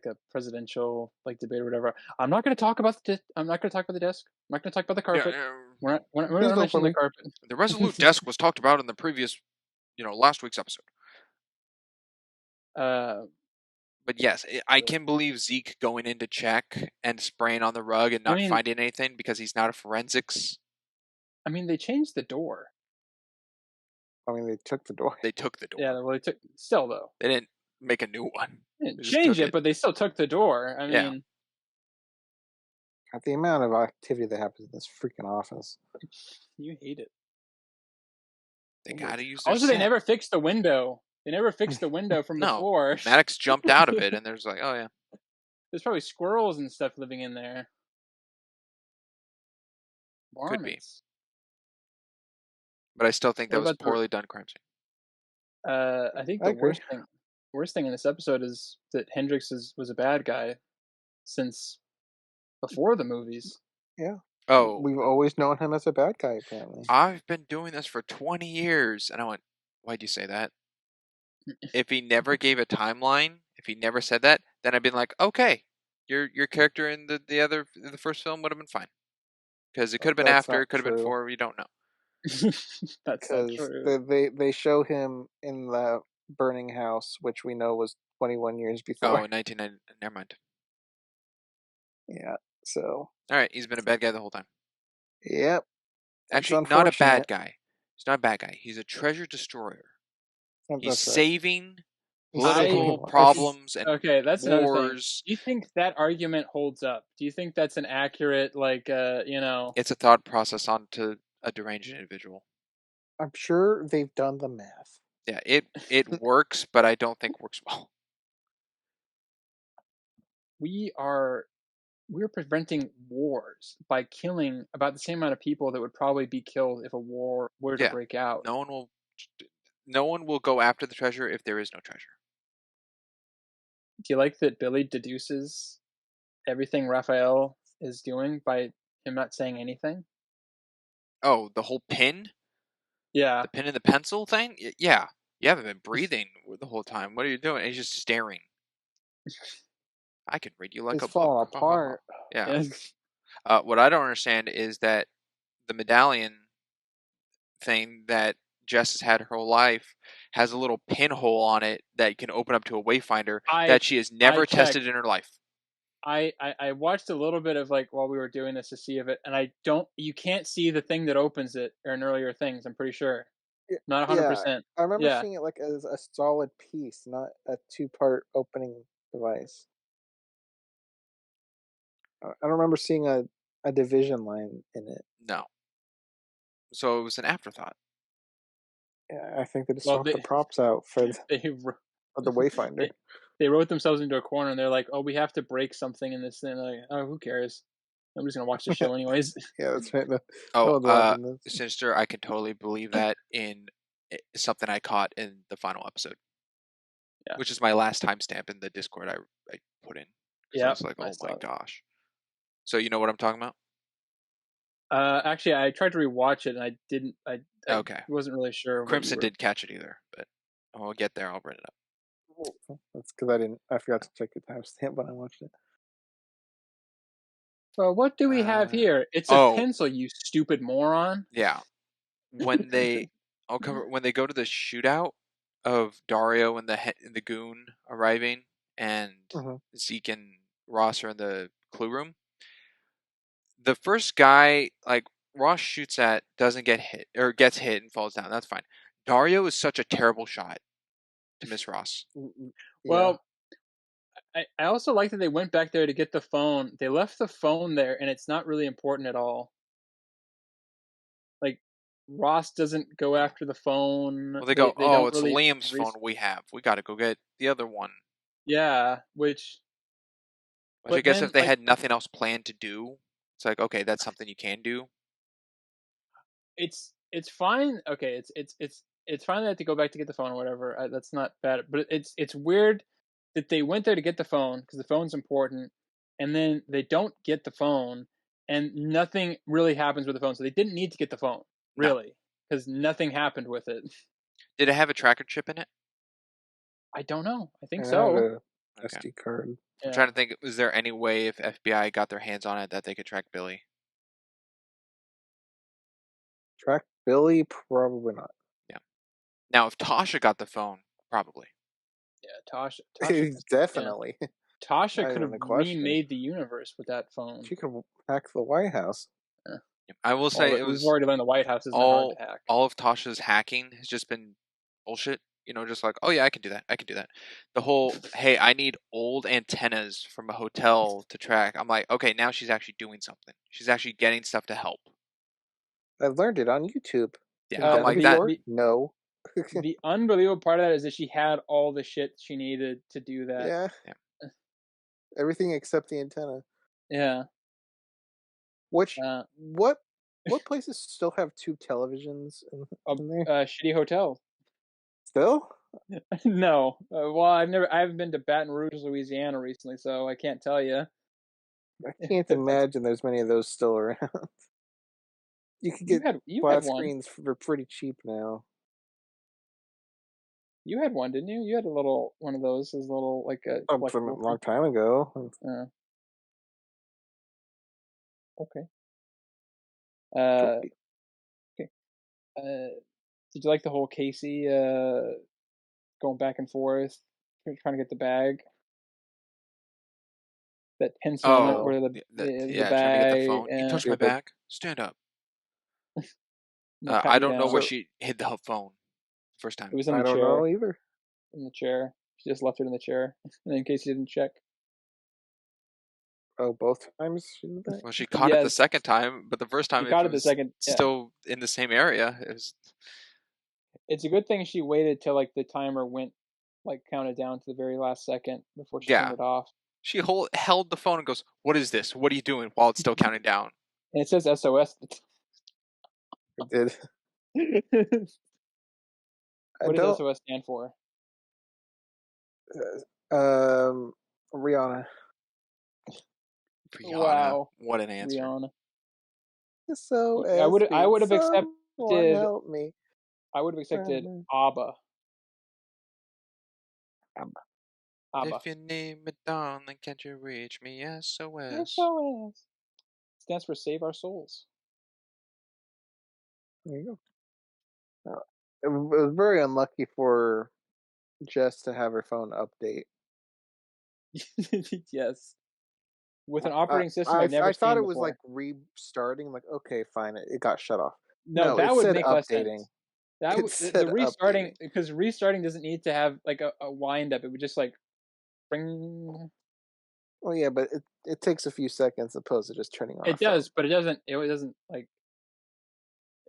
a presidential debate or whatever. I'm not going to talk about the desk. I'm not going to talk about the carpet. We're not mentioning the carpet. The Resolute desk was talked about in the previous, last week's episode. But yes, I can believe Zeke going in to check and spraying on the rug and not finding anything because he's not a forensics. I mean, they changed the door. I mean, they took the door. They took the door. Yeah, well, they took. Still, though, they didn't make a new one. They didn't change it, but they still took the door. I mean, at the amount of activity that happens in this freaking office, you hate it. They gotta use their Also, set. they never fixed the window. They never fixed the window from the floor. Maddox jumped out of it, and there's like, oh yeah. There's probably squirrels and stuff living in there. Varmints. Could be. But I still think that was poorly done crime scene. I think the worst thing in this episode is that Hendrix was a bad guy since before the movies. Yeah. Oh. We've always known him as a bad guy, apparently. I've been doing this for 20 years. And I went, why'd you say that? If he never gave a timeline, if he never said that, then I'd been like, okay, your character in the first film would have been fine. Because it could have been after, it could have been before, we don't know. That's not because true. they show him in the burning house, which we know was 21 years before. Oh, 1990. Never mind. Yeah. So. All right, he's been a bad guy the whole time. Yep. Actually, It's not a bad unfortunate. guy. He's not a bad guy. He's a treasure destroyer. He's That's right. saving He's saving political lives. problems and Okay, that's another thing. wars. Do you think that argument holds up? Do you think that's an accurate, like, It's a thought process onto a deranged individual. I'm sure they've done the math. Yeah, it works, but I don't think works well. we're preventing wars by killing about the same amount of people that would probably be killed if a war were to Yeah, break out. no one will go after the treasure if there is no treasure. Do you like that Billy deduces everything Raphael is doing by him not saying anything? Oh, the whole pin? Yeah. The pin and the pencil thing? Yeah. You haven't been breathing the whole time. What are you doing? And he's just staring. I can read you like He's a falling book. apart. Yeah. What I don't understand is that the medallion thing that Jess has had her whole life has a little pinhole on it that can open up to a wayfinder that she has I never checked. tested in her life. I watched a little bit of like while we were doing this to see if it, and you can't see the thing that opens it in earlier things. I'm pretty sure, not Yeah, 100%. I remember Yeah, seeing it like as a solid piece, not a two-part opening device. I don't remember seeing a division line in it. No. So it was an afterthought. Yeah, I think they just well swapped the props out for they the Wayfinder. they wrote themselves into a corner, and they're like, "Oh, we have to break something in this thing." Like, oh, who cares? Nobody's gonna watch the show anyways. Yeah, that's right. No Oh, one's watching this. Sinister, I can totally believe that in something I caught in the final episode. Yeah. Which is my last timestamp in the Discord I put in. Because I Yeah, was like, I oh my saw it. gosh. So you know what I'm talking about? Actually, I tried to rewatch it, and I didn't. I Okay. wasn't really sure what you Crimson were. didn't catch it either, but when we get there, I'll bring it up. That's because I forgot to check the timestamp when I watched it. Well, what do we have here? It's a oh, pencil, you stupid moron. yeah. When they, when they go to the shootout of Dario and the goon arriving, and Mhm. Zeke and Ross are in the clue room. The first guy, like Ross shoots at, doesn't get hit or gets hit and falls down. That's fine. Dario is such a terrible shot to miss Ross. Yeah. Well, I also like that they went back there to get the phone. They left the phone there, and it's not really important at all. Like, Ross doesn't go after the phone. Well, they go, They oh, don't it's really. Liam's phone we have. We got to go get the other one. Yeah, Which I but guess if then they like had nothing else planned to do, it's like, okay, that's something you can do. it's fine. Okay, it's fine that they have to go back to get the phone or whatever. That's not bad, but it's weird that they went there to get the phone because the phone's important, and then they don't get the phone, and nothing really happens with the phone. So they didn't need to get the phone, No. really, because nothing happened with it. Did it have a tracker chip in it? I don't know. I think I so. had a Okay. SD card. I'm trying to think, was there any way if FBI got their hands on it that they could track Billy? Track Billy? Probably not. Yeah. Now, if Tasha got the phone, probably. Yeah, Tasha Definitely. Tasha Not could even have a question. remade the universe with that phone. She could hack the White House. Yeah. I will say Well, it we've was already learned the White House isn't that hard to hack. all of Tasha's hacking has just been bullshit. You know, just like, oh yeah, I can do that. I can do that. The whole, hey, I need old antennas from a hotel to track. I'm like, okay, now she's actually doing something. She's actually getting stuff to help. I learned it on YouTube. Yeah, Have you I'm done like it that. before? No. The unbelievable part of that is that she had all the shit she needed to do that. Yeah. Everything except the antenna. Yeah. Which what places still have two televisions in there? Shitty hotel. Still? No. Well, I haven't been to Baton Rouge, Louisiana recently, so I can't tell you. I can't imagine there's many of those still around. You could get you flat had one. screens for pretty cheap now. You had one, didn't you? You had a little one of those, as little like a From a long time ago. Okay. Okay. Did you like the whole Casey going back and forth, trying to get the bag? That tense moment Oh, where the trying to get the bag phone. You and touched my bag. Stand up. they pat I you don't know down. where So- she hid the phone first time. It was in I the don't chair. know either. In the chair. She just left it in the chair, in case you didn't check. Oh, both times she did that? Well, she caught it the Yes, second time, but the first time she caught it it the was second. Yeah, still in the same area. It was, it's a good thing she waited till like the timer went, like counted down to the very last second before she turned yeah. it off. She held the phone and goes, "What is this? What are you doing?" While it's still counting down. And it says SOS. It did. I What does don't. SOS stand for? Rihanna. Rihanna, Wow, what an answer. Rihanna. SOS. I would have Someone accepted. help me. I would have accepted Rihanna. ABBA. ABBA. ABBA. If you need me, darling, can't you reach me? SOS. SOS stands for Save Our Souls. There you go. It was very unlucky for Jess to have her phone update. Yes. With an operating system I've never I thought seen it was before. like restarting. Like, okay, fine, it got shut off. No, it that would said make less updating. sense. That It the said restarting, updating. because restarting doesn't need to have like a wind up. It would just like bring. Well, yeah, but it takes a few seconds opposed to just turning on. It does, but it doesn't. It doesn't like.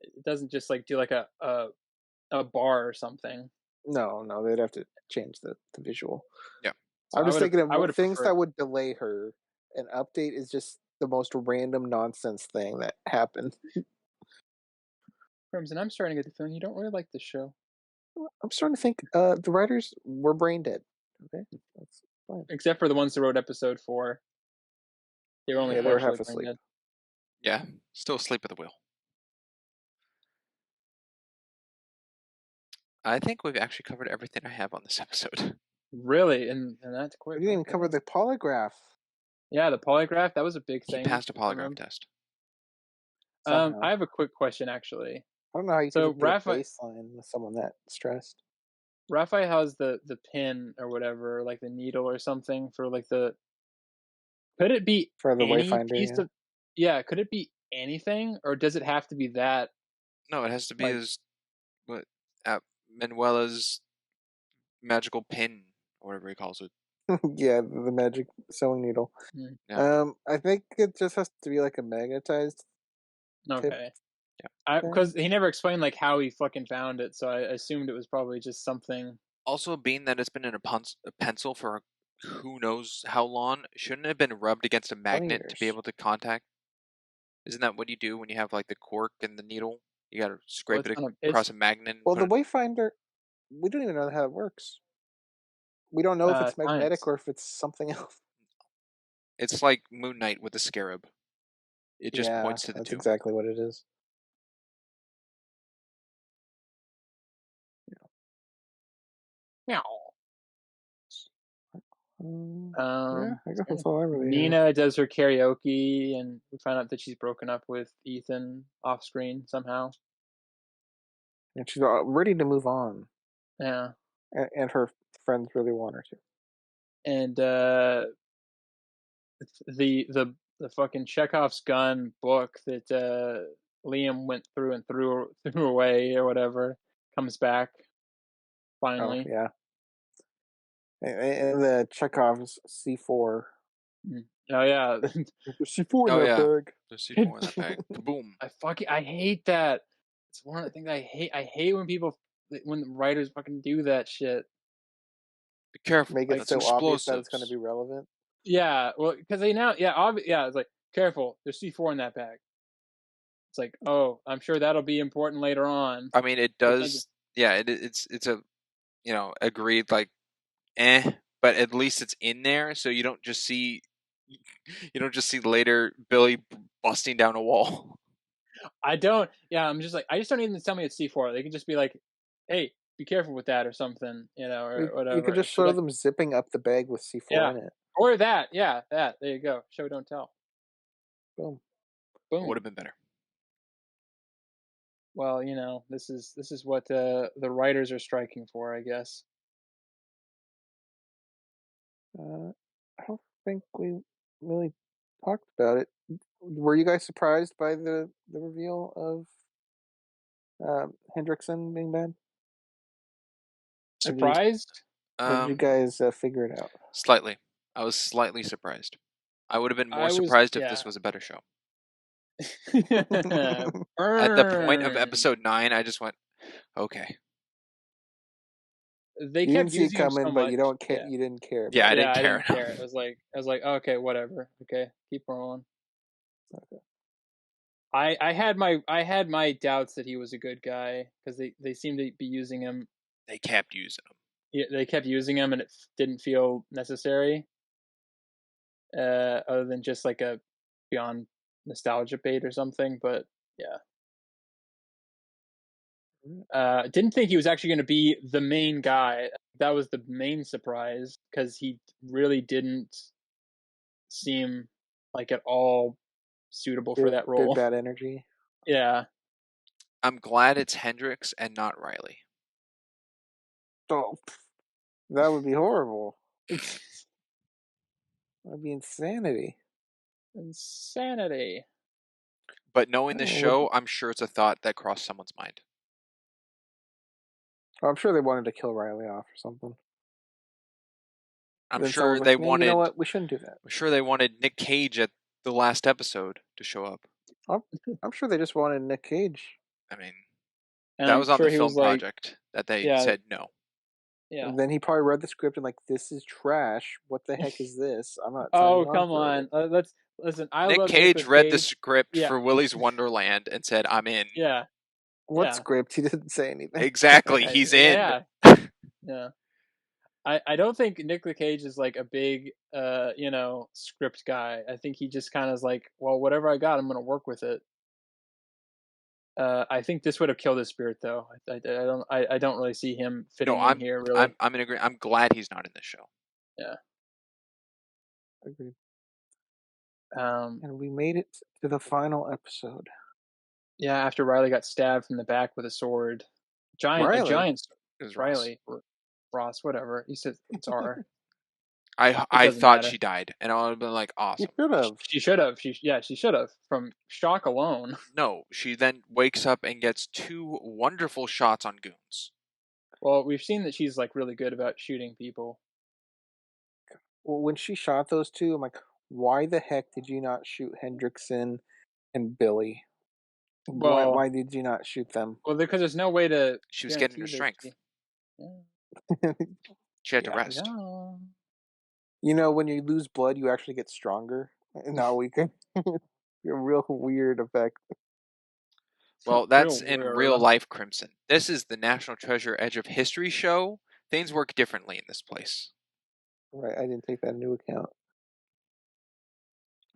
It doesn't just like do like a bar or something. No, they'd have to change the visual. Yeah. So I'm just thinking I would of have things preferred. that would delay her. An update is just the most random nonsense thing that happened. Crimson, I'm starting to get the feeling you don't really like this show. I'm starting to think the writers were brain dead. Okay, that's fine. Except for the ones that wrote episode 4. They were only Yeah, they were partially half brain asleep. dead. Yeah, still asleep at the wheel. I think we've actually covered everything I have on this episode. Really? And that's quick. We didn't even Okay. cover the polygraph. Yeah, the polygraph, that was a big He thing. passed a if I polygraph remember. test. Somehow. I have a quick question actually. I don't know how you So could get a Raphael baseline with someone that stressed. has the pin or whatever, like the needle or something for like the. Could it be For the any Wayfinder, piece yeah. of? Yeah, could it be anything, or does it have to be that? No, it has to be Like- his Manuela's magical pin, or whatever he calls it. Yeah, the magic sewing needle. Yeah. I think it just has to be like a magnetized tip. Okay. Yeah. Because he never explained like how he fucking found it, so I assumed it was probably just something. Also, being that it's been in a pencil for who knows how long, shouldn't it have been rubbed against a magnet to be years. able to contact? Isn't that what you do when you have like the cork and the needle? You gotta scrape it's it kind of- across a magnet. And Well, put the it... Wayfinder, we don't even know how it works. We don't know if it's magnetic science. or if it's something else. It's like Moon Knight with the scarab. It just Yeah, points to the that's two. exactly what it is. Meow. Yeah, I guess that's all I really have. Nina does her karaoke, and we find out that she's broken up with Ethan off screen somehow. And she's ready to move on. Yeah, And her friends really want her to. and the fucking Chekhov's gun book that Liam went through and threw away or whatever comes back finally. Oh, yeah. And the Chekhov's C4. Oh yeah, C4 in Oh, that yeah. bag. There's C4 in that bag. Kaboom. I hate that. It's one of the things I hate. I hate when writers fucking do that shit. Be careful. Make it That's so obvious that it's explosives. going to be relevant. Yeah, well, because they now, it's like, careful, there's C4 in that bag. It's like, oh, I'm sure that'll be important later on. I mean, it does. Yeah, it's a, agreed, like, but at least it's in there, so you don't just see later Billy busting down a wall. I'm just like, I just don't need them to tell me it's C4. They can just be like, hey, be careful with that or something, or whatever. You could just show them zipping up the bag with C4 in it. Or that, there you go. Show, don't tell. Boom. Boom. Would have been better. well, this is what the writers are striking for, I guess. I don't think we really talked about it. Were you guys surprised by the reveal of Hendrickson being bad? Surprised? Or did you guys figure it out? Slightly. I was slightly surprised. I would have been more I was, surprised if yeah. this was a better show. At the point of Burn. episode 9, I just went, okay. They You kept didn't see it using him coming, so but much. you don't care. Yeah, You didn't care Yeah, about I it. didn't I care didn't care. enough. I was like, okay, whatever. Okay, keep rolling. Okay. I had my doubts that he was a good guy because they seemed to be using him. They kept using him. Yeah, they kept using him, and it didn't feel necessary. Other than just like a beyond nostalgia bait or something, but yeah. Didn't think he was actually going to be the main guy. That was the main surprise because he really didn't seem like at all suitable for that Big role. bad energy. Yeah. I'm glad it's Hendrix and not Riley. Oh, that would be horrible. That'd be insanity. Insanity. But knowing this Oh, show, I'm sure it's a thought that crossed someone's mind. I'm sure they wanted to kill Riley off or something. I'm Then sure someone's they like, "Nah, you know wanted. what? We shouldn't do that." I'm sure they wanted Nick Cage at the last episode to show up. I'm sure they just wanted Nick Cage. I mean, And that I'm was on sure the he film was like, project that they yeah, said no. yeah. And then he probably read the script and like, "This is trash. What the heck is this? I'm not Oh, signing on come for on. it." Let's listen. I Nick love Cage Nicolas read the Cage. script Yeah. for Willy's Wonderland and said, "I'm in." Yeah. What Yeah. script? He didn't say anything. Exactly, he's in. Yeah. Yeah. I don't think Nicolas Cage is like a big script guy. I think he just kind of is like, well, whatever I got, I'm gonna work with it. I think this would have killed his spirit, though. I don't really see him fitting No, in here. Really. I'm in agreement. I'm glad he's not in this show. Yeah. Agreed. Um. And we made it to the final episode. Yeah. After Riley got stabbed from the back with a sword, a Riley? giant It was Riley, Ross, whatever. He said it's R. I doesn't thought matter. she died, and I would have been like, You awesome. should have. She should have. She should have. From shock alone. No, she then wakes up and gets 2 wonderful shots on goons. Well, we've seen that she's like really good about shooting people. Well, when she shot those two, I'm like, why the heck did you not shoot Hendrickson and Billy? Well, Why did you not shoot them? Well, because there's no way to. She was getting her guarantee strength. Yeah. She had to Yeah. rest. Yeah. You know, when you lose blood, you actually get stronger, not weaker. A real weird effect. Well, that's Real in weird. real life Crimson. This is the National Treasure Edge of History show. Things work differently in this place. Right, I didn't take that into account.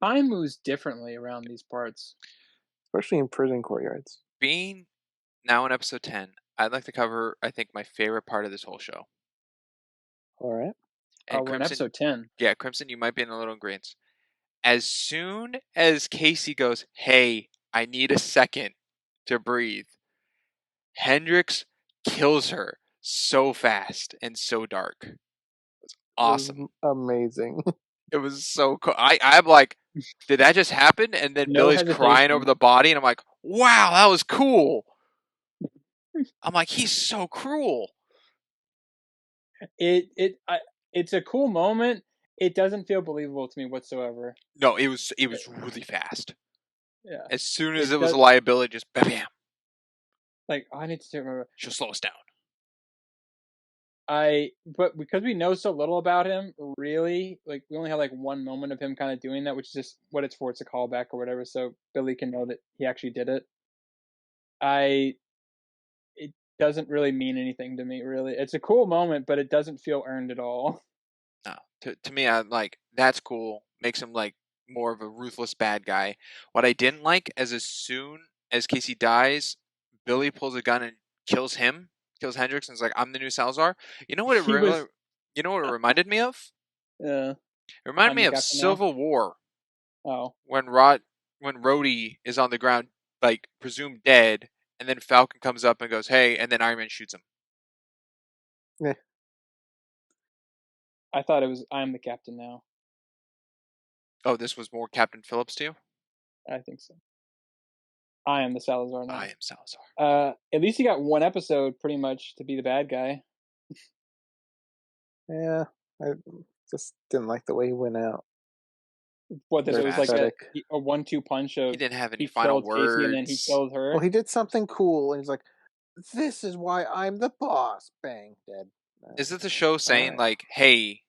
Time moves differently around these parts. Especially in prison courtyards. Being now in episode 10, I'd like to cover, I think, my favorite part of this whole show. All right. And We're in Crimson, episode 10. yeah, Crimson, you might be in a little agreement. As soon as Casey goes, "Hey, I need a second to breathe," Hendrix kills her so fast and so dark. It's awesome. It was amazing. It was so cool. I'm like, did that just happen? And then No Billy's crying hesitation. over the body, and I'm like, wow, that was cool. I'm like, he's so cruel. It's a cool moment. It doesn't feel believable to me whatsoever. No, it was really fast. Yeah. As soon as it was a liability, just bam. Like, I need to remember. She'll slow us down. But because we know so little about him, really, like we only have like one moment of him kind of doing that, which is just what it's for. It's a callback or whatever, so Billy can know that he actually did it. It doesn't really mean anything to me, really. It's a cool moment, but it doesn't feel earned at all. No, to me, I'm like, that's cool. Makes him like more of a ruthless bad guy. What I didn't like is as soon as Casey dies, Billy pulls a gun and kills him, kills Hendrix, and is like, "I'm the new Salazar." You know what it you know what it reminded me of? Yeah. It reminded me Comic of after now? Civil War Oh. when Rhodey is on the ground, like presumed dead, and then Falcon comes up and goes, "Hey," and then Iron Man shoots him. I thought it was I'm the captain now. Oh, this was more Captain Phillips to you? I think so. I am the Salazar now. I am Salazar. At least he got one episode pretty much to be the bad guy. Yeah, I just didn't like the way he went out. What, that Very it was like pathetic. a 1-2 punch of He didn't have any he final killed Casey and then he words. killed her. Well, he did something cool, and he's like, "This is why I'm the boss." Bang, dead. Is it the show saying Alright. like, "Hey,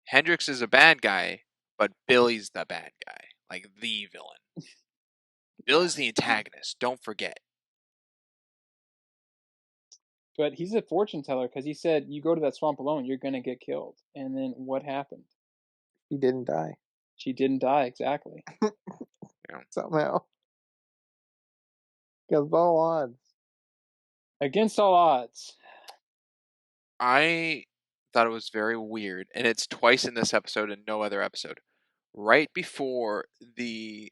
Hendrix is a bad guy, but Billy's the bad guy, like the villain. Billy's the antagonist. Don't forget." But he's a fortune teller because he said, "You go to that swamp alone, you're gonna get killed." And then what happened? He didn't die She didn't die, exactly. somehow. Against all odds. Against all odds. I thought it was very weird, and it's twice in this episode and no other episode. Right before the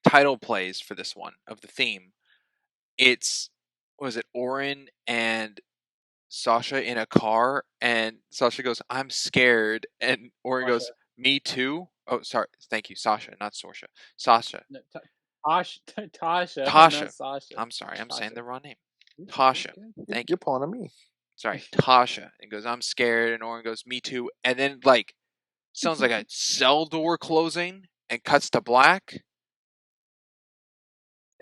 title plays for this one of the theme, it's was it Oren and Sasha in a car, and Sasha goes, "I'm scared," and Oren goes, Sasha. "Me too." Oh, sorry, thank you, Sasha, not Sorsha. Sasha, No, Tasha, Tasha. not Sasha. I'm sorry, I'm saying Tasha. the wrong name. Good, Tasha. good. Thank You're you. pulling on me. Sorry, Tasha. And goes, "I'm scared," and Oren goes, "Me too." And then like sounds like a cell door closing and cuts to black.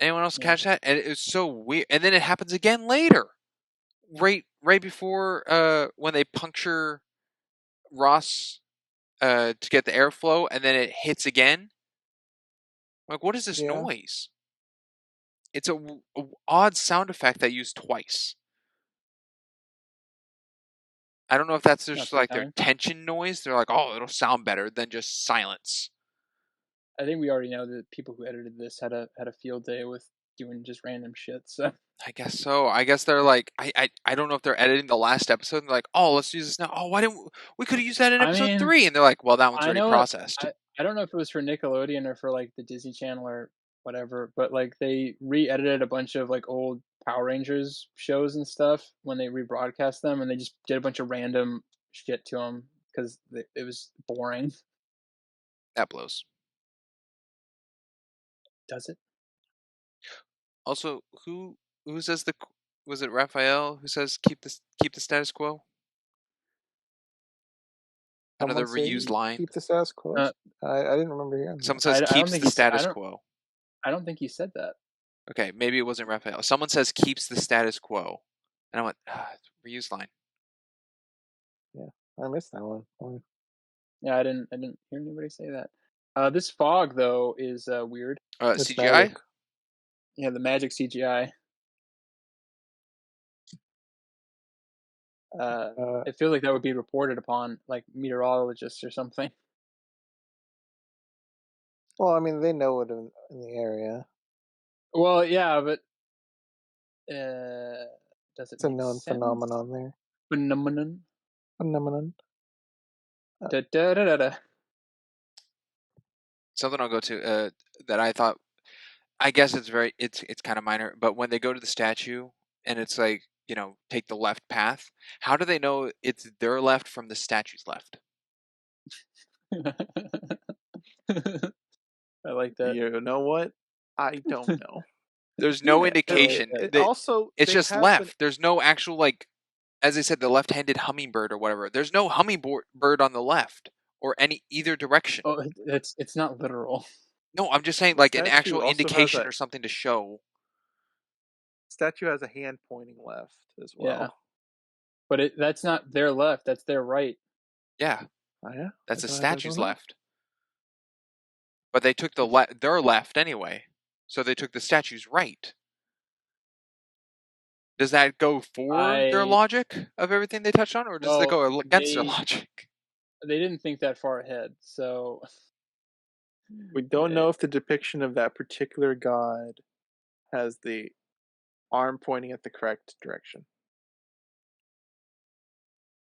Anyone else Yeah. catch that? And it was so weird. And then it happens again later. Right before when they puncture Ross to get the airflow, and then it hits again. Like, what is this Yeah. noise? It's a odd sound effect that used twice. I don't know if that's just like their tension noise. They're like, "Oh, it'll sound better than just silence." I think we already know that people who edited this had a field day with doing just random shit. So I guess so. I guess they're like, I don't know if they're editing the last episode and they're like, "Oh, let's use this now. Oh, why didn't we could have used that in I episode mean, 3?" And they're like, "Well, that one's I already know processed." I don't know if it was for Nickelodeon or for like the Disney Channel or whatever, but like they re-edited a bunch of like old Power Rangers shows and stuff when they rebroadcast them, and they just did a bunch of random shit to them because it was boring. That blows. Does it? Also, who says was it Raphael who says keep the status quo? Another Someone say, reused line. "Keep the status quo." I didn't remember hearing Someone that. says I don't keeps think the status quo. I don't think he said that. Okay, maybe it wasn't Raphael. Someone says keeps the status quo, and I went reused line. Yeah, I missed that one. Yeah, I didn't hear anybody say that. This fog though is weird. It's CGI. magic. Yeah, the magic CGI. It feels like that would be reported upon, like meteorologists or something. Well, I mean, they know it in the area. Well, yeah, but does it It's a make known sense? phenomenon there. Phenomenon. Phenomenon. Da, da, da, da, da. Something I'll go to that I thought. I guess it's kind of minor, but when they go to the statue and it's like, take the left path, how do they know it's their left from the statue's left? I like that. You know what? I don't know. There's no Yeah, indication. Also, It's they just have left. been- There's no actual, like, as I said, the left-handed hummingbird or whatever. There's no hummingbird on the left or either direction. Oh, it's not literal. No, I'm just saying, The like, an statue actual also has indication a- or something to show. statue has a hand pointing left as well. Yeah, but that's not their left. That's their right. Yeah, Oh, yeah? that's the I don't statue's know. left. But they took their left anyway, so they took the statue's right. Does that go for their logic of everything they touched on, or does it go against their logic? They didn't think that far ahead, so We don't know if the depiction of that particular god has the arm pointing at the correct direction.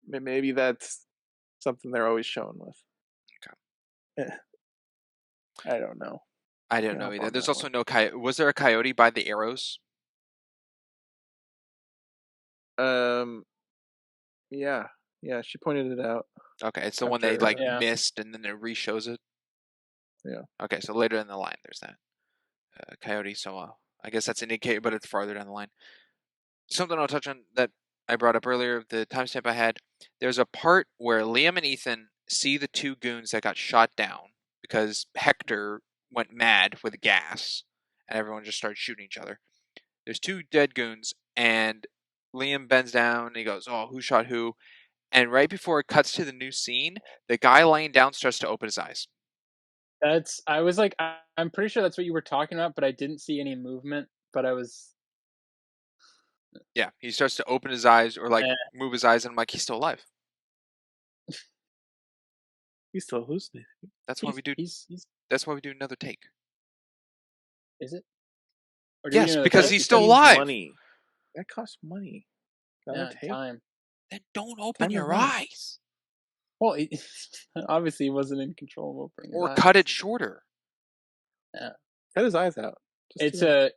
Maybe that's something they're always shown with. Okay. I don't know. I didn't know either. There's also no coyote. Was there a coyote by the arrows? Yeah, yeah, she pointed it out. Okay, it's the one they After, like Yeah. missed and then it re-shows it. Yeah. Okay, so later in the line, there's that coyote. So I guess that's indicated, but it's farther down the line. Something I'll touch on that I brought up earlier, the timestamp I had. There's a part where Liam and Ethan see the two goons that got shot down because Hector went mad with gas, and everyone just started shooting each other. There's two dead goons, and Liam bends down and he goes, "Oh, who shot who?" And right before it cuts to the new scene, the guy laying down starts to open his eyes. I was like, I'm pretty sure that's what you were talking about, but I didn't see any movement. But I was, Yeah, he starts to open his eyes or like eh, move his eyes, and I'm like, he's still alive. He's still hallucinating. That's why we do. he's. That's why we do another take. Is it? Or do we do Yes, another because take? That he's Because still means alive. money. That costs money. Gotta yeah, take. time. Then don't open Time is your money. eyes Well, obviously he wasn't in control of opening his or eyes. cut it shorter. Yeah. Cut his eyes out. Just It's do that.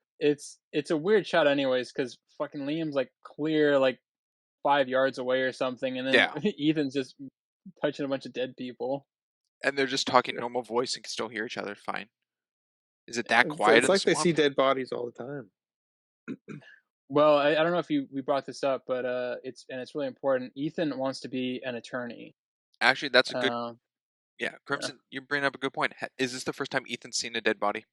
it's a weird shot anyways, because fucking Liam's like clear like 5 yards away or something, and then Yeah, Ethan's just touching a bunch of dead people. and they're just talking Yeah. normal voice and can still hear each other fine. Is it that It's, quiet it's in the like they see swamp? dead bodies all the time. Well, I don't know if we brought this up, but it's really important. Ethan wants to be an attorney. Actually, that's a good. Um, Yeah, yeah, Crimson, you bring up a good point. Is this the first time Ethan's seen a dead body?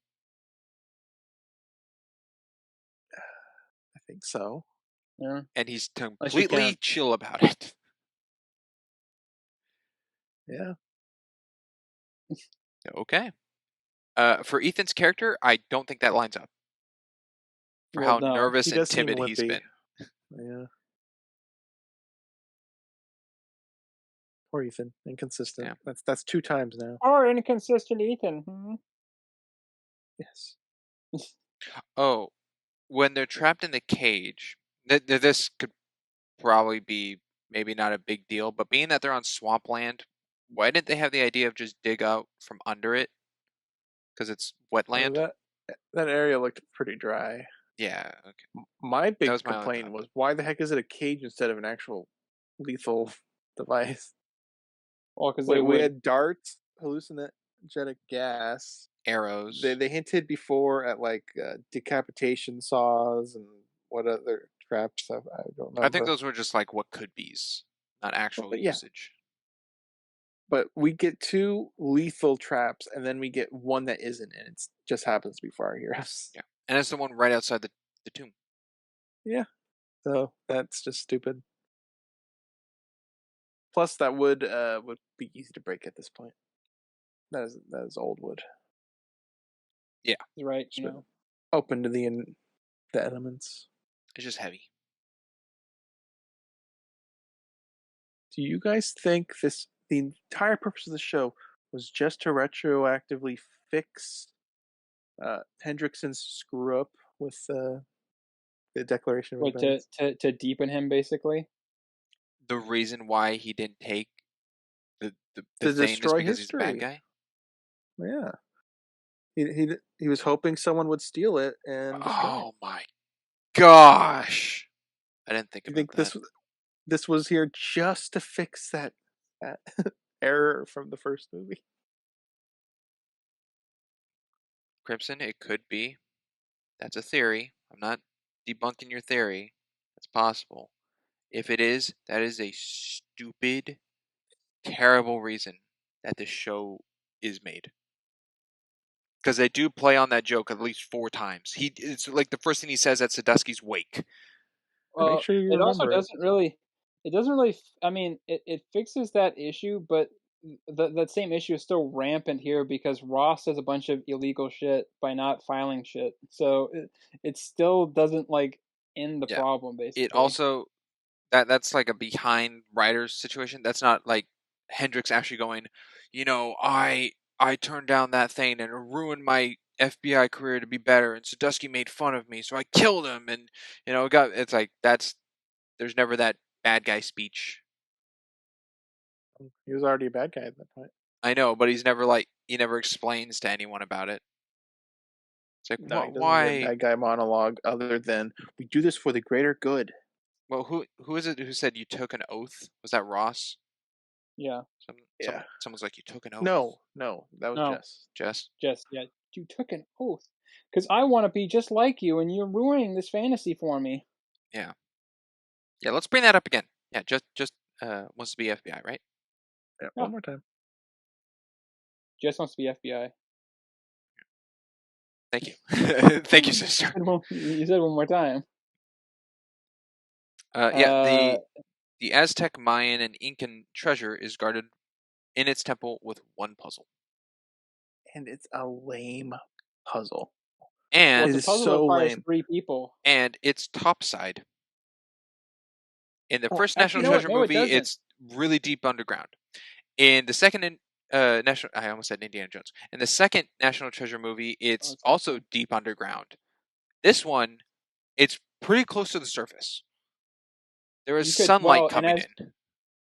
I think so. yeah. And he's Unless you completely count. chill about it. Yeah. Okay. For Ethan's character, I don't think that lines up for Well, how no. nervous He and does seem timid he's limpy. been. Yeah. Poor Ethan. Inconsistent. Yeah. That's 2 times now. Or inconsistent Ethan. Hmm? Yes. Oh, when they're trapped in the cage, this could probably be maybe not a big deal, but being that they're on swampland, why didn't they have the idea of just dig out from under it? Because it's wetland? That area looked pretty dry. Yeah, okay. My That big was my only complaint thought. was why the heck is it a cage instead of an actual lethal device? Well, because they We would. had darts, hallucinogenic gas. Arrows. They hinted before at like decapitation saws and what other traps. I don't I think remember. those were just like what could be's, not actual But yeah, usage. but we get 2 lethal traps, and then we get one that isn't, and it just happens to be for our heroes. Yeah. And it's the one right outside the tomb. Yeah, so that's just stupid. Plus, that would be easy to break at this point. That is old wood. Yeah. Right, It's been open to the elements. It's just heavy. Do you guys think the entire purpose of the show was just to retroactively fix Hendrickson's screw up with the Declaration of like to Independence? to deepen him basically. The reason why he didn't take the To thing is destroy because he's a bad history. guy? Yeah. He was hoping someone would steal it and destroy it. Oh my gosh. I didn't think You about think that. this was here just to fix that error from the first movie? Crimson, it could be. That's a theory. I'm not debunking your theory. It's possible. If it is, that is a stupid, terrible reason that this show is made. Because they do play on that joke at least 4 times. It's like the first thing he says at Sadusky's wake. Make Well, sure you it also remember it. doesn't really. It doesn't really. I mean, it fixes that issue, but that same issue is still rampant here because Ross does a bunch of illegal shit by not filing shit. So it still doesn't like end the Yeah. problem It basically. also that's like a behind writers situation. That's not like Hendrix actually going, I turned down that thing and it ruined my FBI career to be better, and Sadusky made fun of me, so I killed him, and it's like there's never that bad guy speech. He was already a bad guy at that point. I know, but he never explains to anyone about it. It's like No, he doesn't get a why? bad guy monologue other than we do this for the greater good. Well, who is it who said you took an oath? Was that Ross? Yeah. Someone's like, you took an oath. No, that was No. Jess. Jess? Just yeah. You took an oath. Because I want to be just like you, and you're ruining this fantasy for me. Yeah. Yeah, let's bring that up again. Yeah, just wants to be FBI, right? Yeah, Yeah. one more time. Just wants to be FBI. Thank you. Thank you, sister. You said one more time. Yeah, the Aztec, Mayan, and Incan treasure is guarded in its temple with one puzzle. And it's a lame puzzle. Well, And it's a is puzzle so that requires lame. 3 people. and it's topside. In the Well, first Actually, National no, Treasure no, it movie, doesn't. it's really deep underground. In the second National, I almost said Indiana Jones. In the second National Treasure movie, it's it's also awesome. deep underground. This one, it's pretty close to the surface. There is sunlight coming in.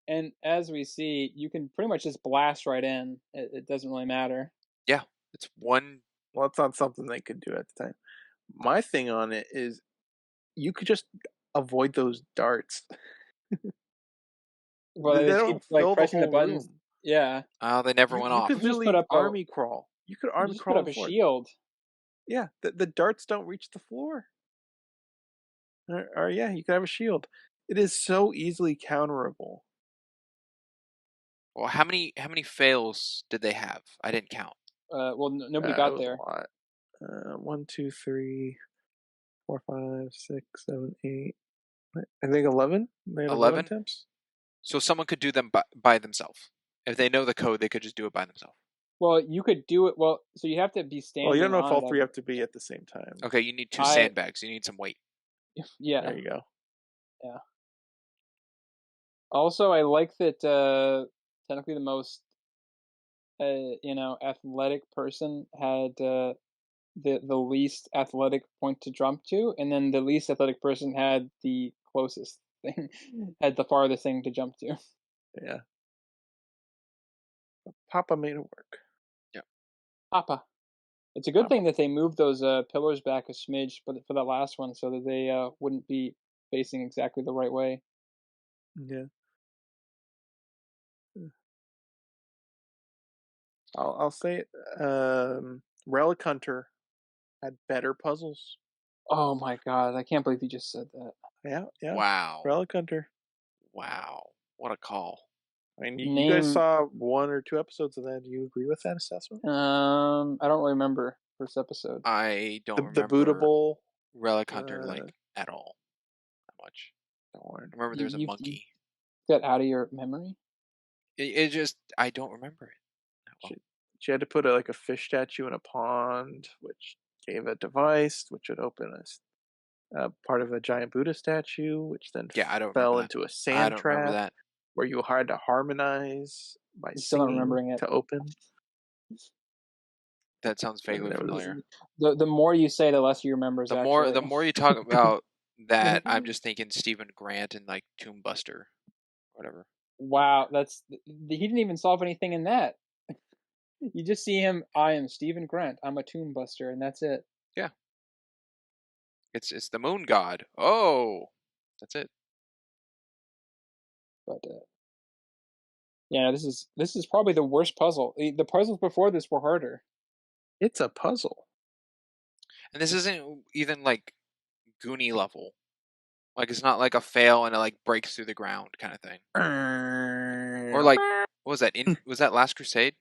And as we see, you can pretty much just blast right in. It doesn't really matter. Yeah, it's one. Well, it's not something they could do at the time. My thing on it is you could just avoid those darts. Well, They they just keep don't like fill the pressing the whole buttons. room. Yeah. Oh, they never went You off. could You just put literally up army crawl. You could you army just put crawl up a before it. shield. Yeah, the darts don't reach the floor. Or yeah, you could have a shield. It is so easily counterable. Well, how many fails did they have? I didn't count. Well, nobody It got was there. a lot. 1, 2, 3, 4, 5, 6, 7, 8. I think 11. They had 11 11? attempts. So someone could do them by themselves. If they know the code, they could just do it by themselves. Well, you could do it. Well, so you have to be standing. Well, you don't know if on all it, 3 have to be at the same time. Okay, you need 2 sandbags. You need some weight. Yeah. There you go. Yeah. Also, I like that technically the most athletic person had the least athletic point to jump to, and then the least athletic person had the closest thing, had the farthest thing to jump to. Yeah. Papa made it work. Yeah. Papa. It's a good Papa. thing that they moved those pillars back a smidge for that last one, so that they wouldn't be facing exactly the right way. Yeah. I'll say it. Relic Hunter had better puzzles. Oh my god, I can't believe you just said that. Yeah. Wow. Relic Hunter. Wow. What a call. I mean, you guys Name. saw 1 or 2 episodes of that. Do you agree with that assessment? I don't really remember first episode. I don't The remember bootable Relic Hunter like at all. Not much. Don't worry. I remember there's a You monkey. got out of your memory? It just I don't remember it. Well, She had to put a fish statue in a pond, which gave a device, which would open a part of a giant Buddha statue, which then yeah, I don't fell remember that. into a I sand don't remember trap that. where you had to harmonize by I'm still not singing remembering it. to open. That sounds vaguely There was- familiar. The more you say, the less you remember. The more you talk about that, I'm just thinking Stephen Grant and like Tomb Buster, whatever. Wow, he didn't even solve anything in that. You just see him. I am Stephen Grant. I'm a tomb buster, and that's it. Yeah. It's the moon god. Oh, that's it. But yeah, this is probably the worst puzzle. The puzzles before this were harder. It's a puzzle. And this isn't even like Goonie level. Like it's not like a fail and it like breaks through the ground kind of thing. Or like what was that? Was that Last Crusade?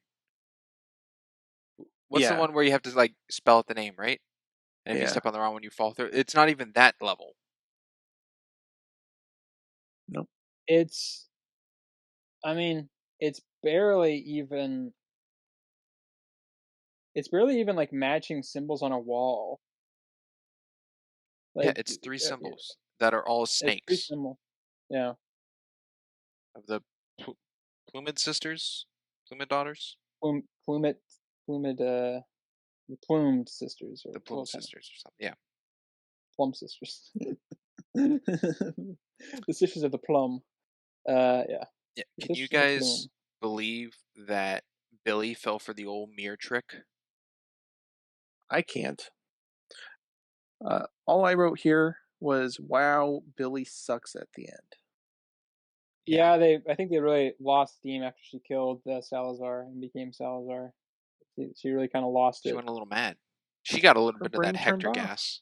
What's the Yeah. one where you have to like spell out the name, right? And if you Yeah. step on the wrong one, you fall through. It's not even that level. Nope. I mean, it's barely even. It's barely even like matching symbols on a wall. Yeah, it's 3 symbols that are all It's 3 snakes symbols. Yeah. of the Plumid sisters, Plumid daughters, Plumed, the plumed sisters, or the Plume sisters or something. Yeah. plum sisters. The sisters of the plum. Yeah. Yeah. The Can you sisters of the guys believe that Billy fell for the old mirror trick? I can't. All I wrote here was, "Wow, Billy sucks at the end." Yeah. Yeah, I think they really lost steam after she killed Salazar and became Salazar. She really kind of lost She it. went a little mad. She got a little Her bit of that brain turned Hector off. gas.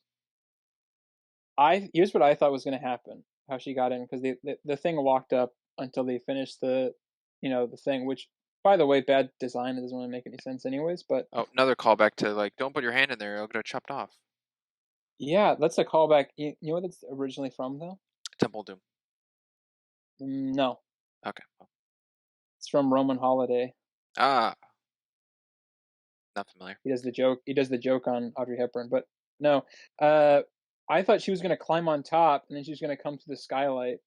Here's what I thought was going to happen. How she got in because the thing locked up until they finished the thing. Which, by the way, bad design. It doesn't really make any sense, anyways. But Oh, another callback to like, don't put your hand in there; it'll get chopped off. yeah, that's a callback. You know what it's originally from though? Temple Doom. No, Okay. Well, it's from Roman Holiday. ah, not familiar. He does the joke. He does the joke on Audrey Hepburn. But no, uh, I thought she was going to climb on top and then she was going to come to the skylight.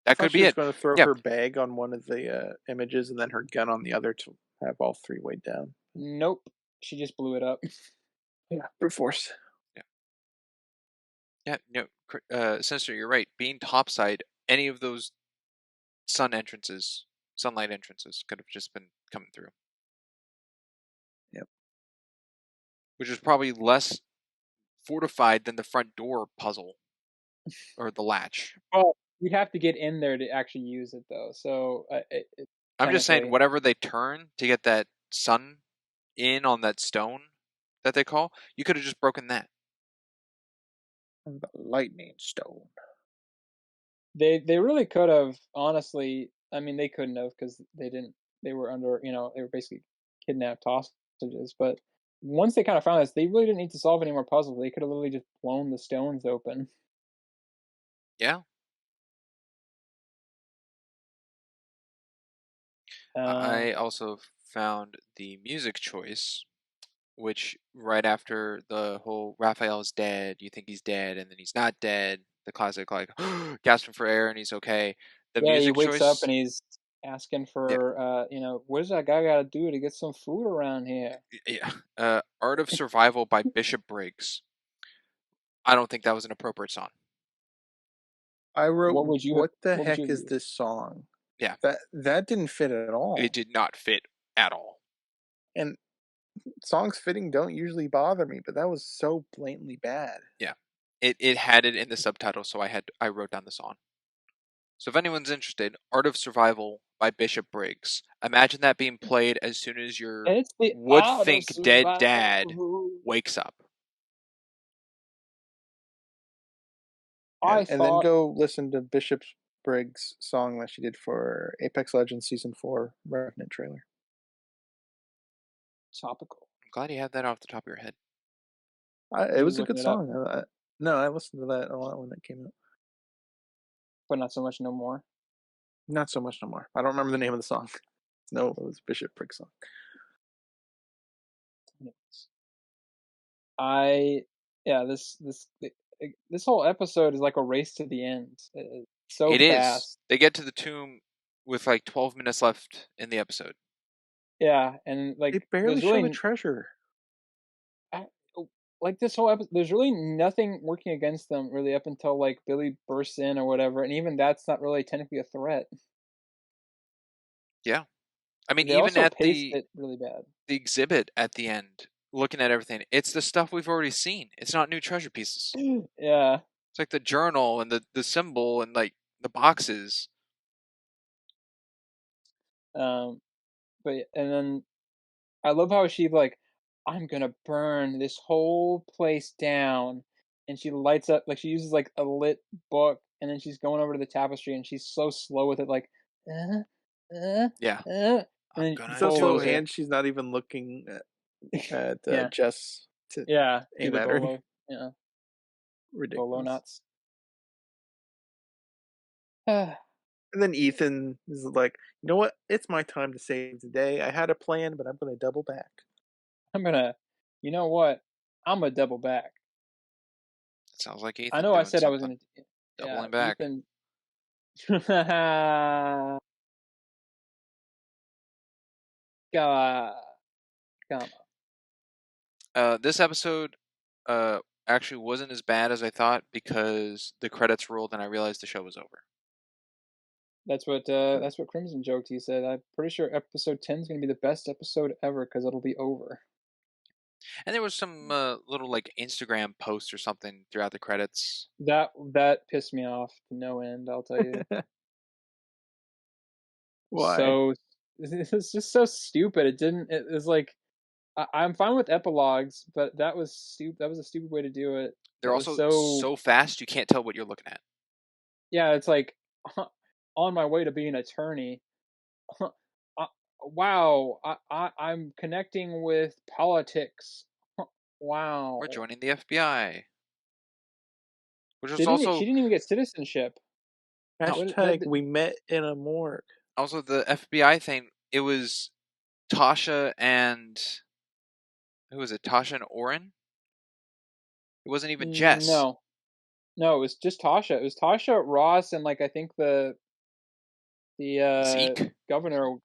I That thought could she be was it. going to throw Yeah. her bag on one of the images and then her gun on the other to have all three weighed down. Nope, she just blew it up. Yeah, brute force. Yeah. Yeah. No. Sinister, you're right. Being topside, any of those sunlight entrances, could have just been coming through. Yep. Which is probably less fortified than the front door puzzle or the latch. Well, you'd have to get in there to actually use it though. So I'm just saying, technically, whatever they turn to get that sun in on that stone that they call, you could have just broken that. And the lightning stone. they really could have. Honestly, I mean, they couldn't have because they didn't. They were under. They were basically kidnapped hostages. But once they kind of found this, they really didn't need to solve any more puzzles. They could have literally just blown the stones open. Yeah. Uh, I also found the music choice, which right after the whole Raphael's dead, you think he's dead, and then he's not dead. The classic, like, gasping for air and he's okay. The yeah, he music wakes up choice, and he's asking yeah, for, what does that guy got to do to get some food around here? yeah. Art of Survival by Bishop Briggs. I don't think that was an appropriate song. I wrote, What would you have? "What the What would heck you have is used? this song?" Yeah, That didn't fit at it all. did not fit at all. And songs fitting don't usually bother me, but that was so blatantly bad. Yeah, it had it in the subtitle, so I wrote down the song. So if anyone's interested, Art of Survival by Bishop Briggs. Imagine that being played as soon as your It's the would art of think dead dad survival. wakes up. I And then thought go listen to Bishop Briggs' song that she did for Apex Legends Season 4 Revenant trailer. topical. I'm glad you have that off the top of your head. It You was a looking good it up, song. No, I listened to that a lot when it came out. but not so much no more. Not so much no more. I don't remember the name of the song. No, it was Bishop Briggs' song. Anyways. I yeah, this whole episode is like a race to the end. So It is. fast. They get to the tomb with like 12 minutes left in the episode. Yeah, and They like barely there's show the really treasure. I, like this whole episode. There's really nothing working against them really up until like Billy bursts in or whatever, and even that's not really technically a threat. Yeah. I mean, They even also at paced it really bad. the exhibit at the end, looking at everything, it's the stuff we've already seen. It's not new treasure pieces. Yeah. It's like the journal and the symbol and like the boxes. Um. And then I love how she like, I'm gonna burn this whole place down, and she lights up like she uses like a lit book, and then she's going over to the tapestry, and she's so slow with it, like, uh, uh, Yeah. and I'm then gonna So slow, bolos do it. it. and she's not even looking at Yeah, Jess to yeah, do aim the at her. bolo, yeah, bolo Ridiculous. knots. I'm And then Ethan is like, "You know what? It's my time to save the day. I had a plan, but I'm going to double back." gonna, you know what? I'm gonna double back. Sounds like I Ethan know I doing said I was something. gonna, yeah, Doubling back. Ethan. God, come on. This episode actually wasn't as bad as I thought because the credits rolled and I realized the show was over. That's what Crimson joked. He said, "I'm pretty sure episode 10 is gonna be the best episode ever because it'll be over." And there was some little like Instagram posts or something throughout the credits. That pissed me off to no end, I'll tell you. Why? So it's just so stupid. It was like I'm fine with epilogues, but that was stupid. That was a stupid way to do it. They're That was also so so fast you can't tell what you're looking at. yeah. It's like on my way to being an attorney. uh, wow, I'm connecting with politics. Wow, We're joining the FBI, which was they didn't. She also didn't even get citizenship. no, What that? Hashtag we met in a morgue. also the FBI thing. It was Tasha and who was it? Tasha and Oren. It wasn't even Jess. No, no, it was just Tasha. It was Tasha, Ross, and like I think the Zeke. governor, or,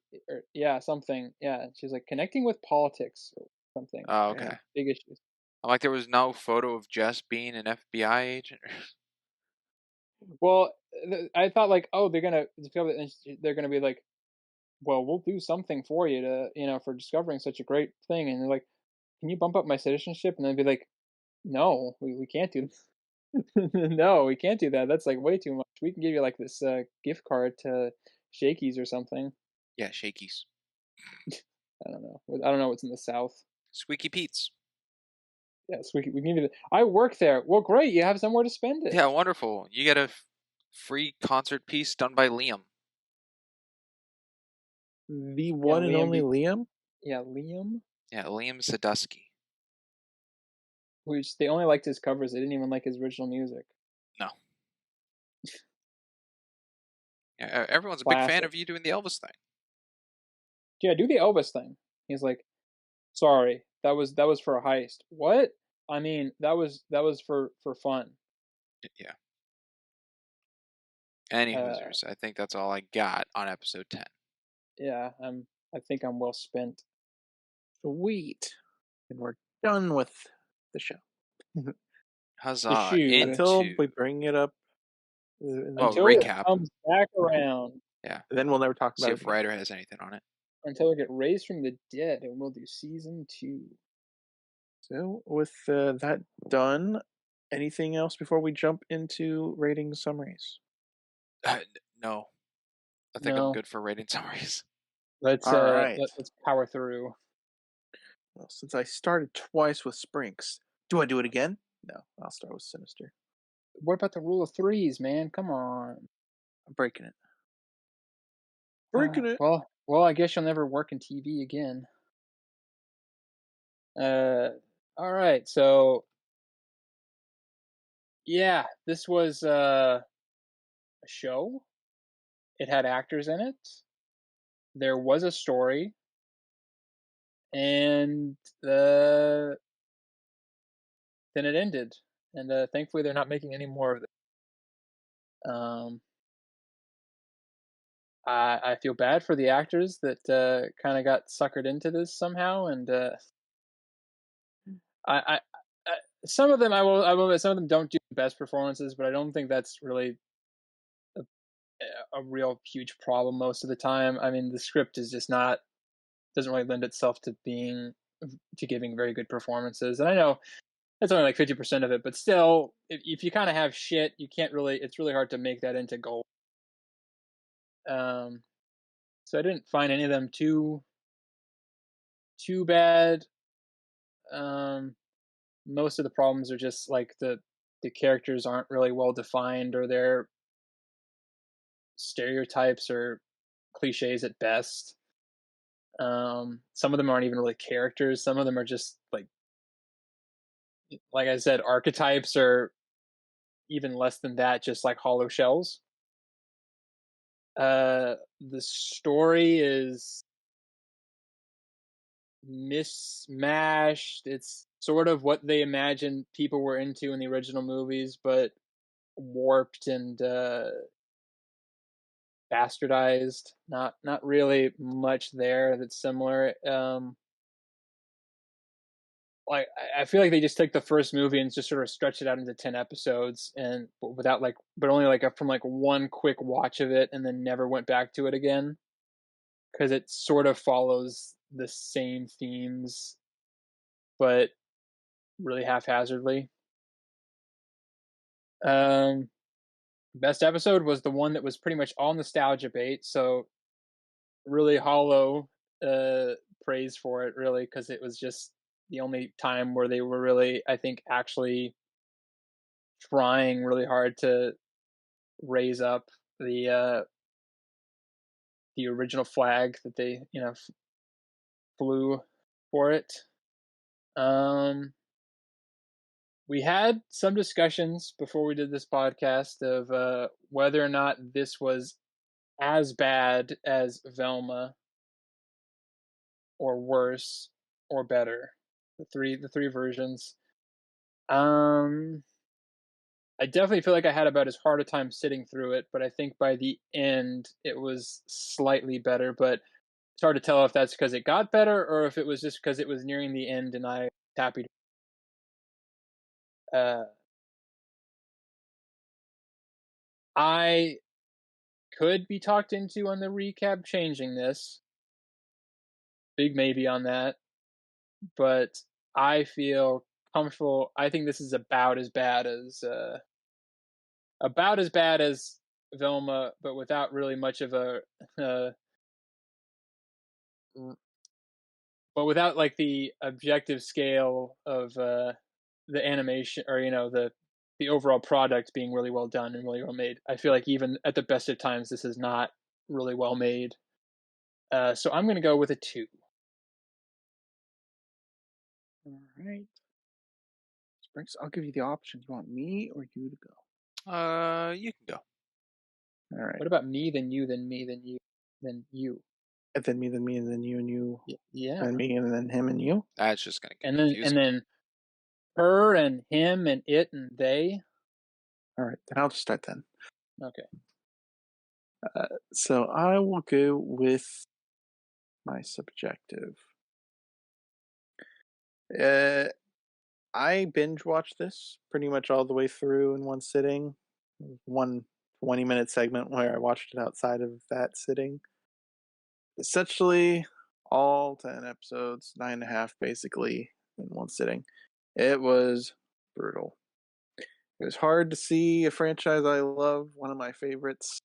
yeah, something. Yeah, she's like connecting with politics or something. Oh, Yeah. okay. Big issues. I'm like, there was no photo of Jess being an FBI agent. Well, I thought like, oh, they're gonna be like, well, we'll do something for you to, for discovering such a great thing, and they're like, can you bump up my citizenship? And then be like, no, we can't do no, we can't do that. That's like way too much. We can give you like this gift card to Shakey's or something. Yeah, Shakey's. I don't know. I don't know what's in the South. Squeaky Pete's. Yes, we can give you. I work there. Well, great. You have somewhere to spend it. Yeah, wonderful. You get a free concert piece done by Liam. The Yeah, one and only Liam? Yeah, Liam. Yeah, Liam Sadusky. Which they only liked his covers. They didn't even like his original music. No. Yeah, everyone's a big fan Classic. of you doing the Elvis thing. Yeah, do the Elvis thing. He's like, sorry, that was for a heist. What? I mean, that was for fun. Yeah. Any Uh, Hoosers, I think that's all I got on episode 10. yeah, I think I'm well spent. Sweet. And we're done with the show. The Huzzah. shoe Until Into. we bring it up. And then, until it recap. comes back around. Yeah. then we'll never talk See about if it again. Ryder has anything on it. Until we get raised from the dead, and we'll do season 2. So, with that done, anything else before we jump into rating summaries? No. I think I'm No. good for rating summaries. Let's All right. let's power through. Well, since I started twice with Sprinks, do I do it again? No, I'll start with Sinister. What about the rule of threes, man? Come on. I'm breaking it. Breaking it. Well, I guess you'll never work in TV again. All right. So, yeah, this was a show. It had actors in it. There was a story, and then it ended. And thankfully, they're not making any more of it. I feel bad for the actors that kind of got suckered into this somehow, and I some of them I will admit some of them don't do the best performances, but I don't think that's really a real huge problem most of the time. I mean, the script is just not doesn't really lend itself to giving very good performances, and I know that's only like 50% of it, but still, if you kind of have shit, you can't really. It's really hard to make that into gold. So I didn't find any of them too bad. Most of the problems are just like the characters aren't really well defined, or they're stereotypes or cliches at best. Some of them aren't even really characters. Some of them are just like I said, archetypes, or even less than that, just like hollow shells. The story is mismatched. It's sort of what they imagined people were into in the original movies, but warped and bastardized. Not really much there that's similar. Like I feel like they just took the first movie and just sort of stretched it out into 10 episodes, and without like, but only like from like one quick watch of it, and then never went back to it again, because it sort of follows the same themes, but really haphazardly. Um, Best episode was the one that was pretty much all nostalgia bait, so really hollow praise for it, really, because it was just the only time where they were really, I think, actually trying really hard to raise up the original flag that they flew for it. We had some discussions before we did this podcast of whether or not this was as bad as Velma, or worse, or better. The three versions. I definitely feel like I had about as hard a time sitting through it, but I think by the end it was slightly better. But it's hard to tell if that's because it got better or if it was just because it was nearing the end and I was happy. I could be talked into on the recap changing this. Big maybe on that. But I feel comfortable. I think this is about as bad as Velma, but without really much of a but without like the objective scale of the animation, or the overall product being really well done and really well made. I feel like even at the best of times, this is not really well made. So I'm going to go with a 2. All right. Sprinks, I'll give you the option. You want me or you to go? You can go. All right. What about me, then you, then me, then you, then you? And then me, then me, and then you, and you. Yeah. And then me, and then him, and you. That's just gonna get And confusing. then her and him and it and they. All right. Then I'll just start then. Okay. So I will go with my subjective. I binge watched this pretty much all the way through in one sitting. One 20-minute segment where I watched it outside of that sitting. Essentially, all 10 episodes, 9.5 basically, in one sitting. It was brutal. It was hard to see a franchise I love, one of my favorites,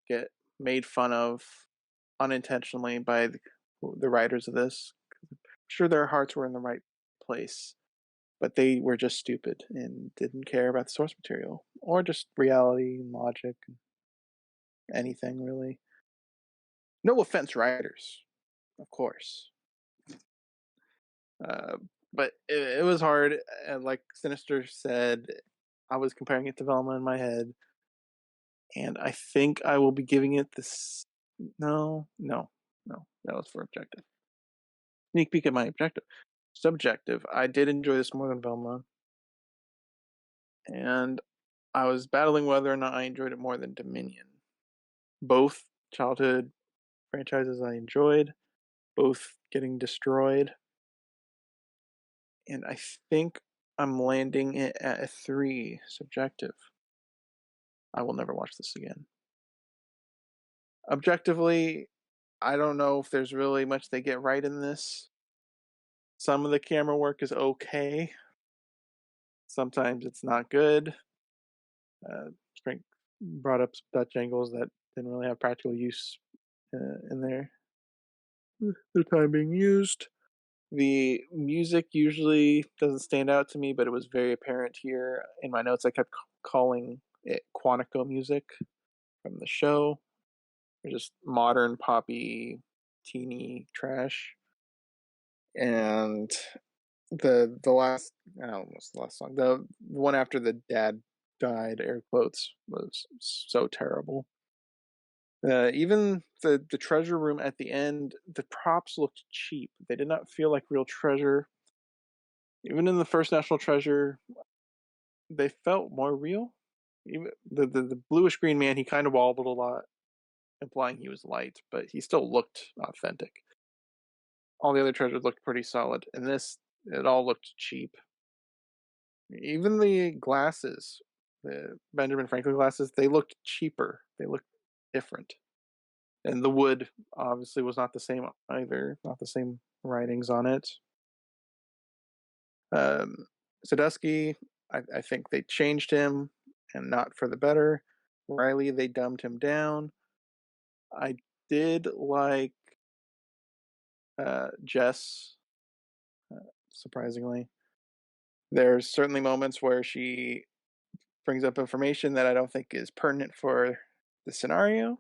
get made fun of unintentionally by the writers of this. I'm sure their hearts were in the right place, but they were just stupid and didn't care about the source material or just reality and logic and anything really. No offense, writers, of course. But it was hard. And like Sinister said, I was comparing it to Velma in my head. And I think I will be giving it this. No. That was for objective. Sneak peek at my objective. Subjective. I did enjoy this more than Velma. And I was battling whether or not I enjoyed it more than Dominion. Both childhood franchises I enjoyed, both getting destroyed. And I think I'm landing it at a 3 subjective. I will never watch this again. Objectively, I don't know if there's really much they get right in this. Some of the camera work is okay. Sometimes it's not good. Spring brought up some Dutch angles that didn't really have practical use in there. The time being used. The music usually doesn't stand out to me, but it was very apparent here. In my notes, I kept calling it Quantico music from the show. Just modern poppy, teeny trash. And the last, I don't know what's the last song. The one after the dad died, air quotes, was so terrible. Even the treasure room at the end, the props looked cheap. They did not feel like real treasure. Even in the first National Treasure, they felt more real. Even the bluish green man, he kind of wobbled a lot, implying he was light, but he still looked authentic. All the other treasures looked pretty solid. And this, it all looked cheap. Even the glasses, the Benjamin Franklin glasses, they looked cheaper. They looked different. And the wood obviously was not the same either, not the same writings on it. Sadusky, I think they changed him, and not for the better. Riley, they dumbed him down. I did like Jess, surprisingly. There's certainly moments where she brings up information that I don't think is pertinent for the scenario,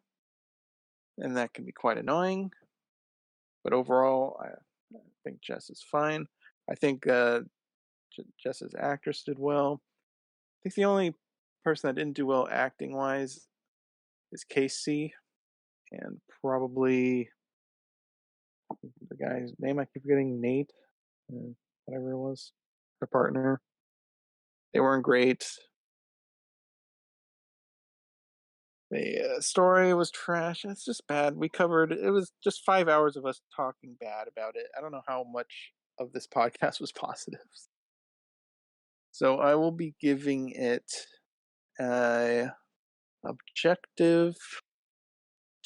and that can be quite annoying. But overall, I think Jess is fine. I think Jess's actress did well. I think the only person that didn't do well acting wise is Casey, and probably the guy's name I keep forgetting, Nate, whatever it was, her partner. They weren't great. The story was trash. It's just bad. We covered it was just 5 hours of us talking bad about it. I don't know how much of this podcast was positive. So I will be giving it a objective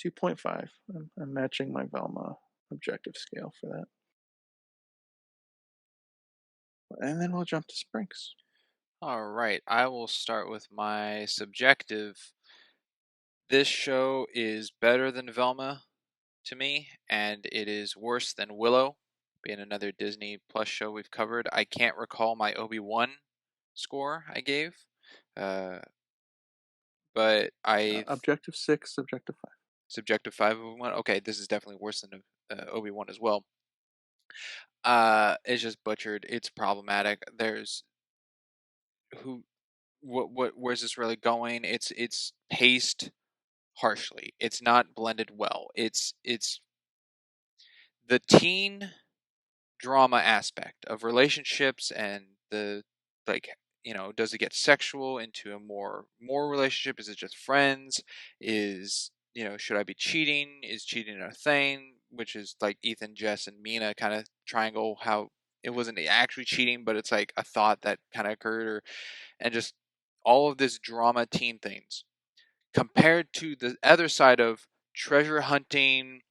2.5. I'm matching my Velma objective scale for that. And then we'll jump to Sprinks. All right, I will start with my subjective. This show is better than Velma to me, and it is worse than Willow, being another Disney Plus show we've covered. I can't recall my Obi-Wan score I gave, but Objective 6, subjective 5. subjective 5 Obi-Wan. Okay, this is definitely worse than Obi-Wan as well. It's just butchered. It's problematic. There's where's this really going? It's paced harshly. It's not blended well. It's the teen drama aspect of relationships and the, like, does it get sexual into a more relationship? Is it just friends? Is, should I be cheating? Is cheating a thing? Which is like Ethan, Jess, and Mina kind of triangle, how it wasn't actually cheating, but it's like a thought that kind of occurred, and just all of this drama teen things compared to the other side of treasure hunting,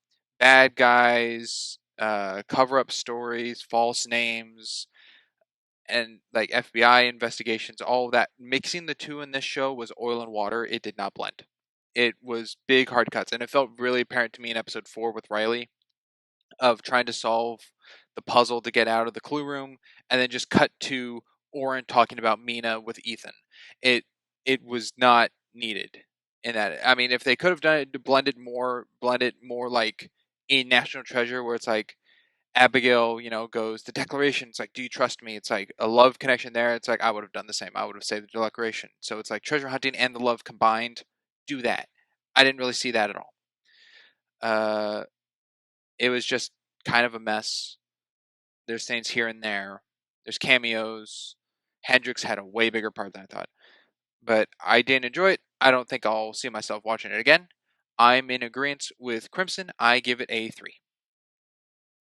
bad guys, cover up stories, false names, and like FBI investigations, all of that. Mixing the two in this show was oil and water. It did not blend. It was big hard cuts, and it felt really apparent to me in episode 4 with Riley, of trying to solve the puzzle to get out of the clue room, and then just cut to Oren talking about Mina with Ethan. It was not needed in that. I mean, if they could have done it to blend it more like in National Treasure, where it's like Abigail, goes the declaration. It's like, do you trust me? It's like a love connection there. It's like I would have done the same. I would have saved the declaration. So it's like treasure hunting and the love combined. Do that. I didn't really see that at all. It was just kind of a mess. There's things here and there. There's cameos. Hendrix had a way bigger part than I thought. But I didn't enjoy it. I don't think I'll see myself watching it again. I'm in agreement with Crimson. I give it a 3.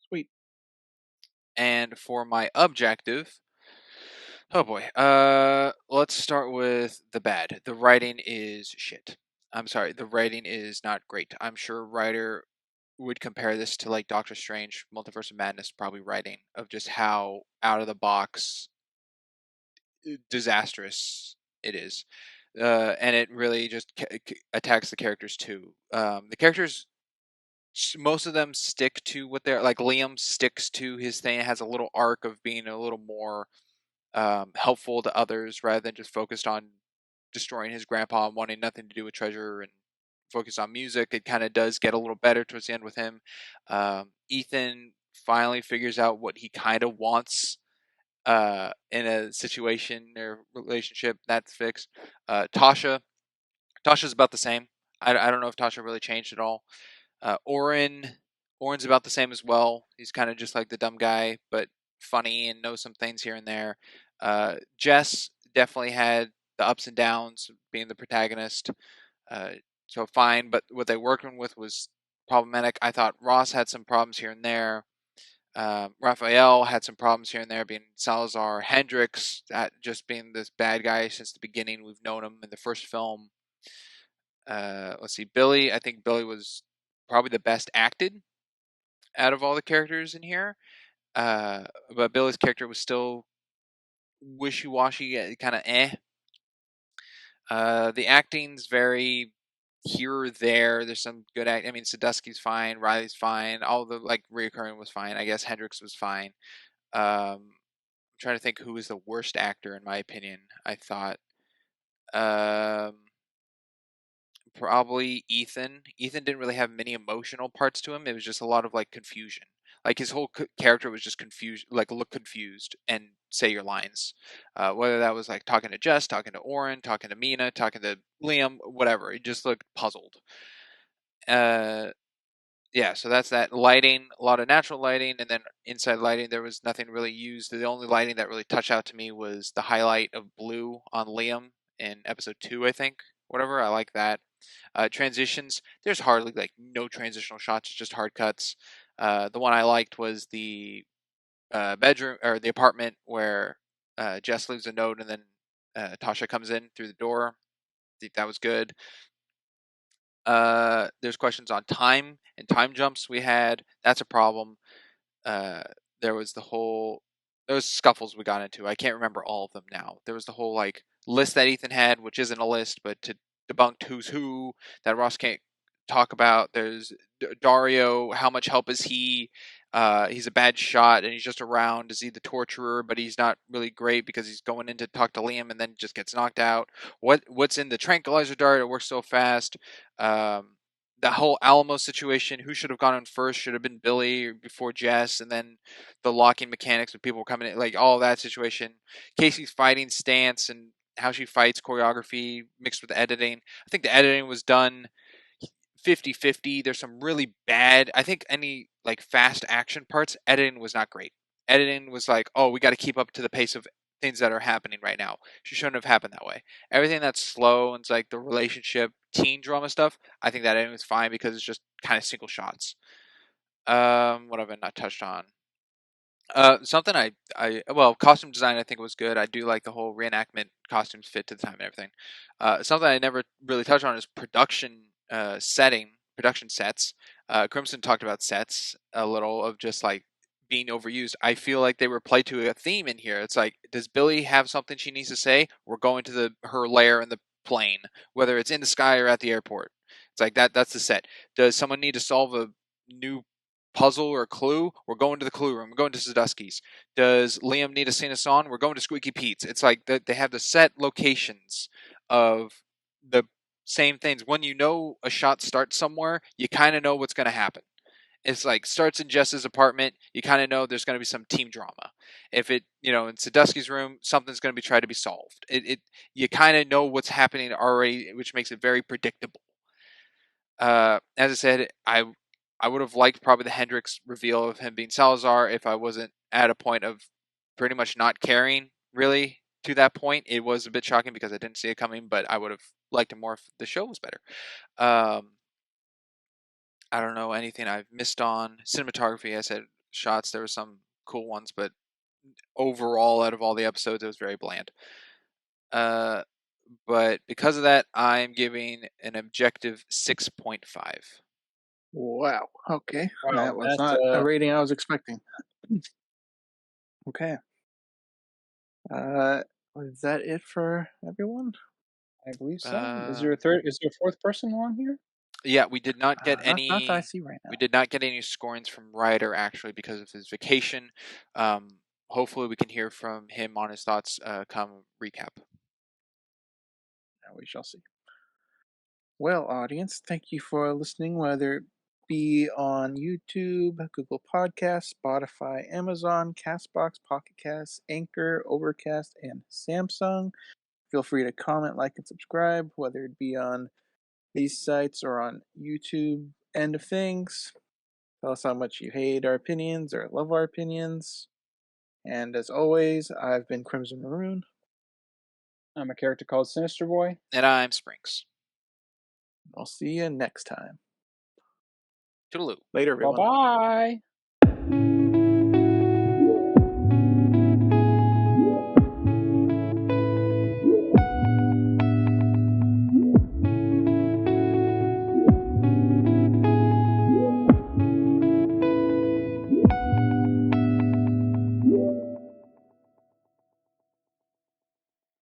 Sweet. And for my objective, oh boy. Let's start with the bad. The writing is shit. I'm sorry, the writing is not great. I'm sure a writer would compare this to like Doctor Strange, Multiverse of Madness, probably writing of just how out of the box disastrous it is. And it really just attacks the characters too. The characters, most of them stick to what they're like. Liam sticks to his thing. It has a little arc of being a little more helpful to others rather than just focused on destroying his grandpa and wanting nothing to do with treasure and focus on music. It kind of does get a little better towards the end with him. Ethan finally figures out what he kind of wants in a situation or relationship. That's fixed. Tasha's about the same. I don't know if Tasha really changed at all. Oren's about the same as well. He's kind of just like the dumb guy, but funny and knows some things here and there. Jess definitely had the ups and downs of being the protagonist. So fine, but what they working with was problematic. I thought Ross had some problems here and there. Raphael had some problems here and there, being Salazar. Hendrix, just being this bad guy since the beginning. We've known him in the first film. Let's see, Billy. I think Billy was probably the best acted out of all the characters in here. But Billy's character was still wishy-washy, kind of eh. The acting's very here or there. There's some good act. I mean, Sadusky's fine, Riley's fine, all the like reoccurring was fine. I guess Hendrix was fine. I'm trying to think who was the worst actor in my opinion. I thought probably Ethan. Ethan didn't really have many emotional parts to him. It was just a lot of like confusion. Like his whole character was just confused, like look confused and say your lines. Whether that was like talking to Jess, talking to Oren, talking to Mina, talking to Liam, whatever. He just looked puzzled. Yeah, so that's that. Lighting, a lot of natural lighting, and then inside lighting, there was nothing really used. The only lighting that really touched out to me was the highlight of blue on Liam in episode 2, I think. Whatever, I like that. Transitions, there's hardly like no transitional shots, just hard cuts. The one I liked was the bedroom or the apartment where Jess leaves a note and then Tasha comes in through the door. I think that was good. There's questions on time and time jumps we had. That's a problem. Uh, there was scuffles we got into. I can't remember all of them now. There was the whole like list that Ethan had, which isn't a list, but to debunk who's who that Ross can't talk about. There's Dario. How much help is he? He's a bad shot and he's just around. Is he the torturer? But he's not really great because he's going in to talk to Liam and then just gets knocked out. What's in the tranquilizer dart? It works so fast. The whole Alamo situation, who should have gone in first? Should have been Billy before Jess, and then the locking mechanics when people were coming in, like all that situation. Casey's fighting stance and how she fights, choreography mixed with editing. I think the editing was done 50-50. There's some really bad, I think any like fast action parts, editing was not great. Editing was like, oh, we got to keep up to the pace of things that are happening right now. She shouldn't have happened that way. Everything that's slow and it's like the relationship, teen drama stuff, I think that editing was fine because it's just kind of single shots. What have I not touched on? Something well, costume design I think was good. I do like the whole reenactment costumes fit to the time and everything. Something I never really touched on is production production sets. Crimson talked about sets a little of just like being overused. I feel like they were played to a theme in here. It's like, does Billy have something she needs to say? We're going to her lair in the plane, whether it's in the sky or at the airport. It's like that's the set. Does someone need to solve a new puzzle or clue? We're going to the clue room. We're going to Sadusky's. Does Liam need to sing a song? We're going to Squeaky Pete's. It's like they have the set locations of the same things. When you know a shot starts somewhere, you kind of know what's going to happen. It's like starts in Jess's apartment, you kind of know there's going to be some team drama. If it, in Sadusky's room, something's going to be tried to be solved. You kind of know what's happening already, which makes it very predictable. As I said, I would have liked probably the Hendrix reveal of him being Salazar if I wasn't at a point of pretty much not caring really to that point. It was a bit shocking because I didn't see it coming, but I would have liked it more if the show was better. I don't know anything I've missed on. Cinematography, I said shots, there were some cool ones, but overall out of all the episodes it was very bland. But because of that, I'm giving an objective 6.5. Wow. Okay. Wow, That was that's not a rating I was expecting. Okay. Is that it for everyone? I believe so. Is there a fourth person on here? Yeah, we did not get Not that I any. see right now. We did not get any scorings from Ryder actually because of his vacation. Hopefully, we can hear from him on his thoughts come recap. We shall see. Well, audience, thank you for listening, whether it be on YouTube, Google Podcasts, Spotify, Amazon, Castbox, Pocket Cast, Anchor, Overcast, and Samsung. Feel free to comment, like, and subscribe, whether it be on these sites or on YouTube end of things. Tell us how much you hate our opinions or love our opinions. And as always, I've been Crimson Maroon. I'm a character called Sinister Boy. And I'm Springs. I'll see you next time. Toodaloo. Later, everyone. Bye-bye.